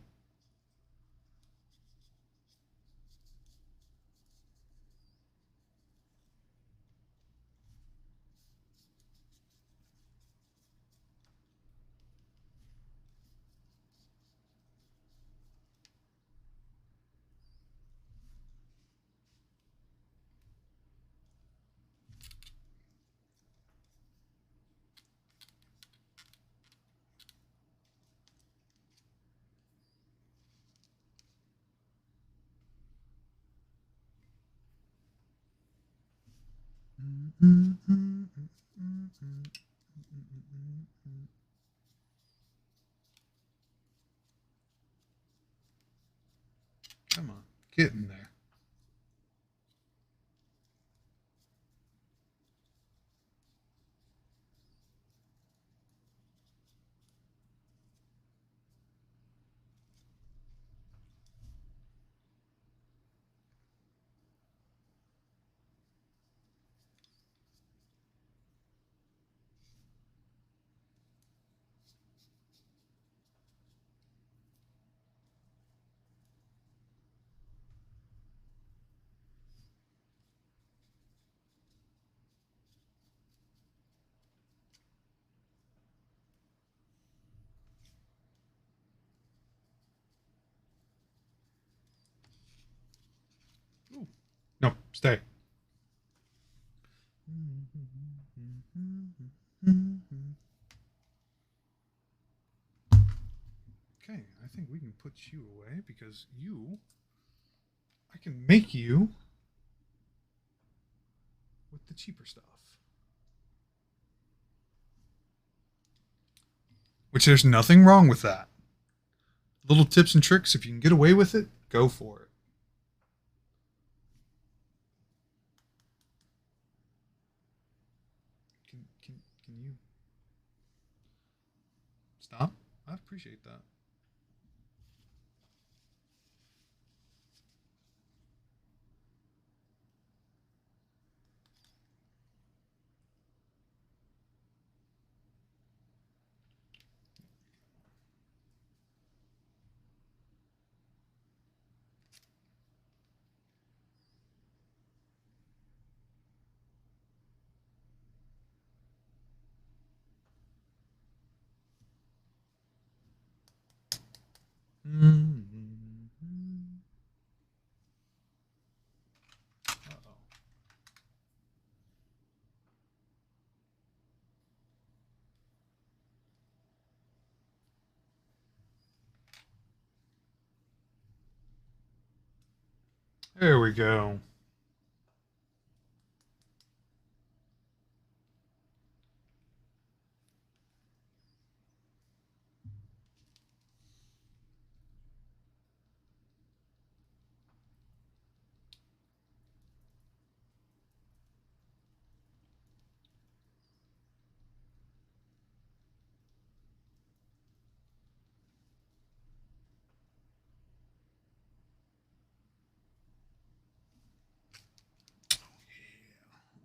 Come on, get in there. Ooh. No, stay. Okay, I think we can put you away because I can make you with the cheaper stuff. Which there's nothing wrong with that. Little tips and tricks, if you can get away with it, go for it. Stop. I appreciate that. Uh-oh. There we go.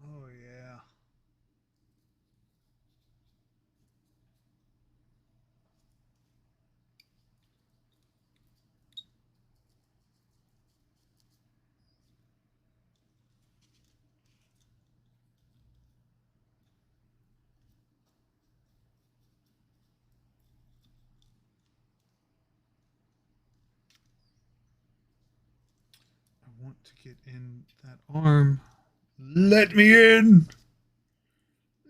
Oh, yeah. I want to get in that arm. Let me in.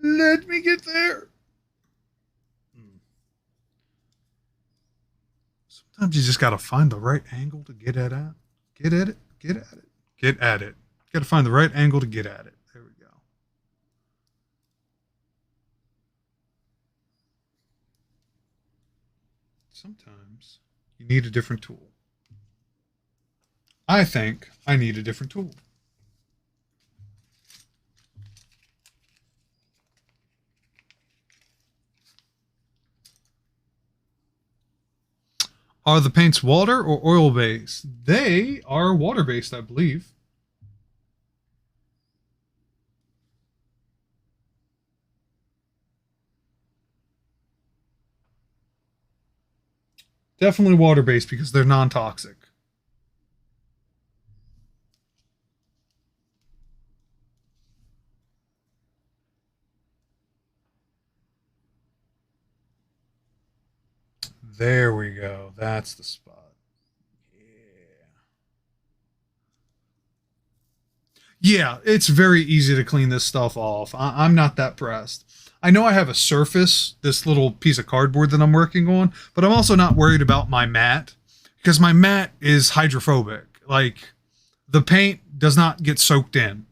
Let me get there. Sometimes you just got to find the right angle to get at it. Get at it. Get at it. Get at it. Got to find the right angle to get at it. There we go. Sometimes you need a different tool. I think I need a different tool. Are the paints water or oil based? They are water based, I believe. Definitely water based because they're non toxic. There we go. That's the spot. Yeah, it's very easy to clean this stuff off. I'm not that pressed. I know I have a surface, this little piece of cardboard that I'm working on, but I'm also not worried about my mat because my mat is hydrophobic. Like, the paint does not get soaked in.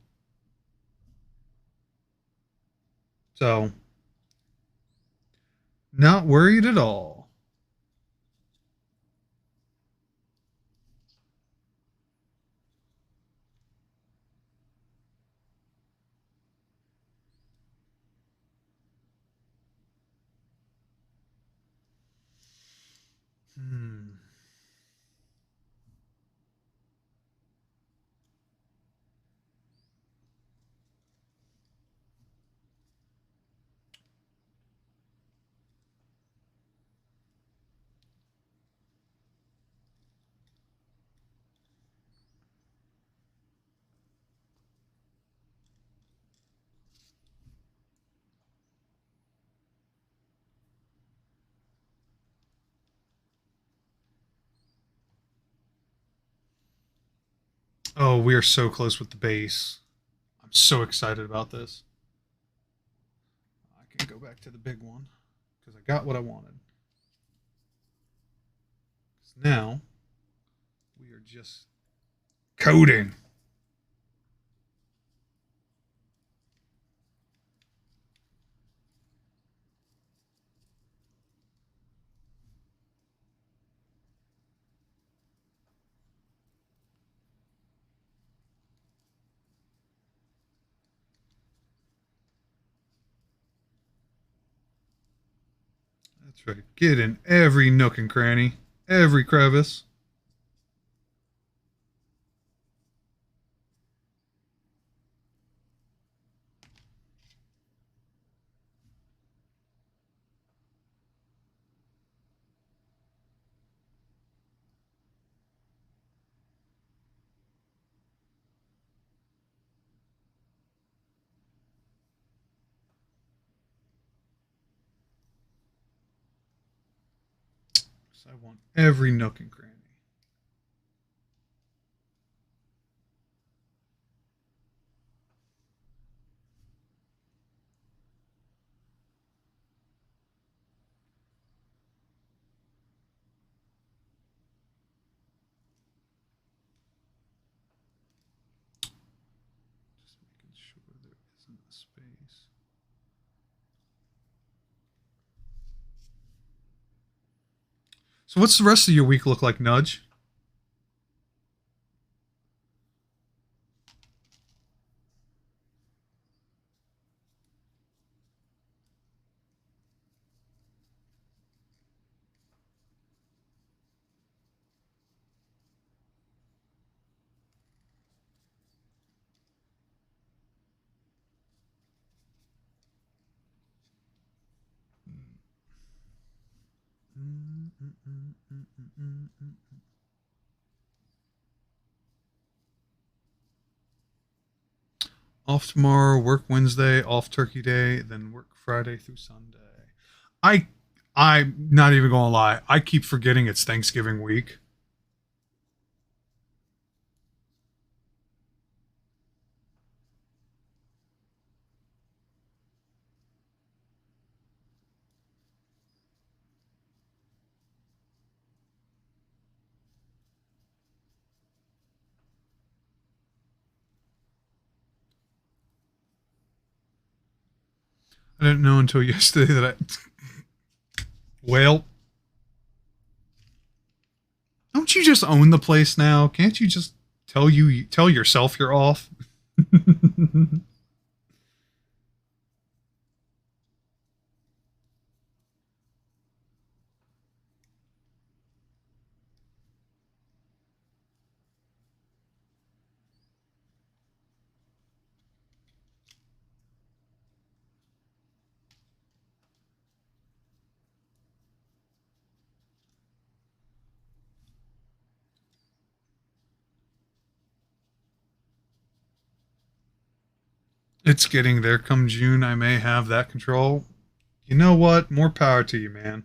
So, not worried at all. Hmm. Oh, we are so close with the base. I'm so excited about this. I can go back to the big one because I got what I wanted. Now, we are just coding. That's right. Get in every nook and cranny, every crevice. So I want every nook and cranny. Just making sure there isn't a space. So what's the rest of your week look like, Nudge? Off tomorrow, work Wednesday, off Turkey Day, then work Friday through Sunday. I I'm not even gonna lie. I keep forgetting it's Thanksgiving week. I didn't know until yesterday that well, don't you just own the place now? Can't you just tell yourself you're off? It's getting there. Come June, I may have that control. You know what? More power to you, man.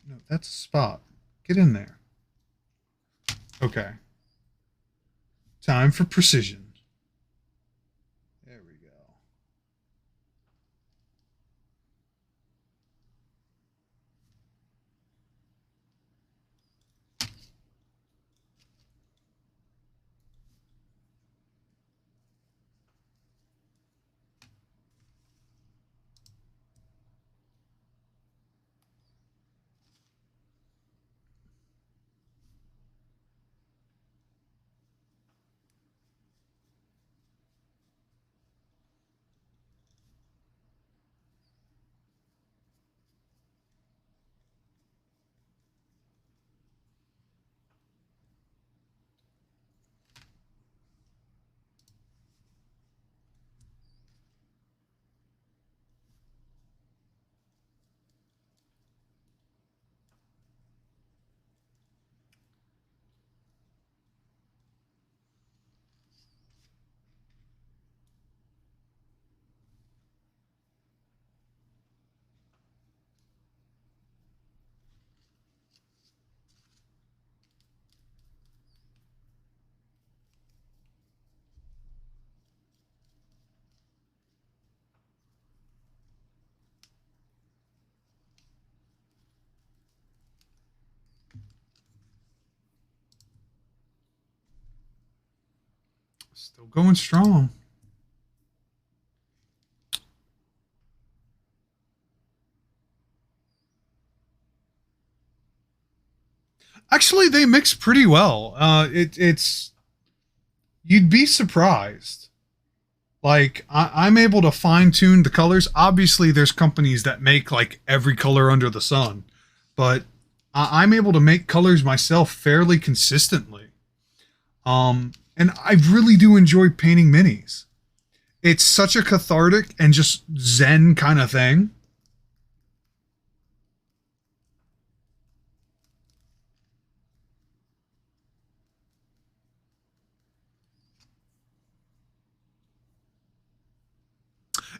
No, that's a spot. Get in there. Okay. Time for precision. There we go. Still going strong. Actually, they mix pretty well. It's you'd be surprised. Like, I'm able to fine tune the colors. Obviously, there's companies that make like every color under the sun, but I'm able to make colors myself fairly consistently. And I really do enjoy painting minis. It's such a cathartic and just zen kind of thing.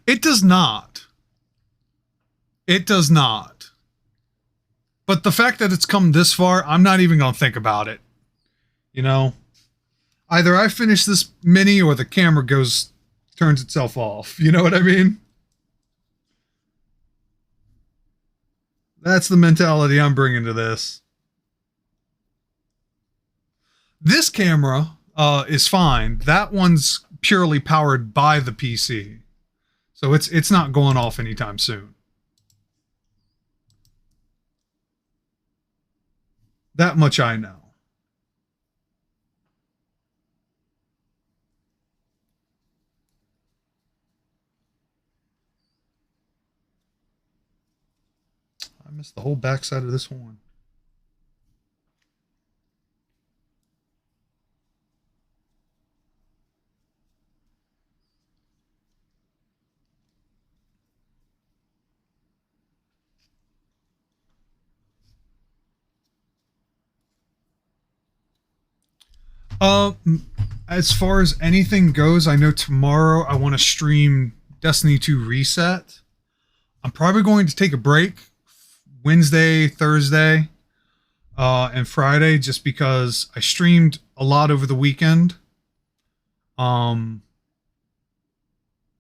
It does not. It does not. But the fact that it's come this far, I'm not even going to think about it. You know, either I finish this mini or the camera turns itself off. You know what I mean? That's the mentality I'm bringing to this. This camera is fine. That one's purely powered by the PC. So it's not going off anytime soon. That much I know. I missed the whole backside of this horn. As far as anything goes, I know tomorrow I want to stream Destiny 2 Reset. I'm probably going to take a break Wednesday, Thursday, and Friday just because I streamed a lot over the weekend.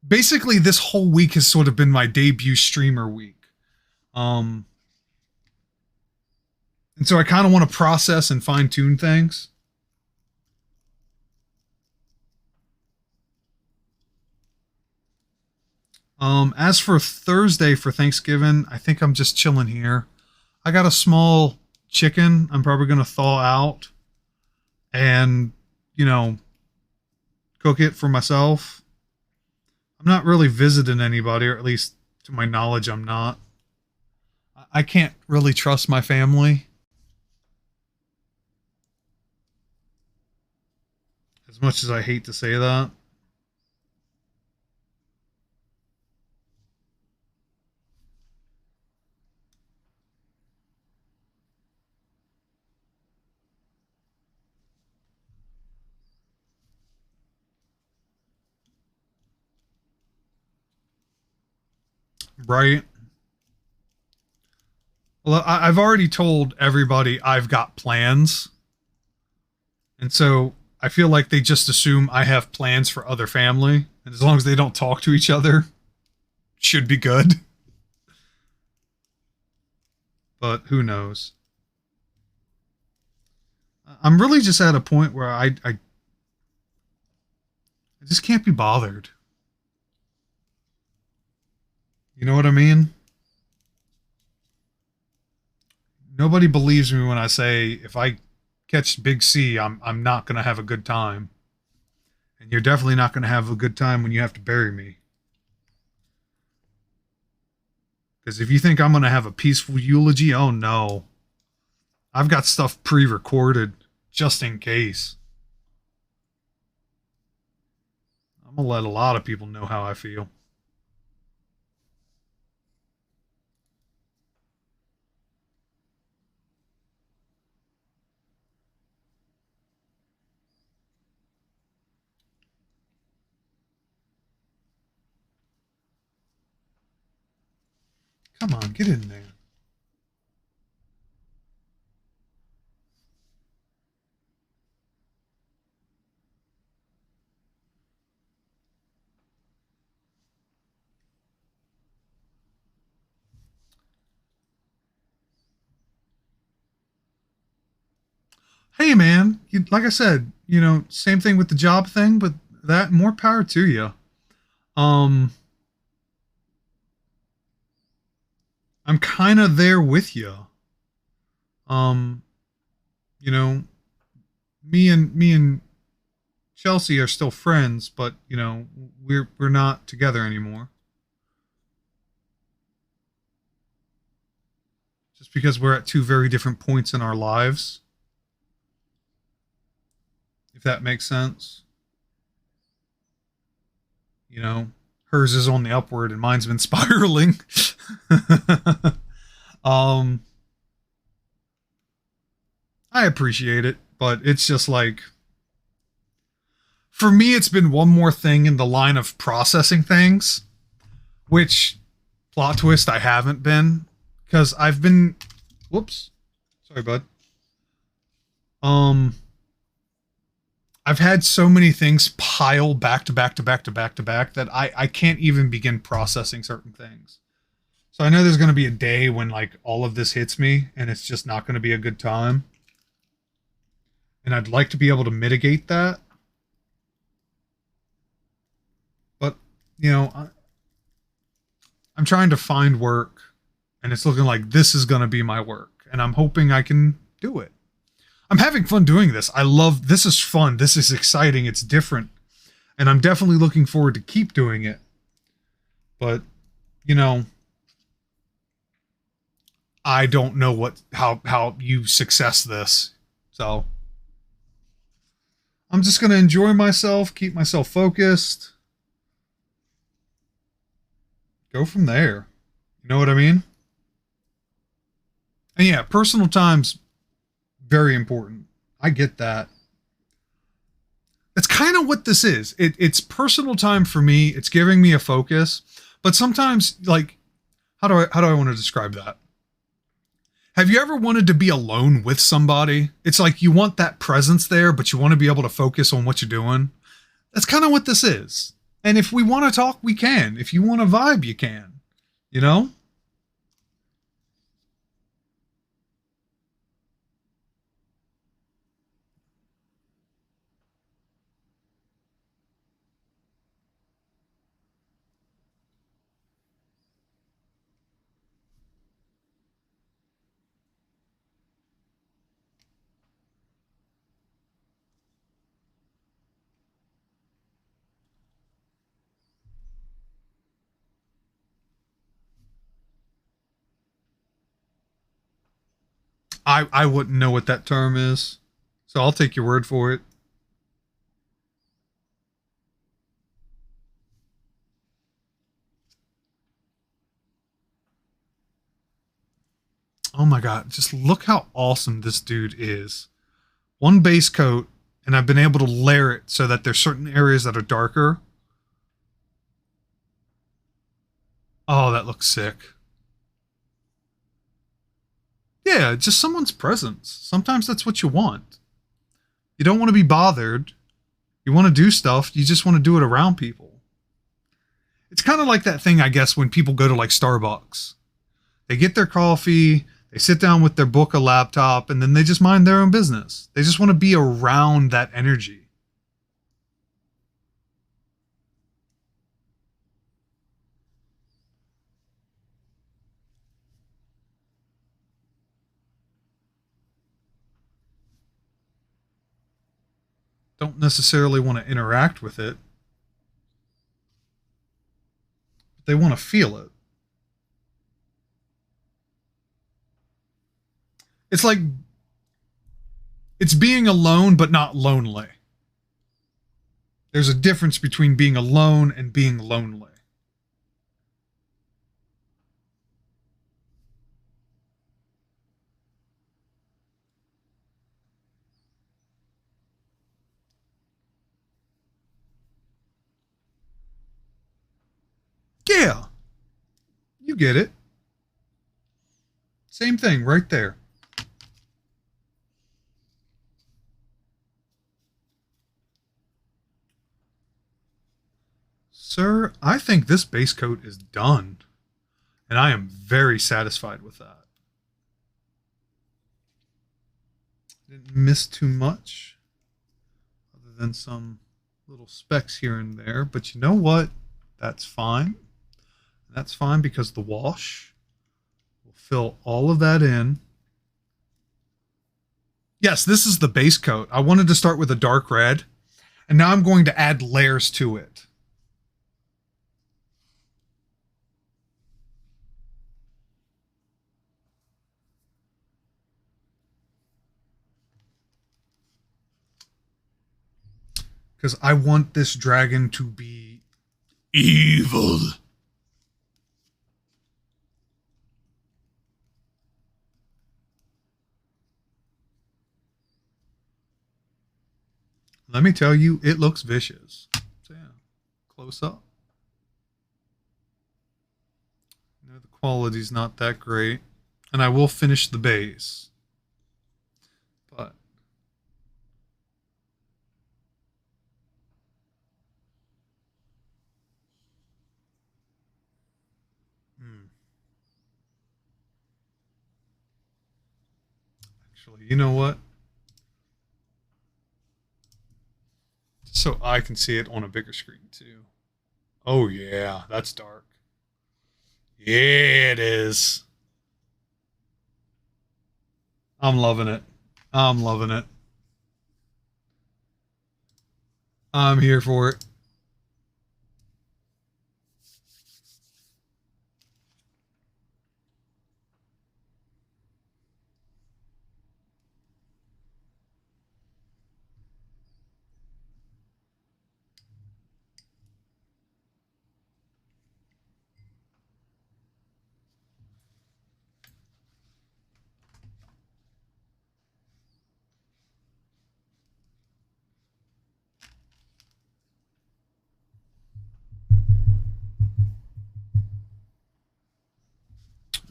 Basically this whole week has sort of been my debut streamer week. And so I kind of want to process and fine tune things. As for Thursday for Thanksgiving, I think I'm just chilling here. I got a small chicken I'm probably going to thaw out and, you know, cook it for myself. I'm not really visiting anybody, or at least to my knowledge, I'm not. I can't really trust my family. As much as I hate to say that. Right. Well, I've already told everybody I've got plans. And so I feel like they just assume I have plans for other family. And as long as they don't talk to each other, should be good. But who knows? I'm really just at a point where I just can't be bothered. You know what I mean? Nobody believes me when I say if I catch Big C, I'm not going to have a good time. And you're definitely not going to have a good time when you have to bury me. Because if you think I'm going to have a peaceful eulogy, oh no. I've got stuff pre-recorded just in case. I'm going to let a lot of people know how I feel. Come on, get in there. Hey man, like I said, you know, same thing with the job thing, but that more power to you. I'm kind of there with you. Um, you know, me and Chelsea are still friends, but you know, we're not together anymore. Just because we're at two very different points in our lives. If that makes sense. You know, hers is on the upward and mine's been spiraling. I appreciate it, but it's just like, for me, it's been one more thing in the line of processing things, which, plot twist, I haven't been, because I've been, whoops, sorry, bud. I've had so many things pile back to back to back to back to back that I can't even begin processing certain things. So I know there's going to be a day when like all of this hits me and it's just not going to be a good time. And I'd like to be able to mitigate that. But, you know, I'm trying to find work and it's looking like this is going to be my work. And I'm hoping I can do it. I'm having fun doing this. This is fun. This is exciting. It's different. And I'm definitely looking forward to keep doing it. But, you know, I don't know how you success this. So I'm just going to enjoy myself, keep myself focused. Go from there. You know what I mean? And yeah, personal time's very important. I get that. That's kind of what this is. It's personal time for me. It's giving me a focus. But sometimes, like, how do I want to describe that? Have you ever wanted to be alone with somebody? It's like you want that presence there, but you want to be able to focus on what you're doing. That's kind of what this is. And if we want to talk, we can. If you want to vibe, you can. You know? I wouldn't know what that term is. So I'll take your word for it. Oh my god, just look how awesome this dude is. One base coat, and I've been able to layer it so that there's certain areas that are darker. Oh, that looks sick. Yeah, just someone's presence. Sometimes that's what you want. You don't want to be bothered. You want to do stuff, you just want to do it around people. It's kind of like that thing, I guess, when people go to like Starbucks. They get their coffee, they sit down with their book, a laptop, and then they just mind their own business. They just want to be around that energy. Don't necessarily want to interact with it, but they want to feel it. It's like it's being alone but not lonely. There's a difference between being alone and being lonely. Yeah, you get it. Same thing right there. Sir, I think this base coat is done. And I am very satisfied with that. Didn't miss too much. Other than some little specks here and there. But you know what? That's fine. That's fine because the wash will fill all of that in. Yes, this is the base coat. I wanted to start with a dark red. And now I'm going to add layers to it. Because I want this dragon to be evil. Let me tell you, it looks vicious. So yeah, close up. You know, the quality's not that great. And I will finish the base. But actually, you know what? So I can see it on a bigger screen too. Oh yeah, that's dark. Yeah, it is. I'm loving it. I'm loving it. I'm here for it.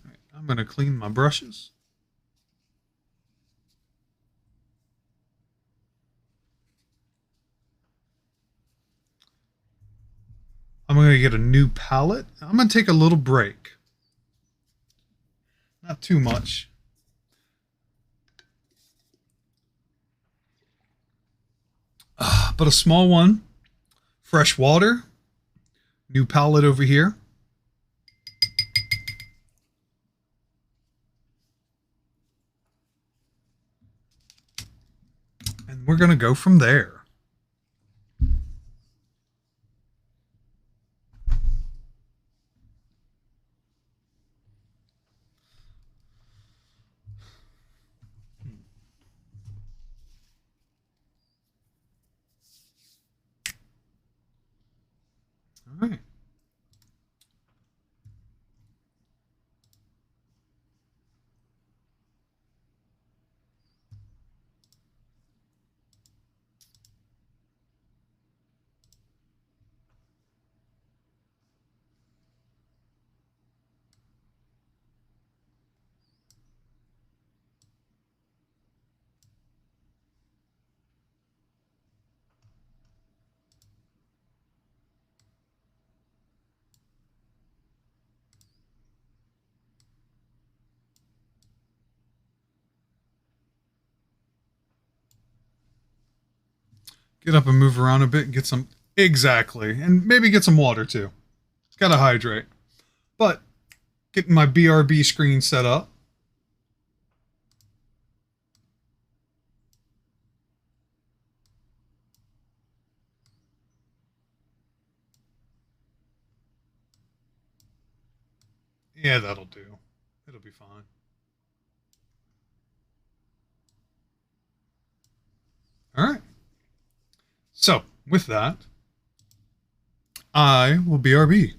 All right, I'm going to clean my brushes. I'm going to get a new palette. I'm going to take a little break. Not too much. But a small one. Fresh water. New palette over here. And we're going to go from there. All right. Get up and move around a bit and get some... Exactly. And maybe get some water too. Gotta hydrate. But getting my BRB screen set up. Yeah, that'll do. It'll be fine. All right. So, with that, I will BRB.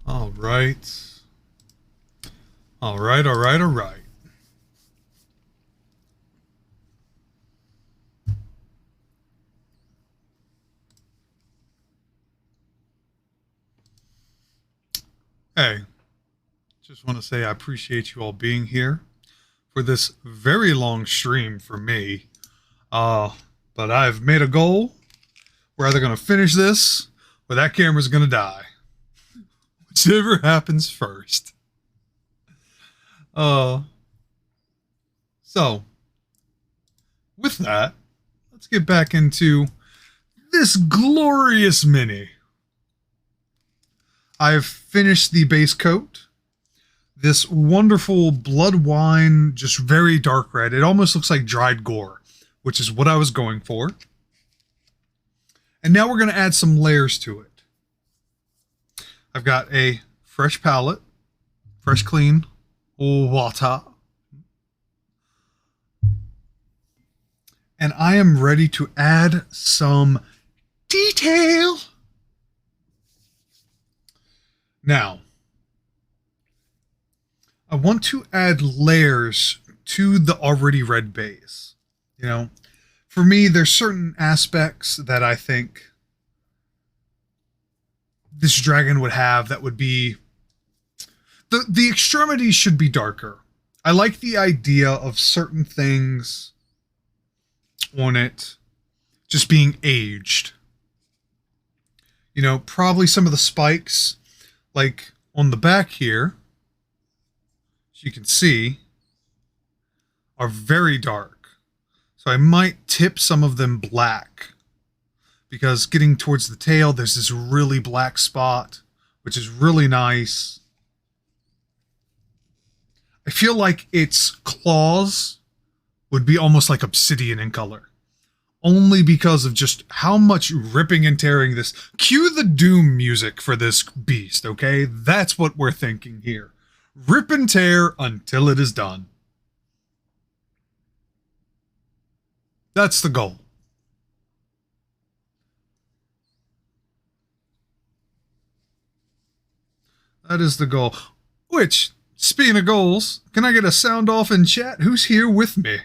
All right. All right, all right, all right. Hey, just want to say I appreciate you all being here for this very long stream for me. But I've made a goal. We're either going to finish this or that camera's going to die. Whichever happens first. So, with that, let's get back into this glorious mini. I've finished the base coat. This wonderful blood wine, just very dark red. It almost looks like dried gore, which is what I was going for. And now we're going to add some layers to it. I've got a fresh palette, fresh clean water. And I am ready to add some detail. Now, I want to add layers to the already red base. You know, for me, there's certain aspects that I think this dragon would have that would be... The extremities should be darker. I like the idea of certain things on it just being aged. You know, probably some of the spikes, like on the back here, as you can see, are very dark. So I might tip some of them black, because getting towards the tail, there's this really black spot, which is really nice. I feel like its claws would be almost like obsidian in color. Only because of just how much ripping and tearing this... Cue the Doom music for this beast, okay? That's what we're thinking here. Rip and tear until it is done. That's the goal. That is the goal. Which, speaking of goals, can I get a sound off in chat? Who's here with me?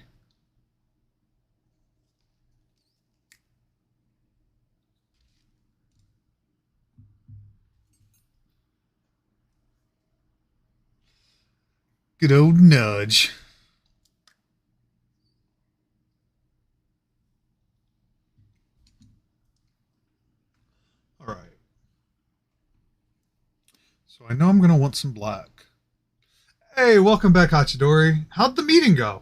Good old nudge. All right. So I know I'm going to want some black. Hey, welcome back, Hachidori. How'd the meeting go?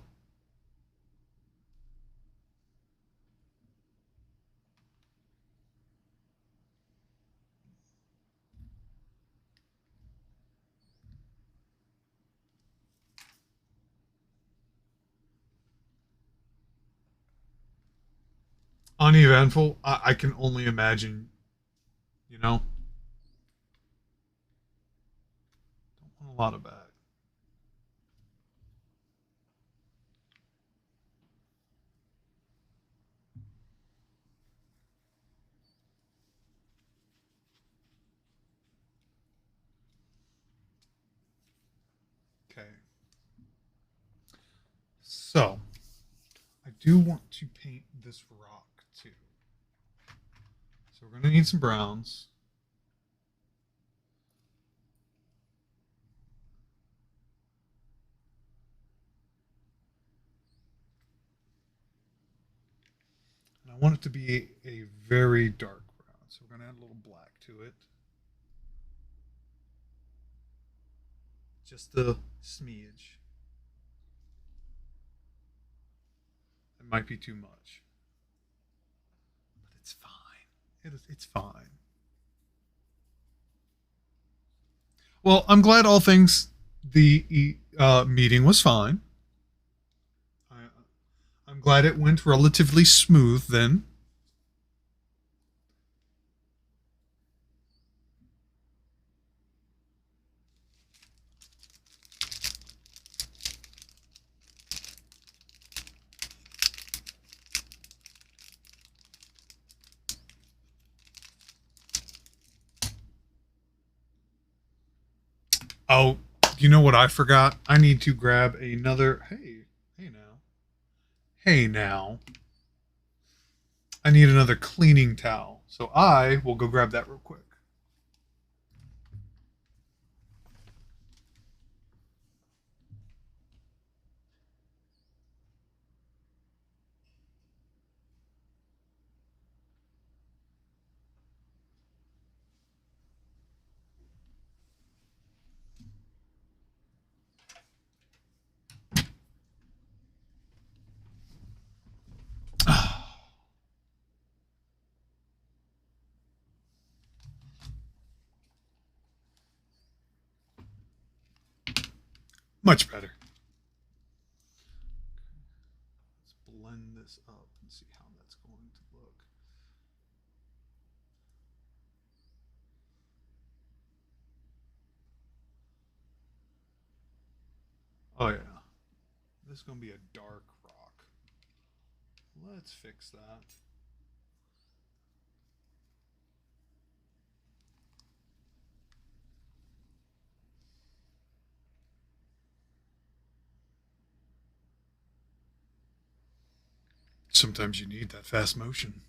Uneventful? I can only imagine, you know? Don't want a lot of bad. Okay. So, I do want to paint this rock too. So we're going to need some browns. And I want it to be a very dark brown. So we're going to add a little black to it. Just a smidge. It might be too much. But it's fine. It's fine. Well, I'm glad all things the meeting was fine. I'm glad it went relatively smooth then. Oh, you know what I forgot? I need to grab another. Hey now. Hey now. I need another cleaning towel. So I will go grab that real quick. Much better. Let's blend this up and see how that's going to look. Oh yeah. This is going to be a dark rock. Let's fix that. Sometimes you need that fast motion.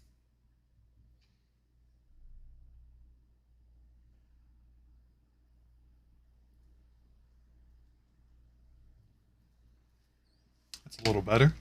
That's a little better.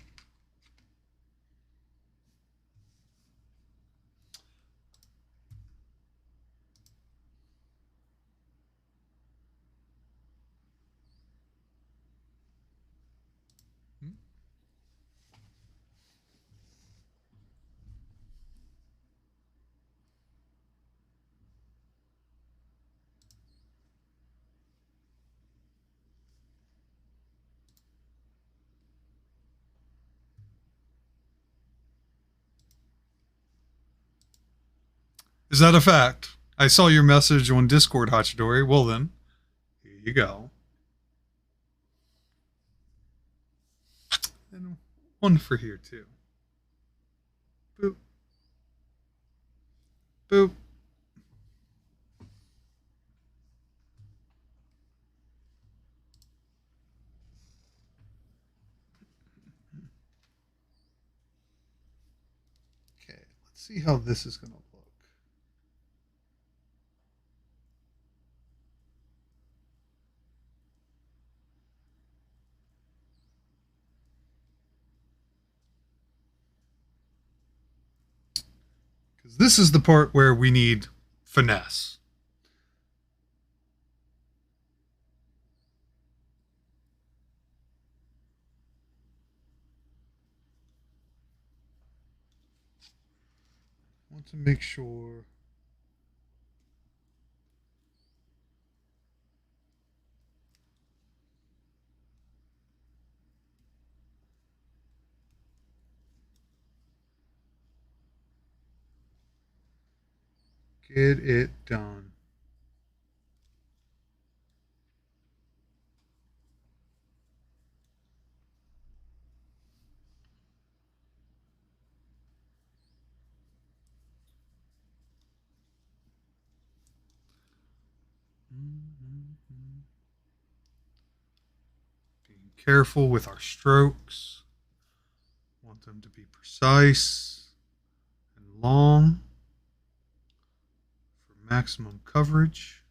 Is that a fact? I saw your message on Discord, Hachidori. Well then, here you go. And one for here too. Boop. Boop. Okay, let's see how this is going to look. Because this is the part where we need finesse. I want to make sure. Get it done. Being careful with our strokes. Want them to be precise and long for maximum coverage.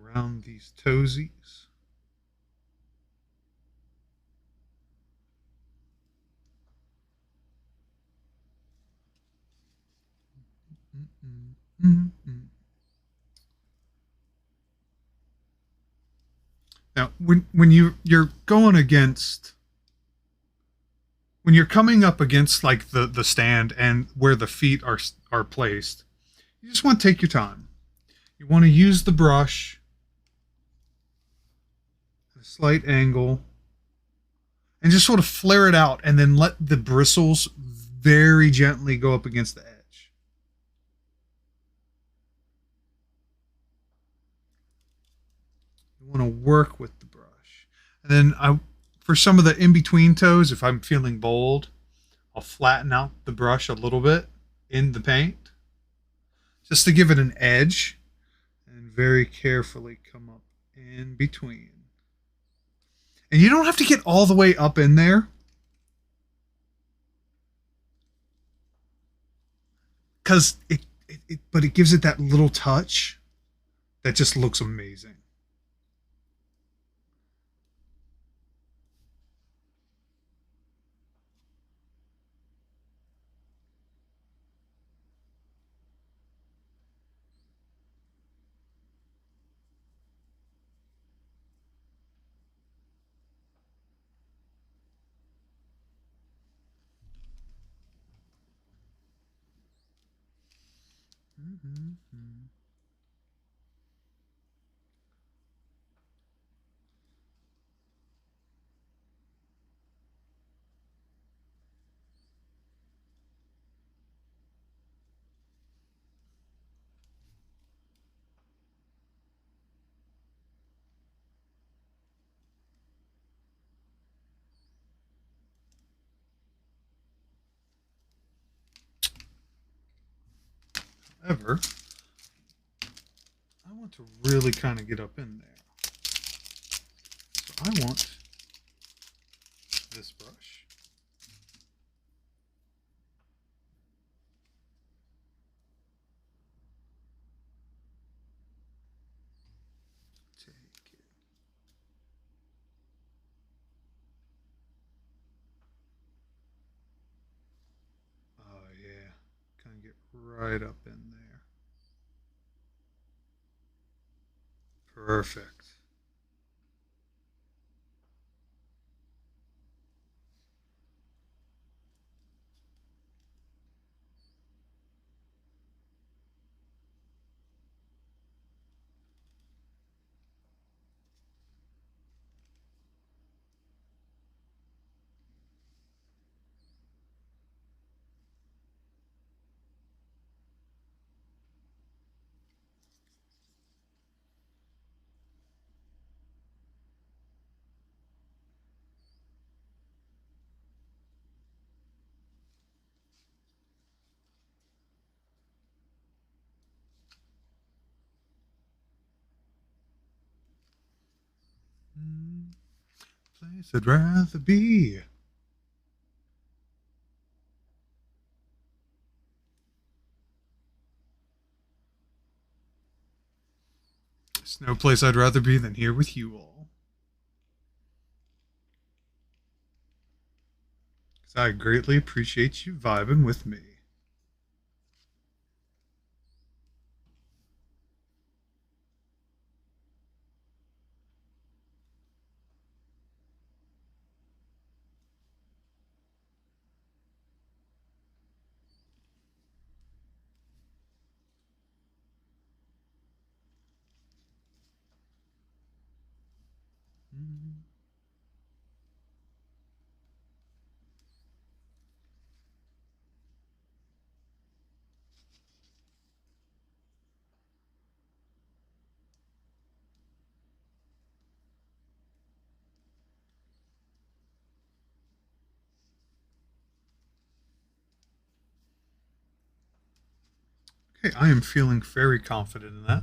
around these toesies. Now, when you're going against, when you're coming up against like the stand and where the feet are placed, you just want to take your time. You want to use the brush at a slight angle and just sort of flare it out, and then let the bristles very gently go up against the edge. You want to work with the brush. And then for some of the in-between toes, if I'm feeling bold, I'll flatten out the brush a little bit in the paint just to give it an edge, and very carefully come up in between. And you don't have to get all the way up in there, because but it gives it that little touch that just looks amazing. However, I want to really kind of get up in there. So I want this brush. Take it. Oh yeah, kind of get right up in there. Perfect. Place I'd rather be. There's no place I'd rather be than here with you all. Because I greatly appreciate you vibing with me. Okay, I am feeling very confident in that.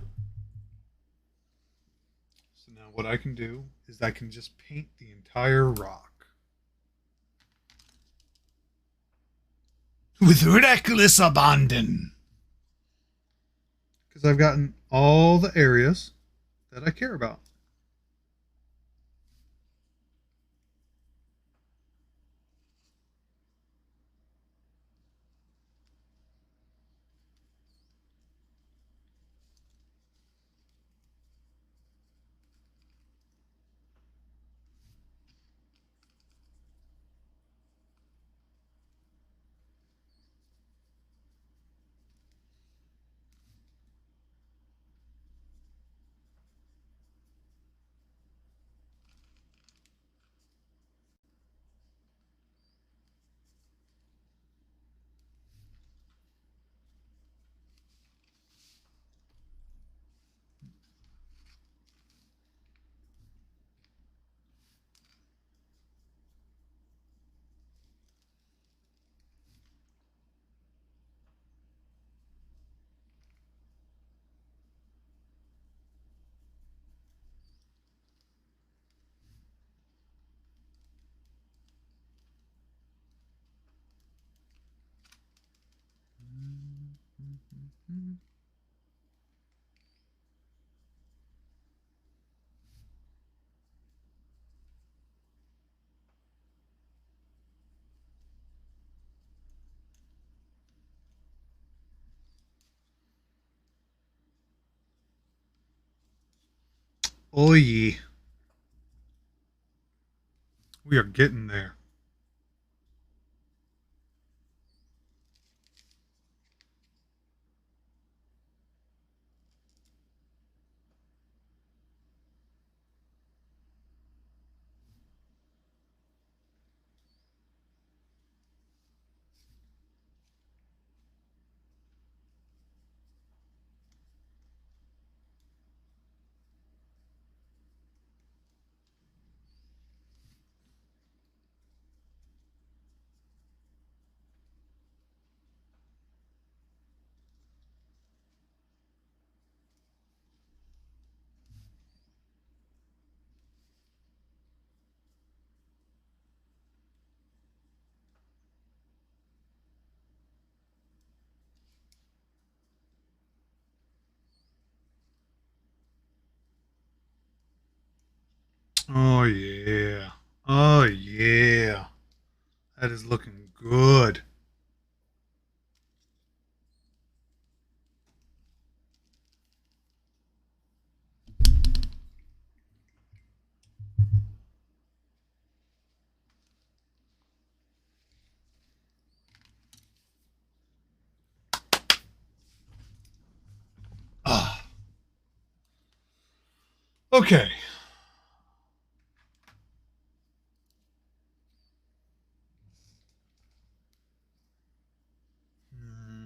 So now what I can do is I can just paint the entire rock with reckless abandon. Because I've gotten all the areas that I care about. Oh yeah. We are getting there. Oh yeah. Oh yeah. That is looking good. Ah. Okay. Hmm.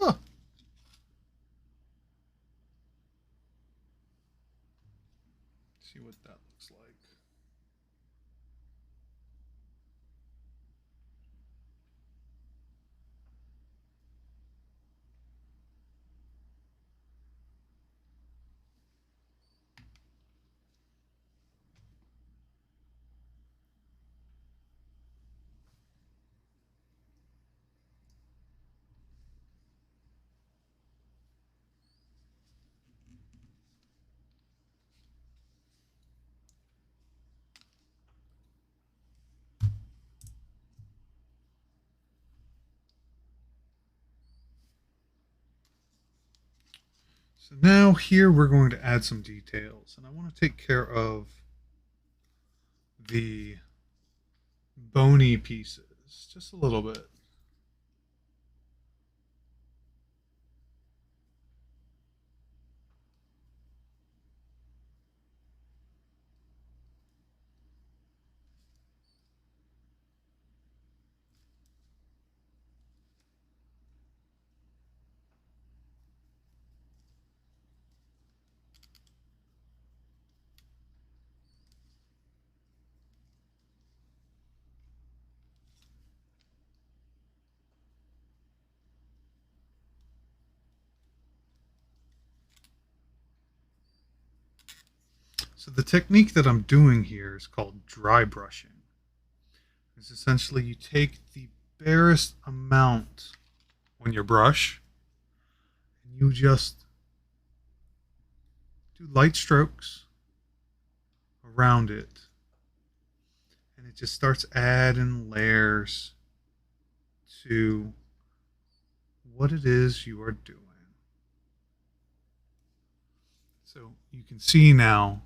Ah. See what that looks like. So now here we're going to add some details, and I want to take care of the bony pieces just a little bit. So the technique that I'm doing here is called dry brushing. It's essentially you take the barest amount on your brush and you just do light strokes around it. And it just starts adding layers to what it is you are doing. So you can see now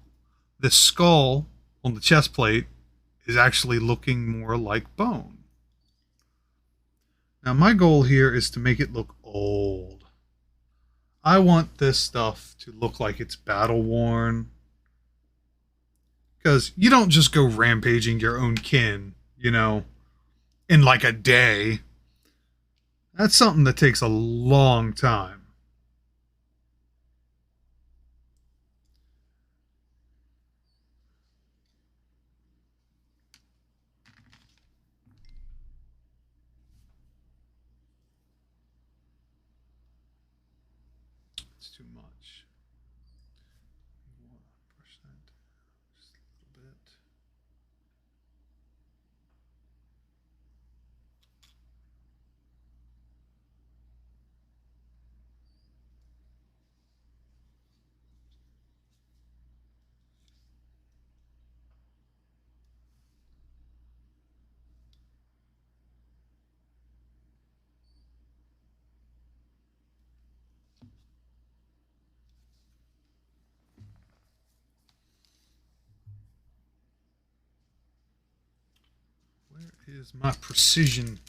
the skull on the chest plate is actually looking more like bone. Now my goal here is to make it look old. I want this stuff to look like it's battle worn. Because you don't just go rampaging your own kin, you know, in like a day. That's something that takes a long time. It's too much. Brush that just a little bit. Where is my precision?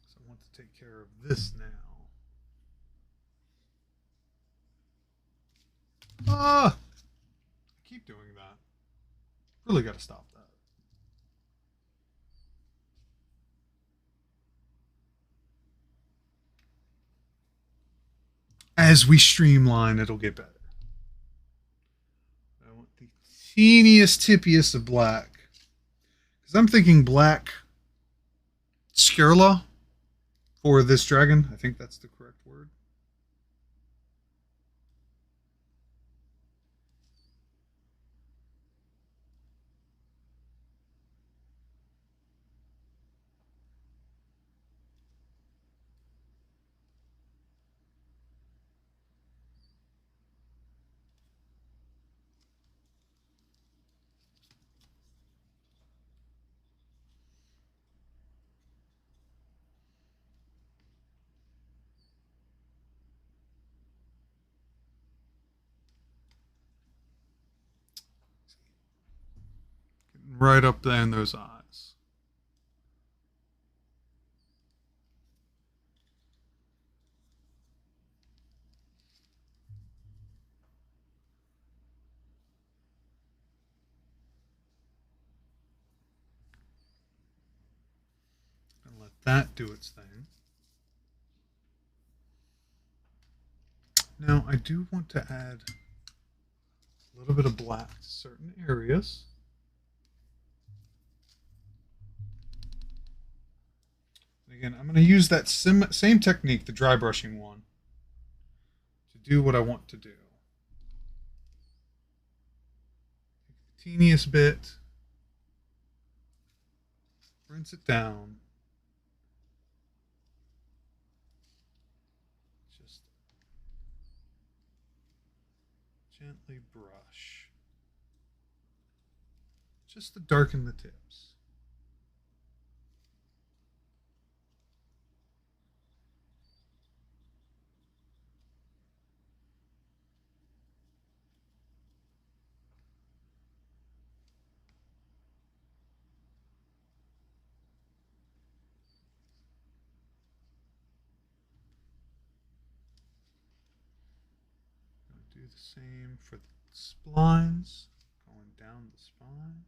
So I want to take care of this now. Ah! I keep doing that. Really got to stop that. As we streamline, it'll get better. I want the teeniest, tippiest of black. Because I'm thinking black scurla for this dragon. I think that's the correct word. Right up there in those eyes. And let that do its thing. Now I do want to add a little bit of black to certain areas. Again, I'm going to use that same technique, the dry brushing one, to do what I want to do. Take the teeniest bit, rinse it down, just gently brush, just to darken the tips. Do the same for the splines, going down the spine.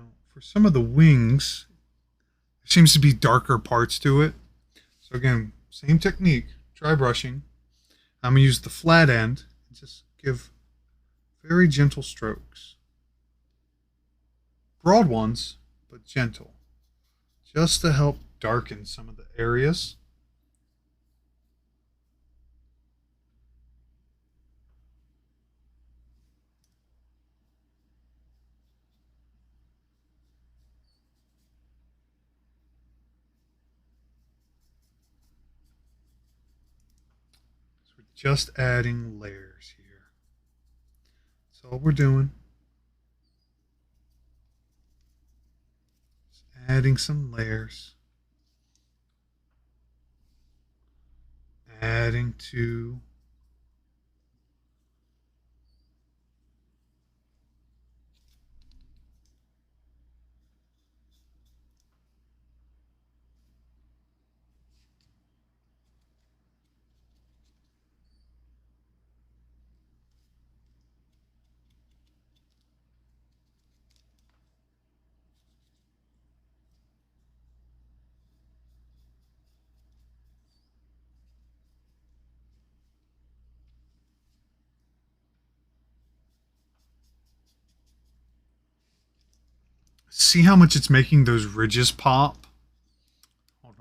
Now, for some of the wings, there seems to be darker parts to it. So again, same technique, dry brushing. I'm going to use the flat end and just give very gentle strokes. Broad ones, but gentle. Just to help darken some of the areas. So we're just adding layers here. That's all we're doing. Just adding some layers. Adding to see how much it's making those ridges pop? Hold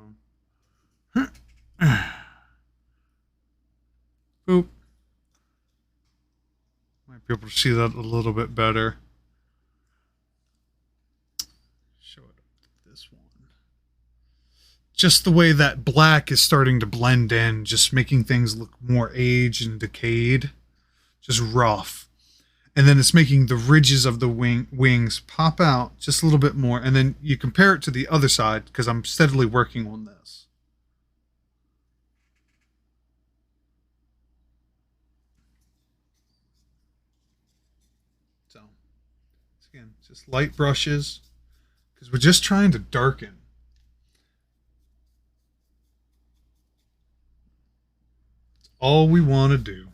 on. Boop. Might be able to see that a little bit better. Show it up to this one. Just the way that black is starting to blend in, just making things look more aged and decayed. Just rough. And then it's making the ridges of the wings pop out just a little bit more. And then you compare it to the other side, because I'm steadily working on this. So, again, just light brushes, because we're just trying to darken. That's all we want to do.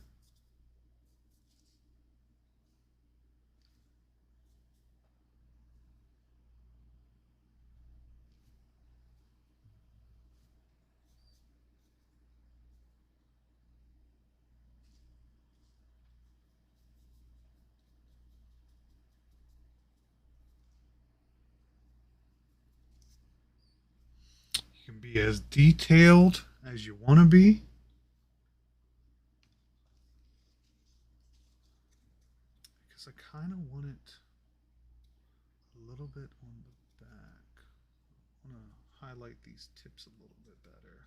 You can be as detailed as you want to be. Because I kind of want it a little bit on the back. I want to highlight these tips a little bit better.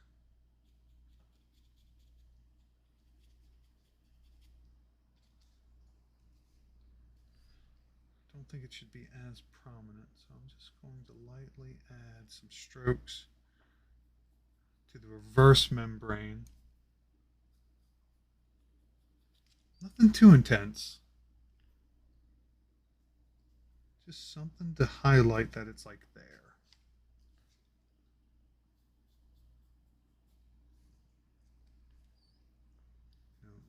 I don't think it should be as prominent, so I'm just going to lightly add some strokes to the reverse membrane. Nothing too intense. Just something to highlight that it's like there.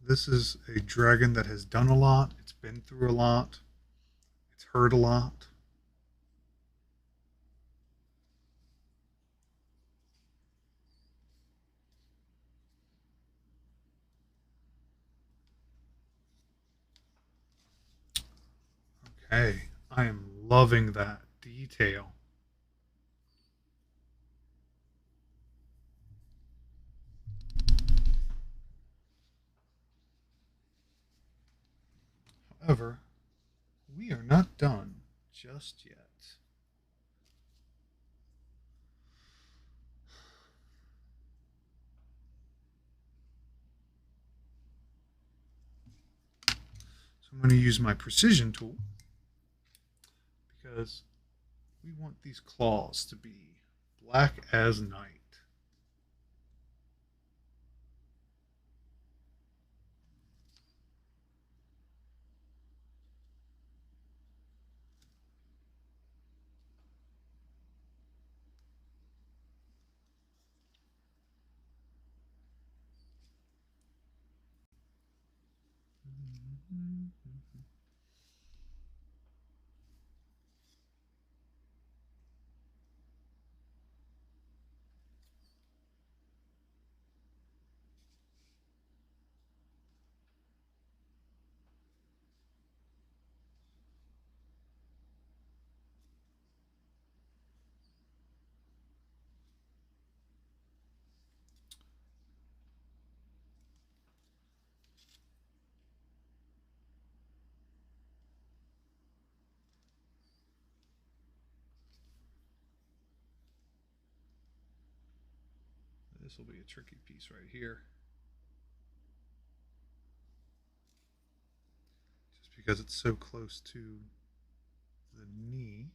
This is a dragon that has done a lot. It's been through a lot. It's heard a lot. Okay, I am loving that detail. However, we are not done just yet. So I'm going to use my precision tool because we want these claws to be black as night. This will be a tricky piece right here. Just because it's so close to the knee.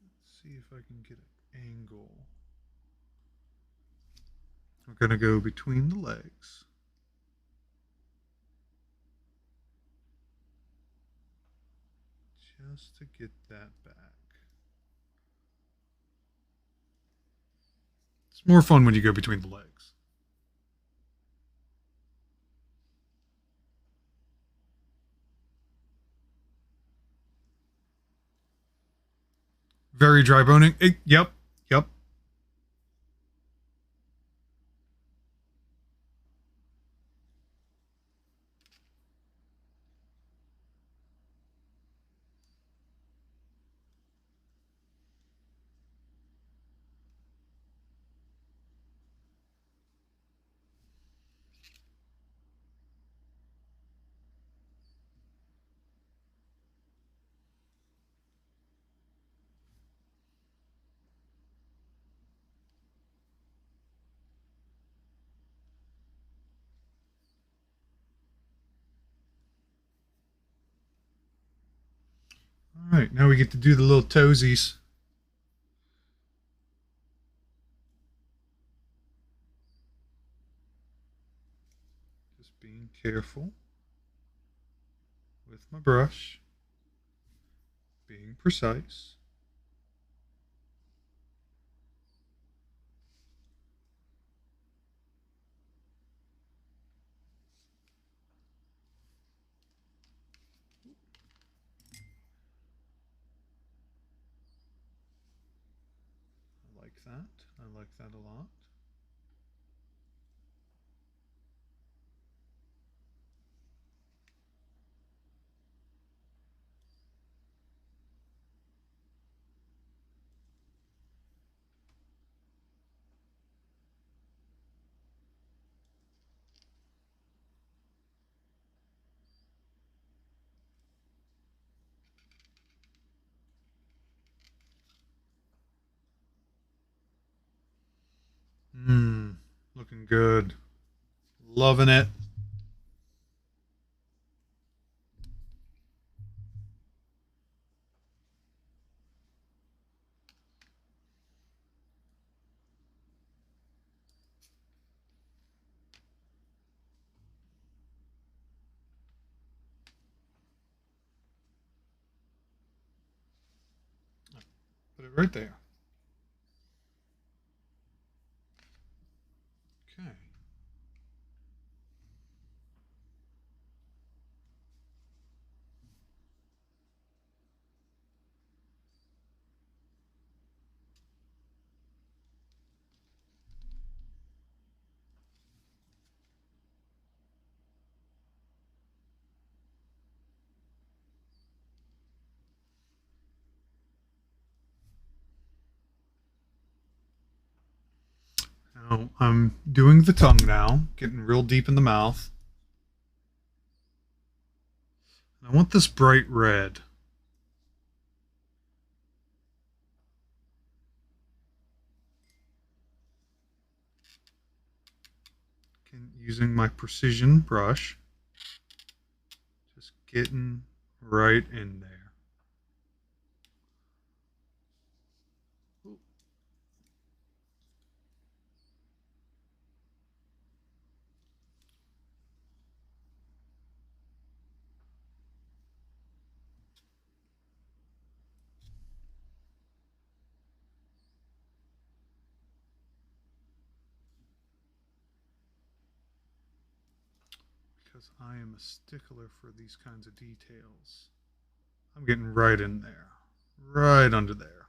Let's see if I can get an angle. We're going to go between the legs. Just to get that back. It's more fun when you go between the legs. Very dry boning. Yep. All right, now we get to do the little toesies. Just being careful with my brush, being precise. I like that a lot. Looking good. Loving it. Put it right there. Okay. Now I'm doing the tongue now, getting real deep in the mouth. I want this bright red. Using my precision brush, just getting right in there. Because I am a stickler for these kinds of details. I'm getting right in there, right under there.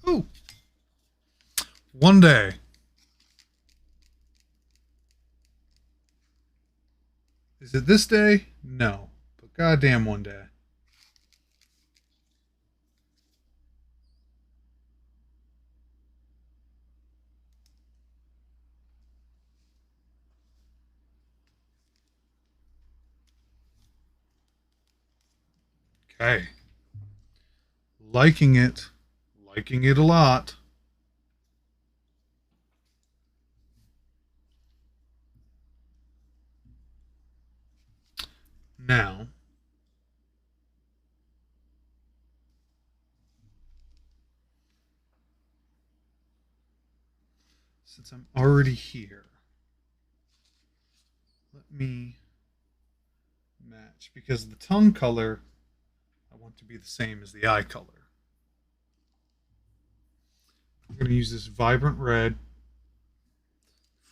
Ooh. One day. Is it this day? No. But goddamn one day. Okay. Liking it. Liking it a lot. Now, since I'm already here, let me match, because the tongue color I want to be the same as the eye color. I'm going to use this vibrant red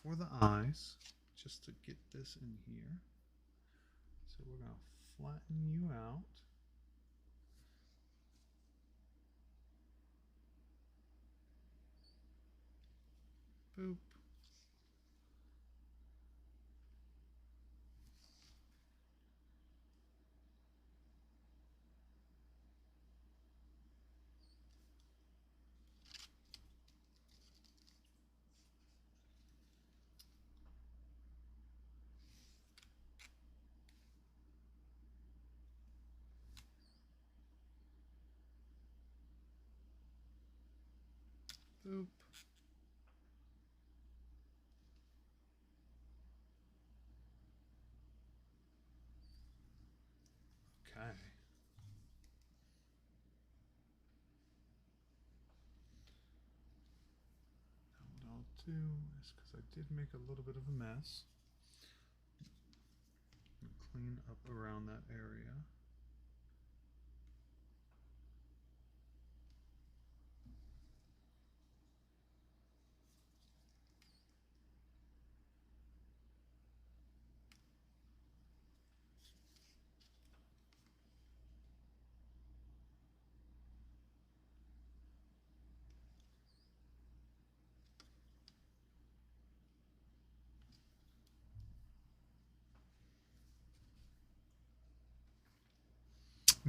for the eyes, just to get this in here. So we're going to flatten you out. Boop. Boop. Okay. Now what I'll do is, because I did make a little bit of a mess, clean up around that area.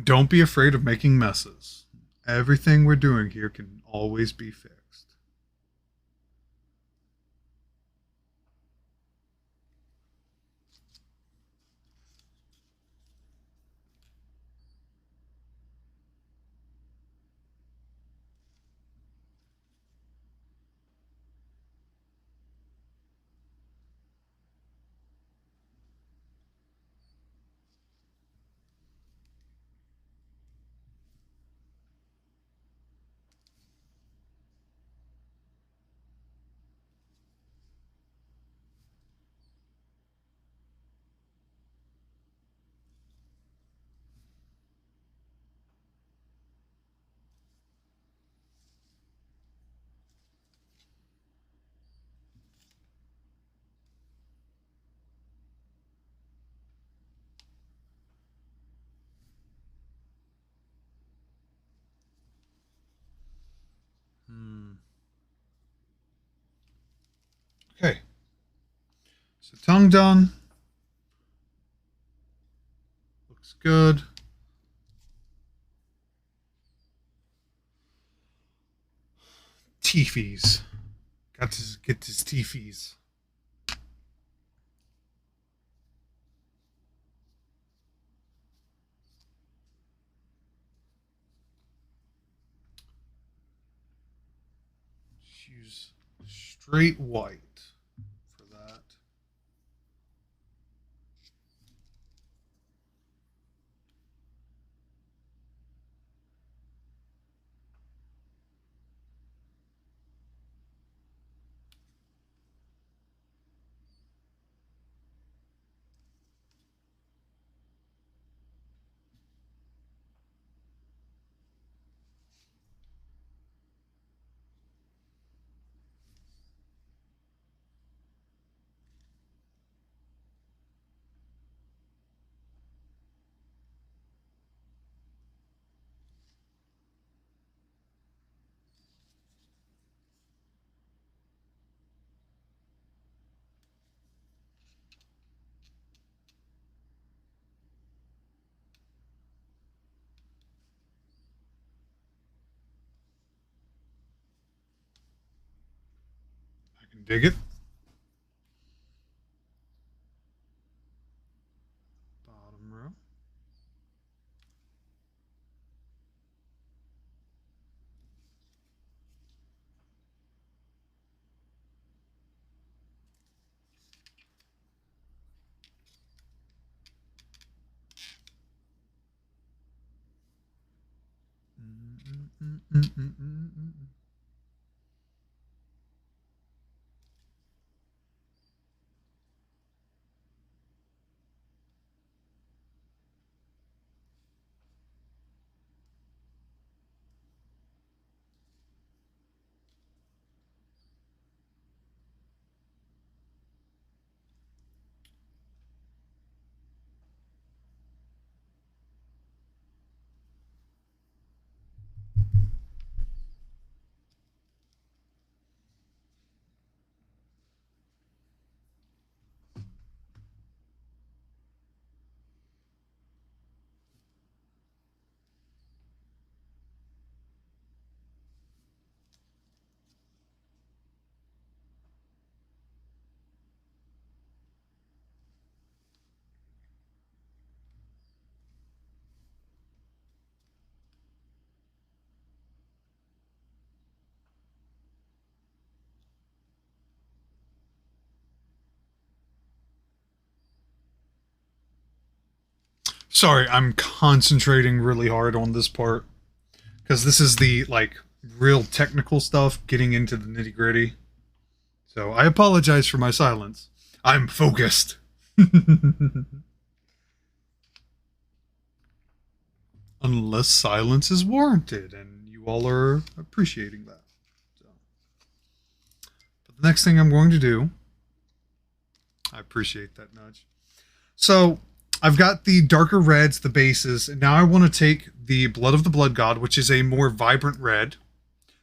Don't be afraid of making messes. Everything we're doing here can always be fixed. Okay. So tongue done. Looks good. Teefies. Got to get his teefies. Use straight white for that. Dig it. Bottom row. Sorry, I'm concentrating really hard on this part because this is the like real technical stuff, getting into the nitty gritty. So I apologize for my silence. I'm focused. Unless silence is warranted, and you all are appreciating that. So, but the next thing I'm going to do, I appreciate that nudge. So I've got the darker reds, the bases, and now I want to take the Blood of the Blood God, which is a more vibrant red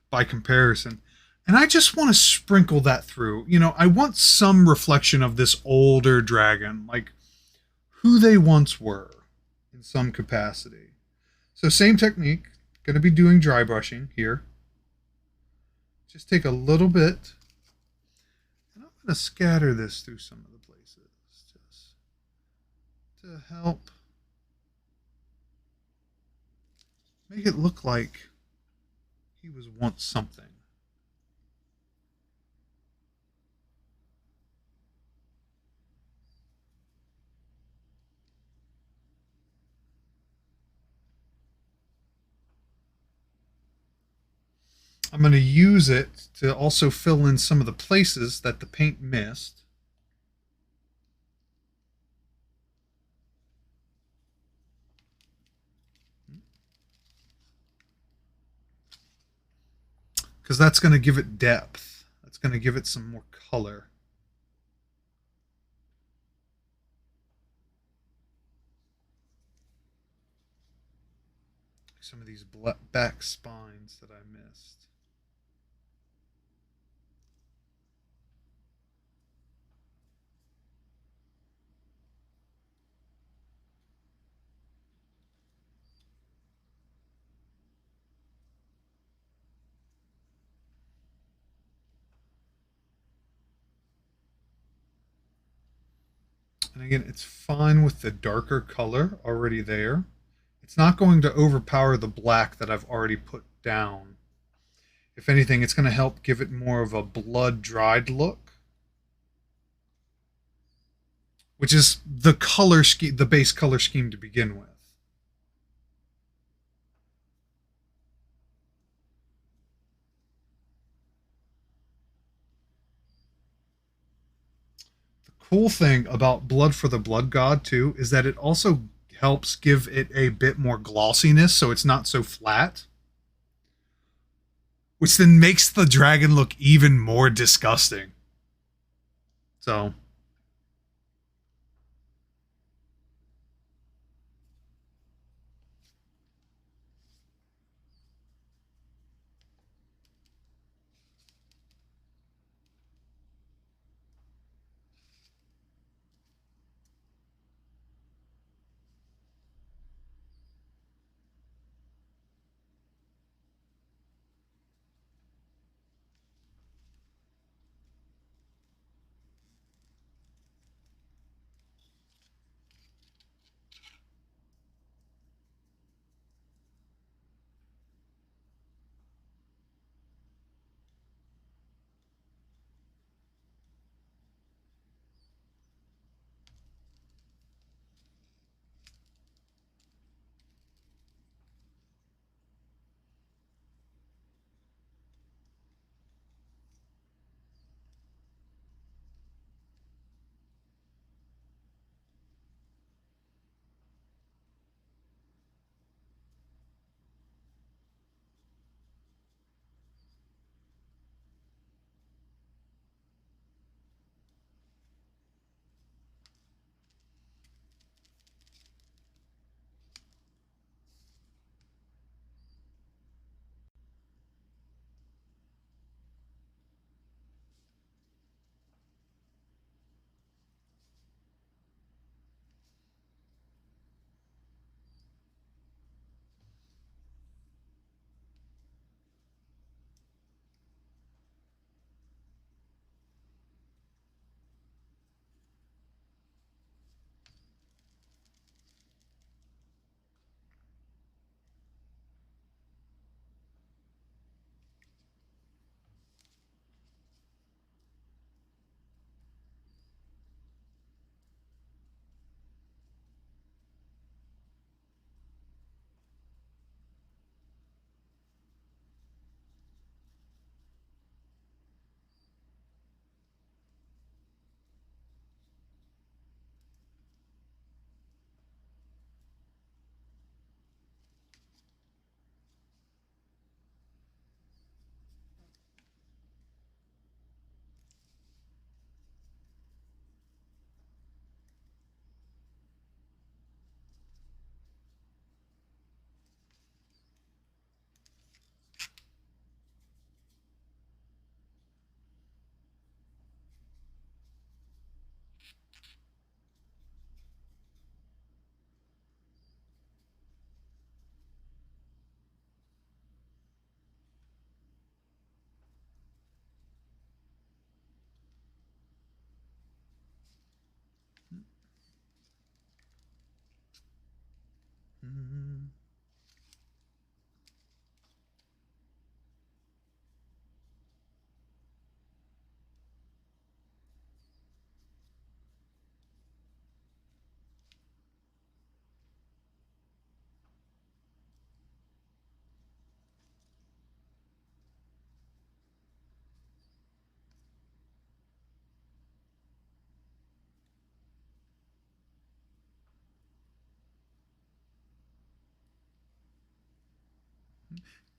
by comparison, and I just want to sprinkle that through. You know, I want some reflection of this older dragon, like who they once were in some capacity. So same technique, going to be doing dry brushing here. Just take a little bit, and I'm going to scatter this through some of the places just to help make it look like he was once something. I'm going to use it to also fill in some of the places that the paint missed. Because that's going to give it depth. That's going to give it some more color. Some of these back spines that I missed. And again, it's fine with the darker color already there. It's not going to overpower the black that I've already put down. If anything, it's going to help give it more of a blood-dried look, which is the color scheme, the base color scheme to begin with. Cool thing about Blood for the Blood God too is that it also helps give it a bit more glossiness, so it's not so flat, which then makes the dragon look even more disgusting. So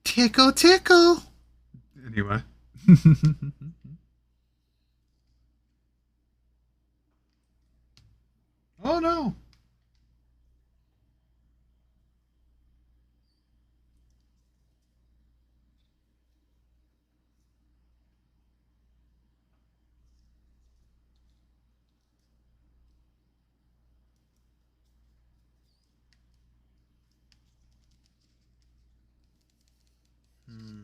Tickle, tickle. Anyway. Oh no. Hmm.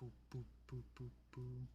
Boop, boop, boop, boop, boop.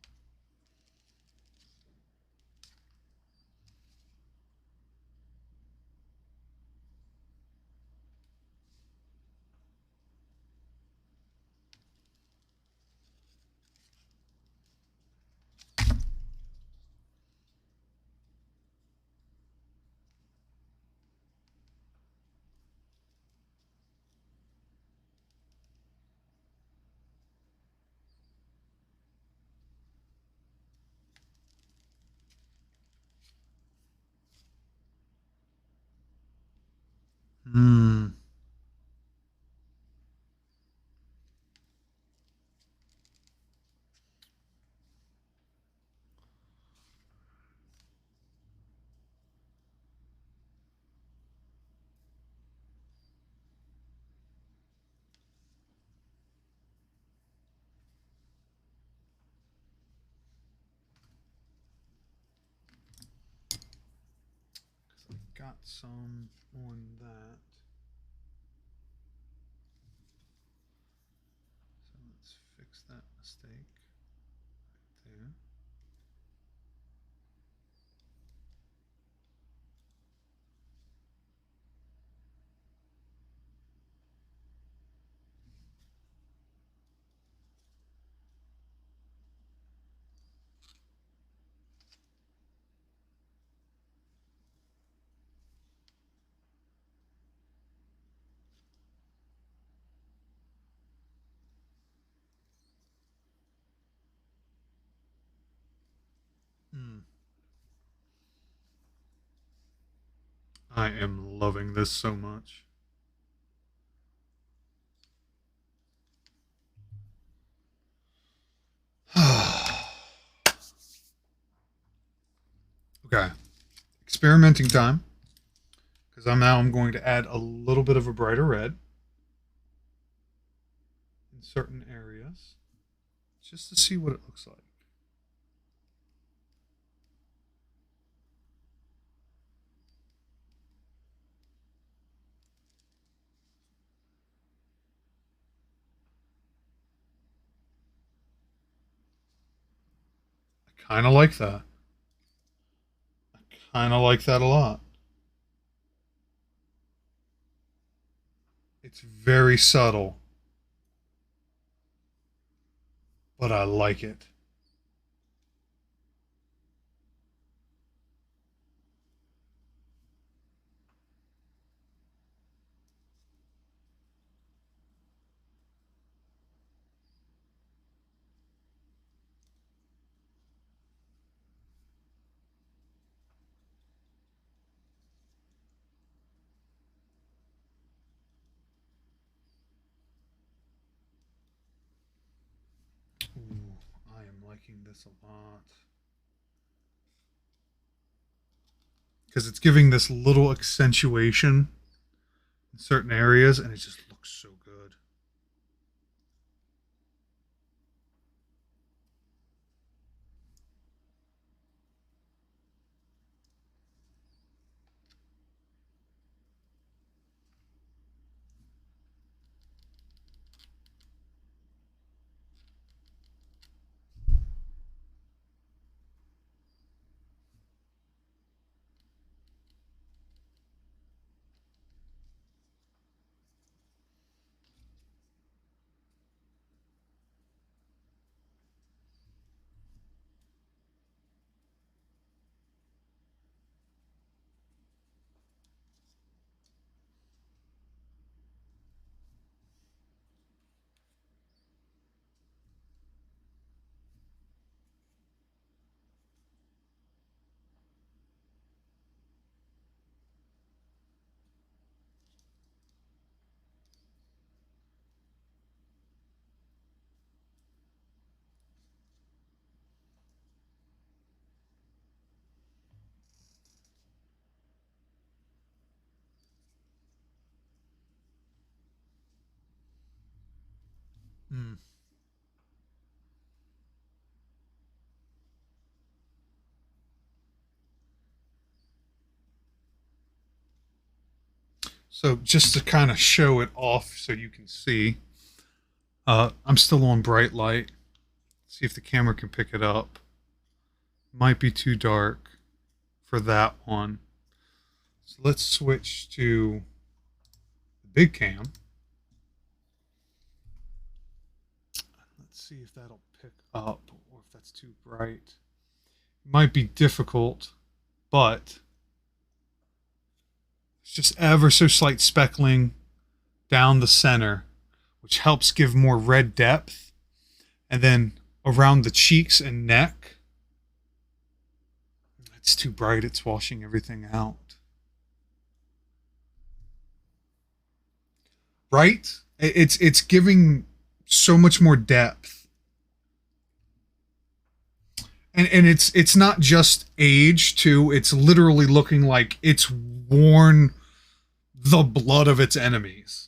Hmm. Got some on that. So let's fix that mistake there. Hmm. I am loving this so much. Okay. Experimenting time. Because I'm going to add a little bit of a brighter red in certain areas. Just to see what it looks like. I kind of like that. I kind of like that a lot. It's very subtle, but I like it. Ooh, I am liking this a lot. Because it's giving this little accentuation in certain areas, and it just looks so good. Hmm. So just to kind of show it off so you can see, I'm still on bright light. See if the camera can pick it up. Might be too dark for that one. So let's switch to the big cam. Let's see if that'll pick up or if that's too bright. It might be difficult, but it's just ever so slight speckling down the center, which helps give more red depth. And then around the cheeks and neck, it's too bright. It's washing everything out. Right? It's giving so much more depth. And it's not just age too. It's literally looking like it's worn the blood of its enemies.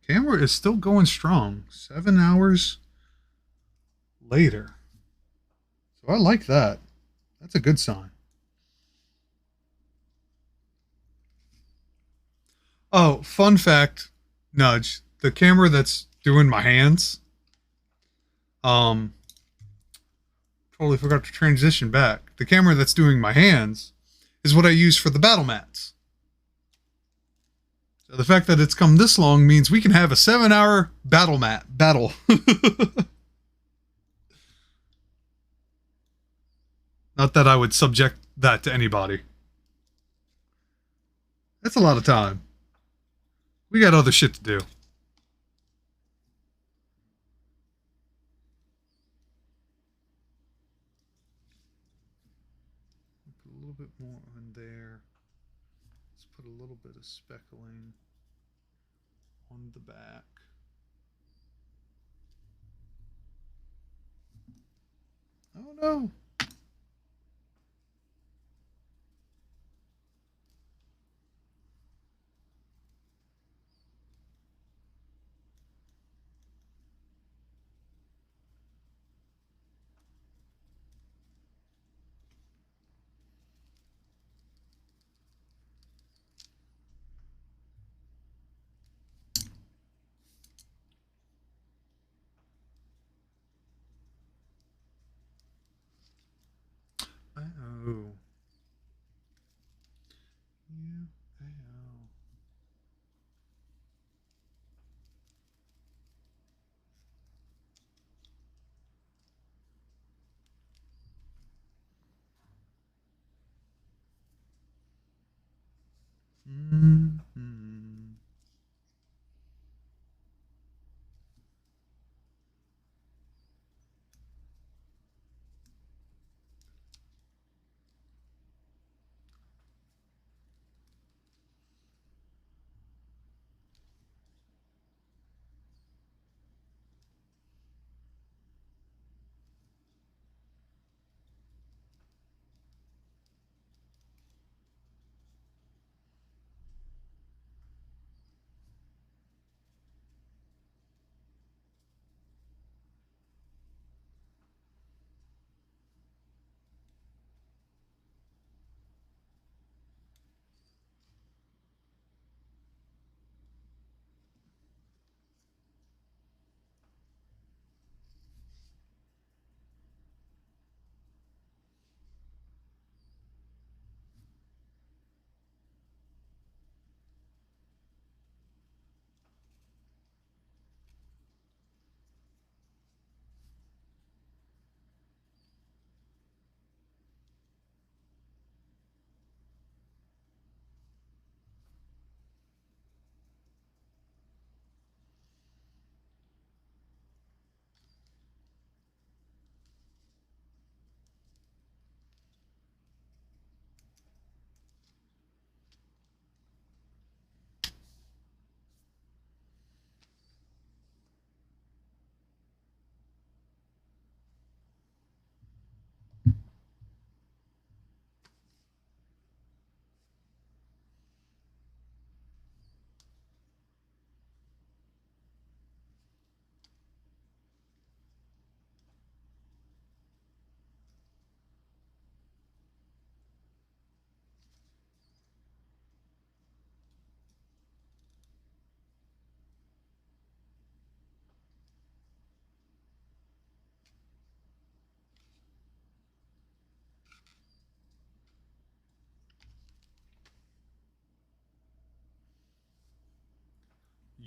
Camera is still going strong. 7 hours later. So I like that. That's a good sign. Oh, fun fact, nudge. The camera that's doing my hands, um, totally forgot to transition back. The camera that's doing my hands is what I use for the battle mats. So the fact that it's come this long means we can have a 7-hour battle mat battle. Not that I would subject that to anybody. That's a lot of time. We got other shit to do. Put a little bit more on there. Let's put a little bit of speckling on the back. Oh no. Uh-oh. Yeah, uh-oh. Mm-hmm.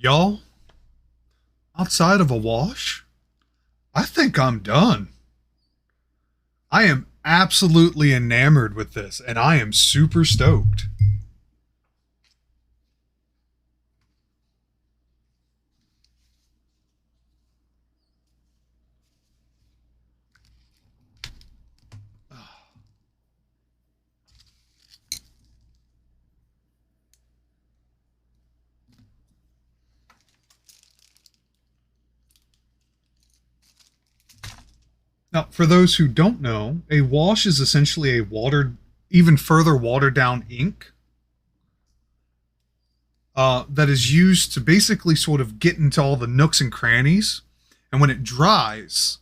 Y'all, outside of a wash, I think I'm done. I am absolutely enamored with this, and I am super stoked. Now, for those who don't know, a wash is essentially a watered, even further watered down ink that is used to basically sort of get into all the nooks and crannies. And when it dries,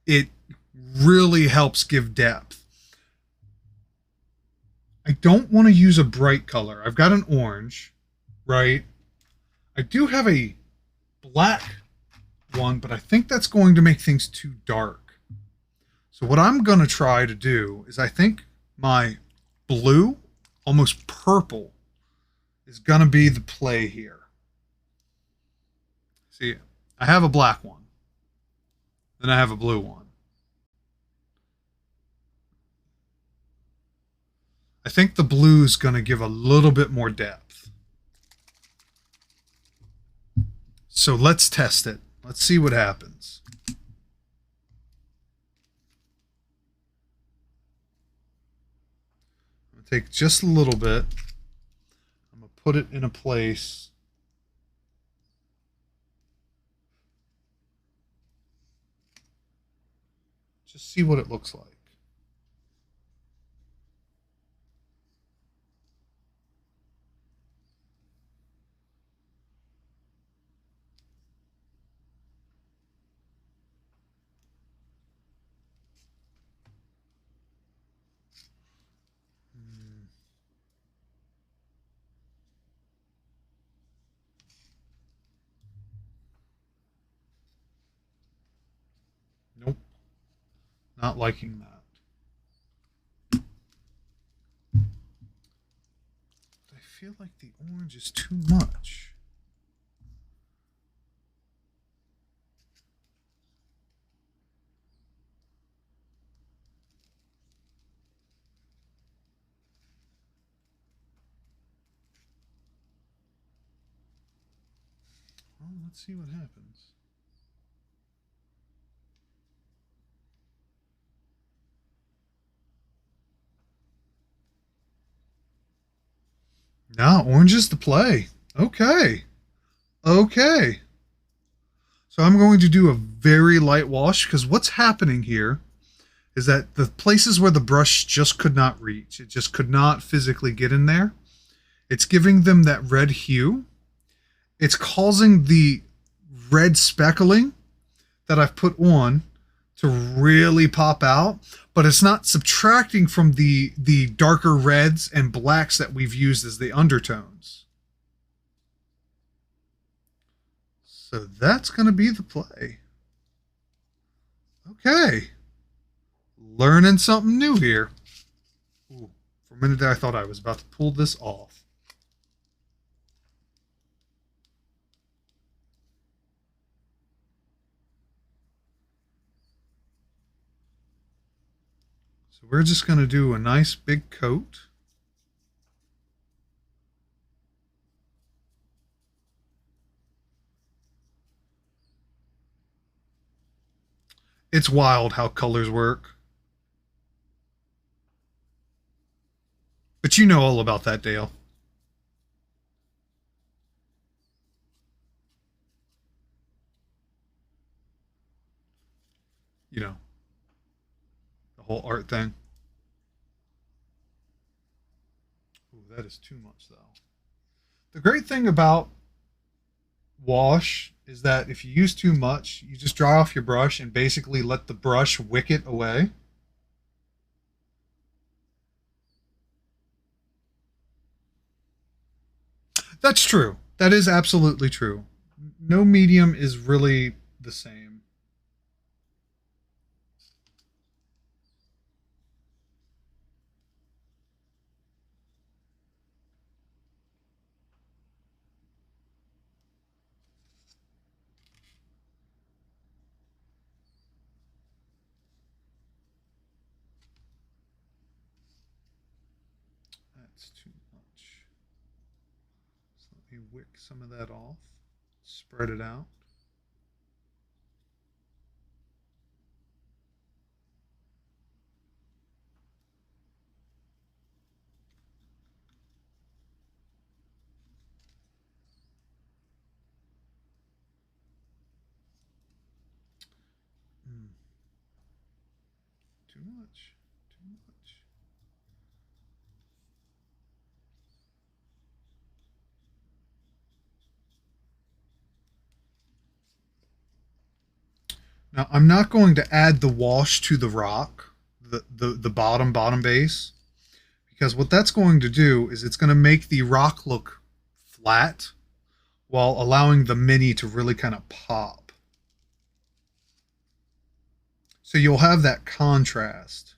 it really helps give depth. I don't want to use a bright color. I've got an orange, right? I do have a black one, but I think that's going to make things too dark. So what I'm going to try to do is I think my blue, almost purple, is going to be the play here. See, I have a black one. Then I have a blue one. I think the blue is going to give a little bit more depth. So let's test it. Let's see what happens. I'm going to take just a little bit. I'm going to put it in a place. Just see what it looks like. Nope. Not liking that. I feel like the orange is too much. Well, let's see what happens. Now, orange is the play. Okay. Okay. So I'm going to do a very light wash because what's happening here is that the places where the brush just could not reach, it just could not physically get in there, it's giving them that red hue. It's causing the red speckling that I've put on to really pop out, but it's not subtracting from the darker reds and blacks that we've used as the undertones. So that's going to be the play. Okay. Learning something new here. Ooh, for a minute there, I thought I was about to pull this off. So we're just going to do a nice big coat. It's wild how colors work. But you know all about that, Dale. You know, the whole art thing. Ooh, that is too much, though. The great thing about wash is that if you use too much, you just dry off your brush and basically let the brush wick it away. That's true. That is absolutely true. No medium is really the same. That's too much. So let me wick some of that off. Spread it out. Too much. Too much. Now, I'm not going to add the wash to the rock, the bottom base, because what that's going to do is it's going to make the rock look flat while allowing the mini to really kind of pop. So you'll have that contrast.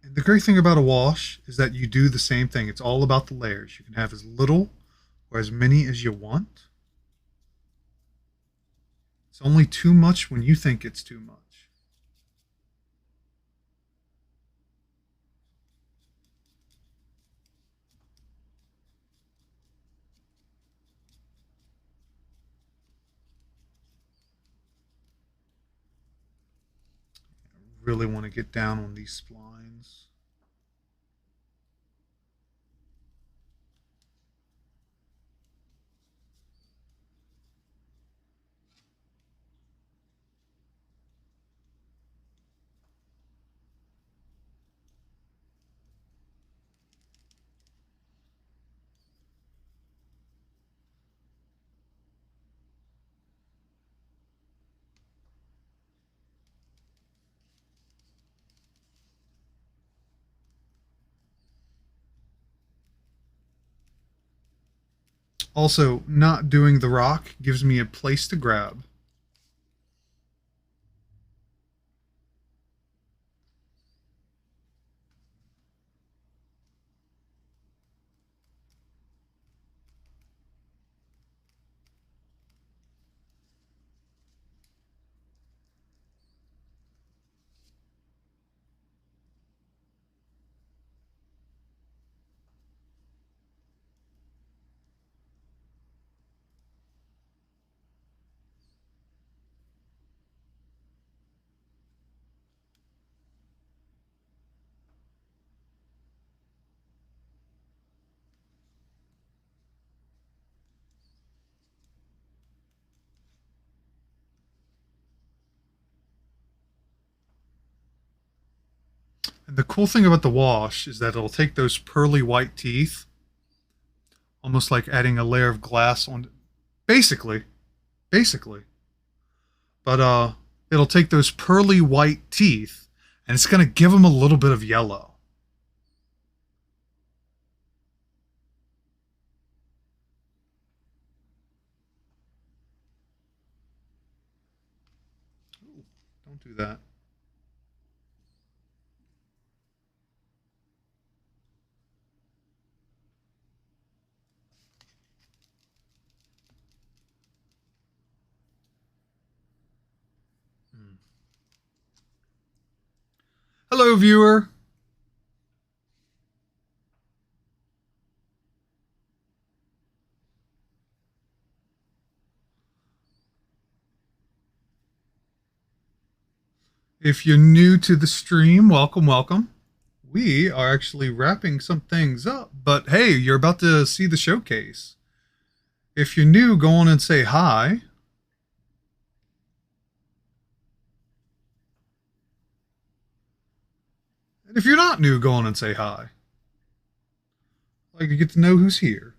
And the great thing about a wash is that you do the same thing. It's all about the layers. You can have as little or as many as you want. It's only too much when you think it's too much. I really want to get down on these splines. Also, not doing the rock gives me a place to grab. And the cool thing about the wash is that it'll take those pearly white teeth, almost like adding a layer of glass on, basically, but it'll take those pearly white teeth and it's going to give them a little bit of yellow. Ooh, don't do that. Hello, viewer. If you're new to the stream, welcome, welcome. We are actually wrapping some things up, but hey, you're about to see the showcase. If you're new, go on and say hi. And if you're not new, go on and say hi. I'd like to get to know who's here.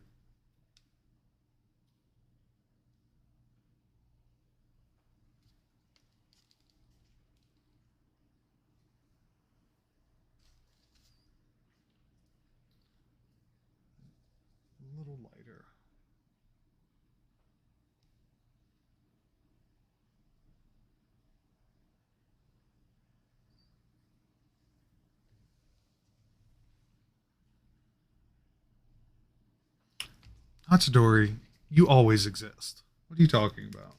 A little lighter. Hachidori, you always exist. What are you talking about?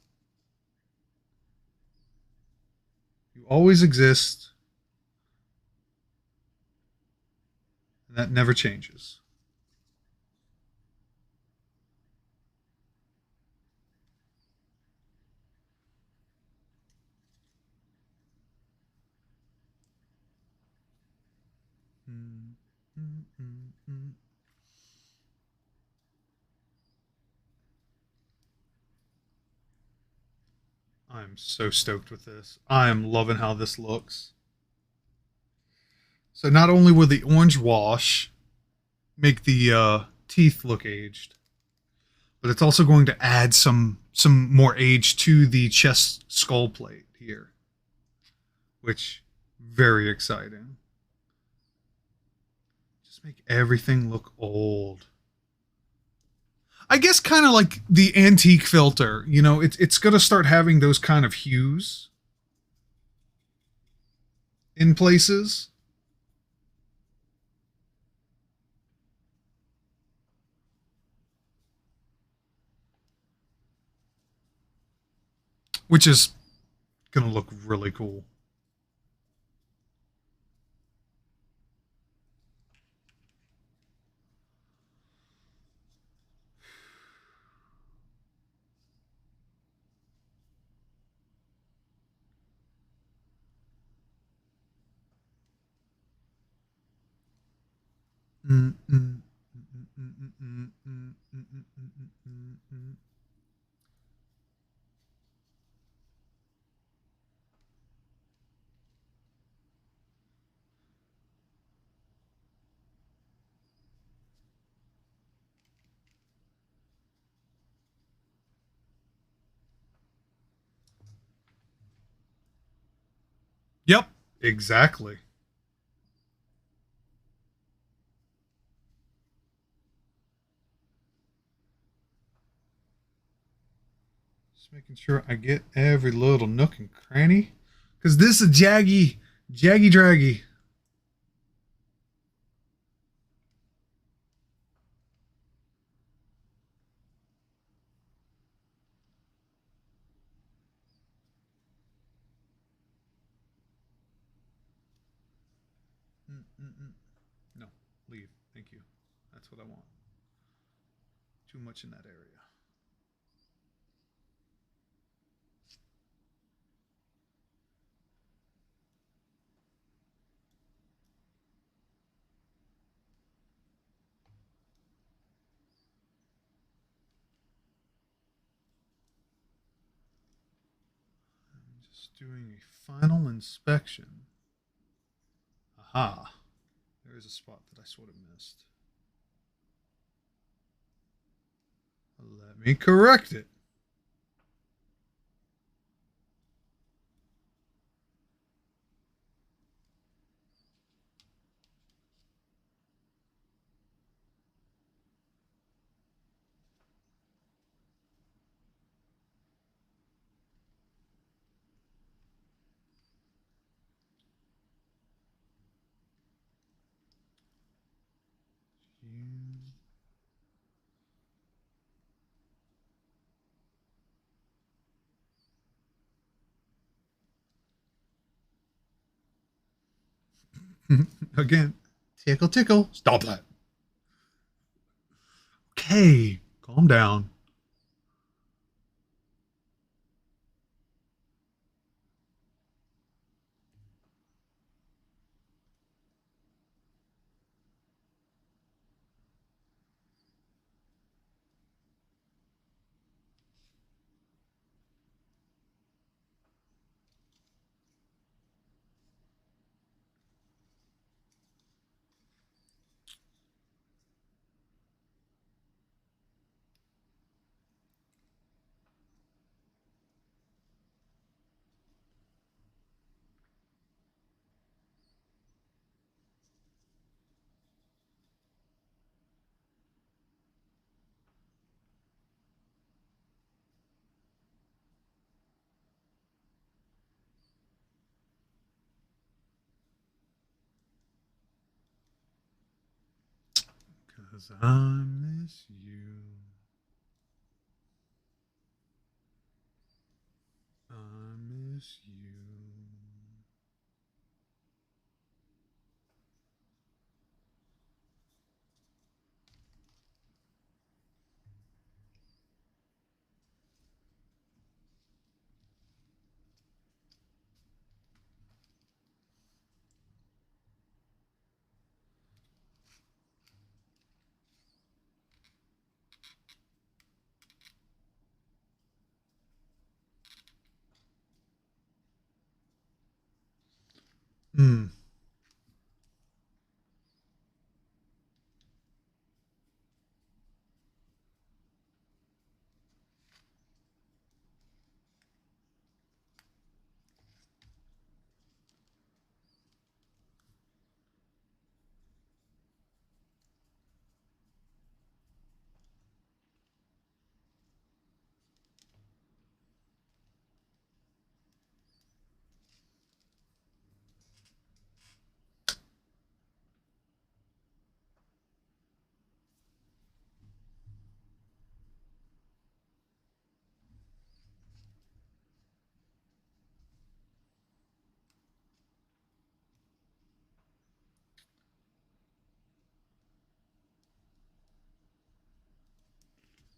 You always exist, and that never changes. Mm, mm, mm, mm. I'm so stoked with this. I am loving how this looks. So not only will the orange wash make the teeth look aged, but it's also going to add some more age to the chest skull plate here, which very exciting. Just make everything look old. I guess kind of like the antique filter, you know, it's going to start having those kind of hues in places. Which is going to look really cool. Yep, exactly. Just making sure I get every little nook and cranny. Because this is a jaggy draggy. No, leave. Thank you. That's what I want. Too much in that area. I'm just doing a final inspection. Aha. There is a spot that I sort of missed. Let me correct it. Again, tickle, tickle. Stop that. Okay, calm down. 'Cause I miss you. I miss you. Hmm.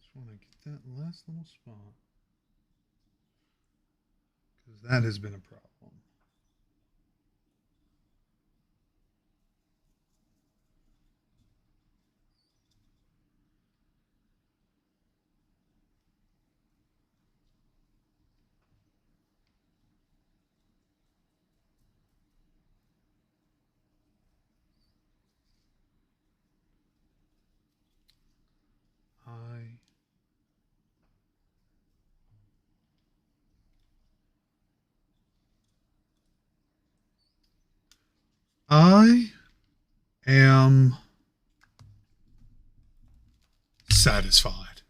Just want to get that last little spot. Because that has been a problem. I am satisfied.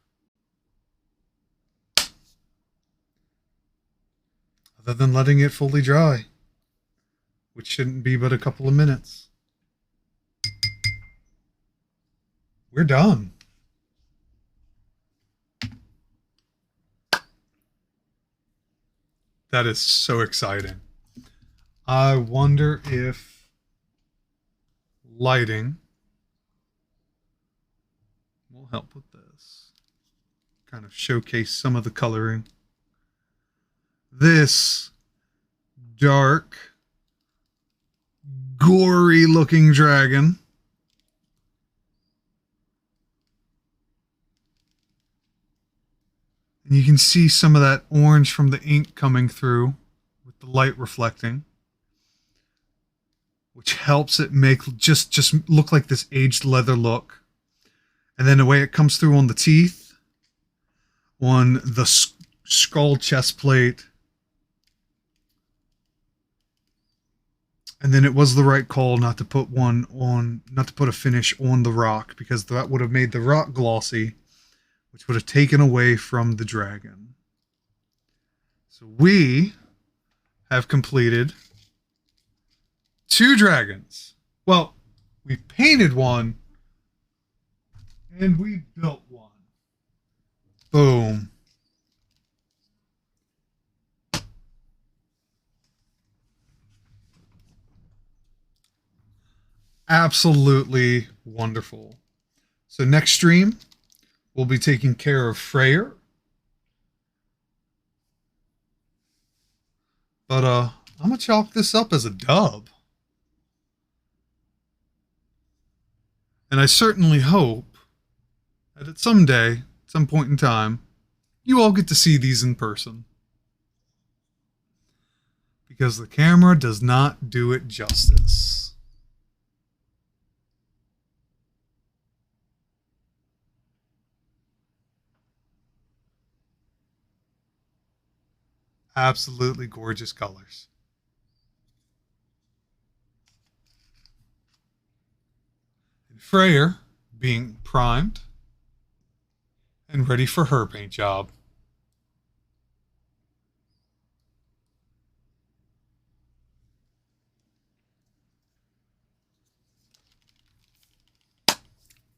Other than letting it fully dry, which shouldn't be but a couple of minutes. We're done. That is so exciting. I wonder if lighting will help with this. Kind of showcase some of the coloring. This dark, gory looking dragon. And you can see some of that orange from the ink coming through with the light reflecting, which helps it make just look like this aged leather look. And then the way it comes through on the teeth, on the skull chest plate. And then it was the right call not to put a finish on the rock, because that would have made the rock glossy, which would have taken away from the dragon. So we have completed 2 dragons. Well, we painted one and we built one. Boom. Absolutely wonderful. So next stream, we'll be taking care of Freyr. But I'm going to chalk this up as a dub. And I certainly hope that at some point in time, you all get to see these in person. Because the camera does not do it justice. Absolutely gorgeous colors. And Freyr being primed and ready for her paint job.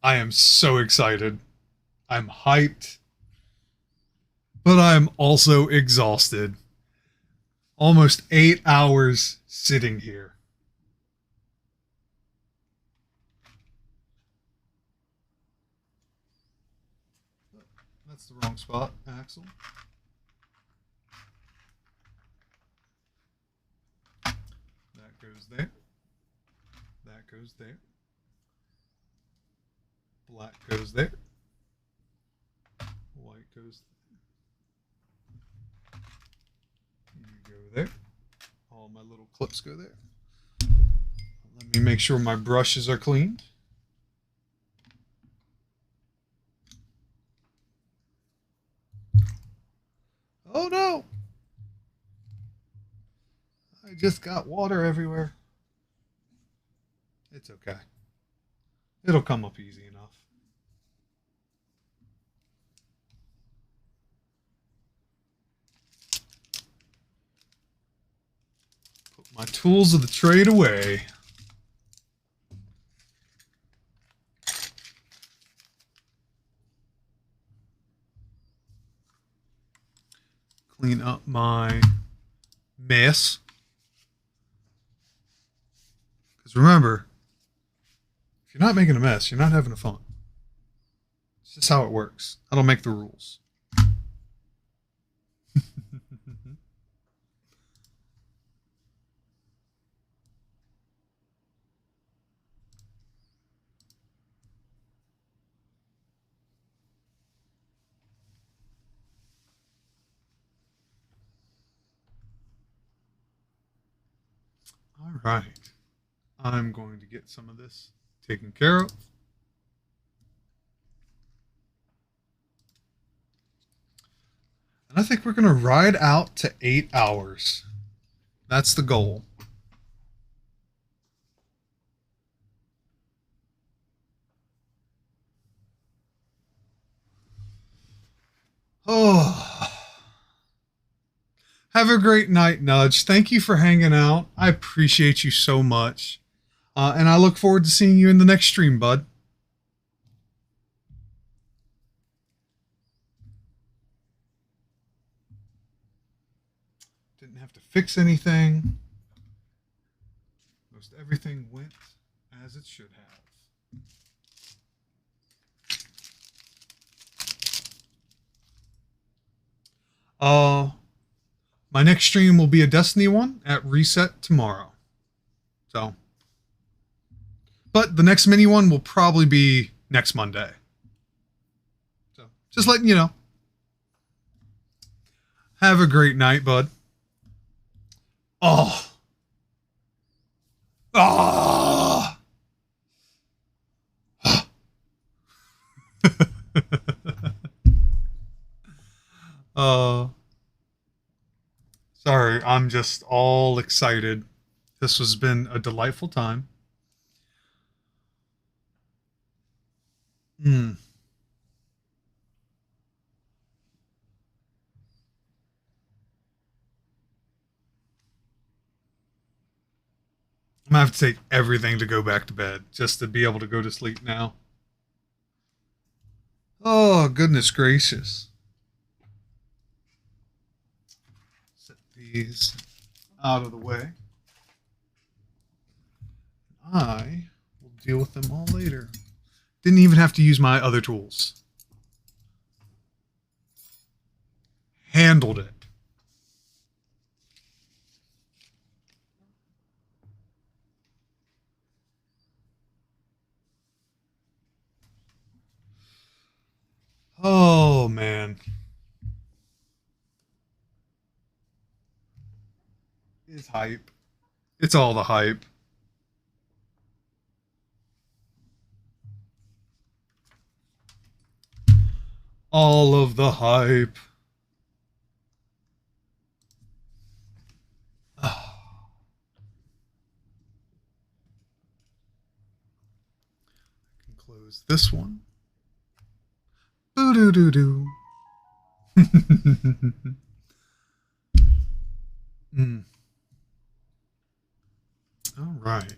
I am so excited. I'm hyped, but I'm also exhausted. Almost 8 hours sitting here. That's the wrong spot, Axel. That goes there. That goes there. Black goes there. White goes there. You go there. All my little clips go there. Let me make sure my brushes are cleaned. Oh no! I just got water everywhere. It's okay. It'll come up easy enough. Put my tools of the trade away. Clean up my mess. Because remember, if you're not making a mess, you're not having fun. It's just how it works. I don't make the rules. All right. I'm going to get some of this taken care of. And I think we're going to ride out to 8 hours. That's the goal. Oh. Have a great night, Nudge. Thank you for hanging out. I appreciate you so much. And I look forward to seeing you in the next stream, bud. Didn't have to fix anything. Most everything went as it should have. My next stream will be a Destiny one at reset tomorrow. So, but the next mini one will probably be next Monday. So, just letting you know. Have a great night, bud. Oh. Ah. Sorry, I'm just all excited. This has been a delightful time. I'm gonna have to take everything to go back to bed just to be able to go to sleep now. Oh, goodness gracious. Set these out of the way. I will deal with them all later. Didn't even have to use my other tools. Handled it. Oh, man. It's hype. It's all the hype. All of the hype. I can close this one. Boo-doo-doo-doo. All right.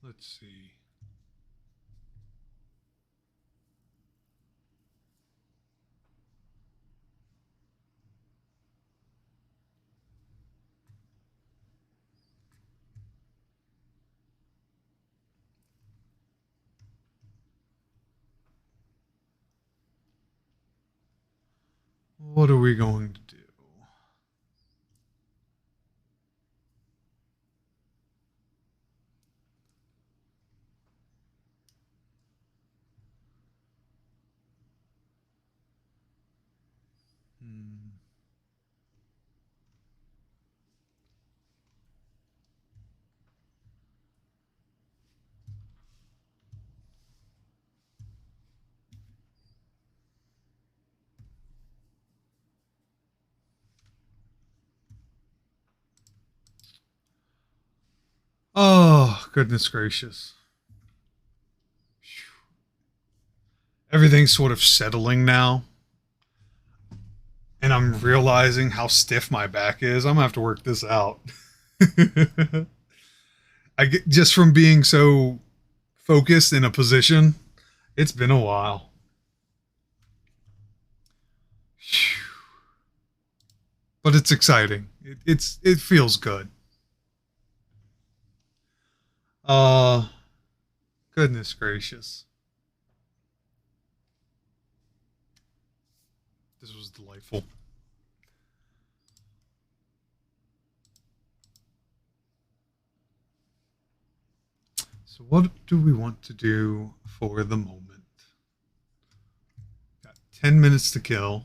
Let's see. What are we going to do? Oh, goodness gracious. Everything's sort of settling now. And I'm realizing how stiff my back is. I'm going to have to work this out. I get, just from being so focused in a position, it's been a while. But it's exciting. It feels good. Goodness gracious. This was delightful. So what do we want to do for the moment? Got 10 minutes to kill.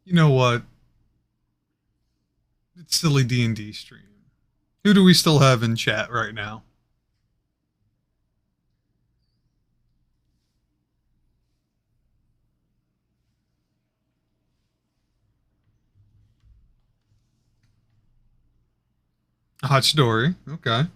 You know what? It's silly D&D stream. Who do we still have in chat right now? Hachidori. Okay.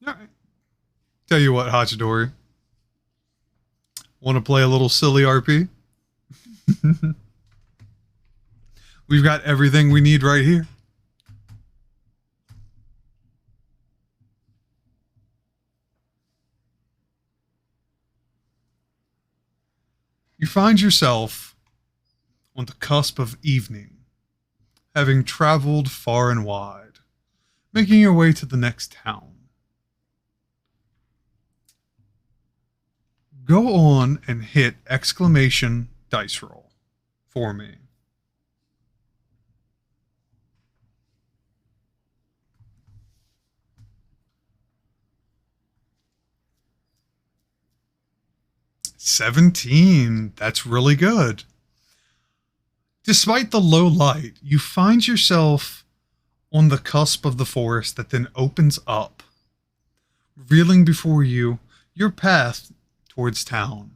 All right. Tell you what, Hachidori. Want to play a little silly RP? We've got everything we need right here. You find yourself on the cusp of evening, having traveled far and wide, making your way to the next town. Go on and hit exclamation dice roll for me. "17. That's really good. Despite the low light, you find yourself on the cusp of the forest that then opens up, revealing before you your path towards town,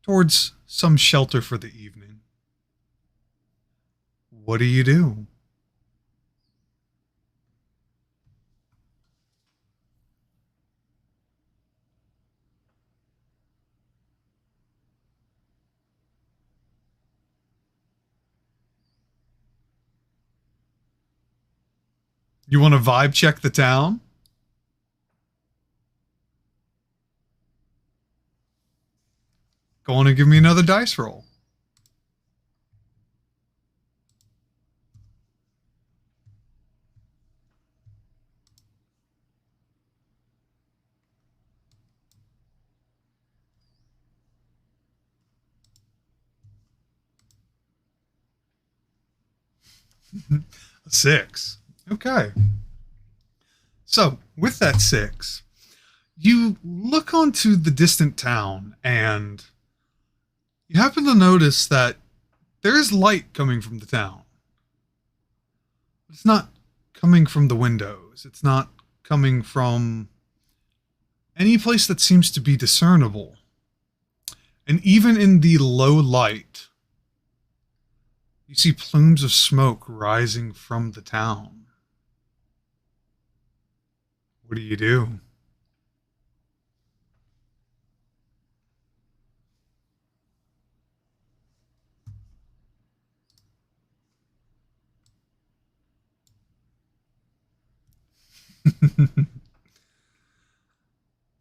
towards some shelter for the evening. What do you do? You want to vibe check the town? Go on and give me another dice roll. A 6. Okay. So, with that 6, You look onto the distant town and you happen to notice that there is light coming from the town. It's not coming from the windows. It's not coming from any place that seems to be discernible. And even in the low light, you see plumes of smoke rising from the town. What do you do?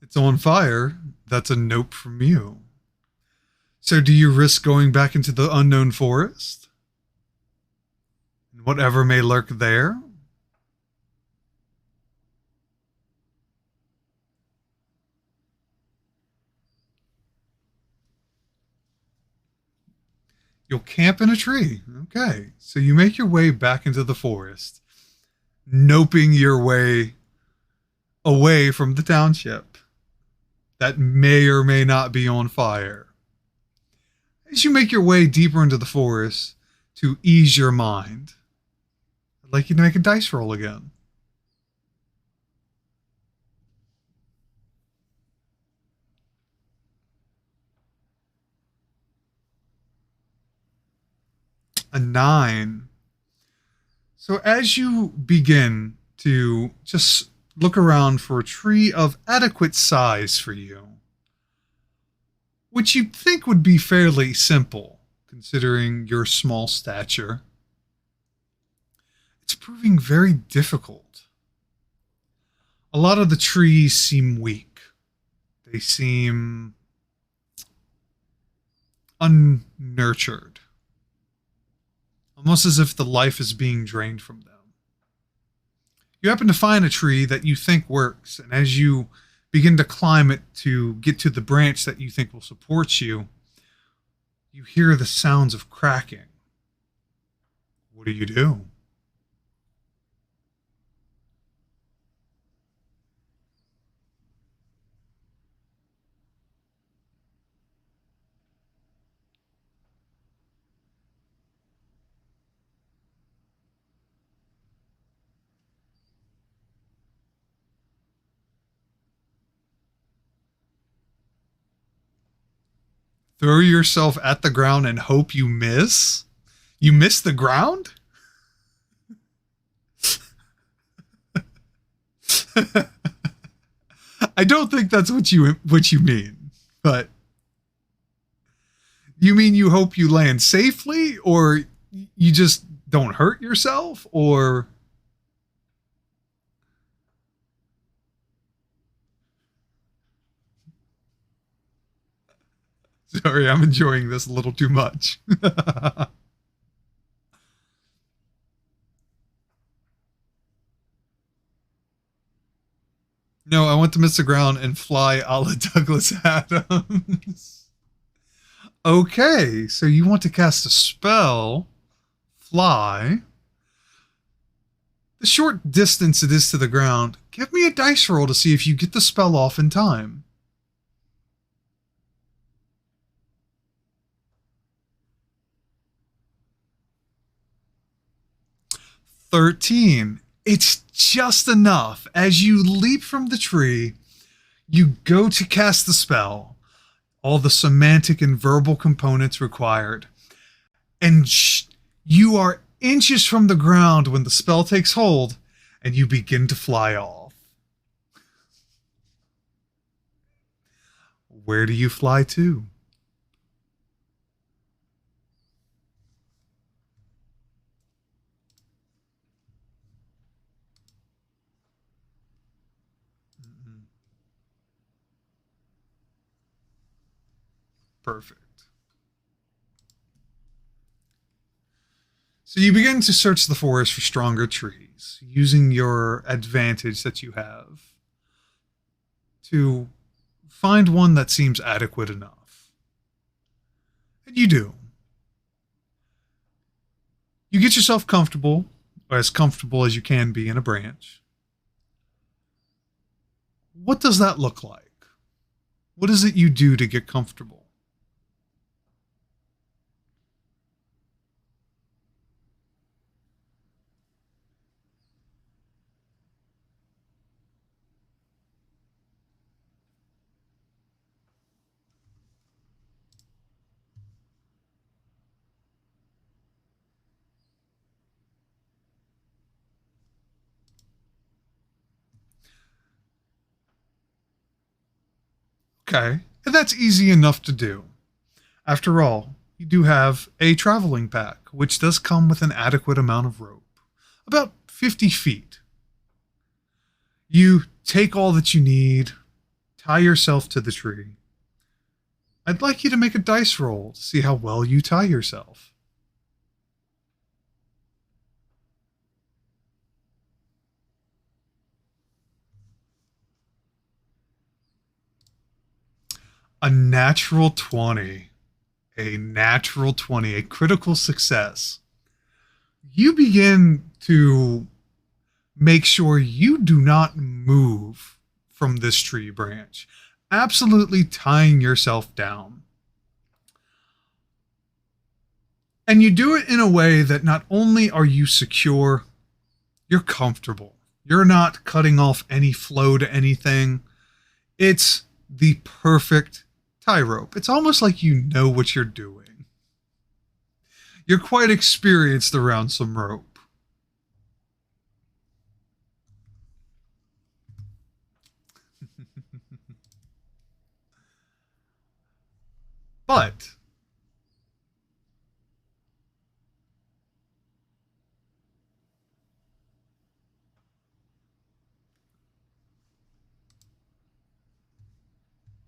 It's on fire. That's a nope from you. So do you risk going back into the unknown forest? And whatever may lurk there? You'll camp in a tree. Okay. So you make your way back into the forest, noping your way away from the township that may or may not be on fire. As you make your way deeper into the forest to ease your mind, I'd like you to make a dice roll again. A 9. So as you begin to just look around for a tree of adequate size for you, which you'd think would be fairly simple, considering your small stature, it's proving very difficult. A lot of the trees seem weak. They seem unnurtured. Almost as if the life is being drained from them. You happen to find a tree that you think works, and as you begin to climb it to get to the branch that you think will support you, you hear the sounds of cracking. What do you do? Throw yourself at the ground and hope you miss? You miss the ground? I don't think that's what you mean. But you mean you hope you land safely, or you just don't hurt yourself, or sorry, I'm enjoying this a little too much. No, I want to miss the ground and fly a la Douglas Adams. Okay, so you want to cast a spell, fly. The short distance it is to the ground, give me a dice roll to see if you get the spell off in time. 13. It's just enough. As you leap from the tree, you go to cast the spell, all the semantic and verbal components required, and you are inches from the ground when the spell takes hold, and you begin to fly off. Where do you fly to? Perfect. So you begin to search the forest for stronger trees, using your advantage that you have to find one that seems adequate enough. And you do. You get yourself comfortable, or as comfortable as you can be in a branch. what does that look like? What is it you do to get comfortable? Okay, and that's easy enough to do. After all, you do have a traveling pack, which does come with an adequate amount of rope, about 50 feet. You take all that you need, tie yourself to the tree. I'd like you to make a dice roll to see how well you tie yourself. A natural 20. A natural 20, a critical success. You begin to make sure you do not move from this tree branch, absolutely tying yourself down. And you do it in a way that not only are you secure, you're comfortable. You're not cutting off any flow to anything. It's the perfect tie rope. It's almost like you know what you're doing. You're quite experienced around some rope. But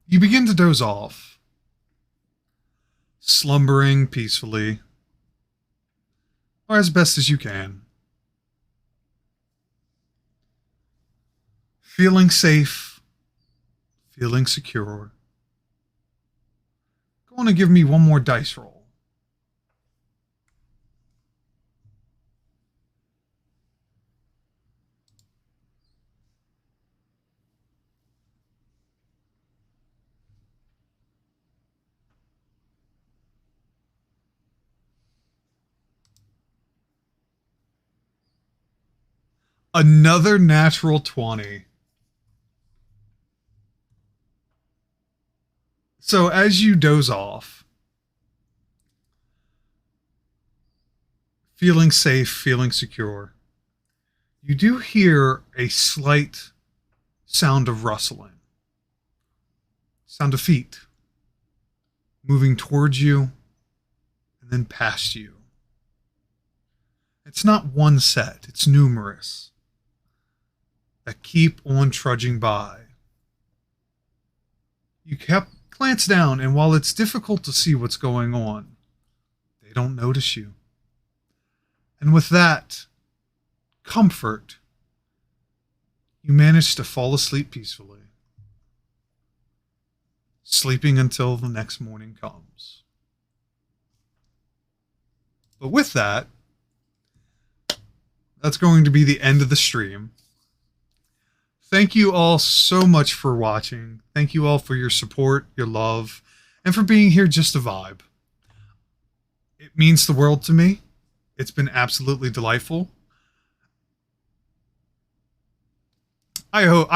you begin to doze off, slumbering peacefully, or as best as you can. Feeling safe, feeling secure. Go on and give me one more dice roll. Another natural 20. So as you doze off, feeling safe, feeling secure, you do hear a slight sound of rustling. Sound of feet moving towards you and then past you. It's not one set, it's numerous that keep on trudging by. You glance down, and while it's difficult to see what's going on, they don't notice you. And with that comfort, you manage to fall asleep peacefully, sleeping until the next morning comes. But with that, that's going to be the end of the stream. Thank you all so much for watching. Thank you all for your support, your love, and for being here just to vibe. It means the world to me. It's been absolutely delightful. I hope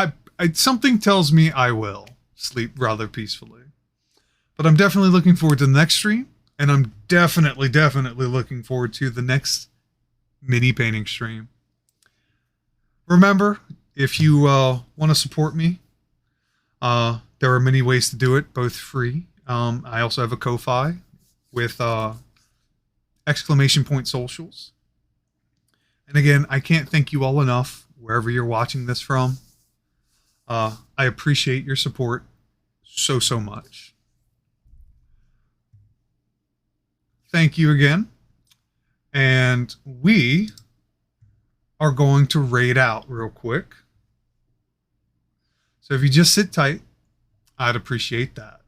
something tells me I will sleep rather peacefully. But I'm definitely looking forward to the next stream, and I'm definitely looking forward to the next mini painting stream. Remember, if you want to support me, there are many ways to do it, both free. I also have a Ko-Fi with exclamation point socials. And again, I can't thank you all enough, wherever you're watching this from. I appreciate your support so much. Thank you again. And we are going to raid out real quick. So if you just sit tight, I'd appreciate that.